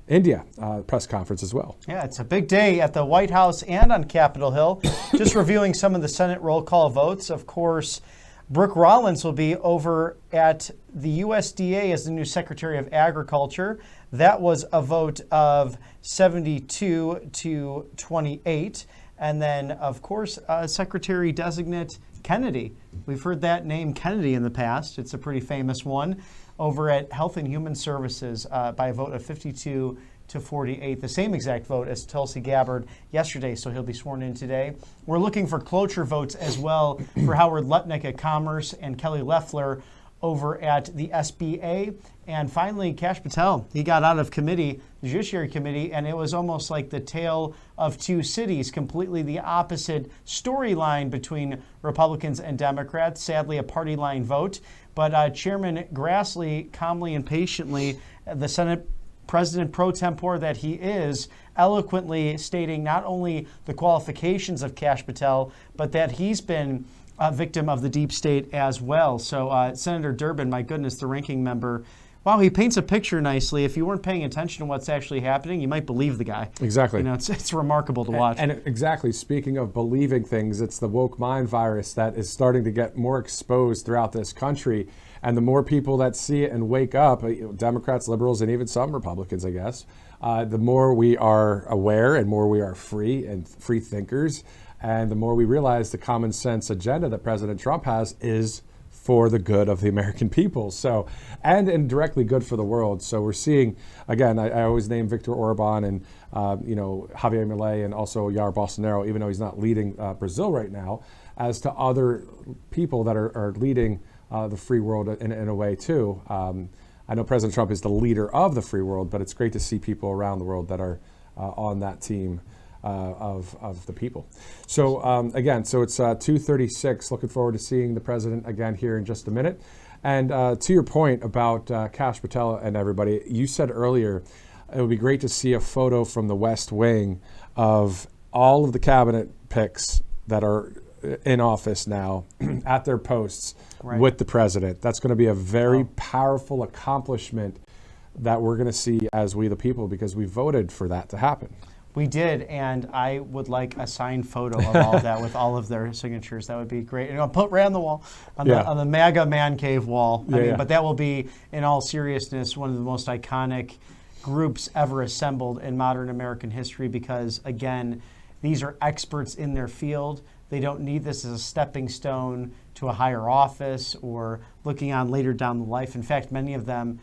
India press conference as well. Yeah, it's a big day at the White House and on Capitol Hill. Just reviewing some of the Senate roll call votes. Of course, Brooke Rollins will be over at the USDA as the new Secretary of Agriculture. That was a vote of 72 to 28. And then, of course, Secretary-designate Kennedy. We've heard that name Kennedy in the past. It's a pretty famous one. Over at Health and Human Services by a vote of 52 to 48, the same exact vote as Tulsi Gabbard yesterday, so he'll be sworn in today. We're looking for cloture votes as well for Howard Lutnick at Commerce and Kelly Loeffler over at the SBA. And finally, Kash Patel, he got out of committee, the Judiciary Committee, and it was almost like the tale of two cities, completely the opposite storyline between Republicans and Democrats. Sadly, a party line vote. But Chairman Grassley, calmly and patiently, the Senate President pro tempore that he is, eloquently stating not only the qualifications of Kash Patel, but that he's been a victim of the deep state as well. So Senator Durbin, my goodness, the ranking member, wow, he paints a picture nicely. If you weren't paying attention to what's actually happening, you might believe the guy. Exactly. You know, it's remarkable to watch. And exactly, speaking of believing things, it's the woke mind virus that is starting to get more exposed throughout this country. And the more people that see it and wake up, Democrats, liberals, and even some Republicans, I guess, the more we are aware and more we are free and free thinkers. And the more we realize the common sense agenda that President Trump has is for the good of the American people. So, and indirectly good for the world. So we're seeing, again, I always name Viktor Orban and, Javier Milei and also Jair Bolsonaro, even though he's not leading Brazil right now, as to other people that are leading the free world in a way too. I know President Trump is the leader of the free world, but it's great to see people around the world that are on that team of the people. So again, so it's 2:36. Looking forward to seeing the president again here in just a minute. And to your point about Kash Patel and everybody, you said earlier it would be great to see a photo from the West Wing of all of the cabinet picks that are in office now at their posts with the president. That's going to be a very powerful accomplishment that we're going to see as we the people, because we voted for that to happen. We did, and I would like a signed photo of all of that with all of their signatures. That would be great. And I'll put right on the wall, on the MAGA man cave wall. But that will be, in all seriousness, one of the most iconic groups ever assembled in modern American history, because, again, these are experts in their field. They don't need this as a stepping stone to a higher office or looking on later down the life. In fact, many of them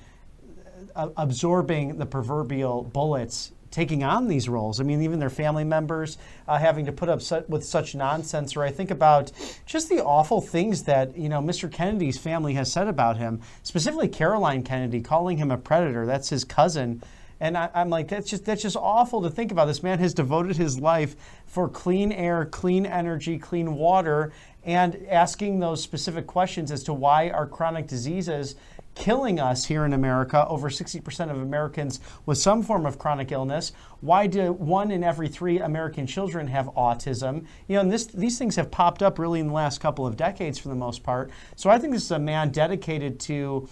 absorbing the proverbial bullets, taking on these roles. I mean, even their family members having to put up with such nonsense. Or I think about just the awful things that, Mr. Kennedy's family has said about him, specifically Caroline Kennedy, calling him a predator. That's his cousin. And I'm like, that's just awful to think about. This man has devoted his life for clean air, clean energy, clean water, and asking those specific questions as to why are chronic diseases killing us here in America, over 60% of Americans with some form of chronic illness. Why do 1 in every 3 American children have autism? And these things have popped up really in the last couple of decades for the most part. So I think this is a man dedicated to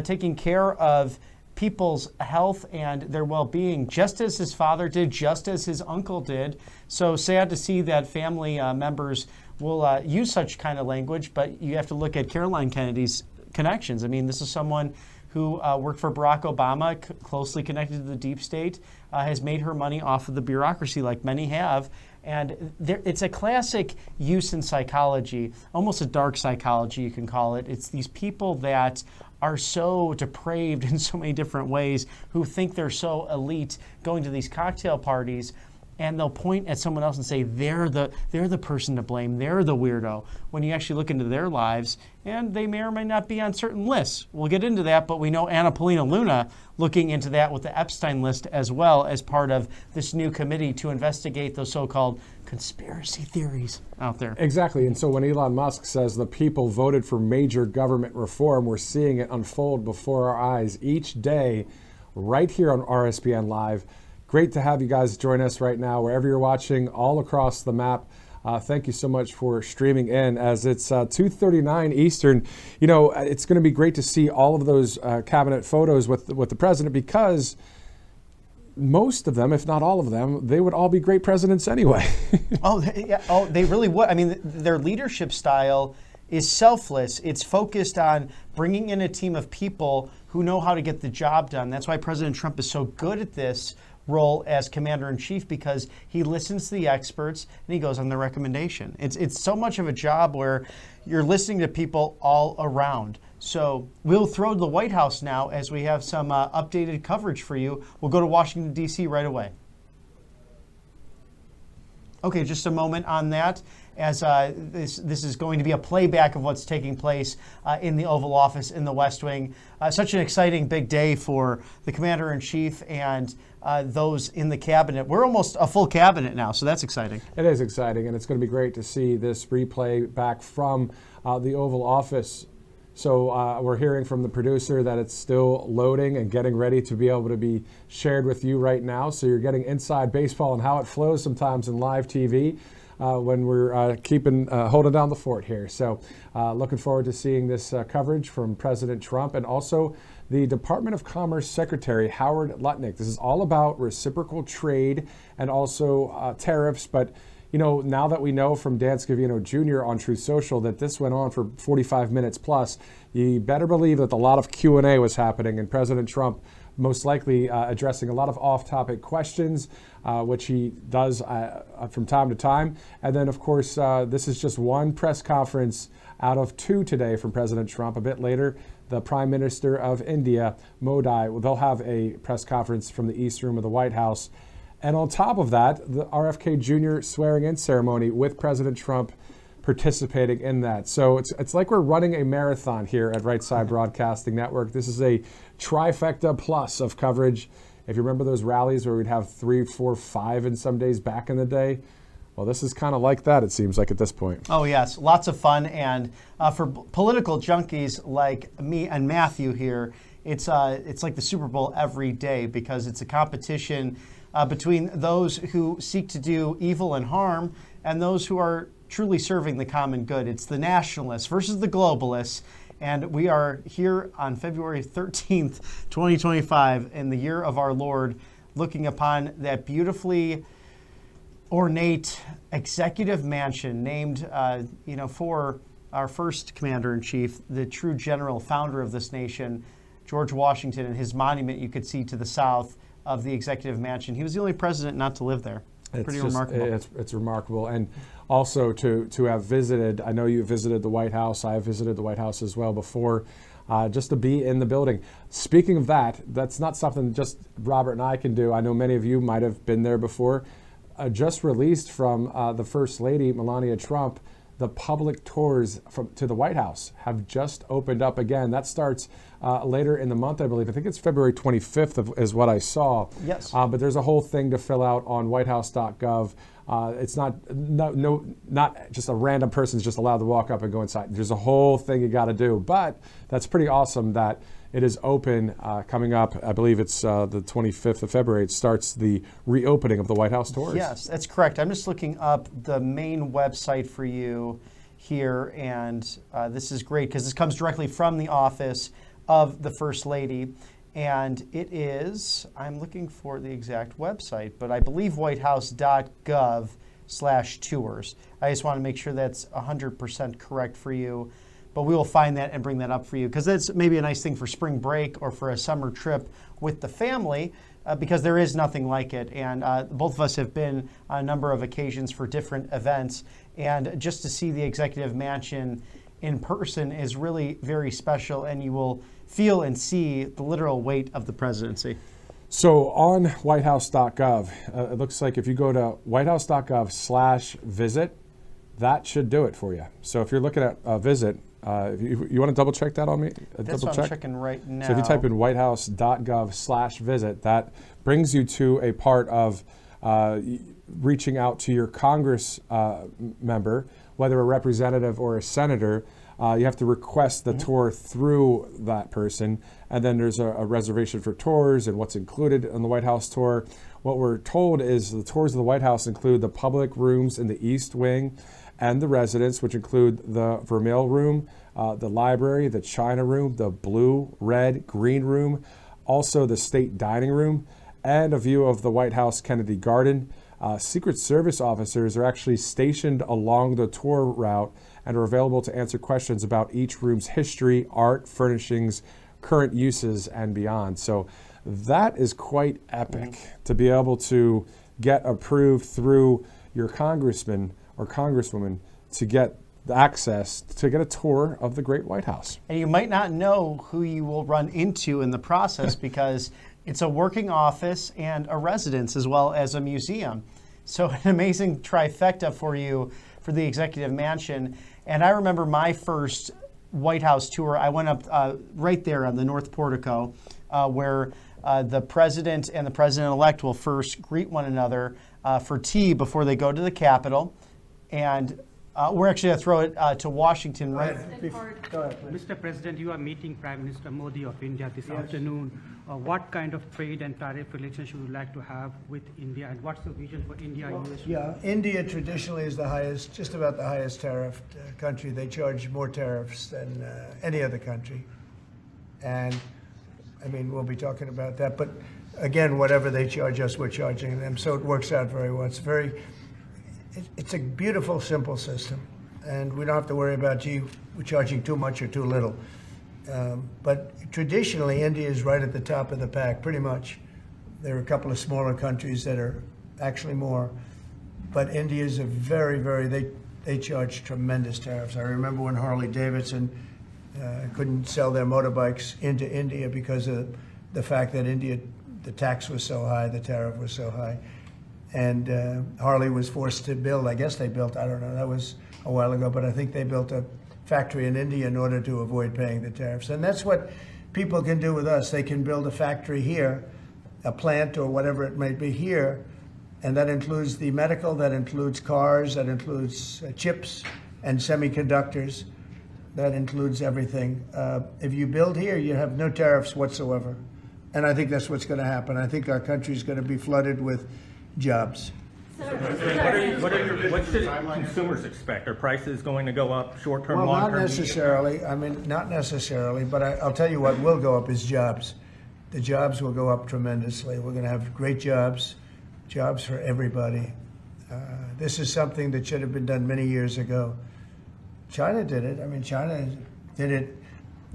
taking care of people's health and their well-being, just as his father did, just as his uncle did. So sad to see that family members will use such kind of language, but you have to look at Caroline Kennedy's connections. I mean, this is someone who worked for Barack Obama, closely connected to the deep state, has made her money off of the bureaucracy like many have. And it's a classic use in psychology, almost a dark psychology, you can call it. It's these people that are so depraved in so many different ways, who think they're so elite, going to these cocktail parties, and they'll point at someone else and say they're the person to blame, they're the weirdo, when you actually look into their lives, and they may or may not be on certain lists. We'll get into that, but we know Anna Paulina Luna looking into that with the Epstein list as well, as part of this new committee to investigate those so-called conspiracy theories out there. Exactly. And so when Elon Musk says the people voted for major government reform, we're seeing it unfold before our eyes each day right here on RSBN Live. Great to have you guys join us right now, wherever you're watching, all across the map. Thank you so much for streaming in, as it's 2:39 Eastern. It's going to be great to see all of those cabinet photos with the president, because most of them, if not all of them, they would all be great presidents anyway. They really would. I mean, their leadership style is selfless. It's focused on bringing in a team of people who know how to get the job done. That's why President Trump is so good at this role as commander-in-chief, because he listens to the experts and he goes on the recommendation. It's so much of a job where you're listening to people all around. So we'll throw to the White House now, as we have some updated coverage for you. We'll go to Washington, D.C. right away. Okay, just a moment on that, as this is going to be a playback of what's taking place in the Oval Office in the West Wing. Such an exciting big day for the Commander-in-Chief and those in the cabinet. We're almost a full cabinet now, so that's exciting. It is exciting, and it's going to be great to see this replay back from the Oval Office. So we're hearing from the producer that it's still loading and getting ready to be able to be shared with you right now. So you're getting inside baseball and how it flows sometimes in live TV when we're holding down the fort here. So looking forward to seeing this coverage from President Trump, and also the Department of Commerce Secretary Howard Lutnick. This is all about reciprocal trade and also tariffs, but now that we know from Dan Scavino Jr. on Truth Social that this went on for 45 minutes plus, you better believe that a lot of Q&A was happening, and President Trump most likely addressing a lot of off-topic questions, which he does from time to time. And then, of course, this is just one press conference out of 2 today from President Trump. A bit later, the Prime Minister of India, Modi, they'll have a press conference from the East Room of the White House. And on top of that, the RFK Jr. swearing-in ceremony with President Trump participating in that. So it's like we're running a marathon here at Right Side Broadcasting Network. This is a trifecta plus of coverage. If you remember those rallies where we'd have 3, 4, 5 in some days back in the day, well, this is kind of like that, it seems like at this point. Oh, yes. Lots of fun. And for political junkies like me and Matthew here, it's like the Super Bowl every day because it's a competition between those who seek to do evil and harm and those who are truly serving the common good. It's the nationalists versus the globalists. And we are here on February 13th, 2025, in the year of our Lord, looking upon that beautifully ornate executive mansion named, for our first commander-in-chief, the true general founder of this nation, George Washington, and his monument you could see to the south of the executive mansion. He was the only president not to live there. Pretty remarkable. It's remarkable. And also to have visited, I know you visited the White House. I have visited the White House as well before, just to be in the building. Speaking of that, that's not something just Robert and I can do. I know many of you might have been there before. Just released from the First Lady, Melania Trump, the public tours to the White House have just opened up again. That starts later in the month, I believe. I think it's February 25th is what I saw. Yes. But there's a whole thing to fill out on whitehouse.gov. It's not just a random person's just allowed to walk up and go inside. There's a whole thing you got to do. But that's pretty awesome that it is open coming up. I believe it's the 25th of February. It starts the reopening of the White House tours. Yes, that's correct. I'm just looking up the main website for you here, and this is great because this comes directly from the office of the First Lady. And it is, I'm looking for the exact website, but I believe whitehouse.gov/tours. I just want to make sure that's 100% correct for you. But we will find that and bring that up for you because that's maybe a nice thing for spring break or for a summer trip with the family because there is nothing like it. And both of us have been on a number of occasions for different events. And just to see the executive mansion in person is really very special, and you will feel and see the literal weight of the presidency. So on whitehouse.gov, it looks like if you go to whitehouse.gov/visit, that should do it for you. So if you're looking at a visit, you want to double check that on me? That's what I'm checking right now. So if you type in whitehouse.gov/visit, that brings you to a part of reaching out to your Congress member, whether a representative or a senator. You have to request the tour through that person, and then there's a reservation for tours and what's included in the White House tour. What we're told is the tours of the White House include the public rooms in the East Wing and the residence, which include the Vermeil Room, the library, the China Room, the Blue, Red, Green Room, also the State Dining Room, and a view of the White House Kennedy Garden. Secret Service officers are actually stationed along the tour route and are available to answer questions about each room's history, art, furnishings, current uses, and beyond. So that is quite epic to be able to get approved through your congressman or congresswoman to get access to get a tour of the Great White House. And you might not know who you will run into in the process because it's a working office and a residence as well as a museum. So an amazing trifecta for you for the executive mansion. And I remember my first White House tour. I went up right there on the North Portico where the president and the president-elect will first greet one another for tea before they go to the Capitol. And we're actually going to throw it to Washington right. Mr. President, you are meeting Prime Minister Modi of India this afternoon. What kind of trade and tariff relations would you like to have with India, and what's the vision for India-US? Yeah, India traditionally is the highest, just about the highest tariffed country. They charge more tariffs than any other country. And I mean, we'll be talking about that. But again, whatever they charge us, we're charging them. So it works out very well. It's a beautiful, simple system. And we don't have to worry about, gee, we're charging too much or too little. But traditionally, India is right at the top of the pack, pretty much. There are a couple of smaller countries that are actually more. But India is a they charge tremendous tariffs. I remember when Harley Davidson couldn't sell their motorbikes into India because of the fact that India, the tax was so high, the tariff was so high. And Harley was forced to build, I guess they built, I don't know, that was a while ago, but I think they built a factory in India in order to avoid paying the tariffs. And that's what people can do with us. They can build a factory here a plant or whatever it may be here, and that includes the medical, that includes cars, that includes chips and semiconductors, that includes everything. If you build here, you have no tariffs whatsoever. And I think that's what's going to happen. I think our country is going to be flooded with jobs. What should consumers expect? Are prices going to go up short-term, Well, long-term? not necessarily. I mean, not necessarily, but I'll tell you what will go up is jobs. The jobs will go up tremendously. We're going to have great jobs, jobs for everybody. This is something that should have been done many years ago. China did it. I mean, China did it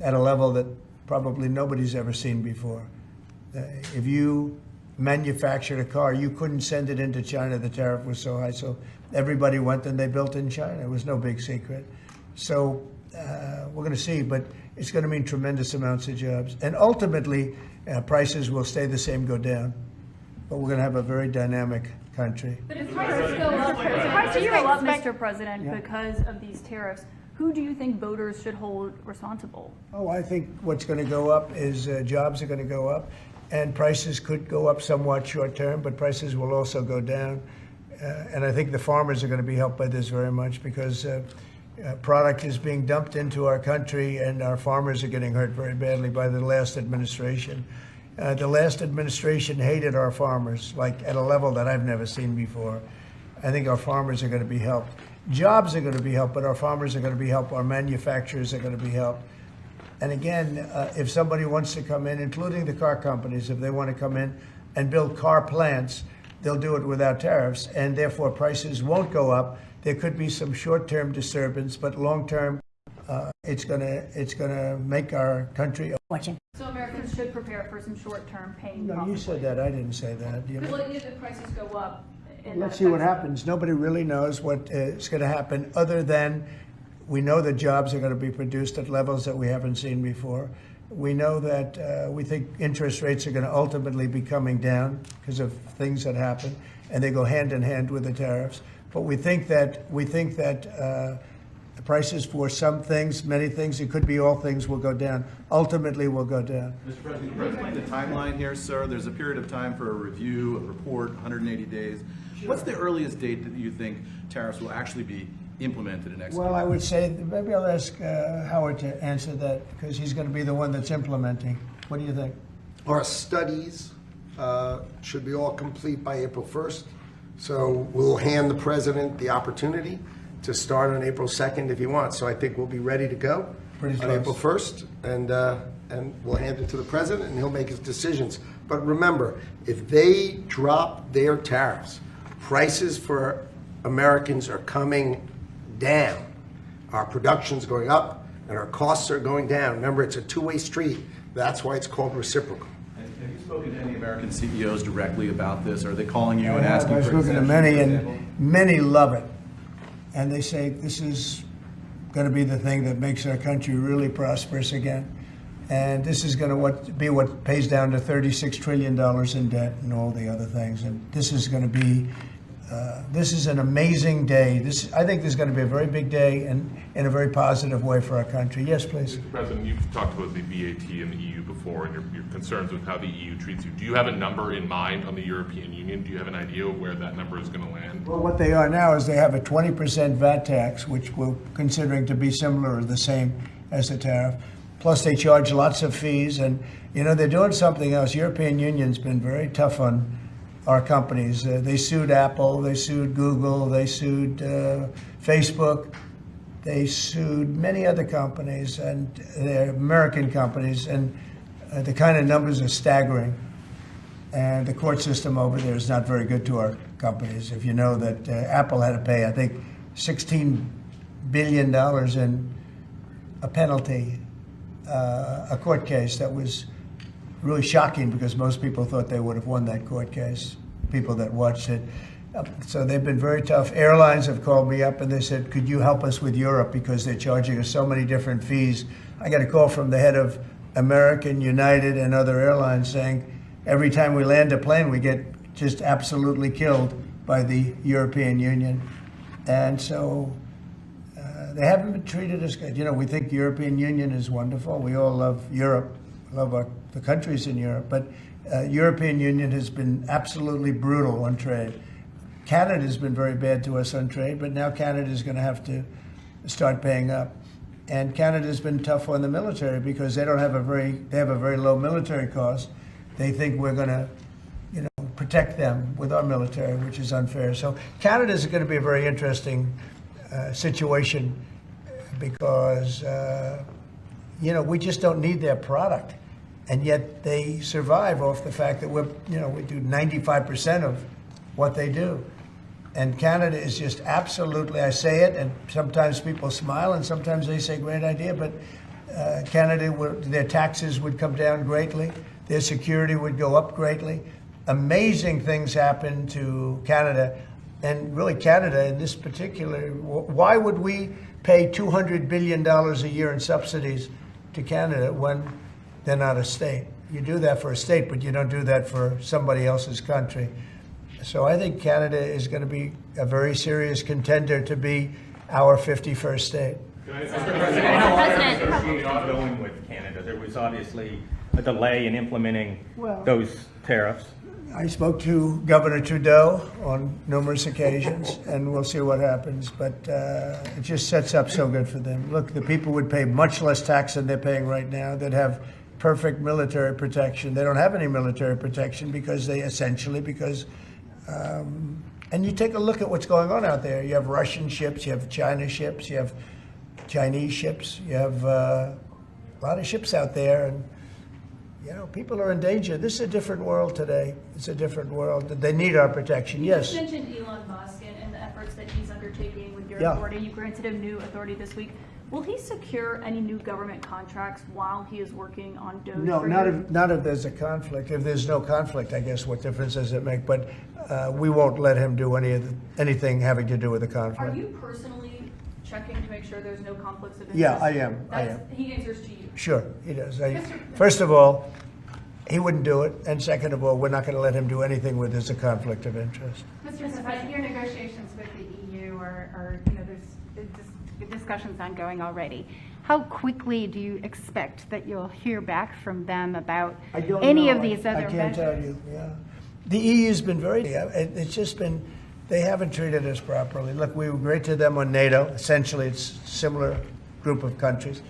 at a level that probably nobody's ever seen before. If you manufactured a car, you couldn't send it into China. The tariff was so high. So everybody went and they built in China. It was no big secret. So we're going to see, but it's going to mean tremendous amounts of jobs. And ultimately, prices will stay the same, go down. But we're going to have a very dynamic country. But if prices go up, Mr. President, because of these tariffs, who do you think voters should hold responsible? Oh, I think what's going to go up is jobs are going to go up, and prices could go up somewhat short term, but prices will also go down. And I think the farmers are going to be helped by this very much because product is being dumped into our country, and our farmers are getting hurt very badly by the last administration. The last administration hated our farmers, like at a level that I've never seen before. I think our farmers are going to be helped. Jobs are going to be helped, but our farmers are going to be helped. Our manufacturers are going to be helped. And again, if somebody wants to come in, including the car companies, if they want to come in and build car plants, they'll do it without tariffs, and therefore prices won't go up. There could be some short-term disturbance, but long-term, it's gonna make our country. So Americans should prepare for some short-term pain. No, you said that. I didn't say that. You know? Well, if prices go up. Let's see what happens. Nobody really knows what is going to happen, other than we know that jobs are going to be produced at levels that we haven't seen before. We know that we think interest rates are going to ultimately be coming down because of things that happen, and they go hand in hand with the tariffs. But we think that the prices for some things, many things, it could be all things, will go down. Ultimately, will go down. Mr. President, can you explain the timeline here, sir? There's a period of time for a review, a report, 180 days. What's the earliest date that you think tariffs will actually be implemented and executed? Well, I would say maybe I'll ask Howard to answer that because he's going to be the one that's implementing. What do you think? Our studies should be all complete by April 1st. So we'll hand the president the opportunity to start on April 2nd if he wants. So I think we'll be ready to go on April 1st, and we'll hand it to the president, and he'll make his decisions. But remember, if they drop their tariffs, prices for Americans are coming down. Our production's going up, and our costs are going down. Remember, it's a two-way street. That's why it's called reciprocal. Have you spoken to any American CEOs directly about this? Are they calling you and asking for I've spoken to exemptions, many, for example? and many love it. And they say this is going to be the thing that makes our country really prosperous again. And this is going to be what pays down to $36 trillion in debt and all the other things. And this is going to be, this is an amazing day. I think this is going to be a very big day and in a very positive way for our country. Yes, please. Mr. President, you've talked about the VAT and the EU before and your concerns with how the EU treats you. Do you have a number in mind on the European Union? Do you have an idea of where that number is going to land? Well, what they are now is they have a 20% VAT tax, which we're considering to be similar or the same as the tariff. Plus, they charge lots of fees, and you know they're doing something else. European Union's been very tough on our companies. They sued Apple, they sued Google, they sued Facebook, they sued many other companies, and they're American companies, and the kind of numbers are staggering. And the court system over there is not very good to our companies. If you know that Apple had to pay, I think, $16 billion in a penalty. A court case that was really shocking because most people thought they would have won that court case, people that watched it. So they've been very tough. Airlines have called me up and they said, could you help us with Europe because they're charging us so many different fees. I got a call from the head of American, United, and other airlines saying every time we land a plane, we get just absolutely killed by the European Union. And so they haven't been treated as good. You know, we think European Union is wonderful. We all love Europe, love the countries in Europe. But European Union has been absolutely brutal on trade. Canada has been very bad to us on trade, but now Canada is going to have to start paying up. And Canada has been tough on the military because they have a very low military cost. They think we're going to, protect them with our military, which is unfair. So Canada is going to be a very interesting situation because, we just don't need their product. And yet they survive off the fact that we do 95% of what they do. And Canada is just absolutely, I say it, and sometimes people smile and sometimes they say, great idea, but Canada, their taxes would come down greatly. Their security would go up greatly. Amazing things happen to Canada. And really Canada in this particular, why would we pay $200 billion a year in subsidies to Canada when they're not a state? You do that for a state, but you don't do that for somebody else's country. So I think Canada is going to be a very serious contender to be our 51st state. Mr. President, how are negotiations going with Canada? There was obviously a delay in implementing those tariffs. I spoke to Governor Trudeau on numerous occasions, and we'll see what happens. But it just sets up so good for them. Look, the people would pay much less tax than they're paying right now. They'd have perfect military protection. They don't have any military protection because and you take a look at what's going on out there. You have Russian ships, you have China ships, you have Chinese ships, you have a lot of ships out there, and people are in danger. This is a different world today. It's a different world. They need our protection. Yes. You just mentioned Elon Musk and the efforts that he's undertaking with your authority. You granted him new authority this week. Will he secure any new government contracts while he is working on DOGE? No, not if there's a conflict. If there's no conflict, I guess what difference does it make? But we won't let him do anything having to do with the conflict. Are you personally checking to make sure there's no conflicts of interest? Yeah, I am. He answers to you. Sure, he does. First of all, he wouldn't do it, and second of all, we're not going to let him do anything where there's a conflict of interest. Mr. President, your negotiations with the EU are there's discussions ongoing already. How quickly do you expect that you'll hear back from them about any of these other measures? I can't tell you. Yeah, the EU's been it's just been, they haven't treated us properly. Look, we were great to them on NATO. Essentially, it's a similar group of countries.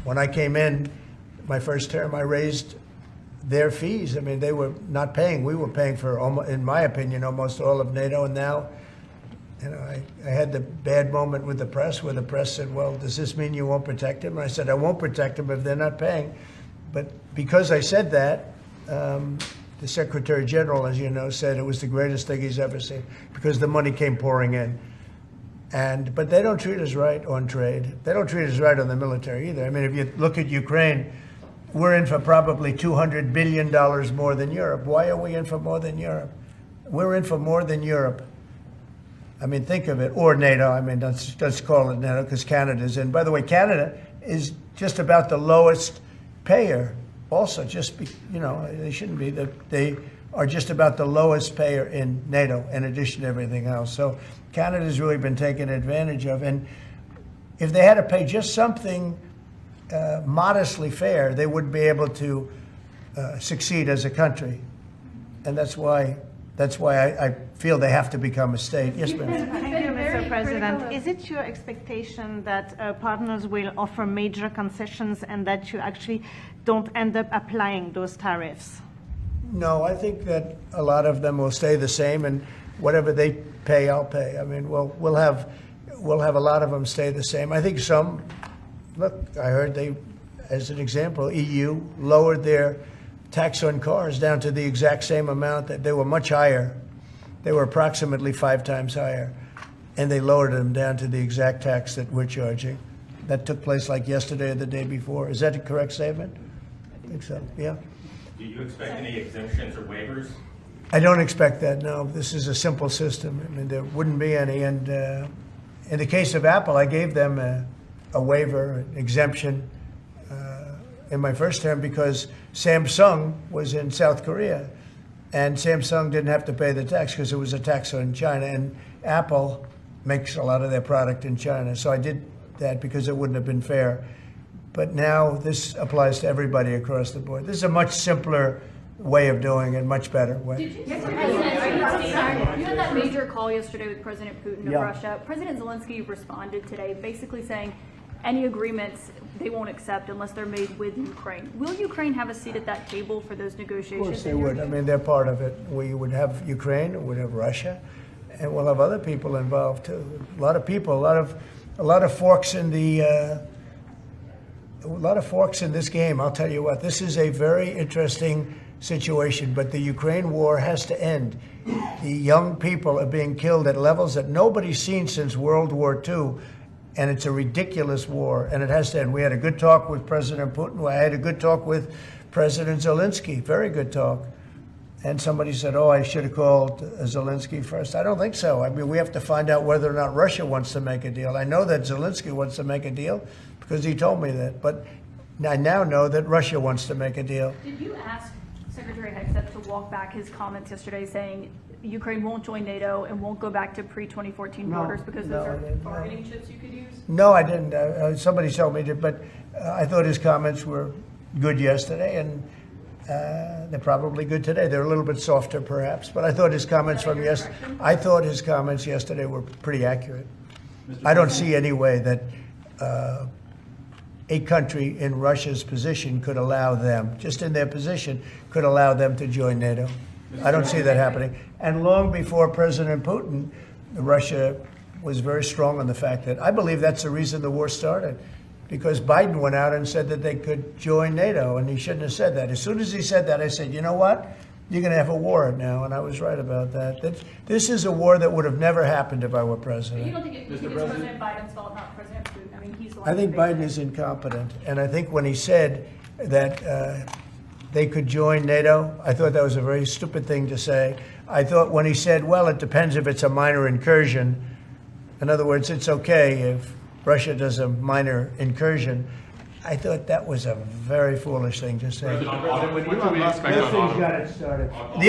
When I came in, my first term, I raised their fees. I mean, they were not paying. We were paying for, in my opinion, almost all of NATO. And now, I had the bad moment with the press where the press said, well, does this mean you won't protect them? And I said, I won't protect them if they're not paying. But because I said that, the Secretary General, as you know, said it was the greatest thing he's ever seen because the money came pouring in. But they don't treat us right on trade. They don't treat us right on the military either. I mean, if you look at Ukraine, we're in for probably $200 billion more than Europe. Why are we in for more than Europe? We're in for more than Europe. I mean, think of it, or NATO. I mean, let's call it NATO because Canada's in. By the way, Canada is just about the lowest payer. Also, they shouldn't be. They are just about the lowest payer in NATO, in addition to everything else. So Canada's really been taken advantage of. And if they had to pay just something modestly fair, they wouldn't be able to succeed as a country. And that's why I feel they have to become a state. Yes, ma'am. Thank you, Mr. President. Is it your expectation that partners will offer major concessions and that you actually don't end up applying those tariffs? No, I think that a lot of them will stay the same, and whatever they pay, I'll pay. I mean, we'll have a lot of them stay the same. I think some. Look, I heard as an example, EU lowered their tax on cars down to the exact same amount that they were much higher. They were approximately 5 times higher, and they lowered them down to the exact tax that we're charging. That took place like yesterday or the day before. Is that a correct statement? I think so, yeah. Do you expect any exemptions or waivers? I don't expect that, no. This is a simple system. I mean, there wouldn't be any. And in the case of Apple, I gave them a waiver, an exemption in my first term because Samsung was in South Korea. And Samsung didn't have to pay the tax because it was a tax on China. And Apple makes a lot of their product in China. So I did that because it wouldn't have been fair. But now this applies to everybody across the board. This is a much simpler way of doing it, much better way. You had that major call yesterday with President Putin of Yeah. Russia. President Zelensky responded today basically saying any agreements they won't accept unless they're made with Ukraine. Will Ukraine have a seat at that table for those Of negotiations? course they would. I mean, they're part of it. We would have Ukraine, we would have Russia, and we'll have other people involved too. A lot of people, a lot of forks in this game. I'll tell you what, this is a very interesting situation, but the Ukraine war has to end. The young people are being killed at levels that nobody's seen since World War II, and it's a ridiculous war, and it has to end. We had a good talk with President Putin. I had a good talk with President Zelensky, very good talk. And somebody said, oh, I should have called Zelensky first. I don't think so. I mean, we have to find out whether or not Russia wants to make a deal. I know that Zelensky wants to make a deal because he told me that, but I now know that Russia wants to make a deal. Did you ask Secretary Hegseth to walk back his comments yesterday saying Ukraine won't join NATO and won't go back to pre-2014 borders because those are bargaining chips you could use? No, I didn't. Somebody told me to, but I thought his comments were good yesterday, and they're probably good today. They're a little bit softer, perhaps, but I thought his comments yesterday were pretty accurate. I don't see any way that a country in Russia's position could allow them, just in their position, could allow them to join NATO. I don't see that happening. And long before President Putin, Russia was very strong on the fact that, I believe that's the reason the war started, because Biden went out and said that they could join NATO, and he shouldn't have said that. As soon as he said that, I said, you know what? You're going to have a war now, and I was right about that. This is a war that would have never happened if I were president. But you don't think it's President Biden's fault, not President Putin? I mean, he's the one. I think Biden is incompetent, and I think when he said that they could join NATO, I thought that was a very stupid thing to say. I thought when he said, well, it depends if it's a minor incursion. In other words, it's okay if Russia does a minor incursion. I thought that was a very foolish thing to say. The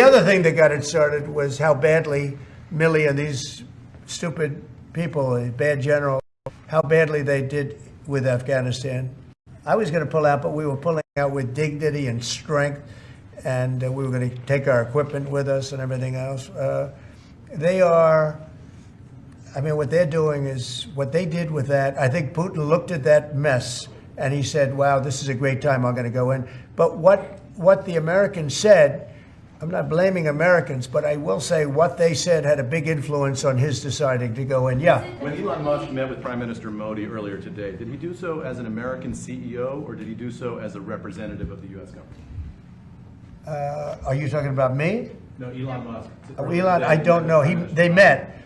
other thing that got it started was how badly Milley and these stupid people, a bad general, how badly they did with Afghanistan. I was going to pull out, but we were pulling out with dignity and strength, and we were going to take our equipment with us and everything else. I mean, what they're doing is, what they did with that, I think Putin looked at that mess and he said, wow, this is a great time, I'm going to go in. But what the Americans said, I'm not blaming Americans, but I will say what they said had a big influence on his deciding to go in. Yeah. When Elon Musk met with Prime Minister Modi earlier today, did he do so as an American CEO or did he do so as a representative of the U.S. government? Are you talking about me? No, Elon Musk. Elon, I don't know. They met,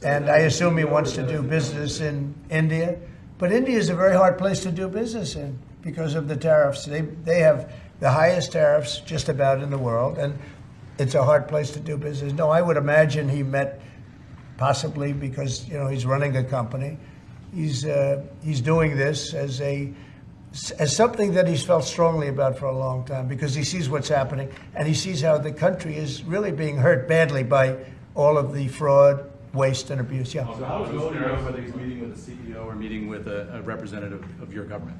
and I assume he wants to do business in India. But India is a very hard place to do business in because of the tariffs. They have the highest tariffs just about in the world, and it's a hard place to do business. No, I would imagine he met possibly because he's running a company. He's doing this as something that he's felt strongly about for a long time because he sees what's happening and he sees how the country is really being hurt badly by all of the fraud, waste, and abuse. Yeah. So how does Modi know whether he's meeting with a CEO or meeting with a representative of your government?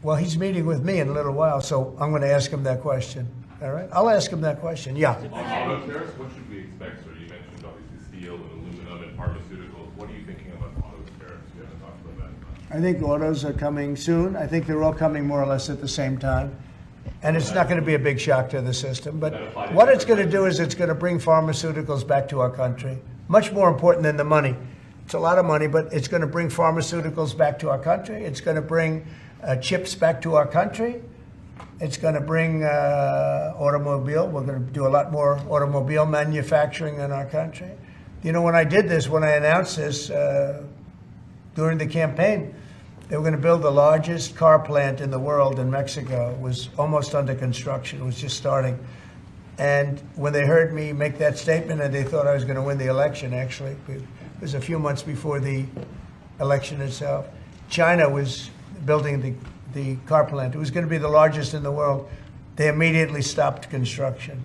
Well, he's meeting with me in a little while, so I'm going to ask him that question. All right? I'll ask him that question. Yeah. On auto tariffs, what should we expect, sir? You mentioned obviously steel and aluminum and pharmaceuticals. What are you thinking about auto tariffs? We haven't talked about that. I think autos are coming soon. I think they're all coming more or less at the same time. And it's not going to be a big shock to the system. But what it's going to do is it's going to bring pharmaceuticals back to our country. Much more important than the money. It's a lot of money, but it's going to bring pharmaceuticals back to our country. It's going to bring chips back to our country. It's going to bring automobile. We're going to do a lot more automobile manufacturing in our country. When I did this, when I announced this during the campaign, they were going to build the largest car plant in the world in Mexico. It was almost under construction. It was just starting. And when they heard me make that statement, and they thought I was going to win the election, actually, it was a few months before the election itself. China was building the car plant. It was going to be the largest in the world. They immediately stopped construction.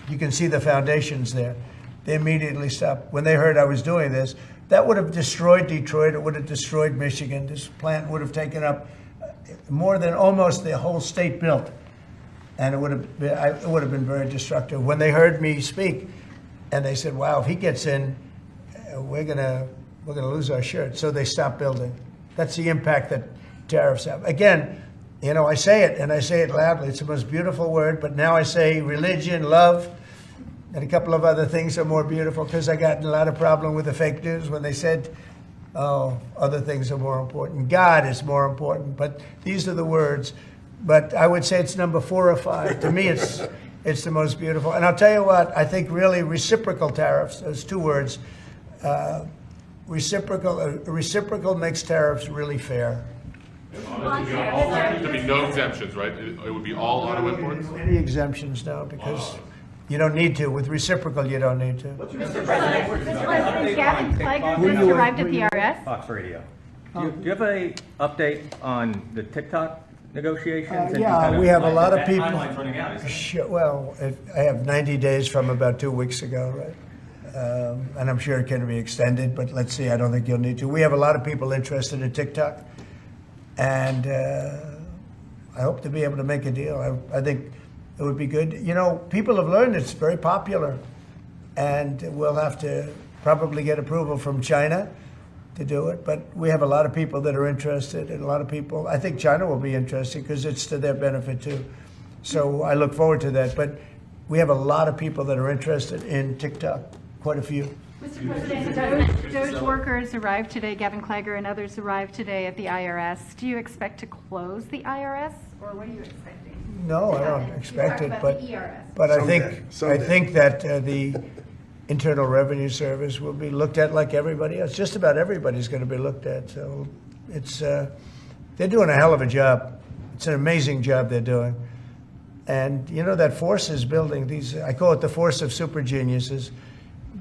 You can see the foundations there. They immediately stopped. When they heard I was doing this, that would have destroyed Detroit. It would have destroyed Michigan. This plant would have taken up more than almost the whole state built. And it would have been very destructive. When they heard me speak, and they said, "Wow, if he gets in, we're gonna lose our shirt." So they stopped building. That's the impact that tariffs have. Again, you know, I say it, and I say it loudly. It's the most beautiful word, but now I say religion, love, and a couple of other things are more beautiful, because I got in a lot of problem with the fake news when they said, oh, other things are more important. God is more important, but these are the words. But I would say it's number 4 or 5. To me, it's the most beautiful. And I'll tell you what, I think really reciprocal tariffs, those 2 words, reciprocal makes tariffs really fair. There'd be no exemptions, right? It would be all auto imports? Any exemptions now, because you don't need to. With reciprocal, you don't need to. Mr. President, Gavin Clegg just arrived at the IRS. Fox Radio. Do you have a update on the TikTok negotiations? Yeah, we have a lot of people. Timeline's running out, isn't it? Well, I have 90 days from about 2 weeks ago, right? And I'm sure it can be extended, but let's see. I don't think you'll need to. We have a lot of people interested in TikTok, and I hope to be able to make a deal. I think it would be good. You know, people have learned it's very popular, and we'll have to probably get approval from China to do it. But we have a lot of people that are interested, and a lot of people, I think China will be interested because it's to their benefit too. So I look forward to that. But we have a lot of people that are interested in TikTok, quite a few. Mr. President, Doge workers arrived today, Gavin Clegg and others arrived today at the IRS. Do you expect to close the IRS, or what are you expecting? No, I don't expect it, but Someday. I think that the Internal Revenue Service will be looked at like everybody else. Just about everybody's going to be looked at. So it's they're doing a hell of a job. It's an amazing job they're doing. And you know, that force is building. I call it the force of super geniuses,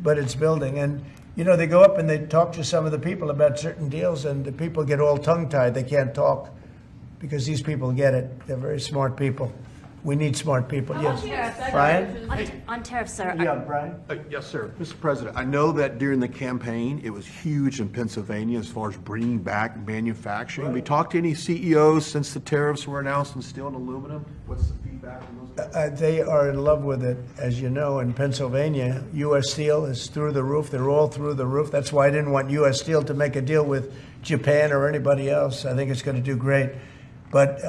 but it's building. And you know, they go up and they talk to some of the people about certain deals, and the people get all tongue-tied. They can't talk because these people get it. They're very smart people. We need smart people. Yes, Brian? On tariffs, sir. Yeah, Brian? Yes, sir. Mr. President, I know that during the campaign, it was huge in Pennsylvania as far as bringing back manufacturing. Have we talked to any CEOs since the tariffs were announced on steel and aluminum? What's the feedback from those? They are in love with it. As you know, in Pennsylvania, U.S. Steel is through the roof. They're all through the roof. That's why I didn't want U.S. Steel to make a deal with Japan or anybody else. I think it's going to do great. But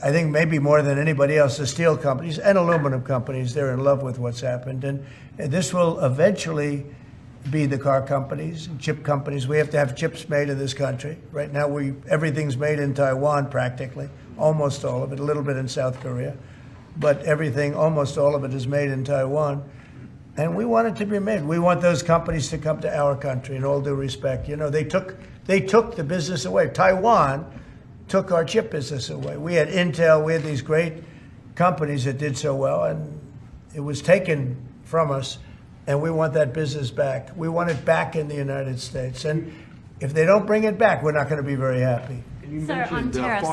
I think maybe more than anybody else, the steel companies and aluminum companies, they're in love with what's happened. And this will eventually be the car companies and chip companies. We have to have chips made in this country. Right now, everything's made in Taiwan practically, almost all of it, a little bit in South Korea. But everything, almost all of it is made in Taiwan. And we want it to be made. We want those companies to come to our country, in all due respect. You know, they took the business away. Taiwan took our chip business away. We had Intel, we had these great companies that did so well, and it was taken from us, and we want that business back. We want it back in the United States. And if they don't bring it back, we're not going to be very happy. You Sir, on mentioned tariffs,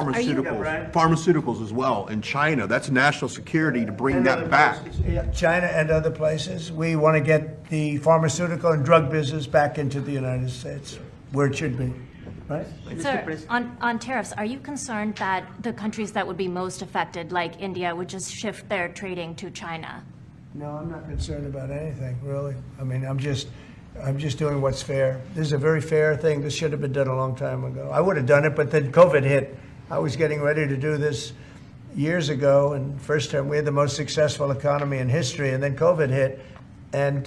pharmaceuticals as well in China. That's national security to bring that back. China and other places. We want to get the pharmaceutical and drug business back into the United States, where it should be. Right? Sir, on tariffs, are you concerned that the countries that would be most affected, like India, would just shift their trading to China? No, I'm not concerned about anything, really. I mean, I'm just doing what's fair. This is a very fair thing. This should have been done a long time ago. I would have done it, but then COVID hit. I was getting ready to do this years ago, and first term we had the most successful economy in history, and then COVID hit, and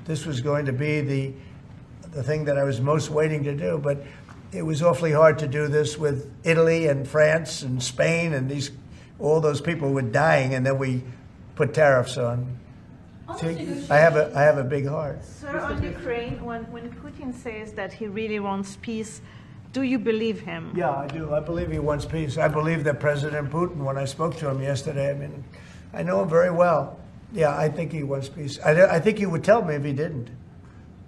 this was going to be the thing that I was most waiting to do, but it was awfully hard to do this with Italy and France and Spain, and all those people were dying, and then we put tariffs on. I have a big heart. Sir, on Ukraine, when Putin says that he really wants peace, do you believe him? Yeah, I do. I believe he wants peace. I believe that President Putin, when I spoke to him yesterday, I mean, I know him very well. Yeah, I think he wants peace. I think he would tell me if he didn't.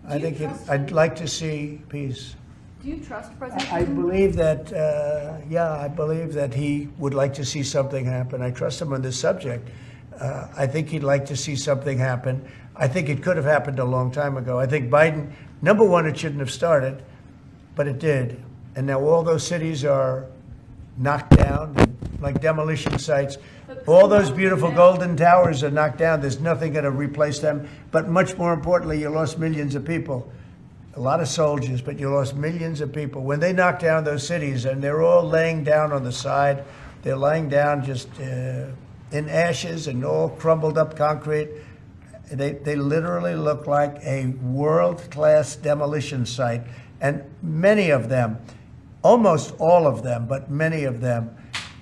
I'd like to see peace. Do you trust President Putin? I believe that, I believe that he would like to see something happen. I trust him on this subject. I think he'd like to see something happen. I think it could have happened a long time ago. I think Biden, number one, it shouldn't have started, but it did. And now all those cities are knocked down. like demolition sites. All those beautiful golden towers are knocked down. There's nothing going to replace them. But much more importantly, you lost millions of people. A lot of soldiers, but you lost millions of people. When they knocked down those cities, and they're all laying down on the side, they're laying down just in ashes and all crumbled up concrete. They literally look like a world-class demolition site. And many of them, almost all of them, but many of them,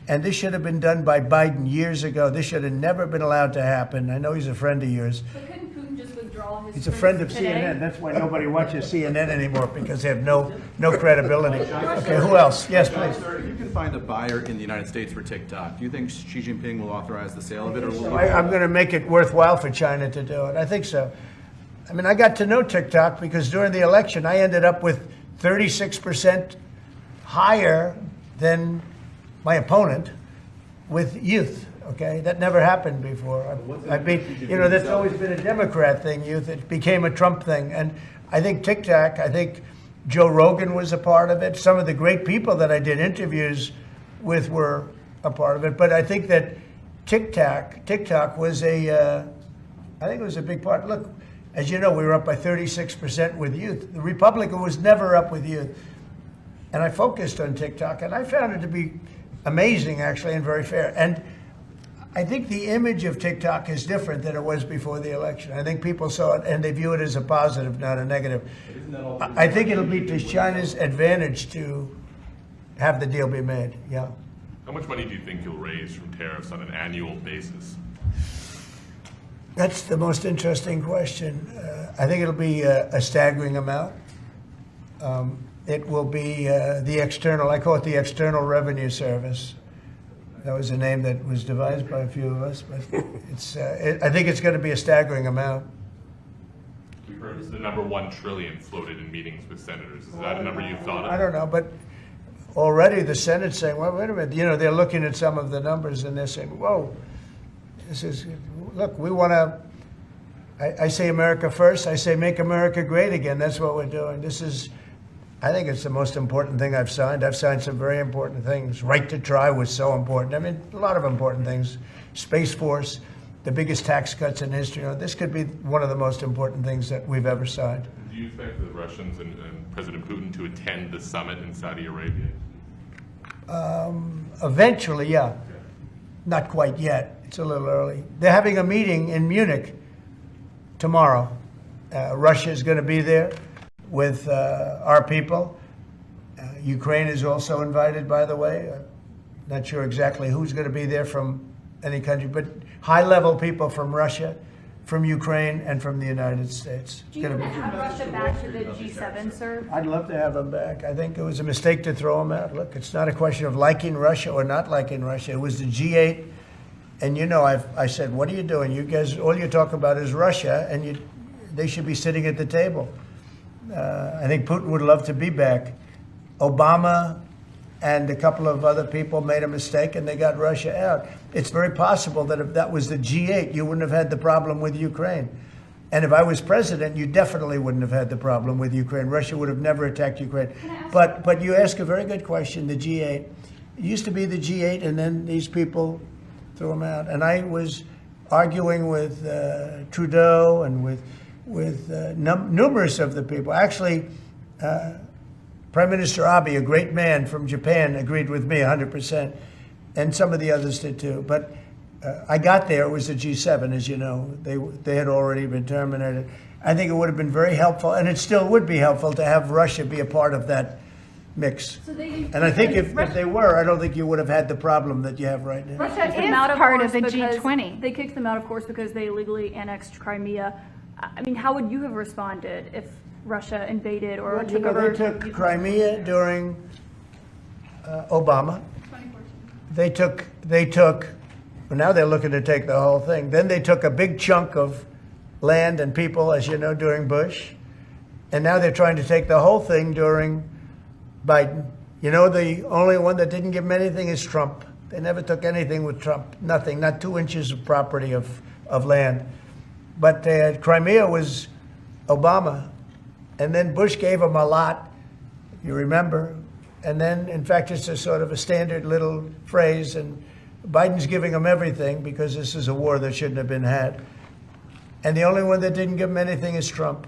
and this should have been done by Biden years ago. This should have never been allowed to happen. I know he's a friend of yours. But couldn't Putin just withdraw his He's a friend of today? CNN. That's why nobody watches CNN anymore, because they have no credibility. Okay, who else? Yes, please. Sir, if you can find a buyer in the United States for TikTok, do you think Xi Jinping will authorize the sale of it, or will he? I'm going to make it worthwhile for China to do it. I think so. I mean, I got to know TikTok because during the election, I ended up with 36% higher than my opponent with youth. Okay, that never happened before. That's always been a Democrat thing, youth. It became a Trump thing. And I think TikTok, I think Joe Rogan was a part of it. Some of the great people that I did interviews with were a part of it. But I think that TikTok was I think it was a big part. Look, as you know, we were up by 36% with youth. The Republican was never up with youth. And I focused on TikTok, and I found it to be amazing, actually, and very fair. And I think the image of TikTok is different than it was before the election. I think people saw it, and they view it as a positive, not a negative. I think it'll be to China's advantage to have the deal be made, yeah. How much money do you think you'll raise from tariffs on an annual basis? That's the most interesting question. I think it'll be a staggering amount. It will be the external, I call it the External Revenue Service. That was a name that was devised by a few of us, but I think it's going to be a staggering amount. We've heard the number 1 trillion floated in meetings with senators. Is that a number you've thought of? I don't know, but already the Senate's saying, well, wait a minute, they're looking at some of the numbers and they're saying, whoa, look, we want to, I say America first, I say make America great again. That's what we're doing. I think it's the most important thing I've signed. I've signed some very important things. Right to try was so important. I mean, a lot of important things. Space Force, the biggest tax cuts in history. This could be one of the most important things that we've ever signed. Do you expect the Russians and President Putin to attend the summit in Saudi Arabia? Eventually, yeah. Not quite yet. It's a little early. They're having a meeting in Munich tomorrow. Russia is going to be there with our people. Ukraine is also invited, by the way. Not sure exactly who's going to be there from any country, but high-level people from Russia, from Ukraine, and from the United States. Do you want to have Russia back to the G7, sir? I'd love to have them back. I think it was a mistake to throw them out. Look, it's not a question of liking Russia or not liking Russia. It was the G8, and I said, what are you doing? You guys, all you talk about is Russia, and they should be sitting at the table. I think Putin would love to be back. Obama and a couple of other people made a mistake and they got Russia out. It's very possible that if that was the G8, you wouldn't have had the problem with Ukraine. And if I was president, you definitely wouldn't have had the problem with Ukraine. Russia would have never attacked Ukraine. But you ask a very good question, the G8. It used to be the G8 and then these people threw them out. And I was arguing with Trudeau and with numerous of the people. Actually, Prime Minister Abe, a great man from Japan, agreed with me 100%, and some of the others did too. But I got there, it was the G7, as you know. They had already been terminated. I think it would have been very helpful, and it still would be helpful to have Russia be a part of that mix. And I think if they were, I don't think you would have had the problem that you have right now. Russia is part of the G20. They kicked them out, of course, because they illegally annexed Crimea. I mean, how would you have responded if Russia invaded or took over? They took Crimea during Obama. 2014. They took, well, now they're looking to take the whole thing. Then they took a big chunk of land and people, as you know, during Bush. And now they're trying to take the whole thing during Biden. You know, the only one that didn't give them anything is Trump. They never took anything with Trump. Nothing, not 2 inches of property of land. But Crimea was Obama. And then Bush gave him a lot, if you remember, And then, in fact, it's a sort of a standard little phrase, and Biden's giving them everything because this is a war that shouldn't have been had. And the only one that didn't give them anything is Trump.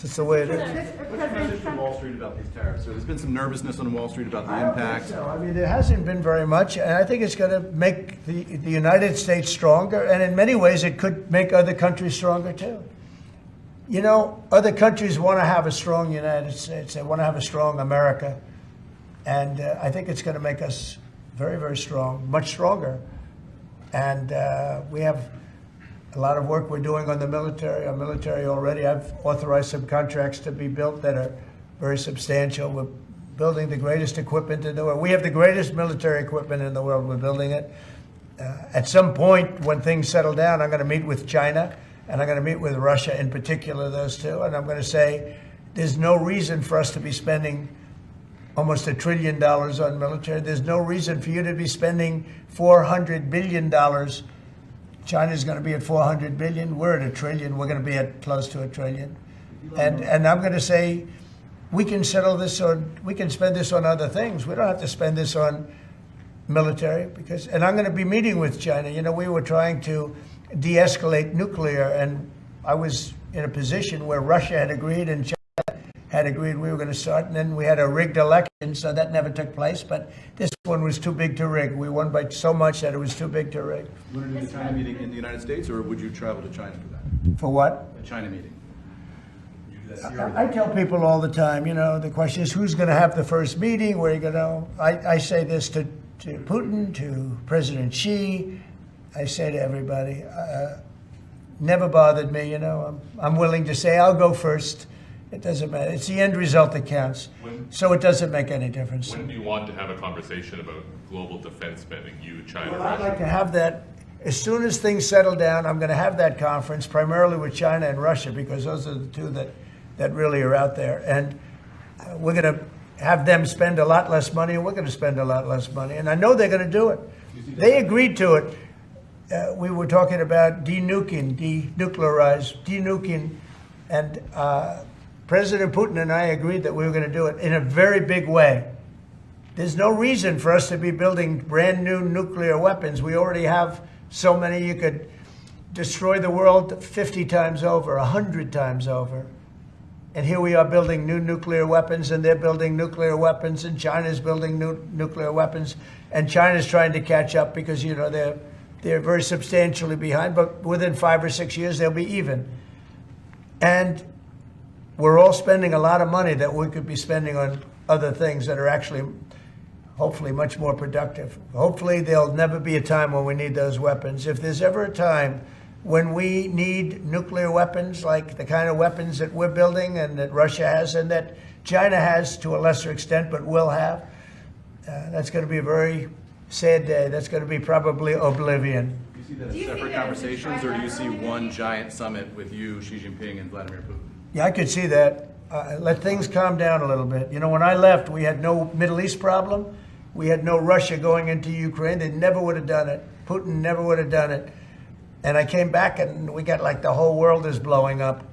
That's the way it is. What's the message from Wall Street about these tariffs? So there's been some nervousness on Wall Street about the I don't impact. think so. I mean, there hasn't been very much, and I think it's going to make the United States stronger, and in many ways it could make other countries stronger too. You know, other countries want to have a strong United States. They want to have a strong America, and I think it's going to make us very, very strong, much stronger. And we have a lot of work we're doing on the military. Our military already, I've authorized some contracts to be built that are very substantial. We're building the greatest equipment in the world. We have the greatest military equipment in the world. We're building it. At some point, when things settle down, I'm going to meet with China, and I'm going to meet with Russia in particular, those two, and I'm going to say there's no reason for us to be spending almost $1 trillion on military. There's no reason for you to be spending $400 billion. China's going to be at 400 billion. We're at $1 trillion. We're going to be at close to $1 trillion. And I'm going to say we can settle this on, we can spend this on other things. We don't have to spend this on military because, and I'm going to be meeting with China. You know, we were trying to de-escalate nuclear, and I was in a position where Russia had agreed and China had agreed we were going to start, and then we had a rigged election, so that never took place. But this one was too big to rig. We won by so much that it was too big to rig. You want to do the China meeting in the United States, or would you travel to China for that? For what? A China meeting. Would you do that here or I there? tell people all the time, you know, the question is who's going to have the first meeting, where are you going to, I say this to Putin, to President Xi, I say to everybody, never bothered me, you know, I'm willing to say I'll go first. It doesn't matter. It's the end result that counts. So it doesn't make any difference. When do you want to have a conversation about global defense spending, you, China, Well, Russia? I'd like to have that, as soon as things settle down, I'm going to have that conference, primarily with China and Russia, because those are the two that really are out there. And we're going to have them spend a lot less money, and we're going to spend a lot less money. And I know they're going to do it. They agreed to it. We were talking about denuclearizing, and President Putin and I agreed that we were going to do it in a very big way. There's no reason for us to be building brand new nuclear weapons. We already have so many. You could destroy the world 50 times over, 100 times over. And here we are building new nuclear weapons, and they're building nuclear weapons, and China's building new nuclear weapons, and China's trying to catch up because, you know, they're very substantially behind, but within 5 or 6 years they'll be even. And we're all spending a lot of money that we could be spending on other things that are actually, hopefully, much more productive. Hopefully, there'll never be a time when we need those weapons. If there's ever a time when we need nuclear weapons, like the kind of weapons that we're building and that Russia has and that China has to a lesser extent, but will have, that's going to be a very sad day. That's going to be probably oblivion. Do you see that as separate conversations, or do you see one giant summit with you, Xi Jinping, and Vladimir Putin? Yeah, I could see that. Let things calm down a little bit. You know, when I left, we had no Middle East problem. We had no Russia going into Ukraine. They never would have done it. Putin never would have done it. And I came back, and we got like the whole world is blowing up.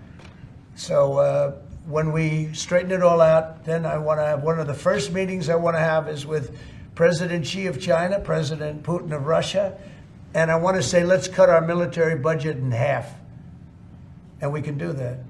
So when we straighten it all out, then I want to have one of the first meetings I want to have is with President Xi of China, President Putin of Russia, and I want to say, let's cut our military budget in half. And we can do that.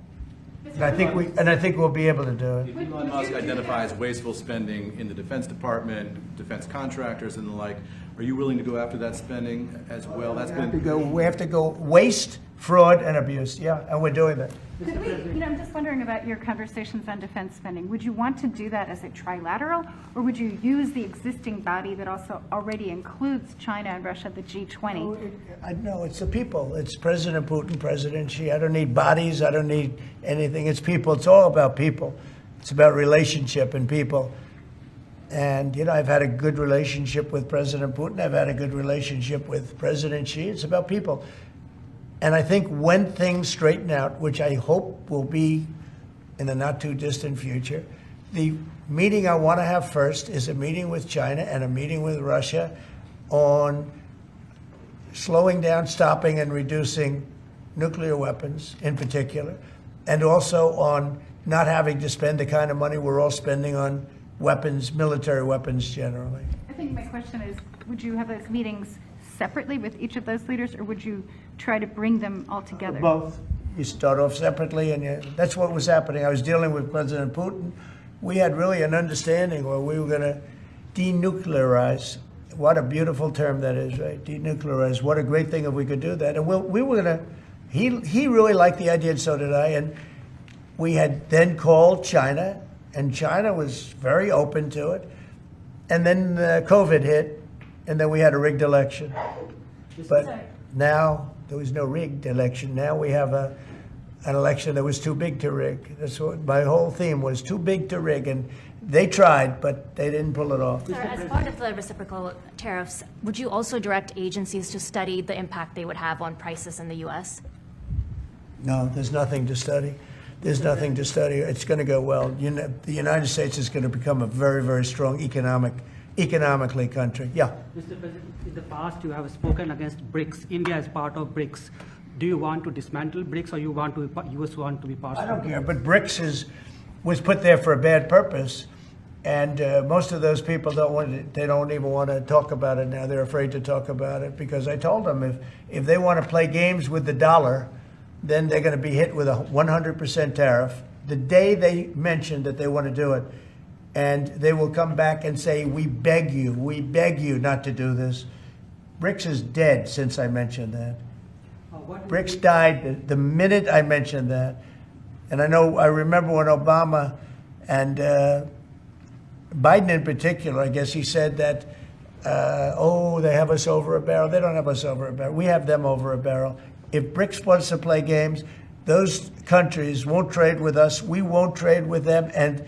And I think we'll be able to do it. If Elon Musk identifies wasteful spending in the Defense Department, defense contractors and the like, are you willing to go after that spending as well? We have to go waste, fraud, and abuse. Yeah, and we're doing that. Could we, you know, I'm just wondering about your conversations on defense spending. Would you want to do that as a trilateral, or would you use the existing body that also already includes China and Russia, the G20? No, it's the people. It's President Putin, President Xi. I don't need bodies. I don't need anything. It's people. It's all about people. It's about relationship and people. And, you know, I've had a good relationship with President Putin. I've had a good relationship with President Xi. It's about people. And I think when things straighten out, which I hope will be in the not too distant future, the meeting I want to have first is a meeting with China and a meeting with Russia on slowing down, stopping, and reducing nuclear weapons in particular, and also on not having to spend the kind of money we're all spending on weapons, military weapons generally. I think my question is, would you have those meetings separately with each of those leaders, or would you try to bring them all together? Both. You start off separately, and that's what was happening. I was dealing with President Putin. We had really an understanding where we were going to denuclearize. What a beautiful term that is, right? Denuclearize. What a great thing if we could do that. And we were going to, he really liked the idea, and so did I. And we had then called China, and China was very open to it. And then COVID hit, and then we had a rigged election. But now there was no rigged election. Now we have an election that was too big to rig. That's what my whole theme was, too big to rig. And they tried, but they didn't pull it off. Sir, as part of the reciprocal tariffs, would you also direct agencies to study the impact they would have on prices in the U.S.? No, there's nothing to study. There's nothing to study. It's going to go well. The United States is going to become a very, very strong economically country. Yeah. Mr. President, in the past you have spoken against BRICS. India is part of BRICS. Do you want to dismantle BRICS, or you want to US want to be part of it? I don't care, but BRICS was put there for a bad purpose, and most of those people they don't even want to talk about it now. They're afraid to talk about it because I told them if they want to play games with the dollar, then they're going to be hit with a 100% tariff the day they mention that they want to do it. And they will come back and say, we beg you not to do this. BRICS is dead since I mentioned that. BRICS died the minute I mentioned that. And I remember when Obama and Biden in particular, I guess he said that, they have us over a barrel. They don't have us over a barrel. We have them over a barrel. If BRICS wants to play games, those countries won't trade with us. We won't trade with them. And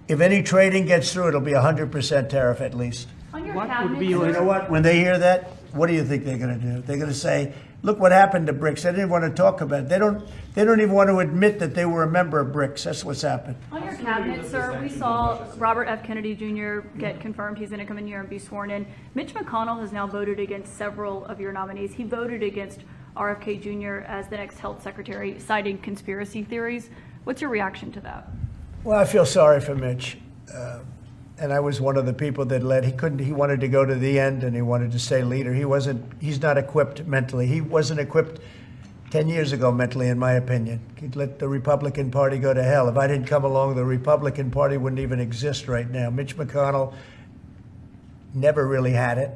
if any trading gets through, it'll be 100% tariff at least. On your What cabinet, would be You your know what? When they hear that, what do you think they're going to do? They're going to say, look what happened to BRICS. They didn't want to talk about it. They don't even want to admit that they were a member of BRICS. That's what's happened. On your cabinet, sir, we saw Robert F. Kennedy Jr. get confirmed. He's going to come in here and be sworn in. Mitch McConnell has now voted against several of your nominees. He voted against RFK Jr. as the next health secretary, citing conspiracy theories. What's your reaction to that? Well, I feel sorry for Mitch. And I was one of the people that led. He wanted to go to the end, and he wanted to stay leader. He's not equipped mentally. He wasn't equipped 10 years ago mentally, in my opinion. He'd let the Republican Party go to hell. If I didn't come along, the Republican Party wouldn't even exist right now. Mitch McConnell never really had it.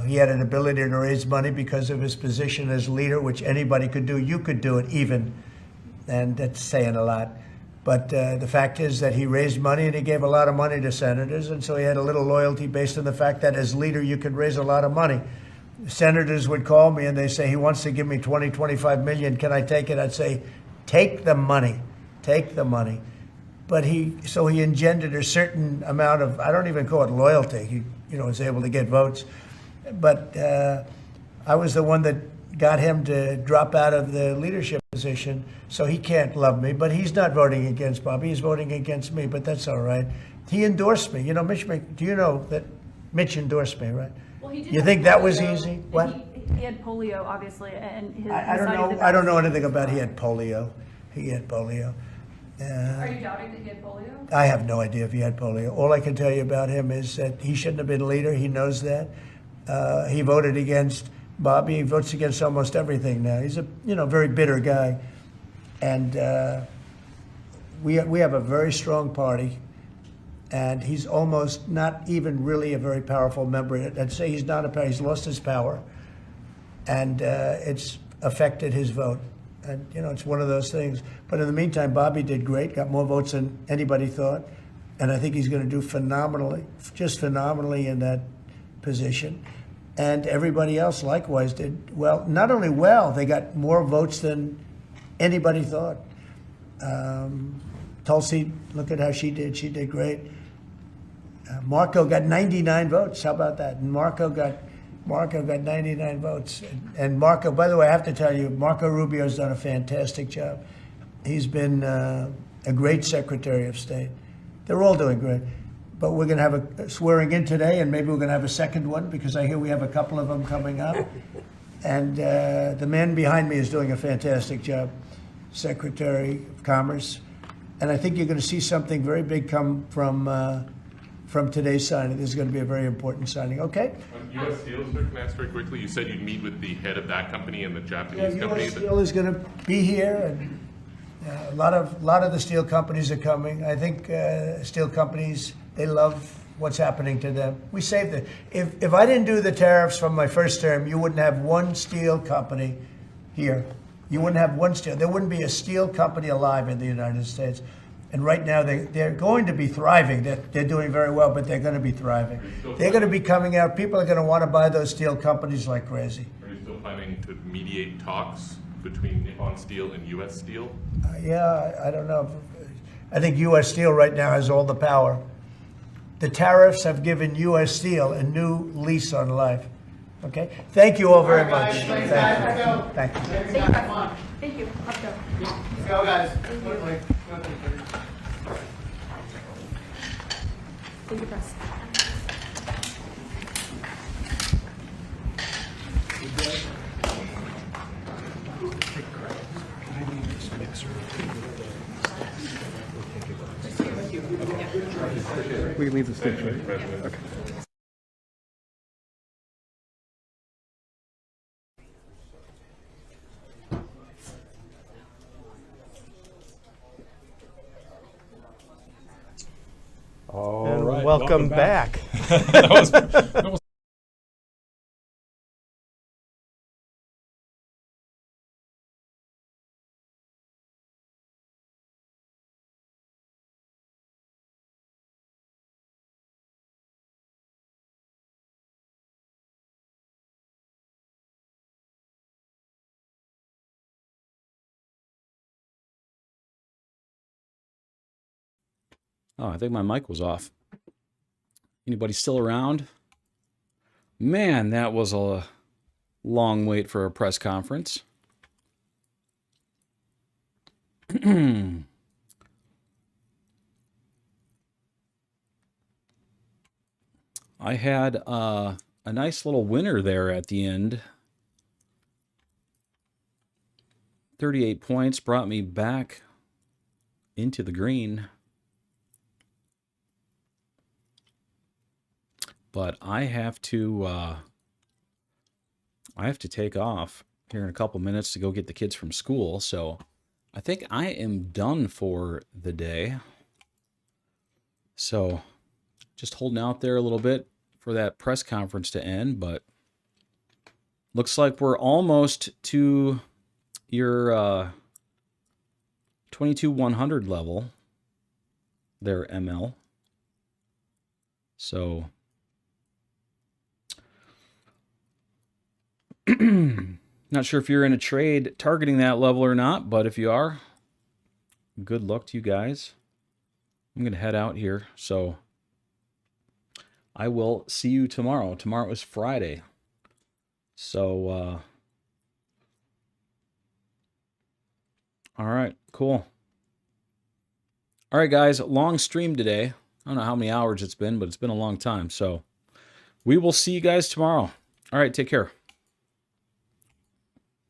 He had an ability to raise money because of his position as leader, which anybody could do. You could do it even, and that's saying a lot. But the fact is that he raised money, and he gave a lot of money to senators, and so he had a little loyalty based on the fact that as leader you could raise a lot of money. Senators would call me and they say, he wants to give me 25 million. Can I take it? I'd say, take the money. But he engendered a certain amount of, I don't even call it loyalty. He was able to get votes. But I was the one that got him to drop out of the leadership position, so he can't love me. But he's not voting against Bobby. He's voting against me, but that's all right. He endorsed me. Mitch, do you know that Mitch endorsed me, right? Well, he did You have think that was polio, easy? and What? He had polio, obviously, and his. I don't know. I don't know anything about he had polio. He had polio. Are you doubting that he had polio? I have no idea if he had polio. All I can tell you about him is that he shouldn't have been leader. He knows that. He voted against Bobby. He votes against almost everything now. He's a very bitter guy, and we have a very strong party, and he's almost not even really a very powerful member. I'd say he's not he's lost his power, and it's affected his vote. And it's one of those things. But in the meantime, Bobby did great, got more votes than anybody thought, and I think he's going to do phenomenally, just phenomenally in that position. And everybody else likewise did well. Not only well, they got more votes than anybody thought. Tulsi, look at how she did. She did great. Marco got 99 votes. How about that? And Marco got 99 votes. And Marco, by the way, I have to tell you, Marco Rubio's done a fantastic job. He's been a great Secretary of State. They're all doing great. But we're going to have a swearing in today, and maybe we're going to have a second one, because I hear we have a couple of them coming up. And the man behind me is doing a fantastic job, Secretary of Commerce. And I think you're going to see something very big come from today's signing. This is going to be a very important signing. Okay? On U.S. Steel, sir, can I ask very quickly? You said you'd meet with the head of that company and the Japanese company. U.S. Steel is going to be here, and a lot of the steel companies are coming. I think steel companies, they love what's happening to them. We saved it. If I didn't do the tariffs from my first term, you wouldn't have one steel company here. You wouldn't have one steel. There wouldn't be a steel company alive in the United States. And right now, they're going to be thriving. They're doing very well, but they're going to be thriving. They're going to be coming out. People are going to want to buy those steel companies like crazy. Are you still planning to mediate talks between Nippon Steel and U.S. Steel? Yeah, I don't know. I think U.S. Steel right now has all the power. The tariffs have given U.S. Steel a new lease on life. Okay? Thank you all very much. Thank you. Thank you. Thank you. Let's go. Let's go, guys. Thank you, press. We can leave the stage, right? Okay. And welcome back. that was Oh, I think my mic was off. Anybody still around? Man, that was a long wait for a press conference. I had a nice little winner there at the end. 38 points brought me back into the green. But I have to take off here in a couple minutes to go get the kids from school. So I think I am done for the day. So just holding out there a little bit for that press conference to end, but looks like we're almost to your 22,100 level there, ML. So not sure if you're in a trade targeting that level or not, but if you are, good luck to you guys. I'm going to head out here, so I will see you tomorrow. Tomorrow is Friday. So, all right, cool. All right, guys, long stream today. I don't know how many hours it's been, but it's been a long time. So we will see you guys tomorrow. All right, take care.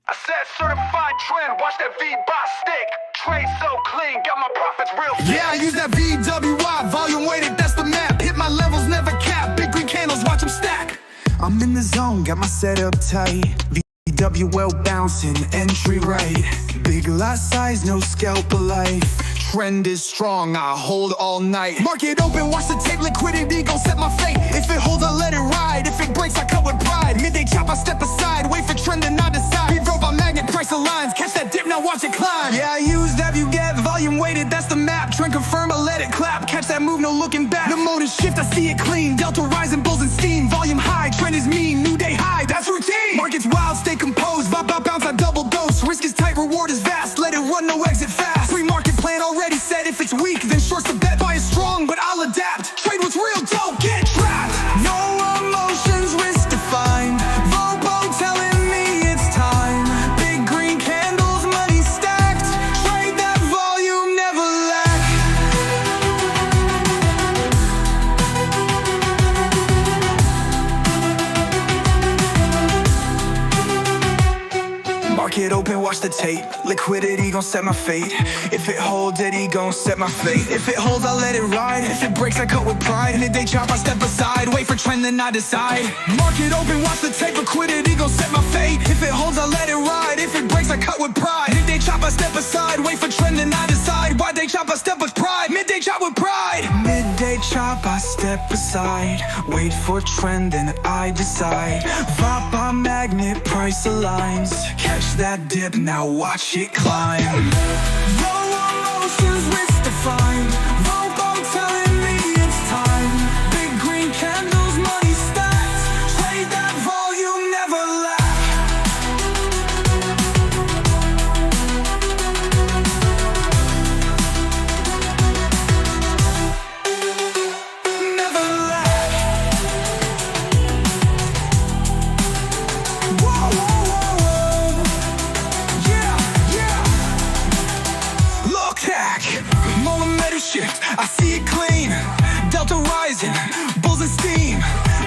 I said certified trend, watch that V-Boss stick. Trade so clean, got my profits real thick. Yeah, I use that VWI, volume weighted, that's the map. Hit my levels, never cap, big green candles, watch them stack. I'm in the zone, got my setup tight. VWL bouncing, entry right. Big lot size, no scalper life. Trend is strong, I hold all night. Market open, watch the tape, liquidity gon' set my fate. If it holds, I let it ride. If it breaks, I cut with pride. Midday chop, I step aside. Wait for trend and not decide. Be drove by magnet, price aligns. Catch that dip, now watch it climb. Yeah, I use that view get, volume weighted, that's the map. Trend confirm, I let it clap. Catch that move, no looking back. The mode is shift, I see it clean. Delta rising, bulls and steam. Volume high, trend is mean. New day high, that's routine. Market's wild, stay composed. Bounce, I double dose. Risk is tight, reward is vast. Let it run, no exit fast. Pre-market plan already set. If it's weak, then short's the bet. Buy is strong, but I'll adapt. Trade what's real, don't get trapped. No emotions, risk defined. Volvo telling me it's time. Big green candles, money stacked. Trade that volume, never lack. Market Market open, watch the tape. Liquidity gon' set my fate. If it holds, he gon' set my fate. If it holds, I let it ride. If it breaks, I cut with pride. Midday chop, I step aside. Wait for trend, then I decide. Market open, watch the tape. Liquidity gon' set my fate. If it holds, I let it ride. If it breaks, I cut with pride. Midday chop, I step aside. Wait for trend, then I decide. Why day chop, I step with pride. Midday chop with pride. Midday chop, I step aside. Wait for trend, then I decide. Vibe by magnet, price aligns. Catch that dip, now watch it climb. Roll emotions, risk defined. Rope, I'm telling me it's time. Big green candles, money stacks. Trade that volume, never lack. Never lack. Whoa, whoa, whoa, whoa. Yeah, yeah. Look hack, momentum shift, I see it clean. Delta rising, bulls in steam.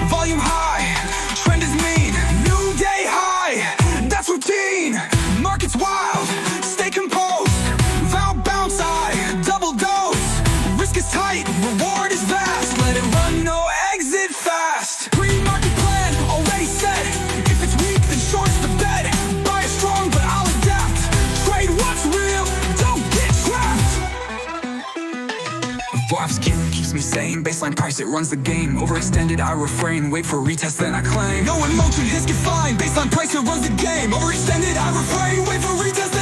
Volume high, trend is mean. New day high, that's routine. Market's wild, stay composed. Vow bounce, I double dose. Risk is tight, reward is vast. Let it run, no exit fast. Pre-market plan, already set. If it's weak, then short's the bet. Buy it strong, but I'll adapt. Trade what's real, don't get trapped. Vibes keeps me sane. Baseline price, it runs the game. Overextended, I refrain. Wait for retest, then I claim. No emotion, hits get fine. Baseline price, it runs the game. Overextended, I refrain. Wait for retest,